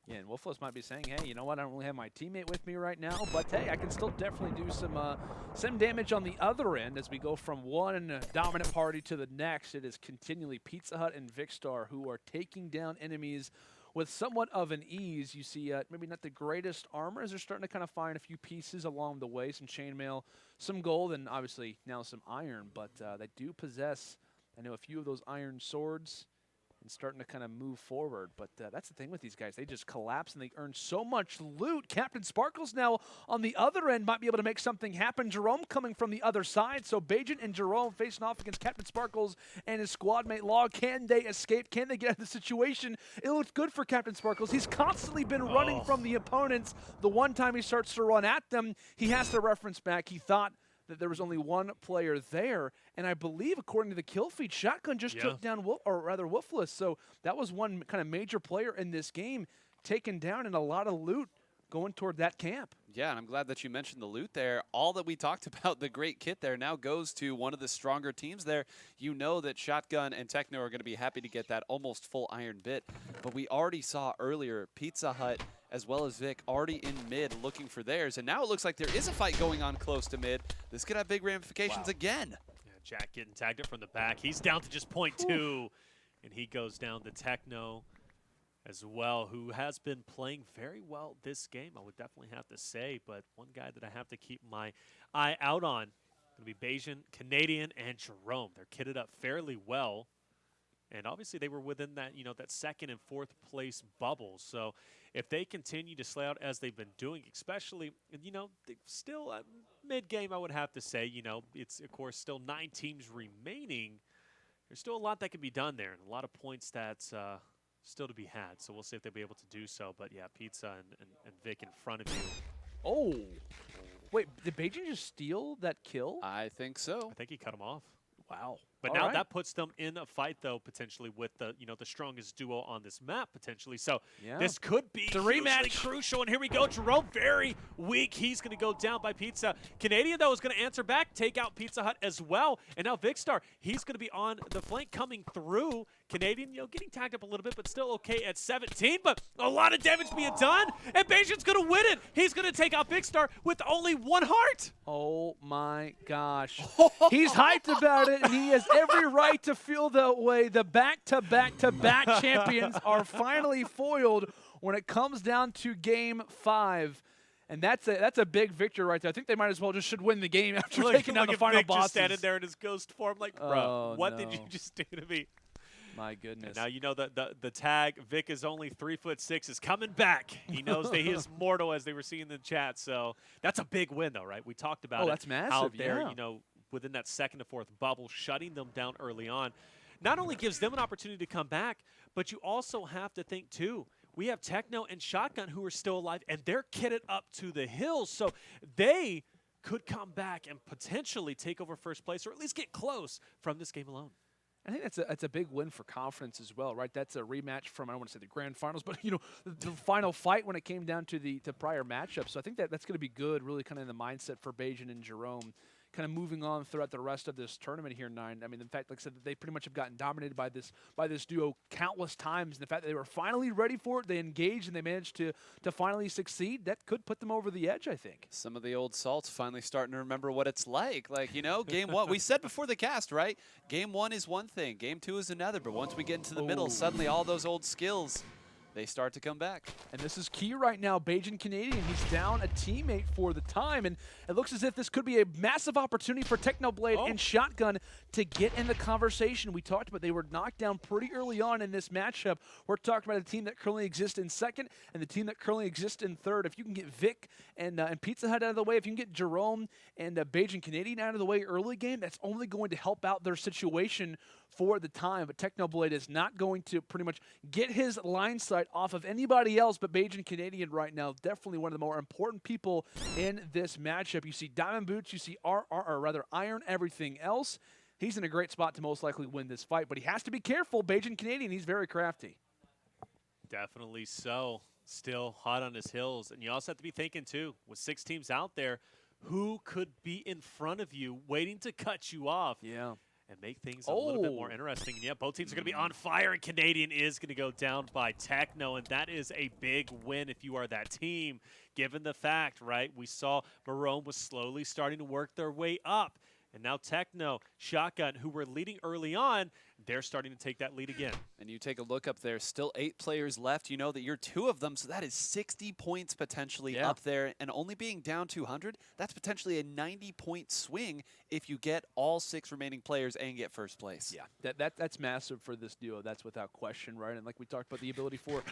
Yeah, and Wolfless might be saying, hey, you know what, I don't really have my teammate with me right now, but hey, I can still definitely do some damage on the other end as we go from one dominant party to the next. It is continually Pizza Hut and Vicstar who are taking down enemies with somewhat of an ease. You see maybe not the greatest armor as they're starting to kind of find a few pieces along the way, some chainmail, some gold, and obviously now some iron, but they do possess, I know, a few of those iron swords and starting to kind of move forward. But that's the thing with these guys. They just collapse and they earn so much loot. Captain Sparkles now on the other end might be able to make something happen. Jerome coming from the other side. So Bajan and Jerome facing off against Captain Sparkles and his squad mate Law. Can they escape? Can they get out of the situation? It looked good for Captain Sparkles. He's constantly been running from the opponents. The one time he starts to run at them, he has to reference back. He thought that there was only one player there, and I believe, according to the kill feed, Shotgun just took down Wolfless. So that was one kind of major player in this game taken down, and a lot of loot going toward that camp. Yeah, and I'm glad that you mentioned the loot there. All that we talked about, the great kit there, now goes to one of the stronger teams there. You know that Shotgun and Techno are going to be happy to get that almost full iron bit. But we already saw earlier Pizza Hut as well as Vic already in mid looking for theirs. And now it looks like there is a fight going on close to mid. This could have big ramifications again. Yeah, Jack getting tagged up from the back. He's down to just 0.2. And he goes down to Techno as well, who has been playing very well this game, I would definitely have to say. But one guy that I have to keep my eye out on going to be Bajan, Canadian, and Jerome. They're kitted up fairly well. And obviously they were within that, you know, that second and fourth place bubble. So if they continue to slay out as they've been doing, especially, you know, still mid-game, I would have to say, you know, it's, of course, still 9 teams remaining. There's still a lot that can be done there and a lot of points that's still to be had. So we'll see if they'll be able to do so. But, yeah, Pizza and Vic in front of you. Oh. Wait, did Bajan just steal that kill? I think so. I think he cut him off. Wow. But now that puts them in a fight, though, potentially with the, you know, the strongest duo on this map, potentially. So this could be the rematch crucial. And here we go. Jerome very weak. He's going to go down by Pizza. Canadian, though, is going to answer back, take out Pizza Hut as well. And now Vicstar, he's going to be on the flank coming through. Canadian, you know, getting tagged up a little bit, but still okay at 17. But a lot of damage being done. And Bajan's going to win it. He's going to take out Vicstar with only 1 heart. Oh, my gosh. He's hyped about it, and he has every right to feel that way. The back-to-back-to-back champions are finally foiled when it comes down to Game 5. And that's a big victory right there. I think they might as well just should win the game after taking down the final bosses. Just standing there in his ghost form like, bro, what did you just do to me? My goodness. And now you know the tag, Vic is only 3'6", is coming back. He knows that he is mortal, as they were seeing in the chat. So that's a big win, though, right? We talked about that's massive, how they're, you know, within that second to fourth bubble, shutting them down early on. Not only gives them an opportunity to come back, but you also have to think, too, we have Techno and Shotgun who are still alive, and they're kitted up to the hills. So they could come back and potentially take over first place, or at least get close from this game alone. I think that's a big win for confidence as well, right? That's a rematch from, I don't want to say the grand finals, but the final fight when it came down to the prior matchup. So I think that's going to be good, really kind of in the mindset for Bajan and Jerome, kind of moving on throughout the rest of this tournament here, Nine. I mean, in fact, like I said, they pretty much have gotten dominated by this duo countless times. And the fact that they were finally ready for it, they engaged and they managed to finally succeed, that could put them over the edge, I think. Some of the old salts finally starting to remember what it's like. Like, game one, we said before the cast, right? Game one is one thing, game two is another. But once we get into the middle, suddenly all those old skills, they start to come back. And this is key right now. Bajan Canadian, he's down a teammate for the time, and it looks as if this could be a massive opportunity for Technoblade and Shotgun to get in the conversation. We talked about they were knocked down pretty early on in this matchup. We're talking about a team that currently exists in second and the team that currently exists in third. If you can get Vic and Pizza Hut out of the way, if you can get Jerome and Bajan Canadian out of the way early game, that's only going to help out their situation for the time. But Technoblade is not going to pretty much get his line sight off of anybody else but Bajan Canadian right now. Definitely one of the more important people in this matchup. You see Diamond Boots, you see Iron everything else. He's in a great spot to most likely win this fight, but he has to be careful. Bajan Canadian, he's very crafty. Definitely so. Still hot on his heels. And you also have to be thinking, too, with 6 teams out there, who could be in front of you waiting to cut you off? Yeah. And make things a little bit more interesting. And yeah, both teams are going to be on fire, and Canadian is going to go down by Techno, and that is a big win if you are that team, given the fact, right, we saw Marone was slowly starting to work their way up, and now Techno, Shotgun, who were leading early on, they're starting to take that lead again. And you take a look up there, still 8 players left. You know that you're 2 of them, so that is 60 points potentially up there. And only being down 200, that's potentially a 90-point swing if you get all 6 remaining players and get first place. Yeah, that's massive for this duo. That's without question, right? And like we talked about, the ability for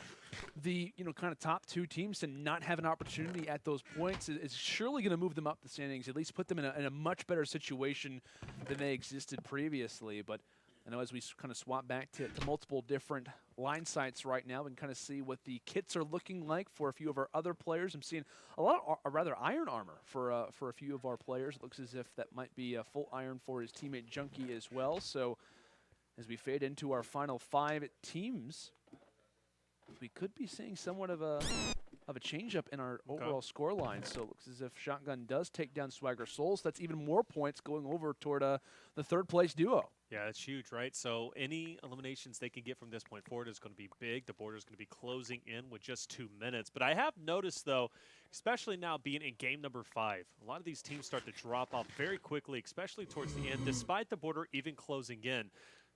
the kind of top 2 teams to not have an opportunity at those points is surely going to move them up the standings, at least put them in a much better situation than they existed previously. But I know as we kind of swap back to multiple different line sites right now, we can kind of see what the kits are looking like for a few of our other players. I'm seeing a lot of rather iron armor for a few of our players. It looks as if that might be a full iron for his teammate Junkie as well. So as we fade into our final 5 teams, we could be seeing somewhat of a change-up in our overall score line. So it looks as if Shotgun does take down Swagger Souls. That's even more points going over toward the 3rd place duo. Yeah, that's huge, right? So any eliminations they can get from this point forward is going to be big. The border is going to be closing in with just 2 minutes. But I have noticed, though, especially now being in game number 5, a lot of these teams start to drop off very quickly, especially towards the end, despite the border even closing in.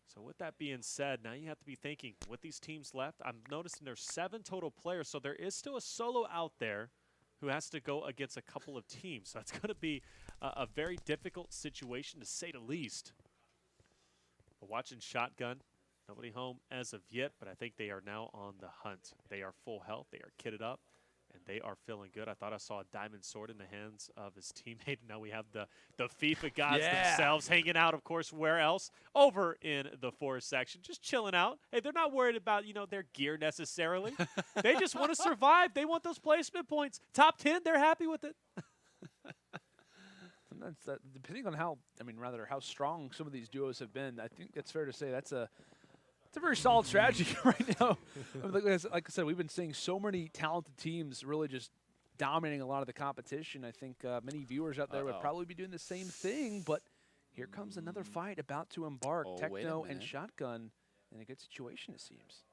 So with that being said, now you have to be thinking, with these teams left, I'm noticing there's 7 total players, so there is still a solo out there who has to go against a couple of teams. So that's going to be a very difficult situation, to say the least. But watching Shotgun, nobody home as of yet, but I think they are now on the hunt. They are full health, they are kitted up, and they are feeling good. I thought I saw a diamond sword in the hands of his teammate. Now we have the FIFA gods themselves hanging out, of course, where else? Over in the forest section, just chilling out. Hey, they're not worried about, their gear necessarily. They just want to survive. They want those placement points. Top 10, they're happy with it. That's depending on how strong some of these duos have been. I think it's fair to say it's a very solid strategy right now. Like I said, we've been seeing so many talented teams really just dominating a lot of the competition. I think many viewers out there would probably be doing the same thing. But here comes another fight about to embark. Techno and Shotgun in a good situation, it seems.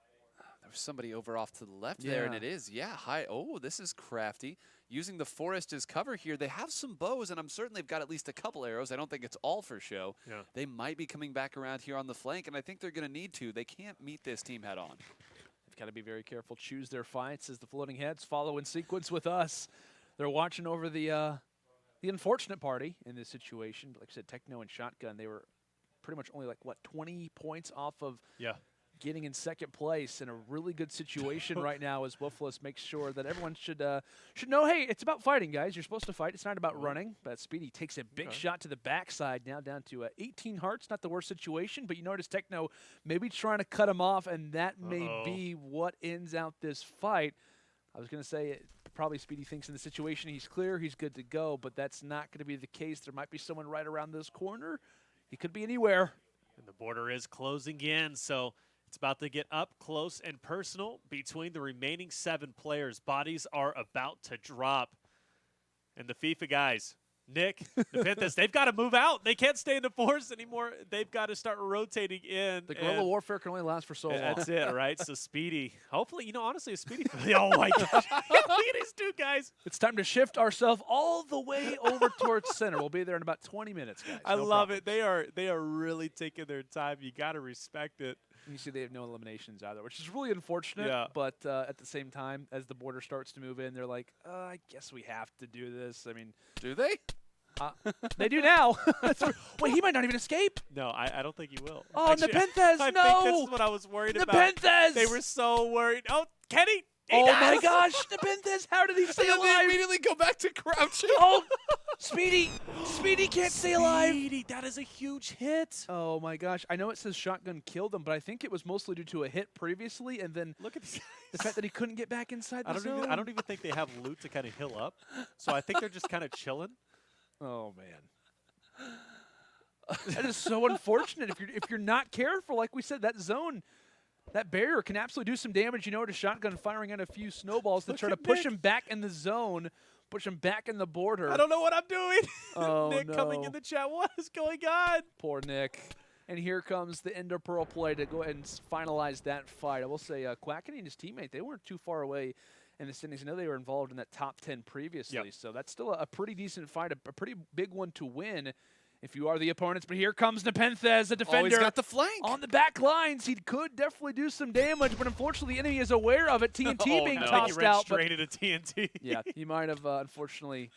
There's somebody over off to the left there, and it is, high. Oh, this is crafty. Using the forest as cover here. They have some bows, and I'm certain they've got at least a couple arrows. I don't think it's all for show. Yeah. They might be coming back around here on the flank, and I think they're going to need to. They can't meet this team head on. They've got to be very careful, choose their fights as the floating heads follow in sequence with us. They're watching over the unfortunate party in this situation. But like I said, Techno and Shotgun, they were pretty much only 20 points off of getting in 2nd place in a really good situation right now, as Wolfless makes sure that everyone should know, hey, it's about fighting, guys. You're supposed to fight. It's not about running. But Speedy takes a big shot to the backside, now down to 18 hearts. Not the worst situation, but you notice Techno maybe trying to cut him off, and that may be what ends out this fight. I was going to say probably Speedy thinks in the situation he's clear, he's good to go, but that's not going to be the case. There might be someone right around this corner. He could be anywhere. And The border is closing in, so it's about to get up close and personal between the remaining 7 players. Bodies are about to drop. And the FIFA guys, Nick, Nepenthes, they've got to move out. They can't stay in the force anymore. They've got to start rotating in. The guerrilla warfare can only last for so long. That's it, right? So Speedy, hopefully, honestly, a Speedy. Oh, my gosh. Look at these 2 guys. It's time to shift ourselves all the way over towards center. We'll be there in about 20 minutes, guys. I No love problem. it. They are really taking their time. You got to respect it. You see they have no eliminations either, which is really unfortunate. Yeah. But at the same time, as the border starts to move in, they're like, I guess we have to do this. I mean, Do they? they do now. Wait, he might not even escape. No, I don't think he will. Oh, Nepenthes, I no. think this is what I was worried about. Nepenthes! They were so worried. Oh, Kenny! Oh my gosh, Nepenthes, how did he stay And then they alive? immediately go back to crouching. Oh, Speedy can't stay alive. Speedy, that is a huge hit. Oh my gosh, I know it says shotgun killed him, but I think it was mostly due to a hit previously, and then Look at these the guys. fact that he couldn't get back inside the I zone. don't even think they have loot to kind of heal up. So I think they're just kind of chilling. Oh man, that is so unfortunate. If you're not careful, like we said, that zone, that barrier can absolutely do some damage. You know, to shotgun firing out a few snowballs to Look try to at push Nick. him back in the zone, push him back in the border. I don't know what I'm doing. Oh, Nick coming no. in the chat. What is going on? Poor Nick. And here comes the Ender Pearl play to go ahead and finalize that fight. I will say, Quackity and his teammate, they weren't too far away in the standings. I know they were involved in that top 10 previously, Yep. so that's still a pretty decent fight, a pretty big one to win if you are the opponents. But here comes Nepenthes, the defender. Oh, he's got the flank. On the back lines, he could definitely do some damage, but unfortunately the enemy is aware of it. TNT Oh, being no. I think he tossed ran out. But straight into TNT. yeah, he might have, unfortunately.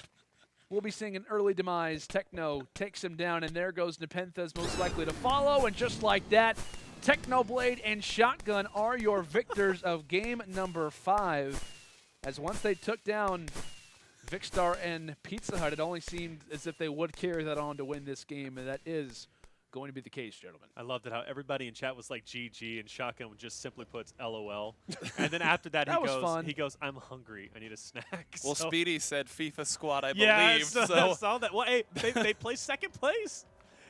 We'll be seeing an early demise. Techno takes him down, and there goes Nepenthes, most likely to follow. And just like that, Technoblade and Shotgun are your victors of game number 5. As once they took down Vicstar and Pizza Hut, it only seemed as if they would carry that on to win this game, and that is going to be the case, gentlemen. I loved it how everybody in chat was like GG and Shotgun just simply puts LOL. And then after that, That was fun. he goes, I'm hungry. I need a snack. Well, So- Speedy said FIFA squad, I yeah, believe. so, So I saw that. Well, hey, they placed second place.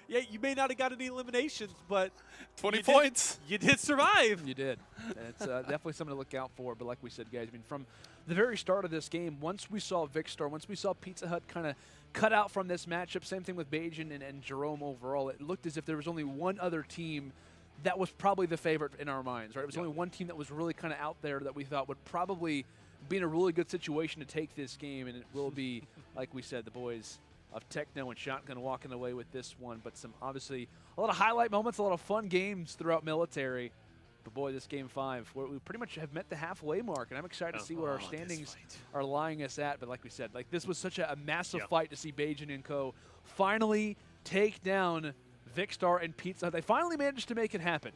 Yeah, you may not have got any eliminations, but 20 you did- points. you did survive. You did. And it's definitely something to look out for. But like we said, guys, I mean, from the very start of this game, once we saw Vicstar, once we saw Pizza Hut kind of cut out from this matchup, same thing with Bajan and Jerome overall, it looked as if there was only one other team that was probably the favorite in our minds, right? It was only one team that was really kind of out there that we thought would probably be in a really good situation to take this game, and it will be, like we said, the boys of Techno and Shotgun walking away with this one. But some, obviously, a lot of highlight moments, a lot of fun games throughout military. But boy, this game 5, we pretty much have met the halfway mark, and I'm excited to see where our this standings fight. are lying us at. But like we said, like this was such a massive Yeah. fight to see Bajan and Co. finally take down Vicstar and Pizza Hut. They finally managed to make it happen.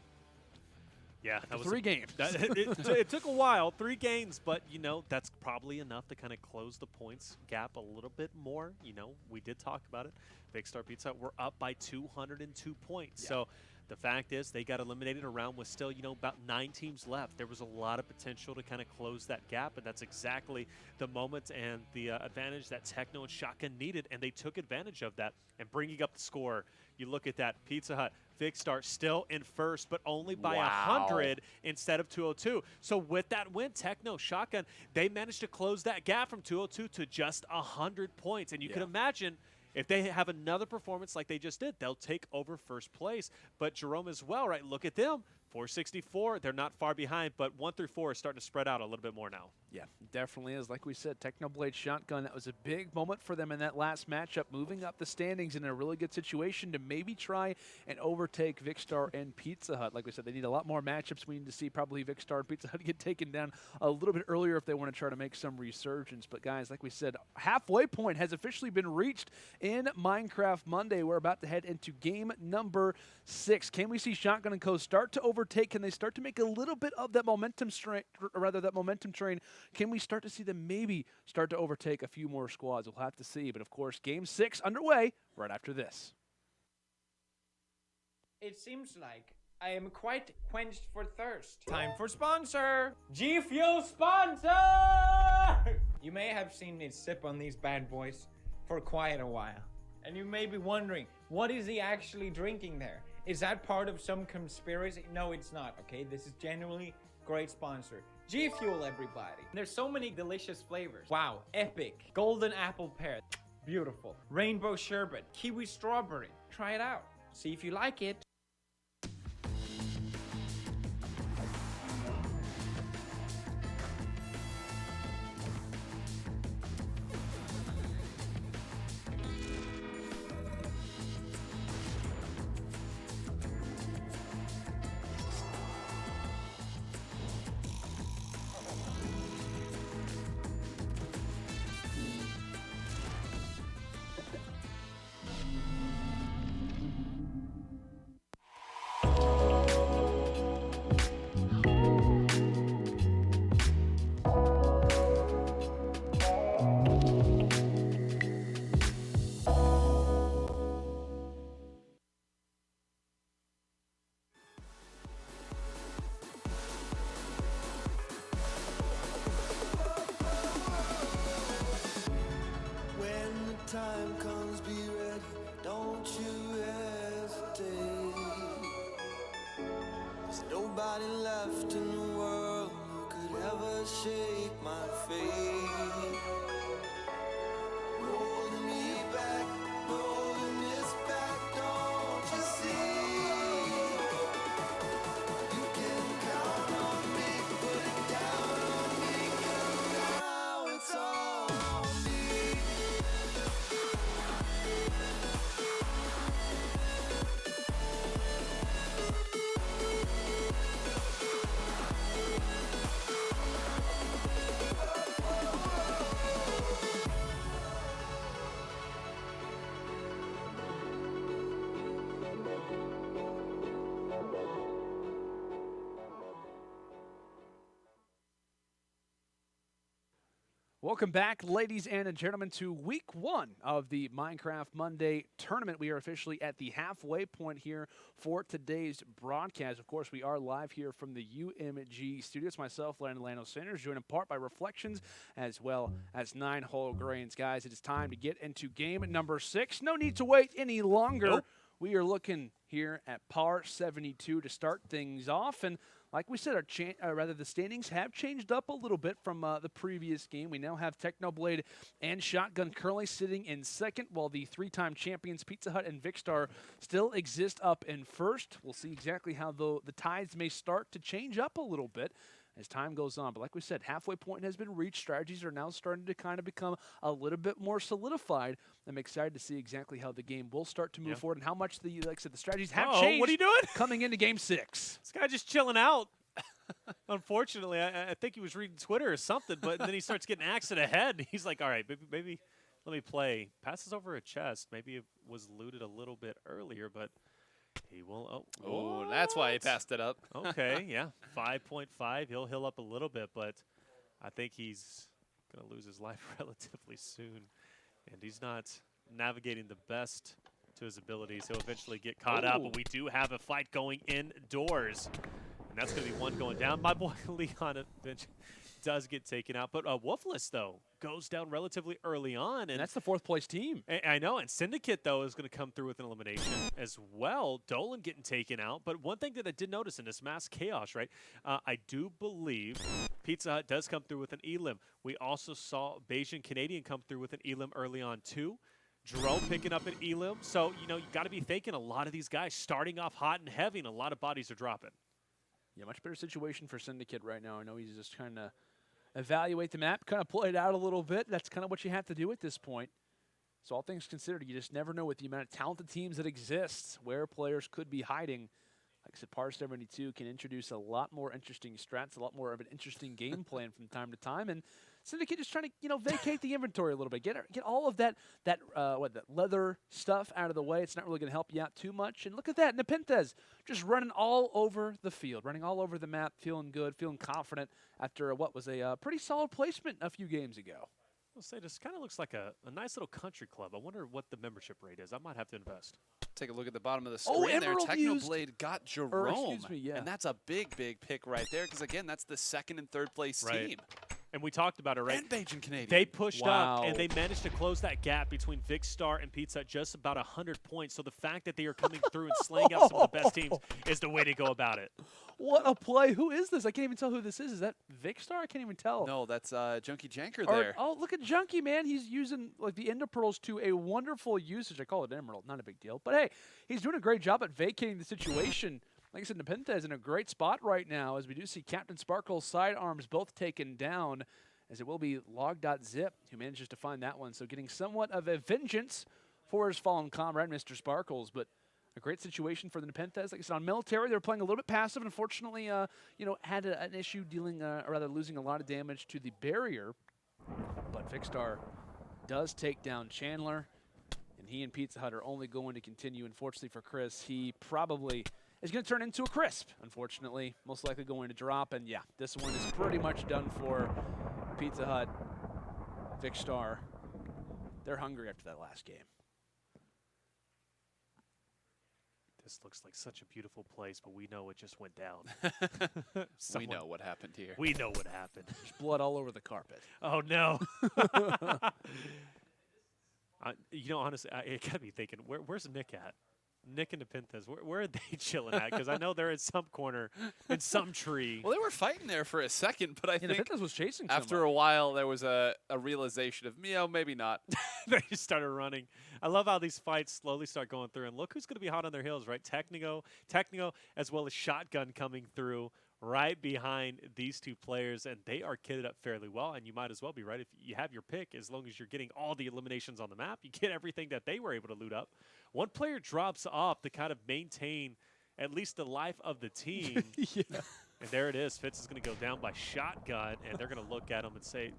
Yeah, that was 3 games. It took a while, 3 games, but that's probably enough to kind of close the points gap a little bit more. We did talk about it. Vicstar Pizza Hut were up by 202 points. Yeah. So the fact is they got eliminated around with still, about 9 teams left. There was a lot of potential to kind of close that gap, and that's exactly the moment and the advantage that Techno and Shotgun needed, and they took advantage of that. And bringing up the score, you look at that, Pizza Hut, Vicstar still in first, but only by 100 instead of 202. So with that win, Techno, Shotgun, they managed to close that gap from 202 to just 100 points. And you can imagine if they have another performance like they just did, they'll take over first place. But Jerome as well, right? Look at them. 464, they're not far behind, but 1 through 4 is starting to spread out a little bit more now. Yeah, definitely is. Like we said, Technoblade Shotgun, that was a big moment for them in that last matchup, moving up the standings in a really good situation to maybe try and overtake Vicstar and Pizza Hut. Like we said, they need a lot more matchups. We need to see probably Vicstar and Pizza Hut get taken down a little bit earlier if they want to try to make some resurgence. But guys, like we said, halfway point has officially been reached in Minecraft Monday. We're about to head into game number 6. Can we see Shotgun and Co. start to overtake? Can they start to make a little bit of that momentum train? Can we start to see them maybe start to overtake a few more squads? We'll have to see. But of course, game 6 underway right after this. It seems like I am quite quenched for thirst. Time for sponsor! G Fuel sponsor! You may have seen me sip on these bad boys for quite a while. And you may be wondering, what is he actually drinking there? Is that part of some conspiracy? No, it's not, okay? This is genuinely great sponsor. G Fuel, everybody. There's so many delicious flavors. Wow, epic. Golden apple pear, beautiful. Rainbow sherbet, kiwi strawberry. Try it out. See if you like it. When the time comes, be ready. Don't you hesitate. There's nobody left in the world who could ever shake my faith. Holding me back, holding this back. Don't you see? You can count on me, put it down on me, 'cause now it's all on me. Welcome back, ladies and gentlemen, to week 1 of the Minecraft Monday tournament. We are officially at the halfway point here for today's broadcast. Of course, we are live here from the UMG studios. Myself, Lando Sanders, joined in part by Reflections as well as 9 Whole Grains. Guys, it is time to get into game number 6. No need to wait any longer. Nope. We are looking here at par 72 to start things off. And like we said, the standings have changed up a little bit from the previous game. We now have Technoblade and Shotgun currently sitting in second, while the 3-time champions Pizza Hut and Vicstar still exist up in first. We'll see exactly how the tides may start to change up a little bit as time goes on. But like we said, halfway point has been reached. Strategies are now starting to kind of become a little bit more solidified. I'm excited to see exactly how the game will start to move forward and how much like I said, the strategies have changed. What are you doing? Coming into game 6. This guy just chilling out. Unfortunately, I think he was reading Twitter or something, but then he starts getting axed ahead. He's like, all right, maybe let me play. Passes over a chest. Maybe it was looted a little bit earlier, but he will. Oh, that's why he passed it up. Okay, yeah. 5.5. He'll heal up a little bit, but I think he's going to lose his life relatively soon. And he's not navigating the best to his abilities. He'll eventually get caught up, but we do have a fight going indoors. And that's going to be one going down. My boy Leon does get taken out. But Wolfless, though, goes down relatively early on. And that's the 4th place team. I know. And Syndicate, though, is going to come through with an elimination as well. Dolan getting taken out. But one thing that I did notice in this mass chaos, right, I do believe Pizza Hut does come through with an elim. We also saw Bayesian Canadian come through with an elim early on, too. Jerome picking up an elim. So, you got to be thinking a lot of these guys starting off hot and heavy, and a lot of bodies are dropping. Yeah, much better situation for Syndicate right now. I know he's just trying to evaluate the map, kind of play it out a little bit. That's kind of what you have to do at this point. So all things considered, you just never know with the amount of talented teams that exist where players could be hiding. Like I said, Par 72 can introduce a lot more interesting strats, a lot more of an interesting game plan from time to time. And Syndicate just trying to, vacate the inventory a little bit. Get all of that leather stuff out of the way. It's not really going to help you out too much. And look at that, Nepenthes just running all over the field, running all over the map, feeling good, feeling confident after what was a pretty solid placement a few games ago. I'll say this kind of looks like a nice little country club. I wonder what the membership rate is. I might have to invest. Take a look at the bottom of the screen there. Technoblade got Jerome. Excuse me, yeah. And that's a big pick right there because, again, that's the 2nd and 3rd place team. And we talked about it, right? And Bajan Canadian. They pushed Wow. up, and they managed to close that gap between Vicstar and Pizza Hut just about 100 points. So the fact that they are coming through and slaying out some of the best teams is the way to go about it. What a play. Who is this? I can't even tell who this is. Is that Vicstar? I can't even tell. No, that's Junkie Janker Or- there. Oh, look at Junkie, man. He's using like the Ender Pearls to a wonderful usage. I call it Emerald. Not a big deal. But hey, he's doing a great job at vacating the situation. Like I said, Nepenthe is in a great spot right now as we do see Captain Sparkle's sidearms both taken down, as it will be Log.Zip who manages to find that one. So getting somewhat of a vengeance for his fallen comrade, Mr. Sparkles. But a great situation for the Nepenthes. Like I said, on military, they're playing a little bit passive. Unfortunately, had an issue dealing, or rather losing a lot of damage to the barrier. But Vicstar does take down Chandler, and he and Pizza Hut are only going to continue. Unfortunately for Chris, he probably is going to turn into a crisp, unfortunately. Most likely going to drop, and yeah, this one is pretty much done for Pizza Hut. Vicstar, they're hungry after that last game. This looks like such a beautiful place, but we know it just went down. We know what happened here. We know what happened. There's blood all over the carpet. Oh, no. Honestly, I got to be thinking, where's Nick at? Nick and Nepenthes, where are they chilling at? Because I know they're in some corner, in some tree. Well, they were fighting there for a second, but I think Nepenthes was chasing after someone. a while there was a realization of, maybe not. They just started running. I love how these fights slowly start going through. And look who's going to be hot on their heels, right? Technico, as well as Shotgun coming through right behind these two players. And they are kitted up fairly well. And you might as well be, right? If you have your pick, as long as you're getting all the eliminations on the map, you get everything that they were able to loot up. One player drops off to kind of maintain at least the life of the team. Yeah. And there it is. Fitz is going to go down by Shotgun. And they're going to look at him and say,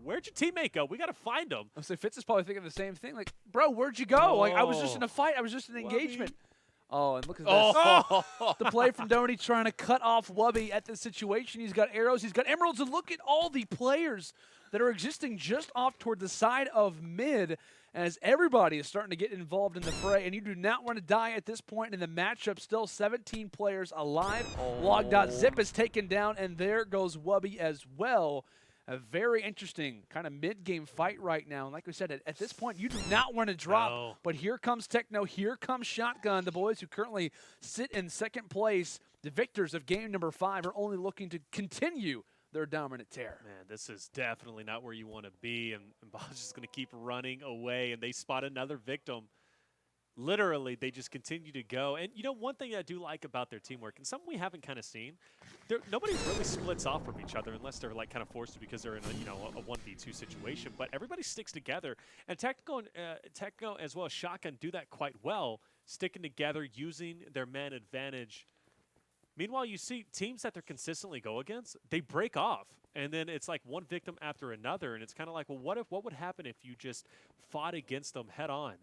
where'd your teammate go? We got to find him. I say Fitz is probably thinking the same thing. Like, bro, where'd you go? Like, I was just in a fight. I was just in an engagement. Oh, and look at this. The play from Doney trying to cut off Wubby at this situation. He's got arrows. He's got emeralds. And look at all the players that are existing just off toward the side of mid as everybody is starting to get involved in the fray. And you do not want to die at this point in the matchup. Still 17 players alive. Log.Zip is taken down, and there goes Wubby as well. A very interesting kind of mid-game fight right now. And like we said, at this point, you do not want to drop. No. But here comes Techno. Here comes Shotgun. The boys who currently sit in second place, the victors of game number 5, are only looking to continue their dominant tear. Man, this is definitely not where you want to be. And Bob's just going to keep running away. And they spot another victim. Literally, they just continue to go. And, one thing I do like about their teamwork, and something we haven't kind of seen, nobody really splits off from each other unless they're, like, kind of forced to because they're in a 1v2 situation. But everybody sticks together. And Techno as well as Shotgun do that quite well, sticking together, using their man advantage. Meanwhile, you see teams that they're consistently go against, they break off. And then it's like one victim after another. And it's kind of like, well, what would happen if you just fought against them head on?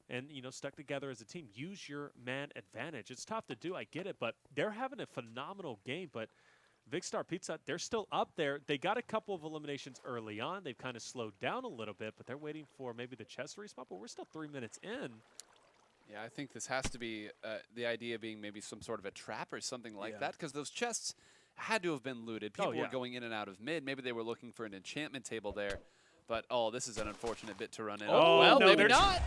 And, stuck together as a team. Use your man advantage. It's tough to do, I get it, but they're having a phenomenal game. But Vicstar Pizza, they're still up there. They got a couple of eliminations early on. They've kind of slowed down a little bit, but they're waiting for maybe the chest respawn, but we're still 3 minutes in. Yeah, I think this has to be the idea being maybe some sort of a trap or something like that, because those chests had to have been looted. People were going in and out of mid. Maybe they were looking for an enchantment table there. But, this is an unfortunate bit to run in. Oh, well, no, maybe not.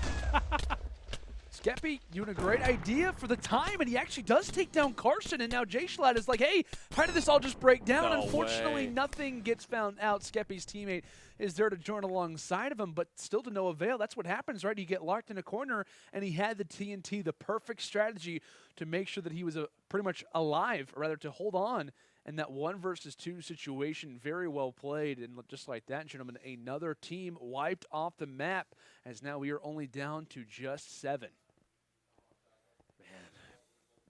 Skeppy doing a great idea for the time, and he actually does take down Carson, and now J-Schlatt is like, hey, how did this all just break down? No Unfortunately, way. nothing gets found out. Skeppy's teammate is there to join alongside of him, but still to no avail. That's what happens, right? You get locked in a corner, and he had the TNT, the perfect strategy to make sure that he was pretty much alive, or rather to hold on. And that 1 versus 2 situation, very well played. And just like that, gentlemen, another team wiped off the map, as now we are only down to just 7.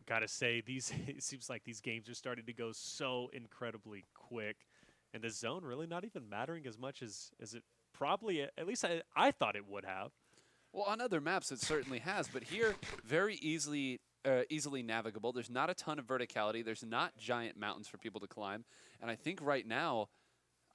Gotta say, it seems like these games are starting to go so incredibly quick. And the zone really not even mattering as much as it probably, at least I thought it would have. Well, on other maps, it certainly has. But here, very easily navigable. There's not a ton of verticality. There's not giant mountains for people to climb. And I think right now,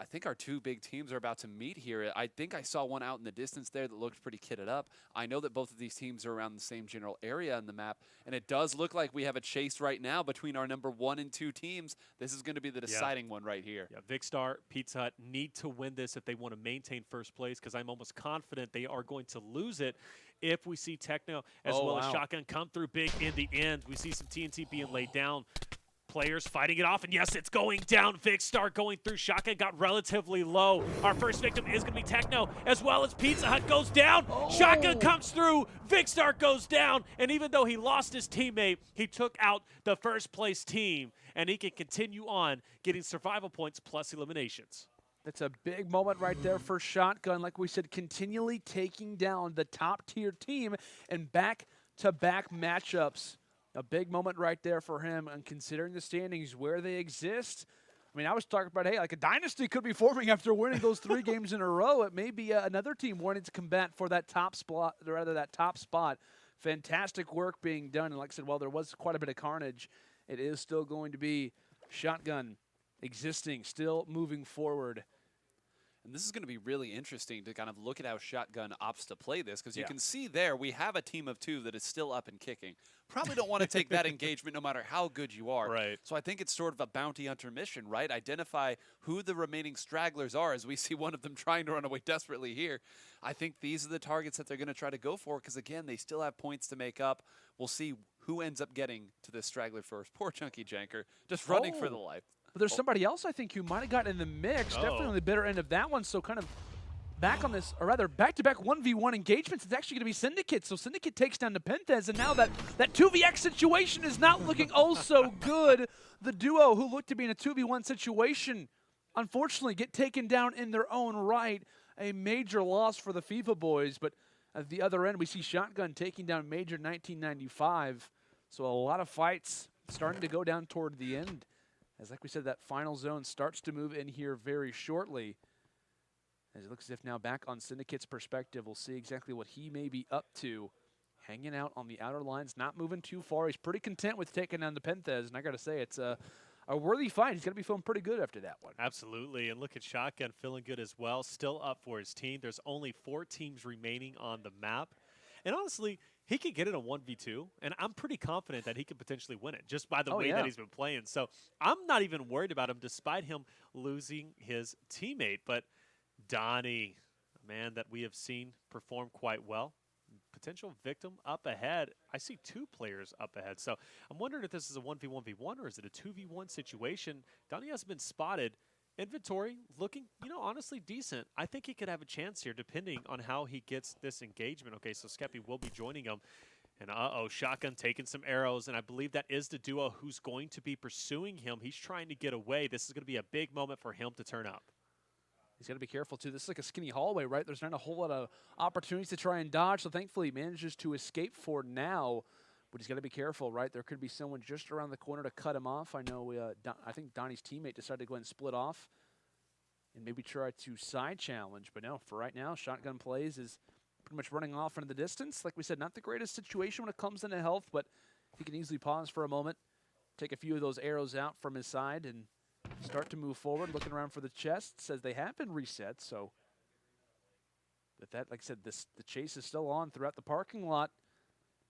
I think our two big teams are about to meet here. I think I saw one out in the distance there that looked pretty kitted up. I know that both of these teams are around the same general area on the map, and it does look like we have a chase right now between our number 1 and 2 teams. This is going to be the deciding one right here. Yeah, Vicstar, Pizza Hut need to win this if they want to maintain first place, because I'm almost confident they are going to lose it if we see Techno as well as Shotgun come through big in the end. We see some TNT being laid down. Players fighting it off, and yes, it's going down. Vicstar going through. Shotgun got relatively low. Our first victim is going to be Techno, as well as Pizza Hut goes down. Shotgun comes through. Vicstar goes down, and even though he lost his teammate, he took out the first place team, and he can continue on getting survival points plus eliminations. That's a big moment right there for Shotgun. Like we said, continually taking down the top-tier team in back-to-back matchups. A big moment right there for him, and considering the standings where they exist. I mean, I was talking about, hey, like a dynasty could be forming after winning those 3 games in a row. It may be another team wanting to combat for that top spot, or rather that top spot. Fantastic work being done, and like I said, while there was quite a bit of carnage, it is still going to be Shotgun existing, still moving forward. And this is going to be really interesting to kind of look at how Shotgun opts to play this, because you can see there we have a team of 2 that is still up and kicking. Probably don't want to take that engagement no matter how good you are. Right. So I think it's sort of a bounty hunter mission, right? Identify who the remaining stragglers are, as we see one of them trying to run away desperately here. I think these are the targets that they're going to try to go for, because, again, they still have points to make up. We'll see who ends up getting to this straggler first. Poor Chunky Janker, just running for the life. But there's somebody else I think who might have gotten in the mix, definitely on the bitter end of that one. So kind of back on this, or rather back-to-back 1v1 engagements, it's actually going to be Syndicate. So Syndicate takes down the Penthez, and now that 2vx situation is not looking oh so good. The duo who looked to be in a 2v1 situation, unfortunately, get taken down in their own right. A major loss for the FIFA boys, but at the other end, we see Shotgun taking down Major 1995. So a lot of fights starting to go down toward the end. As like we said, that final zone starts to move in here very shortly. As it looks as if now back on Syndicate's perspective, we'll see exactly what he may be up to. Hanging out on the outer lines, not moving too far. He's pretty content with taking down the Penthez, and I got to say, it's a worthy fight. He's going to be feeling pretty good after that one. Absolutely, and look at Shotgun feeling good as well. Still up for his team. There's only 4 teams remaining on the map. And honestly, he could get it a 1v2, and I'm pretty confident that he could potentially win it just by the way that he's been playing. So I'm not even worried about him despite him losing his teammate. But Donnie, a man that we have seen perform quite well, potential victim up ahead. I see 2 players up ahead. So I'm wondering if this is a 1v1v1 or is it a 2v1 situation. Donnie has been spotted. Inventory looking, honestly decent. I think he could have a chance here depending on how he gets this engagement. Okay, so Skeppy will be joining him. And Shotgun taking some arrows, and I believe that is the duo who's going to be pursuing him. He's trying to get away. This is going to be a big moment for him to turn up. He's got to be careful, too. This is like a skinny hallway, right? There's not a whole lot of opportunities to try and dodge, so thankfully he manages to escape for now. But he's got to be careful, right? There could be someone just around the corner to cut him off. I know, I think Donnie's teammate decided to go ahead and split off and maybe try to side challenge. But no, for right now, Shotgun plays is pretty much running off into the distance. Like we said, not the greatest situation when it comes into health, but he can easily pause for a moment, take a few of those arrows out from his side, and start to move forward, looking around for the chests as they have been reset. So with that, like I said, the chase is still on throughout the parking lot.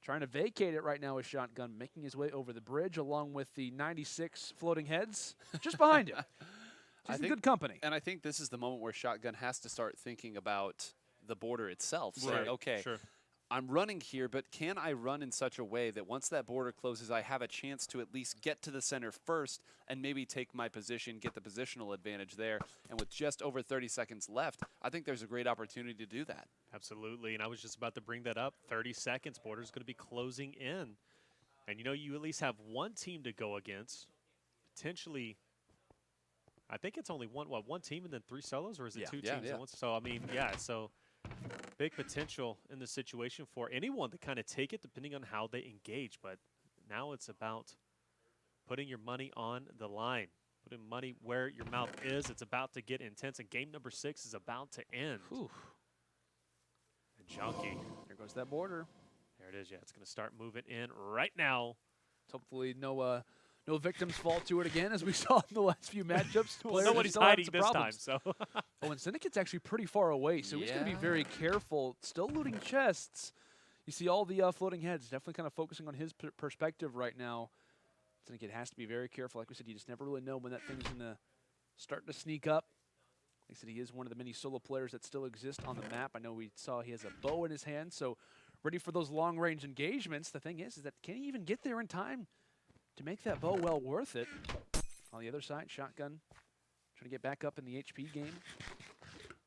Trying to vacate it right now with Shotgun, making his way over the bridge along with the 96 floating heads just behind him. He's in good company. And I think this is the moment where Shotgun has to start thinking about the border itself. Saying, okay, I'm running here, but can I run in such a way that once that border closes, I have a chance to at least get to the center first and maybe take my position, get the positional advantage there. And with just over 30 seconds left, I think there's a great opportunity to do that. Absolutely, and I was just about to bring that up. 30 seconds, border's going to be closing in. And you at least have one team to go against. Potentially, I think it's only one team and then 3 solos, or is it 2 teams? Yeah. So, I mean, so big potential in the situation for anyone to kind of take it depending on how they engage. But now it's about putting your money on the line, putting money where your mouth is. It's about to get intense, and game number 6 is about to end. Whew. And Junkie. There goes that border. There it is. Yeah, it's going to start moving in right now. Hopefully no no victims fall to it again, as we saw in the last few matchups. Well, Players are nobody's still having hiding some this time, problems. so. Oh, and Syndicate's actually pretty far away, so he's going to be very careful. Still looting chests. You see all the floating heads. Definitely kind of focusing on his perspective right now. Syndicate has to be very careful. Like we said, you just never really know when that thing's going to start to sneak up. Like I said, he is one of the many solo players that still exist on the map. I know we saw he has a bow in his hand, so ready for those long-range engagements. The thing is that can he even get there in time to make that bow well worth it? On the other side, Shotgun trying to get back up in the HP game.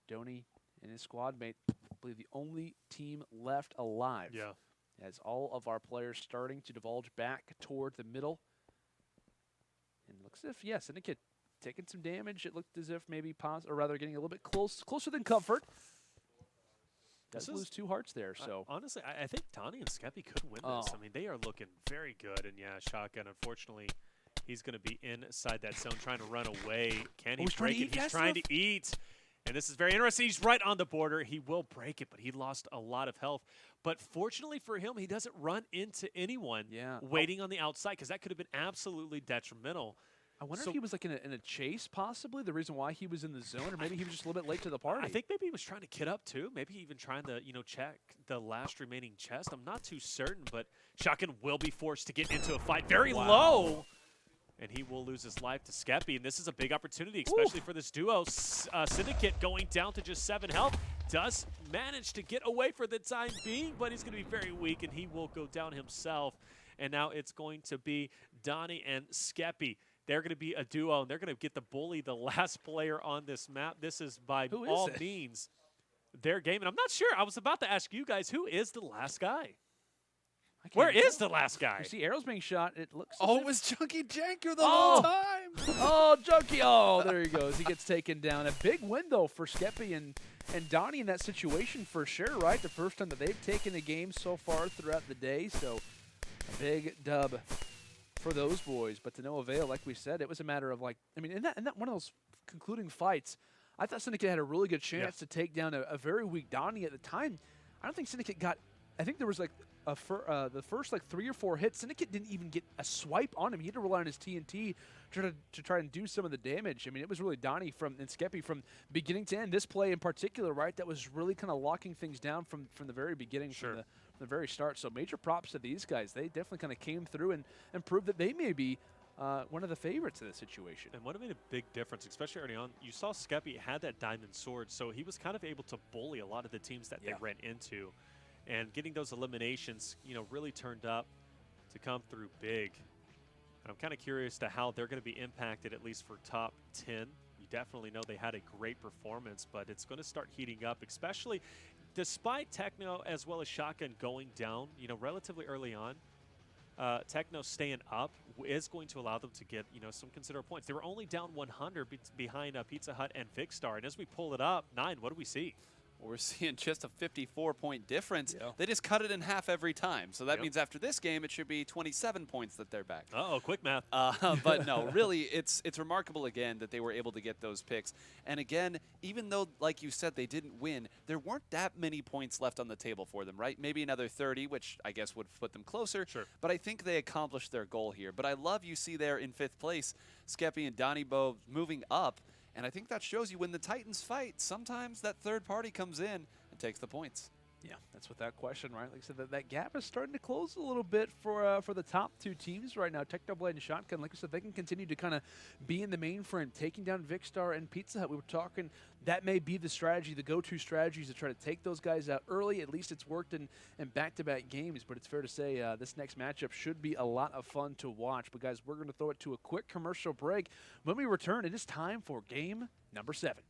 Donny and his squad mate, I believe the only team left alive. Yeah. As all of our players starting to divulge back toward the middle. And it looks as if, yeah, Syndicate taking some damage. It looked as if maybe, or rather getting a little bit closer than Comfort. Does lose 2 hearts there, so. Honestly, I think Donny and Skeppy could win this. I mean, they are looking very good. And yeah, Shotgun, unfortunately, he's going to be inside that zone trying to run away. Can he break it? He's trying to eat. And this is very interesting. He's right on the border. He will break it, but he lost a lot of health. But fortunately for him, he doesn't run into anyone waiting on the outside, because that could have been absolutely detrimental. I wonder if he was like in a chase, possibly, the reason why he was in the zone, or maybe he was just a little bit late to the party. I think maybe he was trying to kit up, too. Maybe even trying to, check the last remaining chest. I'm not too certain, but Shotgun will be forced to get into a fight very low. And he will lose his life to Skeppy. And this is a big opportunity, especially for this duo. Syndicate going down to just 7 health. Does manage to get away for the time being, but he's going to be very weak, and he will go down himself. And now it's going to be Donny and Skeppy. They're going to be a duo, and they're going to get the bully, the last player on this map. This is by all means their game. And I'm not sure. I was about to ask you guys, who is the last guy? Where is the last guy? You see arrows being shot. It looks. Oh, it was Junkie Janker the whole time. Oh, Junkie. Oh, there he goes. He gets taken down. A big win, though, for Skeppy and Donny in that situation for sure, right? The first time that they've taken a game so far throughout the day. So a big dub for those boys, but to no avail. Like we said, it was a matter of in that one of those concluding fights, I thought Syndicate had a really good chance to take down a very weak Donny at the time. I don't think Syndicate got. I think there was the first 3 or 4 hits. Syndicate didn't even get a swipe on him. He had to rely on his TNT to try and do some of the damage. I mean, it was really Donny and Skeppy from beginning to end. This play in particular, right, that was really kind of locking things down from the very beginning, from the very start. So major props to these guys. They definitely kind of came through and proved that they may be one of the favorites in this situation. And what made a big difference, especially early on, you saw Skeppy had that diamond sword, so he was kind of able to bully a lot of the teams that they ran into. And getting those eliminations, really turned up to come through big. And I'm kind of curious to how they're going to be impacted, at least for top 10. You definitely know they had a great performance, but it's going to start heating up, especially despite Techno as well as Shotgun going down, relatively early on. Techno staying up is going to allow them to get, some considerable points. They were only down 100 behind Pizza Hut and Vicstar. And as we pull it up, 9, what do we see? Well, we're seeing just a 54-point difference. They just cut it in half every time. So that means after this game, it should be 27 points that they're back. Uh-oh, quick math. But no, really, it's remarkable, again, that they were able to get those picks. And again, even though, like you said, they didn't win, there weren't that many points left on the table for them, right? Maybe another 30, which I guess would put them closer. Sure. But I think they accomplished their goal here. But I love you see there in 5th place, Skeppy and Donny Bo moving up. And I think that shows you when the Titans fight, sometimes that third party comes in and takes the points. Yeah, that's without question, right? Like I said, that gap is starting to close a little bit for the top 2 teams right now. Technoblade and Shotgun, like I said, they can continue to kind of be in the mainframe, taking down Vicstar and Pizza Hut. We were talking that may be the strategy, the go-to strategy is to try to take those guys out early. At least it's worked in back-to-back games, but it's fair to say this next matchup should be a lot of fun to watch. But, guys, we're going to throw it to a quick commercial break. When we return, it is time for game number 7.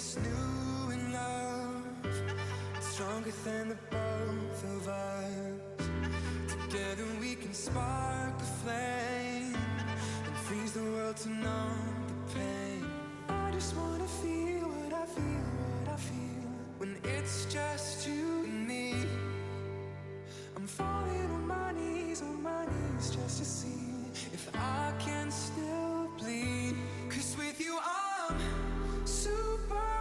this new in love. It's stronger than the both of us. Together we can spark a flame and freeze the world to numb the pain. I just wanna feel what I feel, what I feel when it's just you and me. I'm falling on my knees just to see if I can still bleed. 'Cause with you I'm superhuman.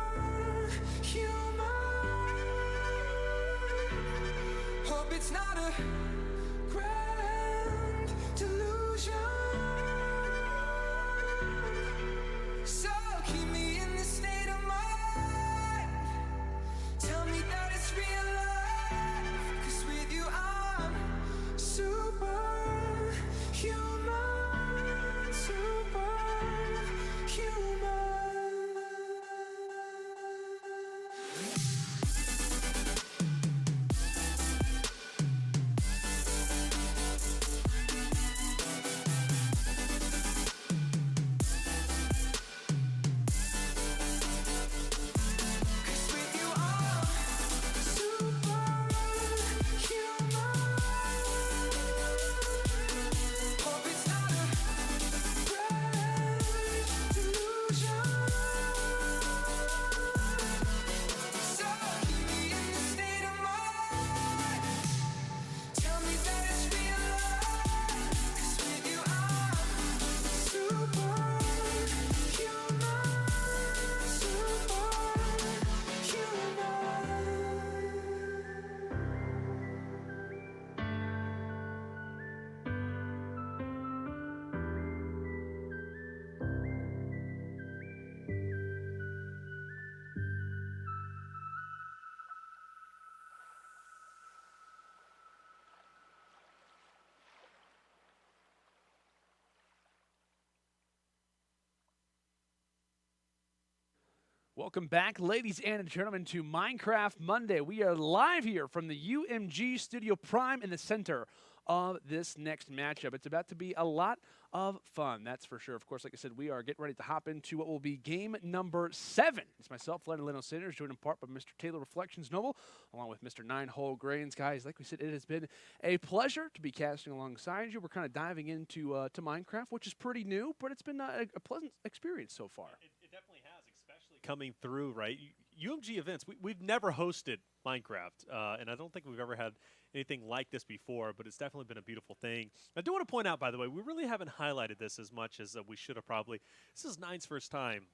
Hope it's not a grand delusion. So keep me in this state of mind. Tell me that it's real life. 'Cause with you I'm superhuman, superhuman. Welcome back, ladies and gentlemen, to Minecraft Monday. We are live here from the UMG Studio Prime in the center of this next matchup. It's about to be a lot of fun, that's for sure. Of course, like I said, we are getting ready to hop into what will be game number 7. It's myself, Leonard Leno Sanders, joined in part by Mr. Taylor Reflections Noble, along with Mr. Nine Hole Grains. Guys, like we said, it has been a pleasure to be casting alongside you. We're kind of diving into to Minecraft, which is pretty new, but it's been a pleasant experience so far. It definitely has, especially coming through, right? UMG events, we've never hosted Minecraft, and I don't think we've ever had anything like this before, but it's definitely been a beautiful thing. I do want to point out, by the way, we really haven't highlighted this as much as we should have probably. This is Nine's first time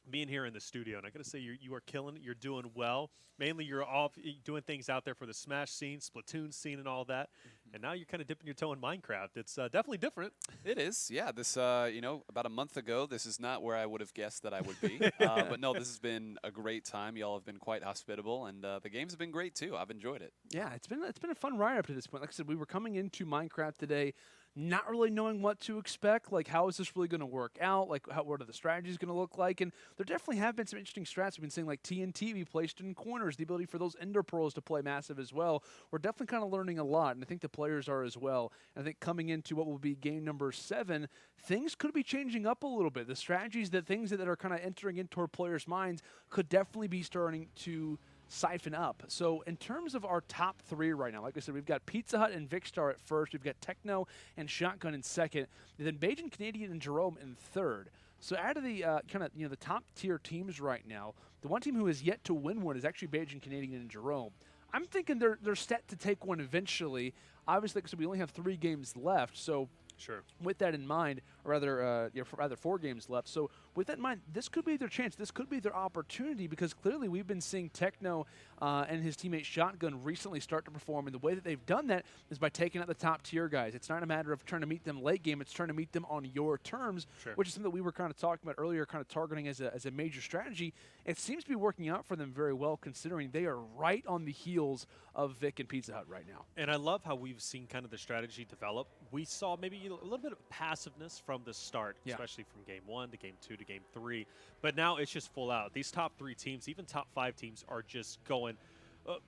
being here in the studio, and I got to say you are killing it. You're doing well. Mainly you're all doing things out there for the Smash scene, Splatoon scene, and all that. And now you're kind of dipping your toe in Minecraft. It's definitely different. It is, yeah. This, about a month ago, this is not where I would have guessed that I would be. But no, this has been a great time. Y'all have been quite hospitable, and the games have been great too. I've enjoyed it. Yeah, it's been a fun ride up to this point. Like I said, we were coming into Minecraft today, not really knowing what to expect. Like, how is this really going to work out? Like, what are the strategies going to look like? And there definitely have been some interesting strats. We've been seeing like TNT be placed in corners, the ability for those Ender Pearls to play massive as well. We're definitely kind of learning a lot, and I think the players are as well. And I think coming into what will be game number 7, things could be changing up a little bit. The strategies, things that are kind of entering into our players' minds could definitely be starting to siphon up. So in terms of our top 3 right now, like I said, we've got Pizza Hut and Vicstar at first. We've got Techno and Shotgun in second. And then Bajan Canadian and Jerome in third. So out of the the top tier teams right now, the one team who has yet to win one is actually Bajan Canadian and Jerome. I'm thinking they're set to take one eventually. Obviously, because we only have 3 games left, so Sure. with that in mind, or rather 4 games left. So with that in mind, this could be their chance. This could be their opportunity, because clearly we've been seeing Techno and his teammate Shotgun recently start to perform. And the way that they've done that is by taking out the top tier guys. It's not a matter of trying to meet them late game. It's trying to meet them on your terms, Sure. which is something that we were kind of talking about earlier, kind of targeting as a major strategy. It seems to be working out for them very well, considering they are right on the heels of Vic and Pizza Hut right now. And I love how we've seen kind of the strategy develop. We saw maybe a little bit of passiveness from the start, Yeah. especially from game 1 to game 2 to game 3. But now it's just full out. These top 3 teams, even top 5 teams, are just going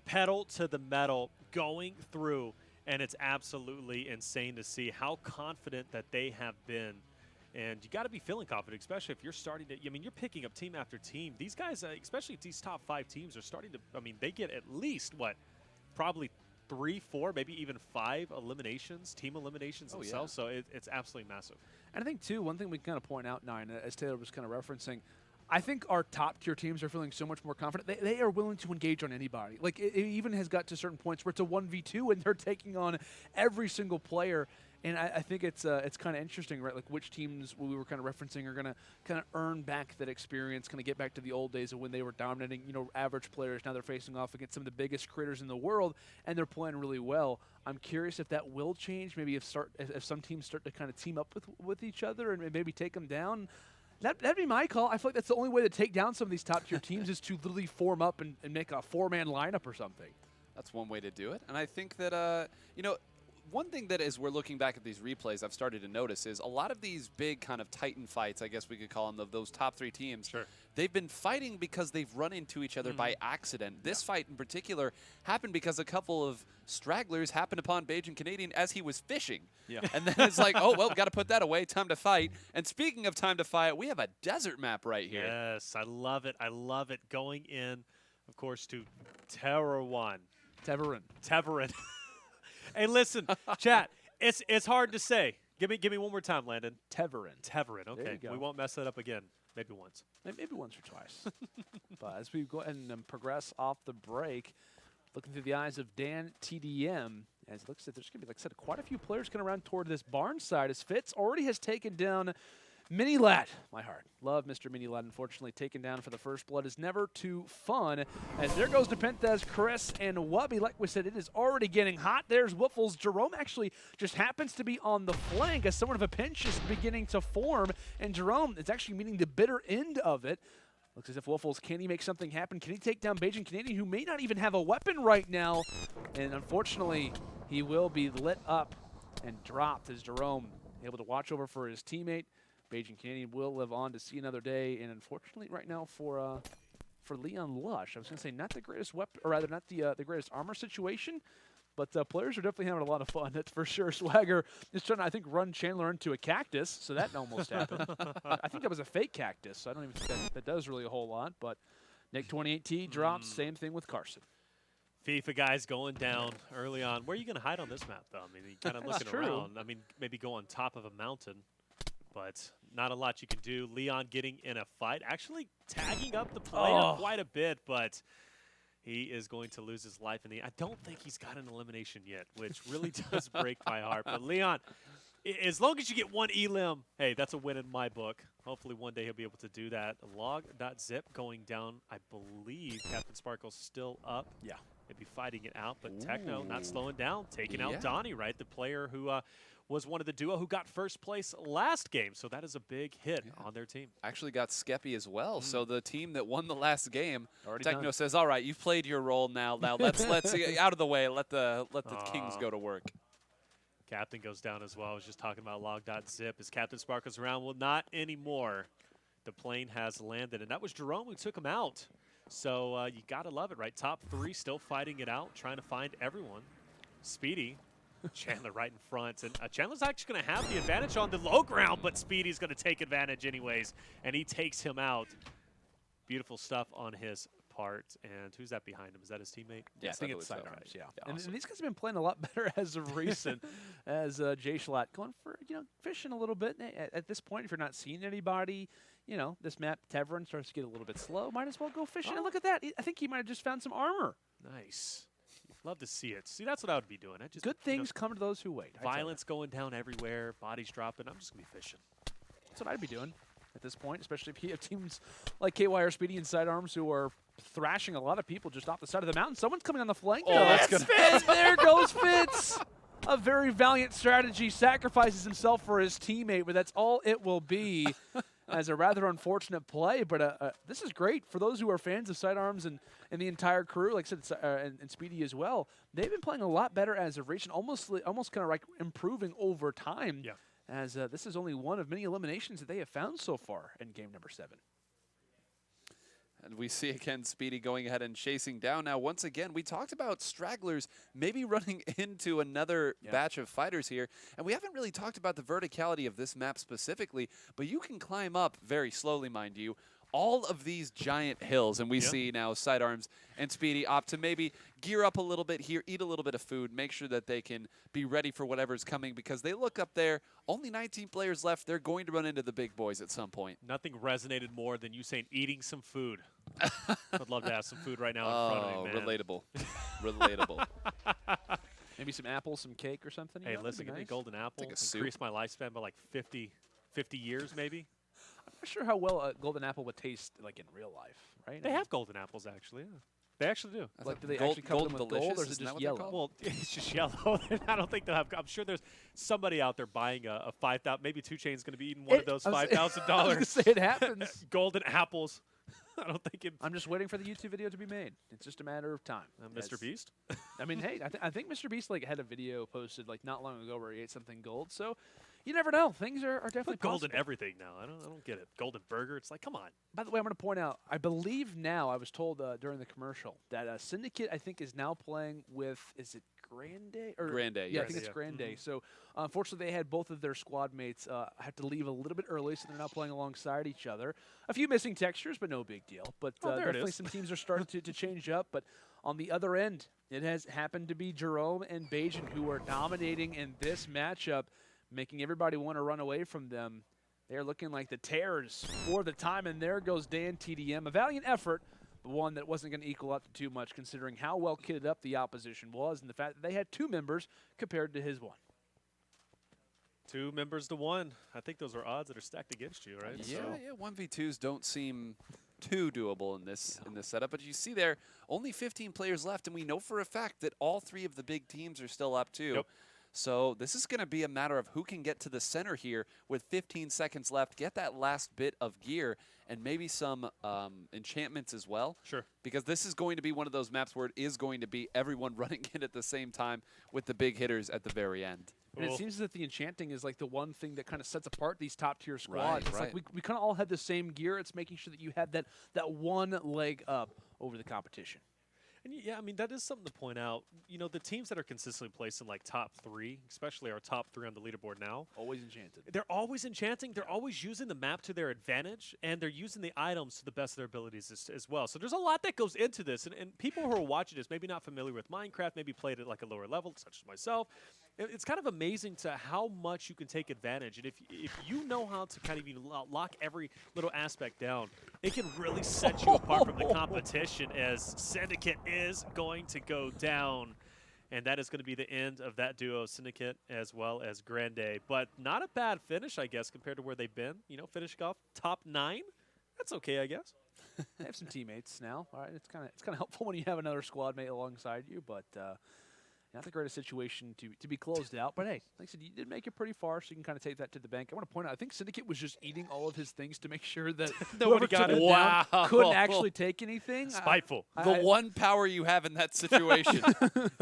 pedal to the metal, going through. And it's absolutely insane to see how confident that they have been And you got to be feeling confident, especially if you're starting to, I mean, you're picking up team after team. These guys, especially these top 5 teams, are starting to, I mean, they get at least, what, probably 3, 4, maybe even 5 eliminations, team eliminations themselves. So it's absolutely massive. And I think, too, one thing we kind of point out, Nine, as Taylor was kind of referencing, I think our top-tier teams are feeling so much more confident. They are willing to engage on anybody. Like, it even has got to certain points where it's a 1v2, and they're taking on every single player. And I think it's kind of interesting, right? Like, which teams we were kind of referencing are going to kind of earn back that experience, kind of get back to the old days of when they were dominating, average players. Now they're facing off against some of the biggest creators in the world, and they're playing really well. I'm curious if that will change. Maybe if some teams start to kind of team up with each other and maybe take them down. That'd be my call. I feel like that's the only way to take down some of these top-tier teams is to literally form up and make a 4-man lineup or something. That's one way to do it. And I think that, one thing that as we're looking back at these replays, I've started to notice is a lot of these big kind of Titan fights, I guess we could call them, those top 3 teams, they've been fighting because they've run into each other by accident. This fight in particular happened because a couple of stragglers happened upon Bajan Canadian as he was fishing. Yeah. And then it's like, oh, well, got to put that away. Time to fight. And speaking of time to fight, we have a desert map right here. Yes, I love it. I love it. Going in, of course, to Teweran. Teweran. Hey, listen, chat. It's hard to say. Give me one more time, Landon. Teweran. Okay, we won't mess that up again. Maybe once. Maybe once or twice. But as we go ahead and progress off the break, looking through the eyes of Dan TDM, as it looks like there's going to be, like I said, quite a few players coming around toward this barn side, as Fitz already has taken down Mini Lad. My heart. Love Mr. Mini Lad. Unfortunately, taken down for the first blood is never too fun. As there goes Nepenthez, Chris, and Wubby. Like we said, it is already getting hot. There's Wiffles. Jerome actually just happens to be on the flank as somewhat of a pinch is beginning to form. And Jerome is actually meeting the bitter end of it. Looks as if Wiffles, can he make something happen? Can he take down Bajan Canadian, who may not even have a weapon right now? And unfortunately, he will be lit up and dropped as Jerome able to watch over for his teammate. Bajan Canadian will live on to see another day, and unfortunately, right now for Leon Lush, I was going to say not the greatest weapon, or rather not the greatest armor situation, but players are definitely having a lot of fun. That's for sure. Swagger is trying to, I think, run Chandler into a cactus, so that almost happened. I think that was a fake cactus, so I don't even think that does really a whole lot. But Nick 28T drops. Same thing with Carson. FIFA guys going down early on. Where are you going to hide on this map, though? I mean, you kind of looking around. I mean, maybe go on top of a mountain. But not a lot you can do. Leon getting in a fight, actually tagging up the player quite a bit, but he is going to lose his life. I don't think he's got an elimination yet, which really does break my heart. But Leon, as long as you get one elim, hey, that's a win in my book. Hopefully one day he'll be able to do that. Log.zip going down. I believe Captain Sparkle's still up. Yeah. Maybe fighting it out, but Techno not slowing down, taking out Donnie, right? The player who was one of the duo who got first place last game. So that is a big hit on their team. Actually got Skeppy as well. So the team that won the last game, already Techno done. says, all right, you've played your role now. Now let's out of the way. Let the Kings go to work. Captain goes down as well. I was just talking about log.zip. As Captain Sparkles around, well, not anymore. The plane has landed, and that was Jerome who took him out. So you got to love it, right? Top 3 still fighting it out, trying to find everyone. Speedy, Chandler right in front. And Chandler's actually going to have the advantage on the low ground, but Speedy's going to take advantage anyways, and he takes him out. Beautiful stuff on his part. And who's that behind him? Is that his teammate? Yeah, I think it's Sidearms, right. yeah. Awesome. And these guys have been playing a lot better as of recent, as Jay Schlatt going for, fishing a little bit. At this point, if you're not seeing anybody, this map, Teweran, starts to get a little bit slow. Might as well go fishing. And look at that. I think he might have just found some armor. Nice. Love to see it. See, that's what I would be doing. Good things come to those who wait. Violence going down everywhere, bodies dropping. I'm just going to be fishing. That's what I'd be doing at this point, especially if you have teams like KY or Speedy and Sidearms who are thrashing a lot of people just off the side of the mountain. Someone's coming on the flank. That's Fitz! There goes Fitz! A very valiant strategy. Sacrifices himself for his teammate, but that's all it will be. As a rather unfortunate play, but this is great for those who are fans of Sidearms and the entire crew, like I said, and Speedy as well. They've been playing a lot better as of recent, almost kind of like improving over time. Yeah. As this is only one of many eliminations that they have found so far in game number 7. And we see again Speedy going ahead and chasing down. Now, once again, we talked about stragglers maybe running into another batch of fighters here. And we haven't really talked about the verticality of this map specifically, but you can climb up very slowly, mind you, all of these giant hills. And we see now Sidearms and Speedy opt to maybe gear up a little bit here, eat a little bit of food, make sure that they can be ready for whatever's coming, because they look up there, only 19 players left. They're going to run into the big boys at some point. Nothing resonated more than you saying eating some food. I'd love to have some food right now in front of me, man. Relatable. Relatable. Maybe some apples, some cake or something. Hey, listen, give me a golden apple. Like a soup. Increase my lifespan by like 50 years, maybe. I'm not sure how well a golden apple would taste like in real life, right? They have golden apples, actually. Yeah. They actually do. Like, do they actually cover them with gold, or is it Isn't that just what they're yellow? called? Well, it's just yellow. I don't think they'll have. I'm sure there's somebody out there buying a 5,000. Maybe 2 Chainz going to be eating one of those I was $5,000 gonna say it happens. golden apples. I don't think it. I'm just waiting for the YouTube video to be made. It's just a matter of time. Mr. Beast. I mean, hey, I think Mr. Beast like had a video posted like not long ago where he ate something gold. So you never know. Things are definitely Put gold in possible. everything now. I don't get it. Golden burger. It's like, come on. By the way, I'm going to point out, I believe now, I was told during the commercial, that Syndicate, I think, is now playing with, is it Grande? Or, Grande, Yeah, I yes. think it's Yeah. Grande. So, unfortunately, they had both of their squad mates have to leave a little bit early, so they're now playing alongside each other. A few missing textures, but no big deal. But Oh, there it definitely is. some teams are starting to change up. But on the other end, it has happened to be Jerome and Bajan who are dominating in this matchup, making everybody want to run away from them. They're looking like the terrors for the time, and there goes Dan TDM. A valiant effort, but one that wasn't going to equal up to too much considering how well kitted up the opposition was and the fact that they had 2 members compared to his 1. 2 members to 1. I think those are odds that are stacked against you, right? Yeah, So- yeah. 1v2s don't seem too doable in this setup, but you see there only 15 players left, and we know for a fact that all 3 of the big teams are still up too. Yep. So this is going to be a matter of who can get to the center here with 15 seconds left, get that last bit of gear, and maybe some enchantments as well. Sure. Because this is going to be one of those maps where it is going to be everyone running in at the same time with the big hitters at the very end. And it Cool. seems that the enchanting is like the one thing that kind of sets apart these top-tier squads. Right, It's right. like we kind of all had the same gear. It's making sure that you had that one leg up over the competition. And yeah, I mean, that is something to point out. You know, the teams that are consistently placed in like top 3, especially our top 3 on the leaderboard now, Always enchanted. they're always enchanting. They're always using the map to their advantage, and they're using the items to the best of their abilities as well. So there's a lot that goes into this, and people who are watching this maybe not familiar with Minecraft, maybe played at like a lower level, such as myself. It's kind of amazing to how much you can take advantage, and if you know how to kind of even lock every little aspect down, it can really set you apart from the competition, as Syndicate is going to go down. And that is going to be the end of that duo, Syndicate as well as Grande. But not a bad finish, I guess, compared to where they've been. You know, finishing off top 9. That's okay, I guess. They have some teammates now. All right, it's kind of helpful when you have another squad mate alongside you, but not the greatest situation to be closed out. But hey, like I said, you did make it pretty far, so you can kind of take that to the bank. I want to point out, I think Syndicate was just eating all of his things to make sure that Nobody whoever got took it. him down Wow. couldn't actually take anything. Spiteful. The one power you have in that situation.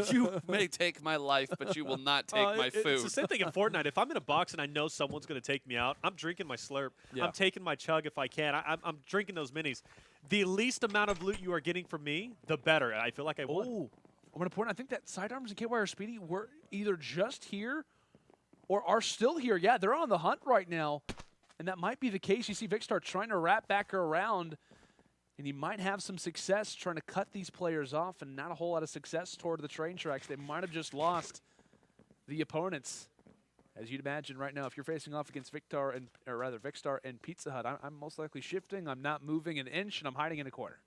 You may take my life, but you will not take my It's the food. same thing in Fortnite. If I'm in a box and I know someone's going to take me out, I'm drinking my slurp. Yeah. I'm taking my chug if I can. I'm drinking those minis. The least amount of loot you are getting from me, the better. I feel like I won. Oh, I'm going to point out, I think that Sidearms and KY or Speedy were either just here or are still here. Yeah, they're on the hunt right now, and that might be the case. You see Vicstar trying to wrap back around, and he might have some success trying to cut these players off, and not a whole lot of success toward the train tracks. They might have just lost the opponents. As you'd imagine right now, if you're facing off against Vicstar and Pizza Hut, I'm most likely shifting. I'm not moving an inch, and I'm hiding in a corner.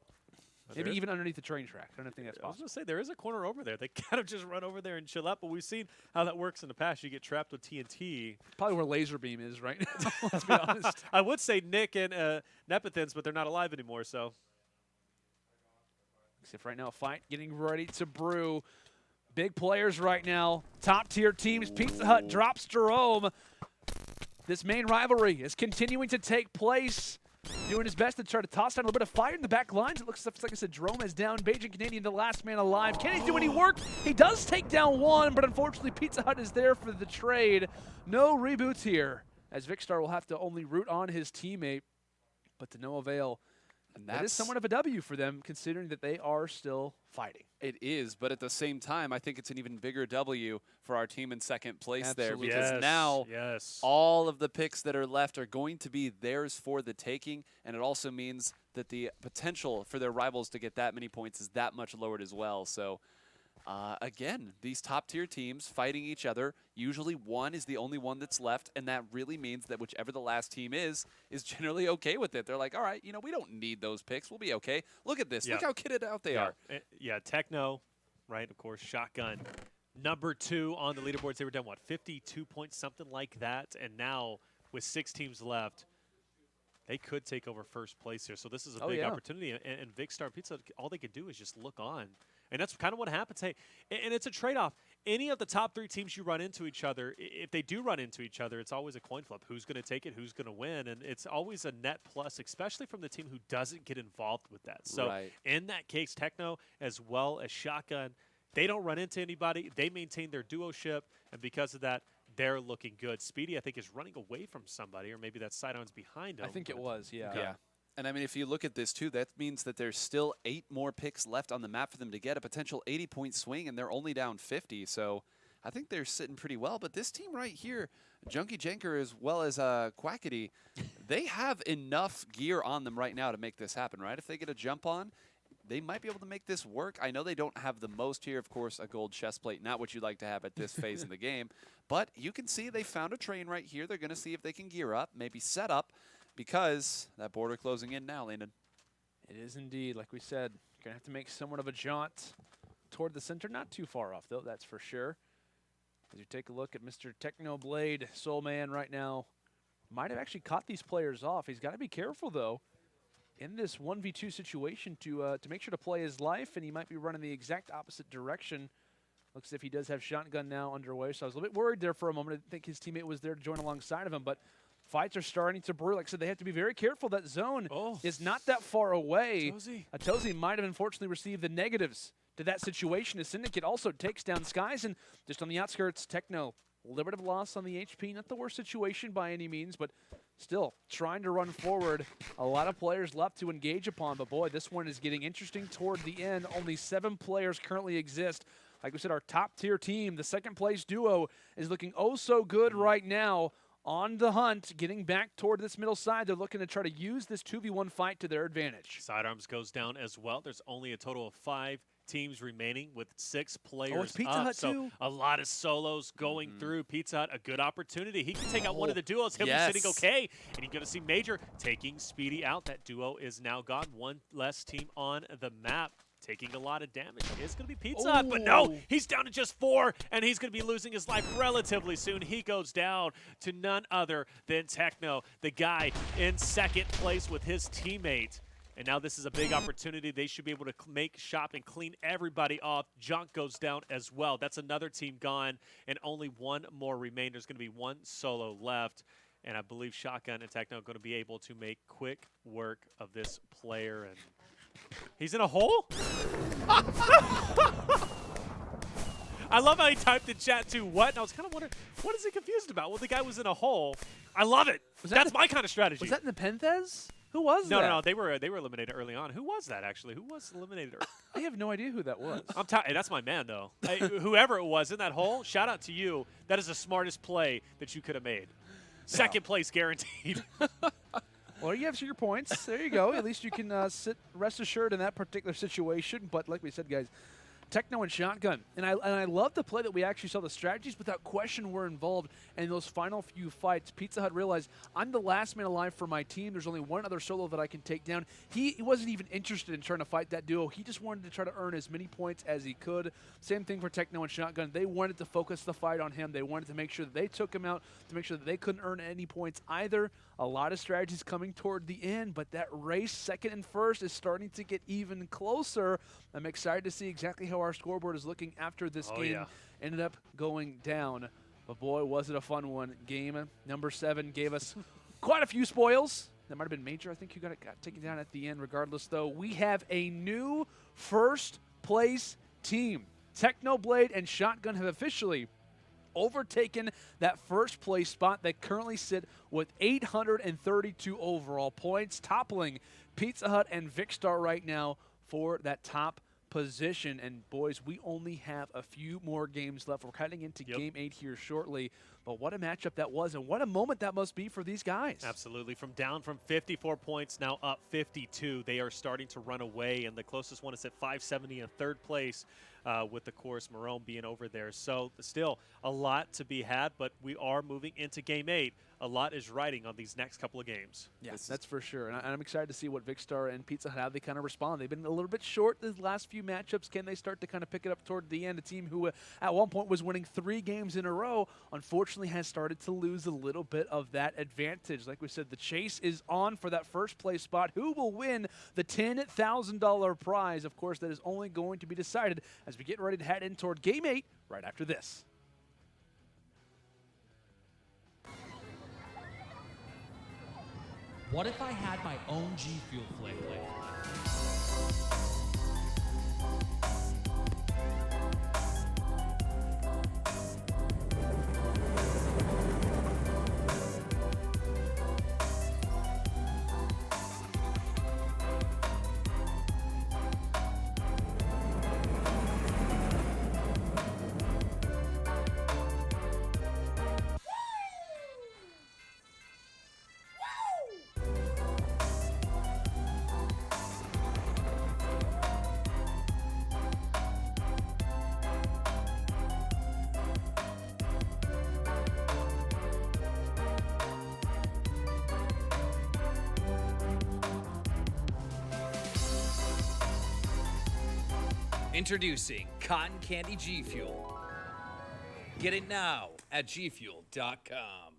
Maybe even underneath the train track. I don't think that's I was possible. going to say, there is a corner over there. They kind of just run over there and chill out, but we've seen how that works in the past. You get trapped with TNT. Probably where Laser Beam is right now, let's be honest. I would say Nick and Nepithans, but they're not alive anymore, so. Except right now, a fight getting ready to brew. Big players right now. Top-tier teams. Pizza Hut drops Jerome. This main rivalry is continuing to take place. Doing his best to try to toss down a little bit of fire in the back lines. It looks like I said, Jerome is down. Bajan Canadian, the last man alive. Can he do any work? He does take down one, but unfortunately Pizza Hut is there for the trade. No reboots here, as Vicstar will have to only root on his teammate, but to no avail. And that is somewhat of a W for them, considering that they are still fighting. It is, but at the same time, I think it's an even bigger W for our team in second place there, Absolutely. because now all of the picks that are left are going to be theirs for the taking, and it also means that the potential for their rivals to get that many points is that much lowered as well. So again, these top-tier teams fighting each other, usually one is the only one that's left, and that really means that whichever the last team is generally okay with it. They're like, all right, we don't need those picks. We'll be okay. Look at this. Look how kitted out they are. Yeah, Techno, right, of course, Shotgun. Number 2 on the leaderboards. They were down, what, 52 points, something like that, and now with 6 teams left, they could take over first place here. So this is a big opportunity, and Vicstar and Pizza, all they could do is just look on. And that's kind of what happens. Hey, and it's a trade-off. Any of the top 3 teams you run into each other, if they do run into each other, it's always a coin flip. Who's going to take it? Who's going to win? And it's always a net plus, especially from the team who doesn't get involved with that. So in that case, Techno as well as Shotgun, they don't run into anybody. They maintain their duo-ship, and because of that, they're looking good. Speedy, I think, is running away from somebody, or maybe that Sidearm's behind him. I think it was, yeah. Yeah. And, I mean, if you look at this, too, that means that there's still 8 more picks left on the map for them to get a potential 80-point swing, and they're only down 50. So I think they're sitting pretty well. But this team right here, Junkie Janker as well as Quackity, they have enough gear on them right now to make this happen, right? If they get a jump on, they might be able to make this work. I know they don't have the most here, of course, a gold chest plate, not what you'd like to have at this phase in the game. But you can see they found a train right here. They're going to see if they can gear up, maybe set up, because that border closing in now, Landon. It is indeed. Like we said, you're going to have to make somewhat of a jaunt toward the center. Not too far off, though, that's for sure. As you take a look at Mr. Technoblade, Soul Man right now, might have actually caught these players off. He's got to be careful, though, in this 1v2 situation to make sure to play his life, and he might be running the exact opposite direction. Looks as if he does have Shotgun now underway, so I was a little bit worried there for a moment. I think his teammate was there to join alongside of him, but fights are starting to brew. Like I said, they have to be very careful. That zone is not that far away. Atozi might have unfortunately received the negatives to that situation. As Syndicate also takes down Skies, and just on the outskirts, Techno, a little bit of loss on the HP. Not the worst situation by any means, but still trying to run forward. A lot of players left to engage upon, but boy, this one is getting interesting toward the end. Only 7 players currently exist. Like we said, our top-tier team, the second-place duo, is looking oh so good right now. On the hunt, getting back toward this middle side. They're looking to try to use this 2v1 fight to their advantage. Sidearms goes down as well. There's only a total of 5 teams remaining with 6 players it's Pizza up. Hut so too. A lot of solos going through. Pizza Hut, a good opportunity. He can take out one of the duos. He'll be sitting okay. And you're going to see Major taking Speedy out. That duo is now gone. One less team on the map. Taking a lot of damage. It's going to be Pizza Hut, but no, he's down to just 4, and he's going to be losing his life relatively soon. He goes down to none other than Techno, the guy in second place with his teammate. And now this is a big opportunity. They should be able to make shop and clean everybody off. Junk goes down as well. That's another team gone, and only 1 more remain. There's going to be 1 solo left. And I believe Shotgun and Techno are going to be able to make quick work of this player. And he's in a hole? I love how he typed in chat too, what? And I was kind of wondering, what is he confused about? Well, the guy was in a hole. I love it. That's my kind of strategy. Was that in the Penthez? Who was that? No, they were eliminated early on. Who was that, actually? Who was eliminated early? I have no idea who that was. Hey, that's my man, though. Hey, whoever it was in that hole, shout out to you. That is the smartest play that you could have made. Second place guaranteed. Well, you have your points. There you go. At least you can rest assured in that particular situation. But like we said, guys, Techno and Shotgun. And I love the play that we actually saw. The strategies without question were involved. And in those final few fights, Pizza Hut realized, I'm the last man alive for my team. There's only 1 other solo that I can take down. He wasn't even interested in trying to fight that duo. He just wanted to try to earn as many points as he could. Same thing for Techno and Shotgun. They wanted to focus the fight on him. They wanted to make sure that they took him out, to make sure that they couldn't earn any points either. A lot of strategies coming toward the end, but that race, second and first, is starting to get even closer. I'm excited to see exactly how our scoreboard is looking after this game ended up going down. But boy, was it a fun one. Game number 7 gave us quite a few spoils. That might have been Major. I think you got taken down at the end. Regardless, though, we have a new first place team. Technoblade and Shotgun have officially overtaken that first place spot. They currently sit with 832 overall points, toppling Pizza Hut and Vicstar right now for that top position. And boys, we only have a few more games left. We're heading into game 8 here shortly. But what a matchup that was, and what a moment that must be for these guys. Absolutely. From down from 54 points, now up 52. They are starting to run away, and the closest one is at 570 in third place, with, of course, Marone being over there. So still a lot to be had, but we are moving into game 8. A lot is riding on these next couple of games. Yes, that's for sure. And I'm excited to see what Vicstar and Pizza Hut, how they kind of respond. They've been a little bit short these last few matchups. Can they start to kind of pick it up toward the end? A team who at one point was winning 3 games in a row, unfortunately has started to lose a little bit of that advantage. Like we said, the chase is on for that first place spot. Who will win the $10,000 prize? Of course, that is only going to be decided as we get ready to head in toward game 8 right after this. What if I had my own G Fuel flavor? Introducing Cotton Candy G Fuel. Get it now at gfuel.com.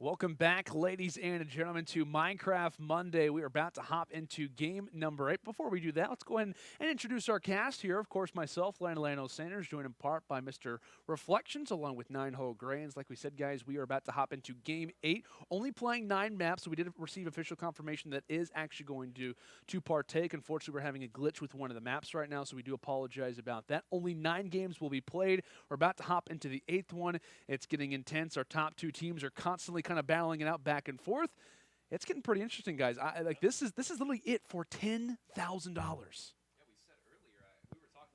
Welcome back, ladies and gentlemen, to Minecraft Monday. We are about to hop into game number 8. Before we do that, let's go ahead and introduce our cast here. Of course, myself, Lando Sanders, joined in part by Mr. Reflections, along with 9-Hole Grains. Like we said, guys, we are about to hop into game 8, only playing 9 maps, so we did receive official confirmation that is actually going to partake. Unfortunately, we're having a glitch with one of the maps right now, so we do apologize about that. Only 9 games will be played. We're about to hop into the 8th one. It's getting intense. Our top 2 teams are constantly kind of battling it out back and forth. It's getting pretty interesting, guys. This is literally it for $10,000.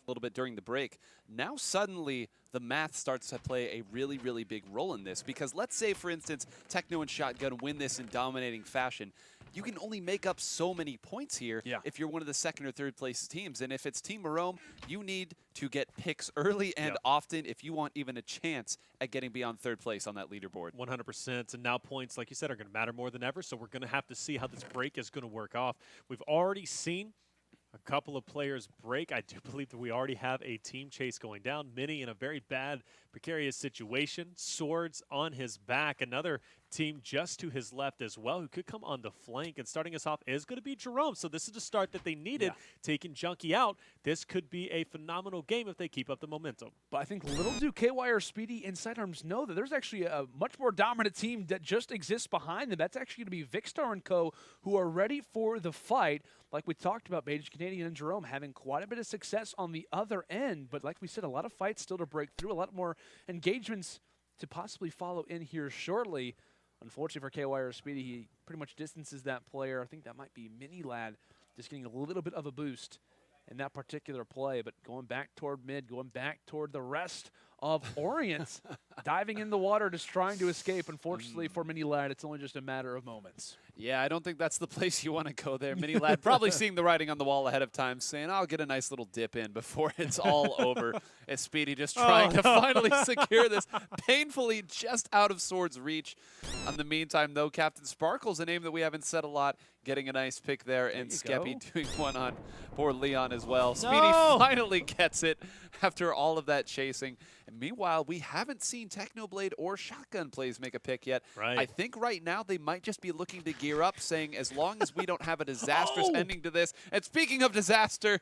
A little bit during the break. Now suddenly the math starts to play a really, really big role in this, because let's say, for instance, Techno and Shotgun win this in dominating fashion. You can only make up so many points here if you're one of the 2nd or 3rd place teams. And if it's Team Marome, you need to get picks early and often if you want even a chance at getting beyond 3rd place on that leaderboard. 100%. And now points, like you said, are going to matter more than ever. So we're going to have to see how this break is going to work off. We've already seen a couple of players break. I do believe that we already have a team chase going down. Mini in a very bad, precarious situation. Swords on his back. Another team just to his left as well, who could come on the flank. And starting us off is going to be Jerome. So this is the start that they needed, taking Junkie out. This could be a phenomenal game if they keep up the momentum. But I think little do KY or Speedy and Sidearms know that there's actually a much more dominant team that just exists behind them. That's actually going to be Vicstar and Co., who are ready for the fight. Like we talked about, Beige Canadian and Jerome having quite a bit of success on the other end. But like we said, a lot of fights still to break through, a lot more engagements to possibly follow in here shortly. Unfortunately for KY or Speedy, he pretty much distances that player. I think that might be Mini Lad just getting a little bit of a boost in that particular play. But going back toward mid, going back toward the rest of Orient, diving in the water, just trying to escape. Unfortunately for Mini Lad, it's only just a matter of moments. Yeah, I don't think that's the place you want to go there. Mini Lad probably seeing the writing on the wall ahead of time, saying, I'll get a nice little dip in before it's all over. As Speedy just trying to finally secure this, painfully just out of Sword's reach. In the meantime, though, Captain Sparkle's a name that we haven't said a lot, getting a nice pick there, and Skeppy doing one on poor Leon as well. Speedy finally gets it after all of that chasing. And meanwhile, we haven't seen Technoblade or Shotgun plays make a pick yet. I think right now they might just be looking to gear up, saying as long as we don't have a disastrous ending to this. And speaking of disaster,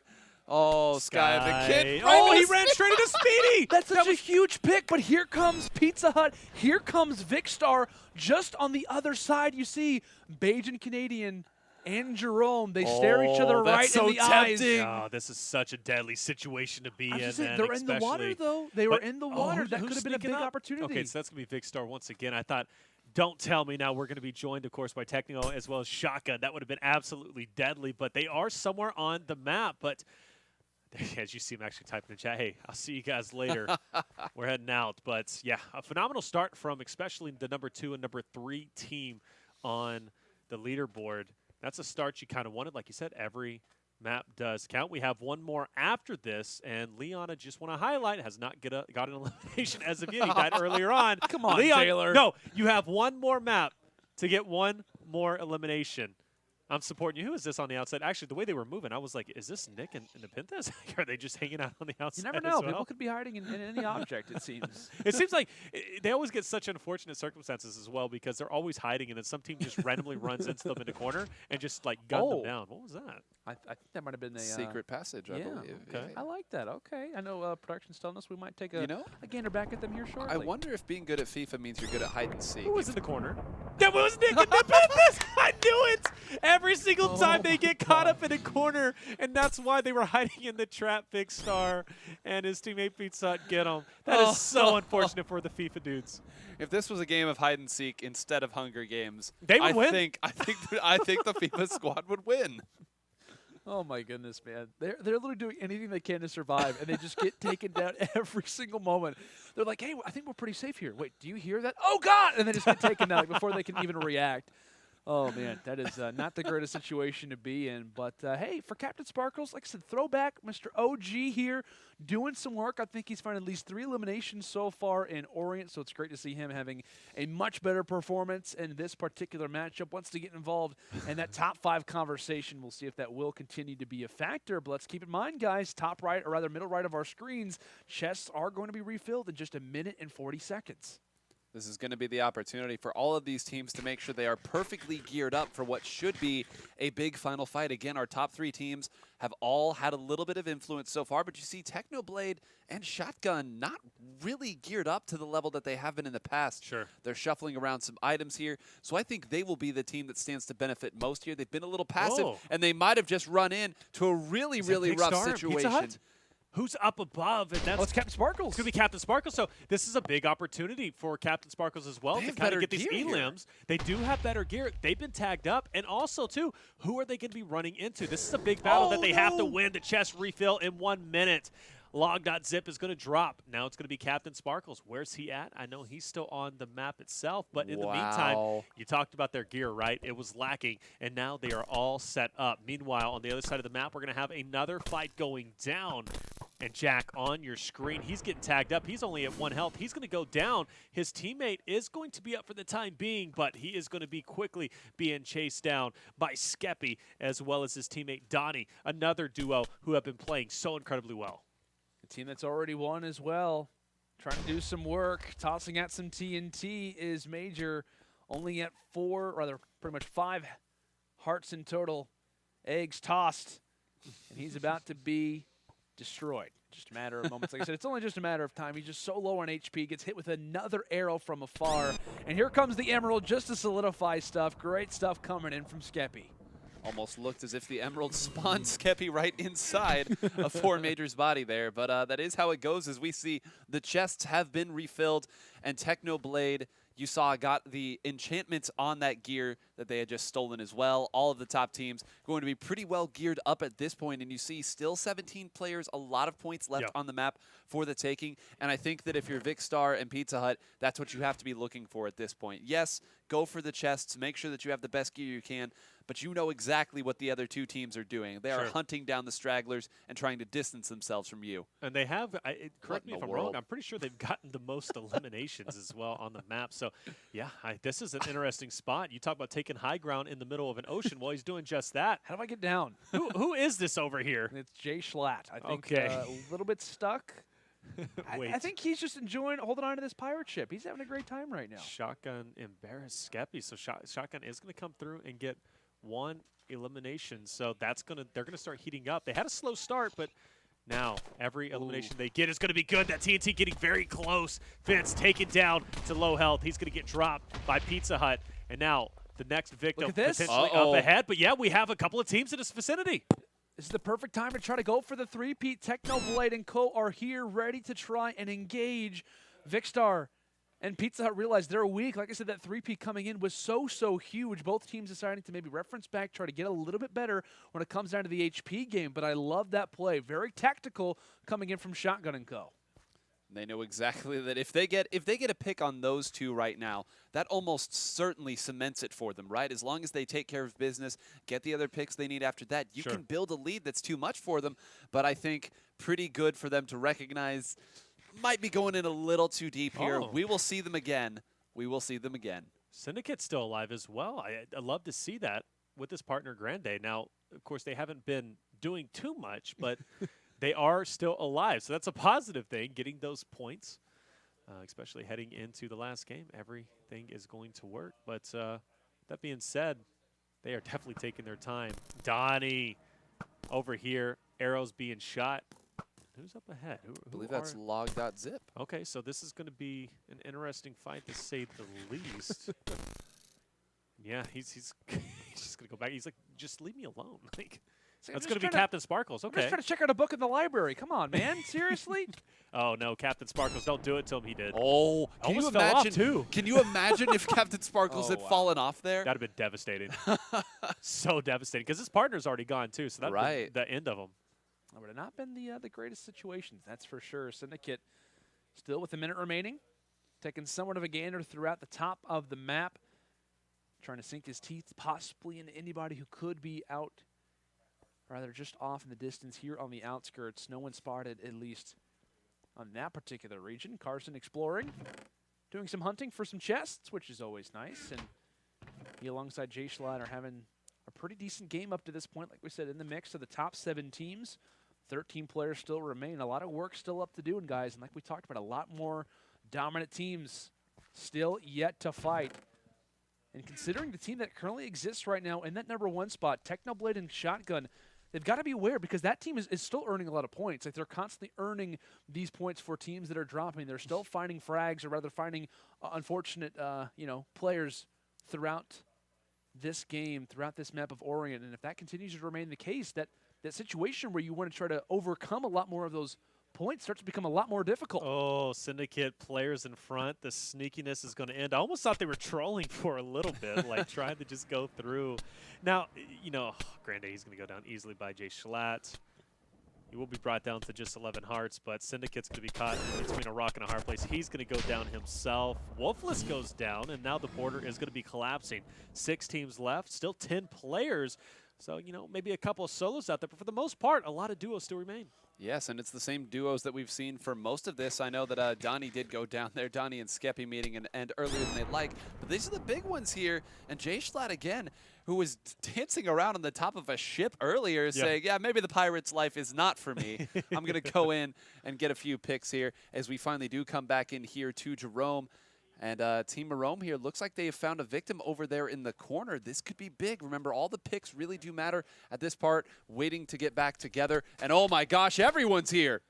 Sky the Kid. He ran straight into Speedy. That's such a huge pick, but here comes Pizza Hut. Here comes Vicstar. Just on the other side, you see Beige and Canadian and Jerome. They stare each other right in the eyes. Oh, this is such a deadly situation to be in. They're in the water, though. They were in the water. That could have been a big opportunity. Okay, so that's going to be Vicstar once again. I thought, don't tell me now we're going to be joined, of course, by Techno as well as Shotgun. That would have been absolutely deadly, but they are somewhere on the map. But as you see him actually typing in the chat, hey, I'll see you guys later. We're heading out. But, yeah, a phenomenal start from especially the number 2 and number 3 team on the leaderboard. That's a start you kind of wanted. Like you said, every map does count. We have one more after this, and Leon, I just want to highlight, has not got an elimination as of yet. He died earlier on. Come on, Leon, Taylor. No, you have one more map to get one more elimination. I'm supporting you. Who is this on the outside? Actually, the way they were moving, I was like, is this Nick and the Pintas? Are they just hanging out on the outside? You never know. People could be hiding in any object, it seems. It seems like they always get such unfortunate circumstances as well, because they're always hiding, and then some team just randomly runs into them in the corner and just like gun them down. What was that? I think that might have been a secret passage, I believe. Okay. I like that. Okay. I know production's telling us we might take a gander back at them here shortly. I wonder if being good at FIFA means you're good at hide and seek. Who was in the corner? That was Nick and the Pintas! I knew it! Every single time they get caught up in a corner, and that's why they were hiding in the trap. Vicstar and his teammate Pizza Hut get him. That is so unfortunate for the FIFA dudes. If this was a game of hide and seek instead of Hunger Games, they would win. I think the FIFA squad would win. Oh my goodness, man! They're literally doing anything they can to survive, and they just get taken down every single moment. They're like, "Hey, I think we're pretty safe here." Wait, do you hear that? Oh God! And they just get taken down before they can even react. Oh, man, that is not the greatest situation to be in. But, hey, for Captain Sparkles, like I said, throwback, Mr. OG here, doing some work. I think he's found at least 3 eliminations so far in Orient, so it's great to see him having a much better performance in this particular matchup. Wants to get involved in that top 5 conversation. We'll see if that will continue to be a factor. But let's keep in mind, guys, top right, or rather middle right of our screens, chests are going to be refilled in just 1 minute and 40 seconds. This is going to be the opportunity for all of these teams to make sure they are perfectly geared up for what should be a big final fight. Again, our top 3 teams have all had a little bit of influence so far, but you see Technoblade and Shotgun not really geared up to the level that they have been in the past. Sure. They're shuffling around some items here, so I think they will be the team that stands to benefit most here. They've been a little passive, and they might have just run in to a really, really rough situation. Who's up above? And that's it's Captain Sparkles. It's going to be Captain Sparkles. So this is a big opportunity for Captain Sparkles as well to kind of get these elims. They do have better gear. They've been tagged up. And also, too, who are they going to be running into? This is a big battle that they have to win. The chest refill in 1 minute. Log.zip is going to drop. Now it's going to be Captain Sparkles. Where's he at? I know he's still on the map itself, but in the meantime, you talked about their gear, right? It was lacking, and now they are all set up. Meanwhile, on the other side of the map, we're going to have another fight going down. And Jack, on your screen, he's getting tagged up. He's only at 1 health. He's going to go down. His teammate is going to be up for the time being, but he is going to be quickly being chased down by Skeppy, as well as his teammate Donnie, another duo who have been playing so incredibly well. A team that's already won as well. Trying to do some work. Tossing out some TNT is Major. Only at 4, rather pretty much 5 hearts in total. Eggs tossed. And he's about to be destroyed. Just a matter of moments. Like I said, it's only just a matter of time. He's just so low on HP. Gets hit with another arrow from afar. And here comes the Emerald just to solidify stuff. Great stuff coming in from Skeppy. Almost looked as if the Emerald spawned Skeppy right inside of 4 Major's body there. But that is how it goes, as we see the chests have been refilled. And Technoblade, you saw, got the enchantments on that gear that they had just stolen as well. All of the top teams going to be pretty well geared up at this point. And you see still 17 players, a lot of points left on the map for the taking. And I think that if you're Vicstar and Pizza Hut, that's what you have to be looking for at this point. Yes, go for the chests. Make sure that you have the best gear you can. But you know exactly what the other 2 teams are doing. They are hunting down the stragglers and trying to distance themselves from you. And they have, correct me if I'm wrong, I'm pretty sure they've gotten the most eliminations as well on the map. So, yeah, this is an interesting spot. You talk about taking high ground in the middle of an ocean. Well, he's doing just that. How do I get down? Who is this over here? It's Jay Schlatt. I think a little bit stuck. I think he's just holding on to this pirate ship. He's having a great time right now. Shotgun embarrassed Skeppy. So Shotgun is going to come through and get 1 elimination. So they're gonna start heating up. They had a slow start, but now every elimination they get is gonna be good. That TNT getting very close. Vince taken down to low health. He's gonna get dropped by Pizza Hut. And now the next victim potentially up ahead. But yeah, we have a couple of teams in this vicinity. This is the perfect time to try to go for the 3-peat. Technoblade and Co. are here ready to try and engage. Vicstar and Pizza Hut realized they're weak. Like I said, that 3-peat coming in was so huge. Both teams deciding to maybe reference back, try to get a little bit better when it comes down to the HP game. But I love that play. Very tactical coming in from Shotgun and Co. They know exactly that if they get a pick on those 2 right now, that almost certainly cements it for them, right? As long as they take care of business, get the other picks they need after that, you can build a lead that's too much for them. But I think pretty good for them to recognize might be going in a little too deep here. We will see them again. We will see them again. Syndicate's still alive as well. I love to see that with his partner Grande. Now, of course, they haven't been doing too much, but they are still alive. So that's a positive thing, getting those points, especially heading into the last game. Everything is going to work. But that being said, they are definitely taking their time. Donnie over here, arrows being shot. Who's up ahead? I believe that's log.zip. Okay, so this is going to be an interesting fight to say the least. Yeah, he's just going to go back. He's like, just leave me alone. Like, that's going to be Captain Sparkles. Okay. I'm just trying to check out a book in the library. Come on, man. Seriously? Oh, no, Captain Sparkles. Don't do it to him. He did. Oh, can you imagine, too? Can you imagine if Captain Sparkles had fallen off there? That would have been devastating. So devastating. Because his partner's already gone, too. So that would be the end of him. That would have not been the greatest situations, that's for sure. Syndicate still with a minute remaining, taking somewhat of a gander throughout the top of the map, trying to sink his teeth possibly into anybody who could be out, rather just off in the distance here on the outskirts. No one spotted, at least on that particular region. Carson exploring, doing some hunting for some chests, which is always nice. And he alongside Jay Schlatt are having a pretty decent game up to this point. Like we said, in the mix of the top 7 teams. 13 players still remain. A lot of work still up to do, and guys, and like we talked about, a lot more dominant teams still yet to fight. And considering the team that currently exists right now in that #1 spot, Technoblade and Shotgun, they've got to be aware because that team is still earning a lot of points. Like they're constantly earning these points for teams that are dropping. They're still finding frags, or rather finding unfortunate, players throughout this game, throughout this map of Orient. And if that continues to remain the case, that situation where you want to try to overcome a lot more of those points starts to become a lot more difficult. Oh, Syndicate players in front. The sneakiness is going to end. I almost thought they were trolling for a little bit, like trying to just go through. Now, Grande, he's going to go down easily by Jay Schlatt. He will be brought down to just 11 hearts, but Syndicate's going to be caught between a rock and a hard place. He's going to go down himself. Wolfless goes down, and now the border is going to be collapsing. 6 teams left, still 10 players. So, maybe a couple of solos out there, but for the most part, a lot of duos still remain. Yes, and it's the same duos that we've seen for most of this. I know that Donnie did go down there, Donnie and Skeppy meeting and end earlier than they'd like, but these are the big ones here. And Jay Schlatt again, who was dancing around on the top of a ship earlier, saying, yeah, maybe the Pirates' life is not for me. I'm going to go in and get a few picks here as we finally do come back in here to Jerome. And Team Jerome here looks like they have found a victim over there in the corner. This could be big. Remember, all the picks really do matter at this part, waiting to get back together. And oh my gosh, everyone's here.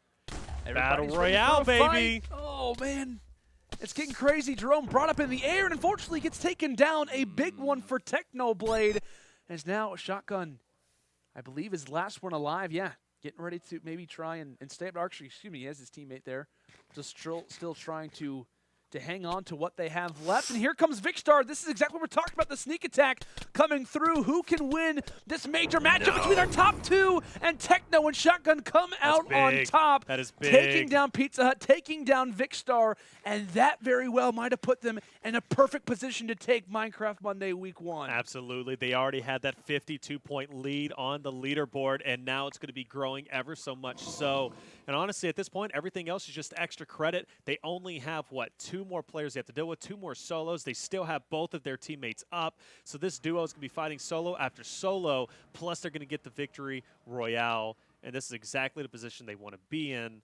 Battle Royale, baby. Oh, man. It's getting crazy. Jerome brought up in the air and unfortunately gets taken down. A big one for Technoblade. As now Shotgun, I believe, is last one alive. Yeah, getting ready to maybe try and stay up. Actually, excuse me, he has his teammate there. Just still trying to hang on to what they have left. And here comes Vicstar. This is exactly what we're talking about, the sneak attack coming through. Who can win this major matchup between our top two? And Techno and Shotgun come out on top. That is big. Taking down Pizza Hut, taking down Vicstar, and that very well might have put them in a perfect position to take Minecraft Monday Week 1. Absolutely. They already had that 52-point lead on the leaderboard, and now it's going to be growing ever so much so. And honestly, at this point, everything else is just extra credit. They only have, 2 more players they have to deal with, 2 more solos. They still have both of their teammates up. So this duo is going to be fighting solo after solo, plus they're going to get the victory royale. And this is exactly the position they want to be in.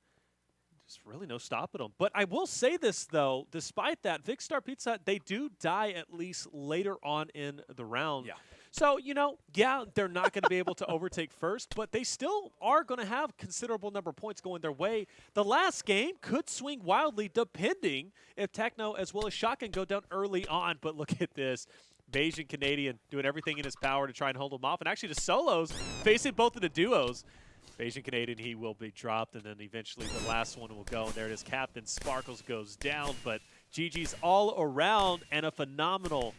There's really no stopping them. But I will say this, though. Despite that, Vicstar Pizza Hut, they do die at least later on in the round. Yeah. So, they're not going to be able to overtake first, but they still are going to have considerable number of points going their way. The last game could swing wildly depending if Techno as well as Shotgun go down early on. But look at this. Bayesian Canadian doing everything in his power to try and hold them off. And actually the solos facing both of the duos. Bayesian Canadian, he will be dropped, and then eventually the last one will go. And there it is. Captain Sparkles goes down, but GG's all around, and a phenomenal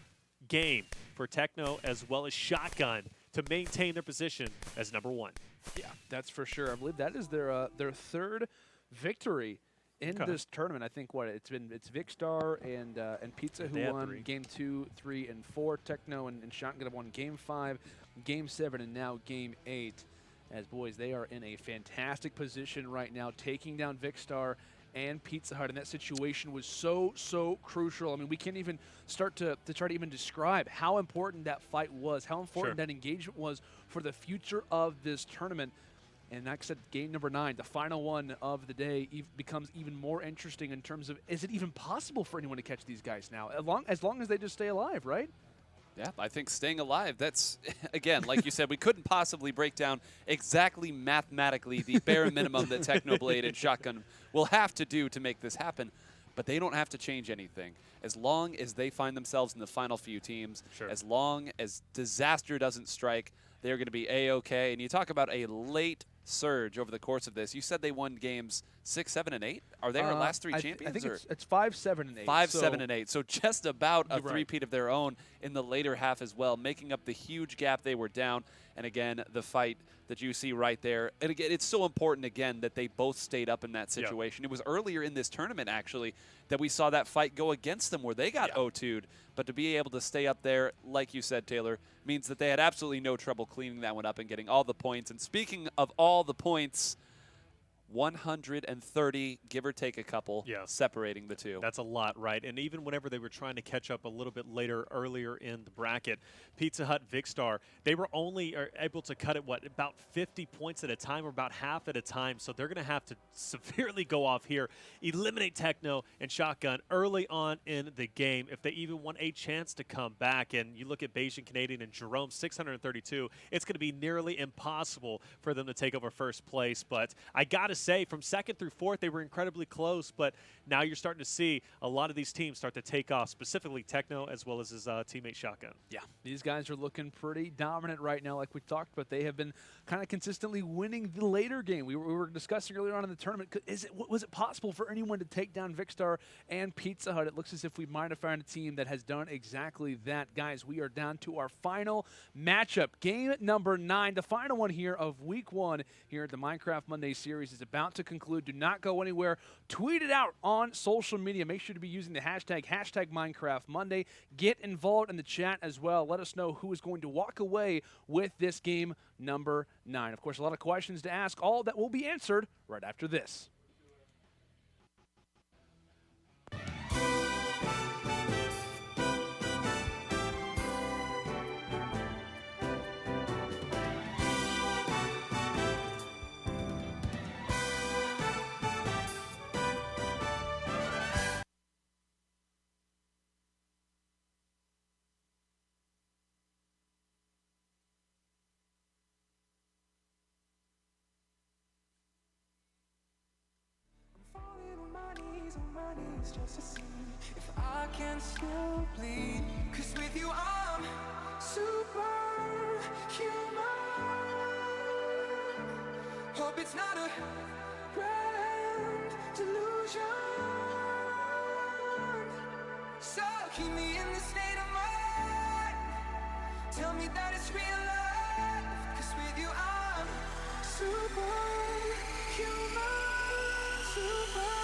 game for Techno as well as Shotgun to maintain their position as #1. Yeah, that's for sure. I believe that is their 3rd victory in this tournament. I think it's Vicstar and Pizza who won game 2, 3, and 4. Techno and Shotgun have won game 5, game 7, and now game 8. As boys, they are in a fantastic position right now, taking down Vicstar and Pizza Hut, and that situation was so crucial. I mean, we can't even start to try to even describe how important that fight was, how important that engagement was for the future of this tournament. And like I said, game number 9, the final one of the day, becomes even more interesting in terms of, is it even possible for anyone to catch these guys now, as long as they just stay alive, right? Yeah, I think staying alive, that's, again, like you said, we couldn't possibly break down exactly mathematically the bare minimum that Technoblade and Shotgun will have to do to make this happen, but they don't have to change anything. As long as they find themselves in the final few teams, as long as disaster doesn't strike, they're going to be A-okay. And you talk about a late surge over the course of this. You said they won games 6, 7, and 8. Are they our last 3 champions? I think it's 5, 7, and 8. 5, 7, and 8. So just about a three-peat of their own in the later half as well, making up the huge gap they were down. And again, the fight that you see right there. And again, it's so important, again, that they both stayed up in that situation. It was earlier in this tournament, actually, that we saw that fight go against them where they got O2'd. But to be able to stay up there, like you said, Taylor, means that they had absolutely no trouble cleaning that one up and getting all the points. And speaking of all the points, 130, give or take a couple, Yes. separating the two. That's a lot, right? And even whenever they were trying to catch up a little bit earlier in the bracket, Pizza Hut, Vicstar, they were only able to cut it, about 50 points at a time or about half at a time. So they're going to have to severely go off here, eliminate Techno and Shotgun early on in the game if they even want a chance to come back. And you look at Bayesian Canadian and Jerome, 632, it's going to be nearly impossible for them to take over first place. But I got to say, from second through fourth, they were incredibly close, but now you're starting to see a lot of these teams start to take off, specifically Techno as well as his teammate Shotgun. Yeah, these guys are looking pretty dominant right now, like we talked about. They have been kind of consistently winning the later game. We were discussing earlier on in the tournament, was it possible for anyone to take down Vicstar and Pizza Hut? It looks as if we might have found a team that has done exactly that. Guys, we are down to our final matchup. Game number 9, the final one here of week 1 here at the Minecraft Monday series is about to conclude. Do not go anywhere. Tweet it out on social media. Make sure to be using the hashtag Minecraft Monday. Get involved in the chat as well. Let us know who is going to walk away with this game number 9. Of course, a lot of questions to ask, all that will be answered right after this. Just to see if I can still bleed. 'Cause with you I'm superhuman. Hope it's not a grand delusion. So keep me in this state of mind. Tell me that it's real life. 'Cause with you I'm superhuman. Superhuman.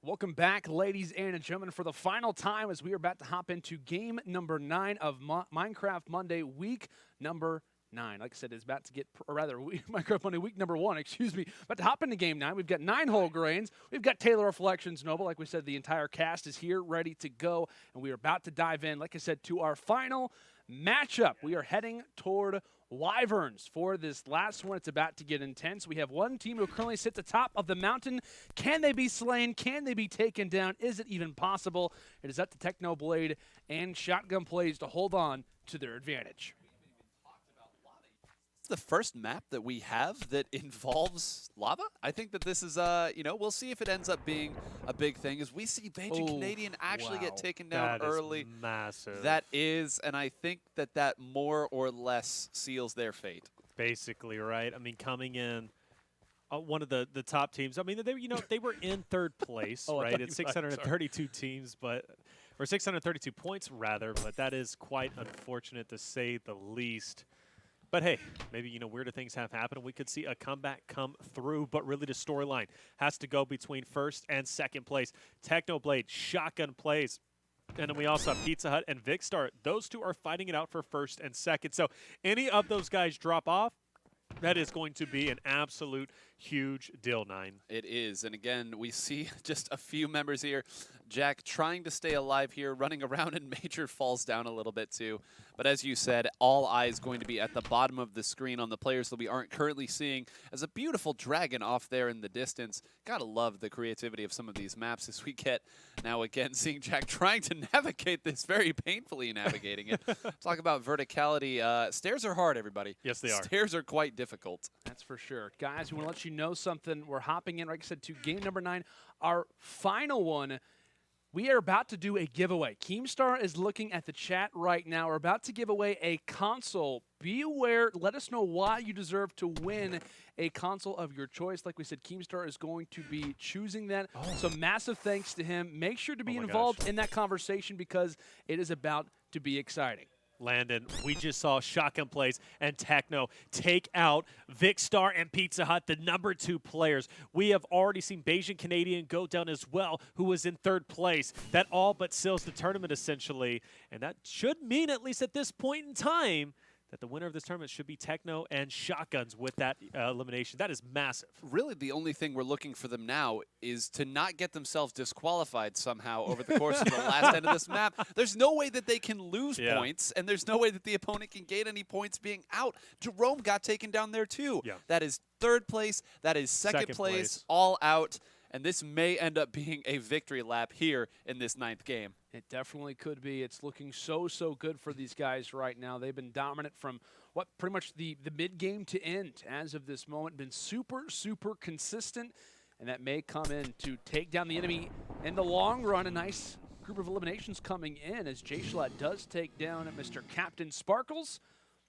Welcome back, ladies and gentlemen, for the final time as we are about to hop into game number 9 of Minecraft Monday, week number 9. Like I said, is about to get, or rather, Minecraft Monday week number 1, excuse me, about to hop into game 9. We've got 9 whole grains. We've got Taylor Reflections Noble. Like we said, the entire cast is here, ready to go, and we are about to dive in, like I said, to our final matchup. We are heading toward Wyverns for this last one. It's about to get intense. We have one team who currently sits atop of the mountain. Can they be slain? Can they be taken down? Is it even possible? It is up to Technoblade and Shotgun Plays to hold on to their advantage. The first map that we have that involves lava. I think that this is, you know, we'll see if it ends up being a big thing. As we see Beijing Canadian actually get taken down early. That is massive. That is, and I think that that more or less seals their fate. Basically, right? I mean, coming in, one of the top teams. I mean, they were in third place, right? It's 632 teams, or 632 points rather. But that is quite unfortunate to say the least. But hey, maybe, weirder things have happened. We could see a comeback come through, but really the storyline has to go between first and second place. Technoblade, Shotgun Plays, and then we also have Pizza Hut and Vicstar. Those two are fighting it out for first and second. So any of those guys drop off, that is going to be an absolute huge deal, 9. It is. And again, we see just a few members here. Jack trying to stay alive here, running around, and Major falls down a little bit too. But as you said, all eyes going to be at the bottom of the screen on the players that we aren't currently seeing as a beautiful dragon off there in the distance. Gotta love the creativity of some of these maps as we get now again seeing Jack trying to navigate this, very painfully navigating it. Talk about verticality. Stairs are hard, everybody. Yes, they are. Stairs are quite difficult. That's for sure. Guys, we want to let you know something. We're hopping in, like I said, to game number 9, our final one. We are about to do a giveaway. Keemstar is looking at the chat right now. We're about to give away a console. Be aware. Let us know why you deserve to win a console of your choice. Like we said, Keemstar is going to be choosing that. So massive thanks to him. Make sure to be involved in that conversation because it is about to be exciting. Landon, we just saw Shotgun Plays and Techno take out Vicstar and Pizza Hut, the number 2 players. We have already seen Beijing Canadian go down as well, who was in third place. That all but seals the tournament, essentially. And that should mean, at least at this point in time, that the winner of this tournament should be Techno and Shotguns with that elimination. That is massive. Really, the only thing we're looking for them now is to not get themselves disqualified somehow over the course of the last end of this map. There's no way that they can lose points, and there's no way that the opponent can gain any points being out. Jerome got taken down there, too. Yeah. That is third place. That is second place, all out. And this may end up being a victory lap here in this 9th game. It definitely could be. It's looking so good for these guys right now. They've been dominant from pretty much the mid-game to end as of this moment. Been super consistent, and that may come in to take down the enemy in the long run. A nice group of eliminations coming in as J-Schlatt does take down Mr. Captain Sparkles.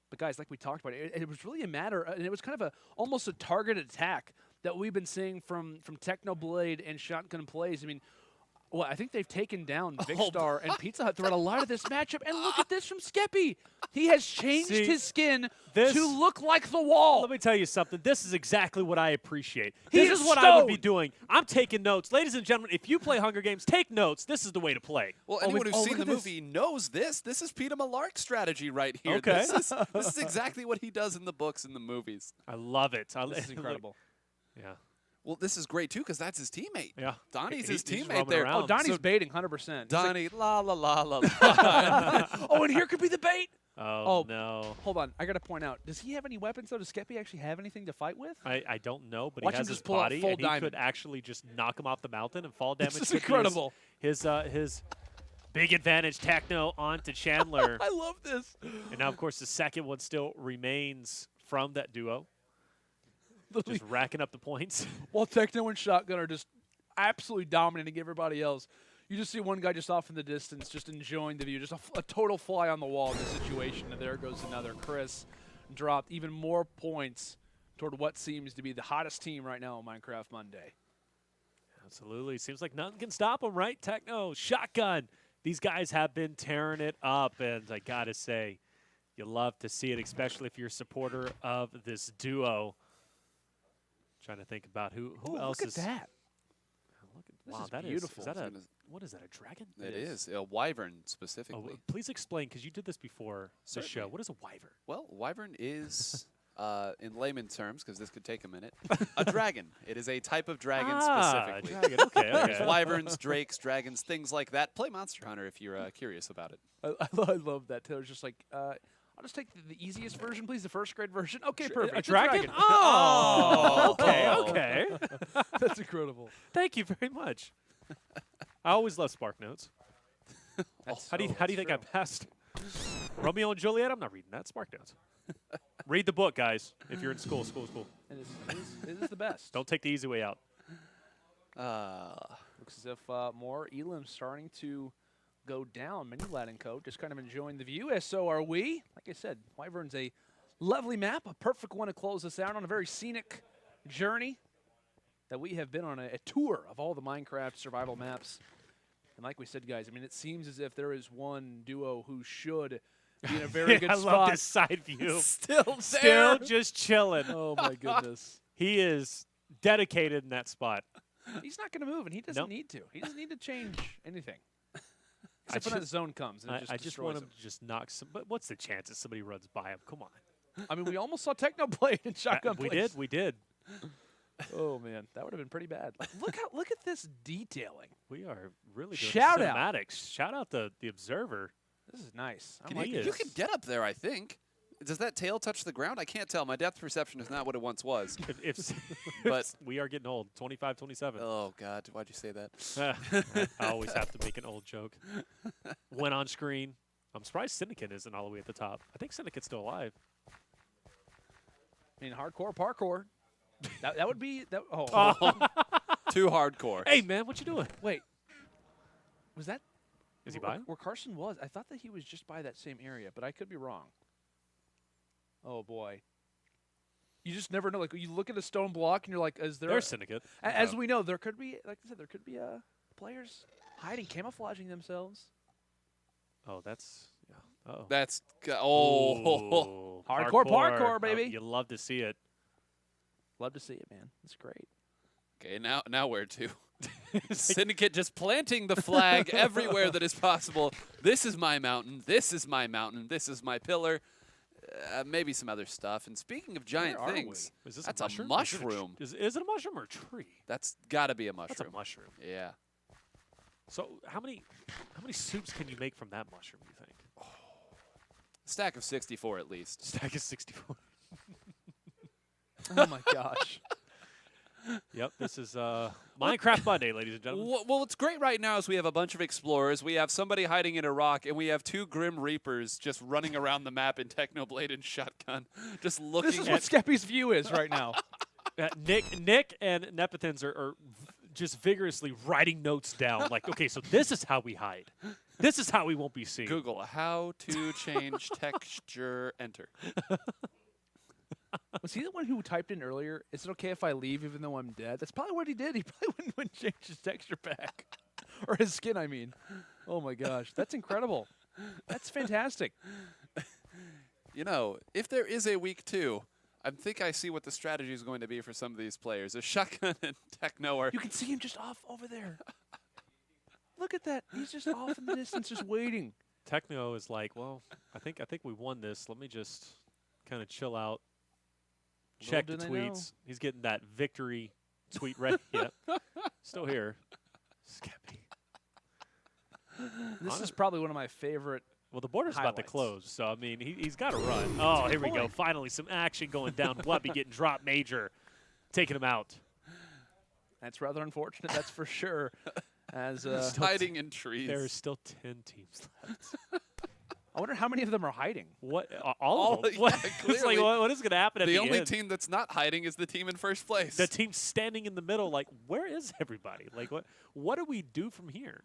But guys, like we talked about, it was really a matter, and it was kind of almost a targeted attack that we've been seeing from Technoblade and Shotgun Plays. I mean, well, I think they've taken down Vicstar and Pizza Hut throughout a lot of this matchup. And look at this from Skeppy. He has changed his skin to look like the wall. Let me tell you something. This is exactly what I appreciate. This is what I would be doing. I'm taking notes. Ladies and gentlemen, if you play Hunger Games, take notes. This is the way to play. Well, anyone who's seen the movie knows this. This is Peter Malark's strategy right here. Okay. This is exactly what he does in the books and the movies. I love it. This is incredible. Yeah. Well, this is great, too, because that's his teammate. Yeah. Donnie's his he's teammate there. around. Oh, Donnie's baiting 100%. Donnie, la, la, la, la, la. Oh, and here could be the bait. Oh, no. Hold on. I got to point out. Does he have any weapons, though? Does Skeppy actually have anything to fight with? I don't know, but Watch he him has just his pull out body, full and he diamond. could actually just knock him off the mountain and fall damage. This is incredible. His big advantage, Techno onto Chandler. I love this. And now, of course, the second one still remains from that duo. Just racking up the points. While Techno and Shotgun are just absolutely dominating everybody else. You just see one guy just off in the distance, just enjoying the view. Just a total fly on the wall in the situation. And there goes another. Chris dropped even more points toward what seems to be the hottest team right now on Minecraft Monday. Absolutely. Seems like nothing can stop him, right? Techno, Shotgun. These guys have been tearing it up. And I got to say, you love to see it, especially if you're a supporter of this duo. Trying to think about who else look is. at that. Wow, is that beautiful. Is that a what is that? A dragon? It is a wyvern specifically. Oh, please explain, because you did this before the show. What is a wyvern? Well, wyvern is, in layman terms, because this could take a minute, a dragon. It is a type of dragon specifically. Dragon. Okay. There's wyverns, drakes, dragons, things like that. Play Monster Hunter if you're curious about it. I love that. Taylor's just like, I'll just take the easiest version, please, the first grade version. Okay, perfect. A It's dragon? Oh, Okay. That's incredible. Thank you very much. I always love Spark Notes. How do you think I passed Romeo and Juliet? I'm not reading that. Spark Notes. Read the book, guys. If you're in school. It is the best. Don't take the easy way out. Looks as if more Elam's starting to go down. Mini Lad and Co. just kind of enjoying the view, as so are we. Like I said, Wyvern's a lovely map, a perfect one to close us out on a very scenic journey that we have been on a tour of all the Minecraft survival maps. And like we said, guys, I mean, it seems as if there is one duo who should be in a very good I spot. love this side view. Still there. Still just chilling. Oh, my goodness. He is dedicated in that spot. He's not going to move, and he doesn't need to. He doesn't need to change anything. Except when that zone comes. And I just want him to just knock some. But what's the chances somebody runs by him? Come on. I mean, we almost saw Techno play in Shotgun Place. We did. Oh man, that would have been pretty bad. Like, look at this detailing. We are really doing Shout out. cinematics. Shout out the Observer. This is nice. You can get up there, I think. Does that tail touch the ground? I can't tell. My depth perception is not what it once was. But we are getting old. 25, 27. Oh God, why'd you say that? I always have to make an old joke. When on screen. I'm surprised Syndicate isn't all the way at the top. I think Syndicate's still alive. I mean, hardcore parkour. That would be that. Oh, Too hardcore. Hey man, what you doing? wait. Was that? Is he by? Where Carson was? I thought that he was just by that same area, but I could be wrong. Oh boy. You just never know. Like you look at a stone block and you're like, "Is there?" There's Syndicate. As we know, there could be, like I said, there could be players hiding, camouflaging themselves. Oh, that's yeah. Uh-oh. That's Ooh, Hardcore parkour, baby. You love to see it. Love to see it, man. It's great. Okay, now where to? Syndicate just planting the flag everywhere that is possible. This is my mountain. This is my mountain. This is my pillar. Maybe some other stuff. And speaking of giant things, Is this that's a mushroom? mushroom. Is it a mushroom or a tree? That's got to be a mushroom. That's a mushroom. Yeah. So how many soups can you make from that mushroom, you think? Stack of 64 at least. Stack of 64. Oh my gosh. Yep, this is Minecraft Monday, ladies and gentlemen. Well, what's great right now is we have a bunch of explorers, we have somebody hiding in a rock, and we have two Grim Reapers just running around the map in Technoblade and Shotgun, just looking This is at what Skeppy's view is right now. Nick and Nepithans are just vigorously writing notes down. Like, okay, so this is how we hide. This is how we won't be seen. Google how to change texture, enter. Was he the one who typed in earlier, is it okay if I leave even though I'm dead? That's probably what he did. He probably wouldn't change his texture pack. Or his skin, I mean. Oh my gosh. That's incredible. That's fantastic. You know, if there is a week 2, I think I see what the strategy is going to be for some of these players. A Shotgun and Techno are... You can see him just off over there. Look at that. He's just off in the distance, just waiting. Techno is like, well, I think we won this. Let me just kind of chill out. Check the tweets. He's getting that victory tweet ready. Yep. Still here. Skeppy. This is probably one of my favorite. Well, the border's about to highlights. close, so, I mean, he's got to run. Oh, here we go. Finally, some action going down. Wubby getting dropped major. Taking him out. That's rather unfortunate, that's for sure. As hiding in trees. There are still 10 teams left. I wonder how many of them are hiding. What? All of them? Yeah, What? It's clearly. like, what is going to happen at the The only end? team that's not hiding is the team in first place. The team standing in the middle, like, where is everybody? Like, what do we do from here?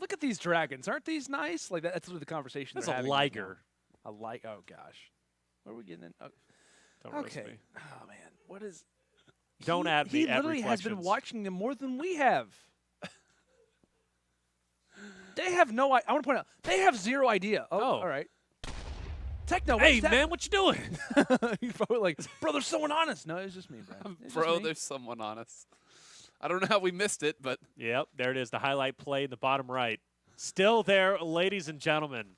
Look at these dragons. Aren't these nice? Like that's really the conversation. That's they're a having right liger. now. Oh gosh. What are we getting in? Oh, Don't roast okay. me. Oh man, what is? Don't add me He at literally has been reflections. watching them more than we have. They have no. I want to point out they have zero idea. Oh, all right. Techno, Hey what's that? man, what you doing? He's probably like, bro, there's someone on us. No, it's just me, bro. It's Bro, just me. there's someone on us. I don't know how we missed it, but Yep, there it is, the highlight play in the bottom right. Still there, ladies and gentlemen.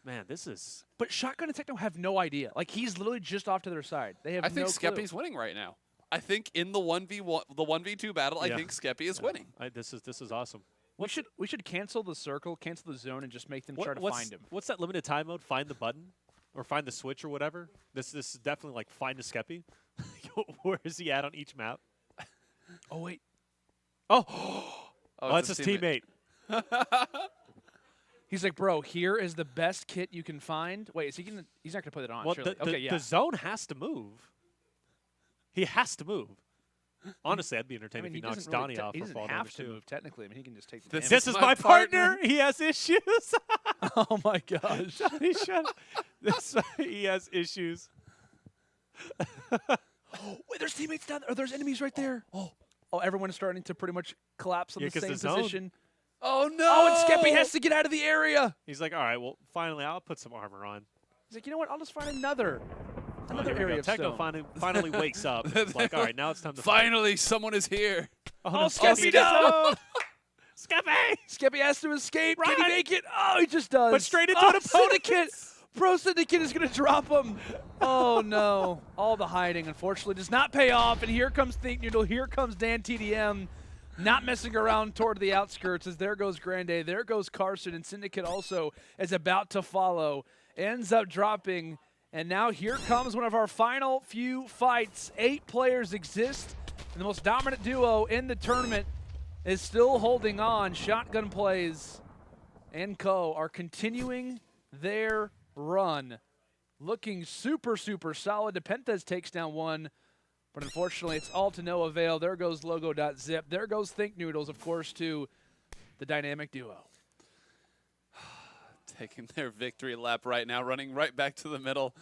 Man, this is... But Shotgun and Techno have no idea. Like, he's literally just off to their side. They have I think no clue. Skeppy's winning right now. I think in the 1v2 battle, I think Skeppy is winning. This is awesome. We should cancel the circle, cancel the zone, and just make them try to find him. What's that limited time mode? Find the button? Or find the switch or whatever? This is definitely like find a Skeppy. Where is he at on each map? Oh, wait. Oh, it's that's his teammate. He's like, bro, here is the best kit you can find. Wait, is he gonna? He's not gonna put it on. Well, surely. the, the zone has to move. He has to move. Honestly, I'd be entertained if he knocks Donnie off. He for doesn't fall have damage to too. move technically. I mean, he can just take the This damage. This is my partner. He has issues. Oh my gosh. Johnny, shut up. He has issues. Wait, there's teammates down there. Or there's enemies right there. Oh, everyone is starting to pretty much collapse on Yeah, the 'cause same the zone. position. Oh, no! Oh, and Skeppy has to get out of the area. He's like, all right, well, finally, I'll put some armor on. He's like, you know what? I'll just find another Here we area go. of Techno stone. finally wakes up. It's like, all right, now it's time to Finally, someone is here. Oh, no, Skeppy, Skeppy no! Skeppy! Skeppy has to escape. Can Run! he make it? Oh, he just does. But straight into an Syndicate. Pro Syndicate is going to drop him. Oh, no. All the hiding, unfortunately, does not pay off. And here comes Think Noodle. Here comes Dan TDM. Not messing around toward the outskirts as there goes Grande. There goes Carson. And Syndicate also is about to follow. Ends up dropping. And now here comes one of our final few fights. 8 players exist. And the most dominant duo in the tournament is still holding on. Shotgun Plays and Co. are continuing their run. Looking super, super solid. Depenthes takes down one, but unfortunately it's all to no avail. There goes Logo.zip. There goes Think Noodles, of course, to the dynamic duo. Taking their victory lap right now, running right back to the middle.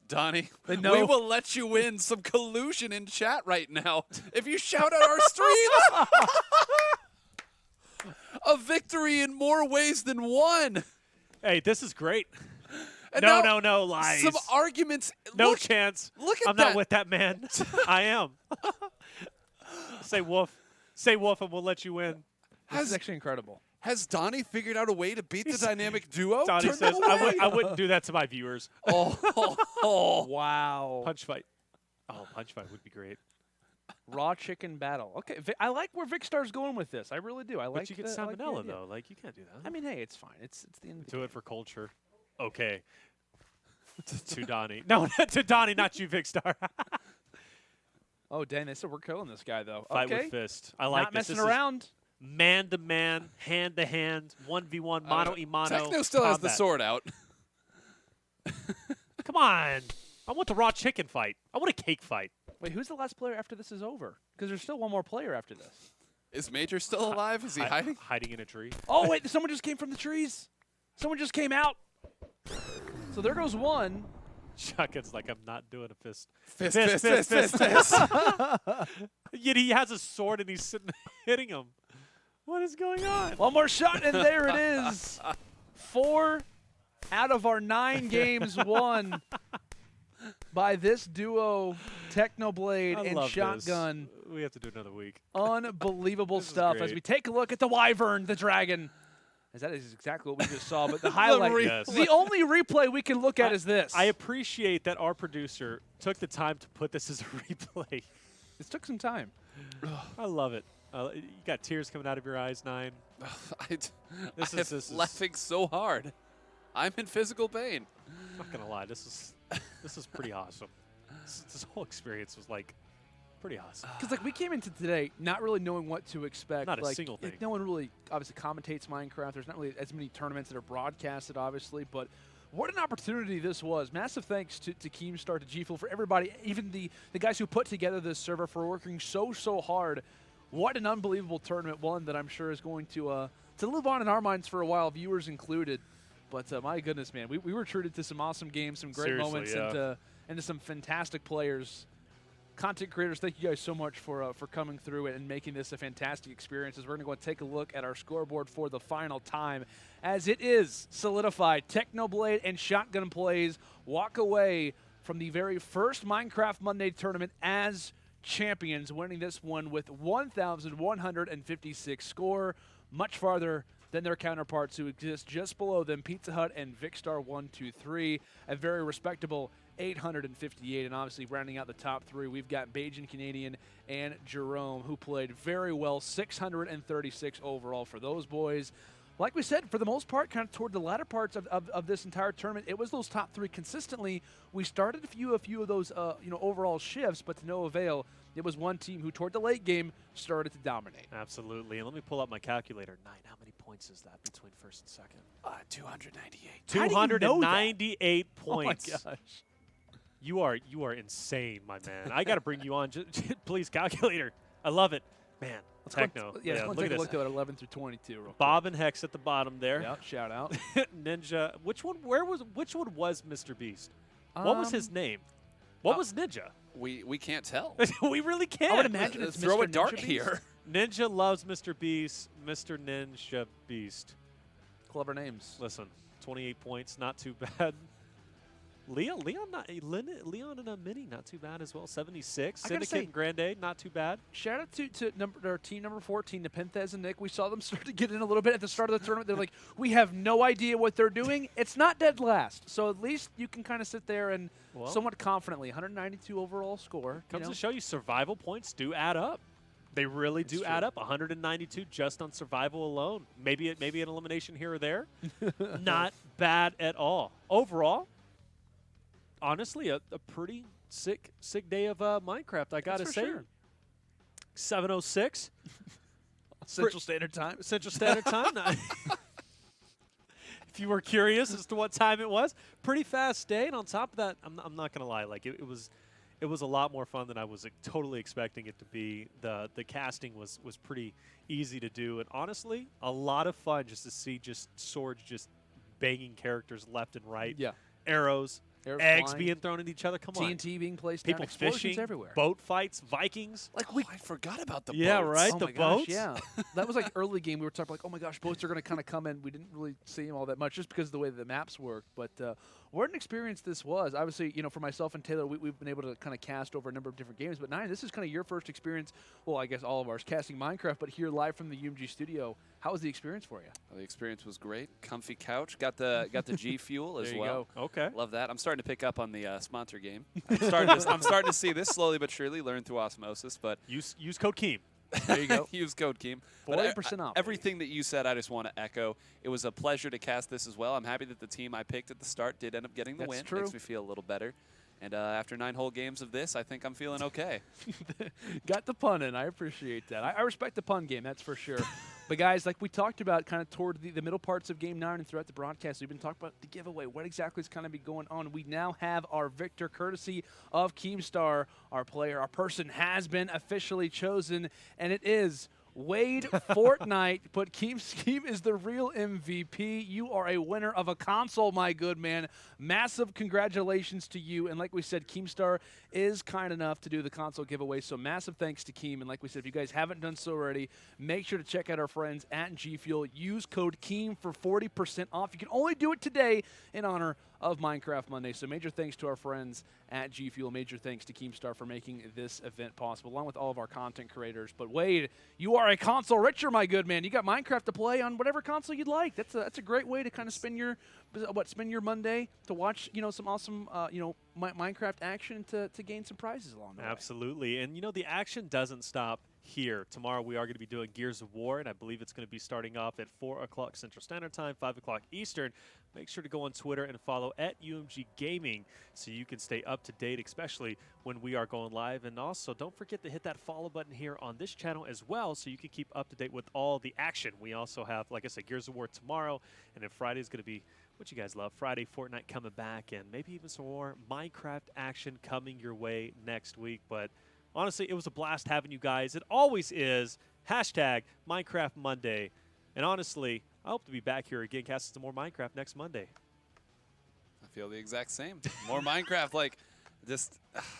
Donnie, They know. we will let you win. Some collusion in chat right now. If you shout out our stream, a victory in more ways than one. Hey, this is great. And No, now no, lies. Some arguments. No Look, chance. Look at I'm that. not with that man. I am. Say wolf. Say wolf and we'll let you win. This is actually incredible. Has Donnie figured out a way to beat the dynamic duo? Donnie Turn says, them away. I wouldn't do that to my viewers. Oh. Wow. Punch fight. Oh, punch fight would be great. Raw chicken battle. Okay, I like where Vicstar's going with this. I really do. I like But you get the- I like the salmonella, idea. though. Like, you can't do that. I mean, hey, it's fine. It's the end of the Do game. it for culture. Okay. To Donnie. No, to Donnie, not you, Vicstar. Oh, dang, they said we're killing this guy, though. Fight okay. with fist. I like Not this. messing This is around. man-to-man, hand-to-hand, 1v1, mano-a-mano Techno still has the combat. sword out. Come on. I want the raw chicken fight. I want a cake fight. Wait, who's the last player after this is over? Because there's still one more player after this. Is Major still alive? Is he hiding? Hiding in a tree. Oh, wait, someone just came from the trees. Someone just came out. So there goes one. Shotgun's like, I'm not doing a fist. Fist. Yet he has a sword and he's sitting hitting him. What is going on? One more shot, and there it is. 4 out of our 9 games won by this duo, Technoblade I and love Shotgun. This. We have to do another week. Unbelievable This is stuff as great. we take a look at the Wyvern, the dragon. As that is exactly what we just saw, but the highlight, Yes. the only replay we can look at is this. I appreciate that our producer took the time to put this as a replay. This took some time. I love it. You got tears coming out of your eyes, Nine. This is laughing so hard. I'm in physical pain. I'm not gonna lie, this is pretty awesome. This whole experience was like pretty awesome. Because like we came into today not really knowing what to expect. Not a like, single thing. No one really obviously commentates Minecraft. There's not really as many tournaments that are broadcasted, obviously. But what an opportunity this was. Massive thanks to Keemstar, to G Fuel, for everybody, even the guys who put together this server, for working so hard. What an unbelievable tournament, one that I'm sure is going to live on in our minds for a while, viewers included. But my goodness, man, we were treated to some awesome games, some great Seriously, moments, yeah. and to some fantastic players. Content creators, thank you guys so much for coming through it and making this a fantastic experience. As we're going to go and take a look at our scoreboard for the final time, as it is solidified. Technoblade and Shotgun Plays walk away from the very first Minecraft Monday tournament as champions, winning this one with 1,156 score, much farther than their counterparts who exist just below them, Pizza Hut and Vicstar 123, a very respectable 858. And obviously rounding out the top three, we've got Bajan Canadian and Jerome, who played very well, 636 overall for those boys. Like we said, for the most part, kind of toward the latter parts of this entire tournament, it was those top three consistently. We started a few of those overall shifts, but to no avail. It was one team who, toward the late game, started to dominate. Absolutely. And let me pull up my calculator. How many points is that between first and second? 298. 298 points. Oh my gosh. You are insane, my man. I got to bring you on. Please, calculator. I love it. Man, techno. Let's take a look at 11 through 22 real quick. Bob and Hex at the bottom there. Yeah, shout out. Ninja. Which one was Mr. Beast? What was his name? What was Ninja? We can't tell. We really can't. I would imagine it's Throw Mr. a dart Ninja here. Ninja loves Mr. Beast. Mr. Ninja Beast. Clever names. Listen, 28 points, not too bad. Leon and a Mini, not too bad as well. 76. Syndicate and Grande, not too bad. Shout out to team number 14, the Penthez and Nick. We saw them start to get in a little bit at the start of the tournament. They're like, we have no idea what they're doing. It's not dead last. So at least you can kind of sit there and somewhat confidently, 192 overall score. Comes to show you survival points do add up. They really do add up. 192 just on survival alone. Maybe an elimination here or there. Not bad at all. Overall, honestly, a pretty sick day of Minecraft, I gotta say. Sure. 7:06 Central Standard Time. Central Standard Time. If you were curious as to what time it was, pretty fast day. And on top of that, I'm not gonna lie, like it was a lot more fun than I was totally expecting it to be. The casting was pretty easy to do, and honestly, a lot of fun just to see swords just banging characters left and right. Yeah. Arrows eggs flying, being thrown at each other. Come on. TNT being placed People down, explosions fishing, everywhere. boat fights, Vikings. Like I forgot about the Yeah, boats. right? Oh The my gosh, boats? yeah. That was like early game. We were talking like, oh my gosh, boats are going to kind of come in. We didn't really see them all that much just because of the way the maps work. But what an experience this was. Obviously, for myself and Taylor, we've been able to kind of cast over a number of different games. But Nine, this is kind of your first experience. Well, I guess all of ours casting Minecraft, but here live from the UMG studio. How was the experience for you? Well, the experience was great. Comfy couch. Got the G Fuel as There you well. go. Okay. Love that. I'm starting to pick up on the sponsor game. I'm starting to see this slowly but surely, learn through osmosis. But Use code KEEM. There you go. use code KEEM. 40% off. Everything that you said, I just want to echo. It was a pleasure to cast this as well. I'm happy that the team I picked at the start did end up getting the That's win. true. Makes me feel a little better. And after 9 whole games of this, I think I'm feeling okay. Got the pun in. I appreciate that. I respect the pun game, that's for sure. But guys, like we talked about kind of toward the middle parts of Game 9 and throughout the broadcast, we've been talking about the giveaway. What exactly is kind of be going on? We now have our victor courtesy of Keemstar. Our player, our person has been officially chosen, and it is Wade Fortnite, but Keem is the real MVP. You are a winner of a console, my good man. Massive congratulations to you. And like we said, Keemstar is kind enough to do the console giveaway, so massive thanks to Keem. And like we said, if you guys haven't done so already, make sure to check out our friends at G Fuel. Use code KEEM for 40% off. You can only do it today in honor of Minecraft Monday. So major thanks to our friends at G Fuel. Major thanks to Keemstar for making this event possible, along with all of our content creators. But Wade, you are a console richer, my good man. You got Minecraft to play on whatever console you'd like. That's a great way to kind of spend your Monday to watch some awesome Minecraft action to gain some prizes along the way. Absolutely. And the action doesn't stop here. Tomorrow we are going to be doing Gears of War, and I believe it's going to be starting off at 4 o'clock Central Standard Time, 5 o'clock Eastern. Make sure to go on Twitter and follow at UMG Gaming so you can stay up to date, especially when we are going live. And also, don't forget to hit that follow button here on this channel as well so you can keep up to date with all the action. We also have, like I said, Gears of War tomorrow, and then Friday is going to be what you guys love. Friday, Fortnite coming back, and maybe even some more Minecraft action coming your way next week. But honestly, it was a blast having you guys. It always is. Hashtag Minecraft Monday. And honestly, I hope to be back here again casting some more Minecraft next Monday. I feel the exact same. More Minecraft. Like, just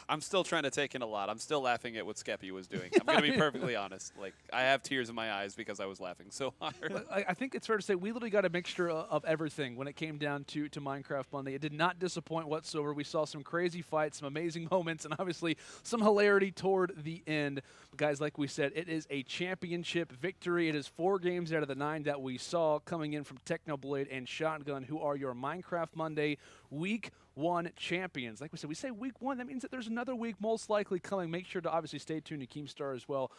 I'm still trying to take in a lot. I'm still laughing at what Skeppy was doing. I'm going to be perfectly honest. Like, I have tears in my eyes because I was laughing so hard. I think it's fair to say we literally got a mixture of everything when it came down to Minecraft Monday. It did not disappoint whatsoever. We saw some crazy fights, some amazing moments, and obviously some hilarity toward the end. But guys, like we said, it is a championship victory. It is 4 games out of the 9 that we saw coming in from Technoblade and Shotgun, who are your Minecraft Monday Week 1 champions. Like we said, we say Week 1. That means that there's another week most likely coming. Make sure to obviously stay tuned to Keemstar as well,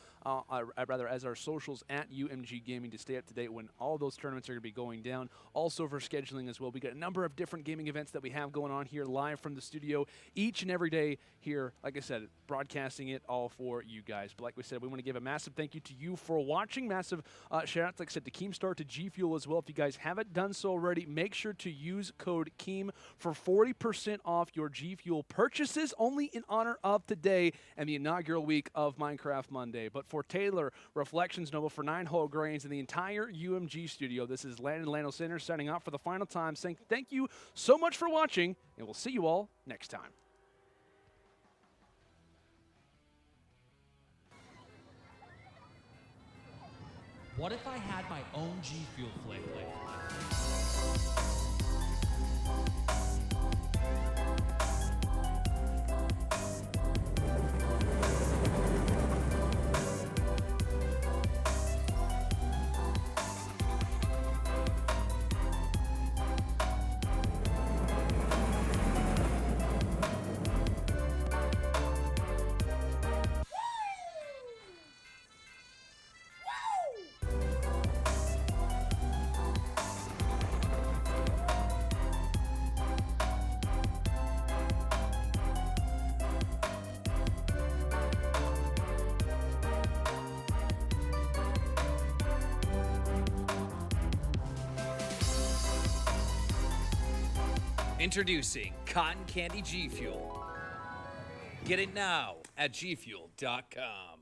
rather as our socials at UMG Gaming to stay up to date when all those tournaments are going to be going down. Also for scheduling as well. We got a number of different gaming events that we have going on here live from the studio each and every day here. Like I said, broadcasting it all for you guys. But like we said, we want to give a massive thank you to you for watching. Massive shout out, like I said, to Keemstar, to G Fuel as well. If you guys haven't done so already, make sure to use code KEEM for 40% off your G Fuel purchases, only in honor of today and the inaugural week of Minecraft Monday. But for Taylor, Reflections Noble, for 9 Whole Grains, and the entire UMG studio, this is Landon Lano Center signing off for the final time, saying thank you so much for watching, and we'll see you all next time. What if I had my own G Fuel flavor? Introducing Cotton Candy G Fuel. Get it now at gfuel.com.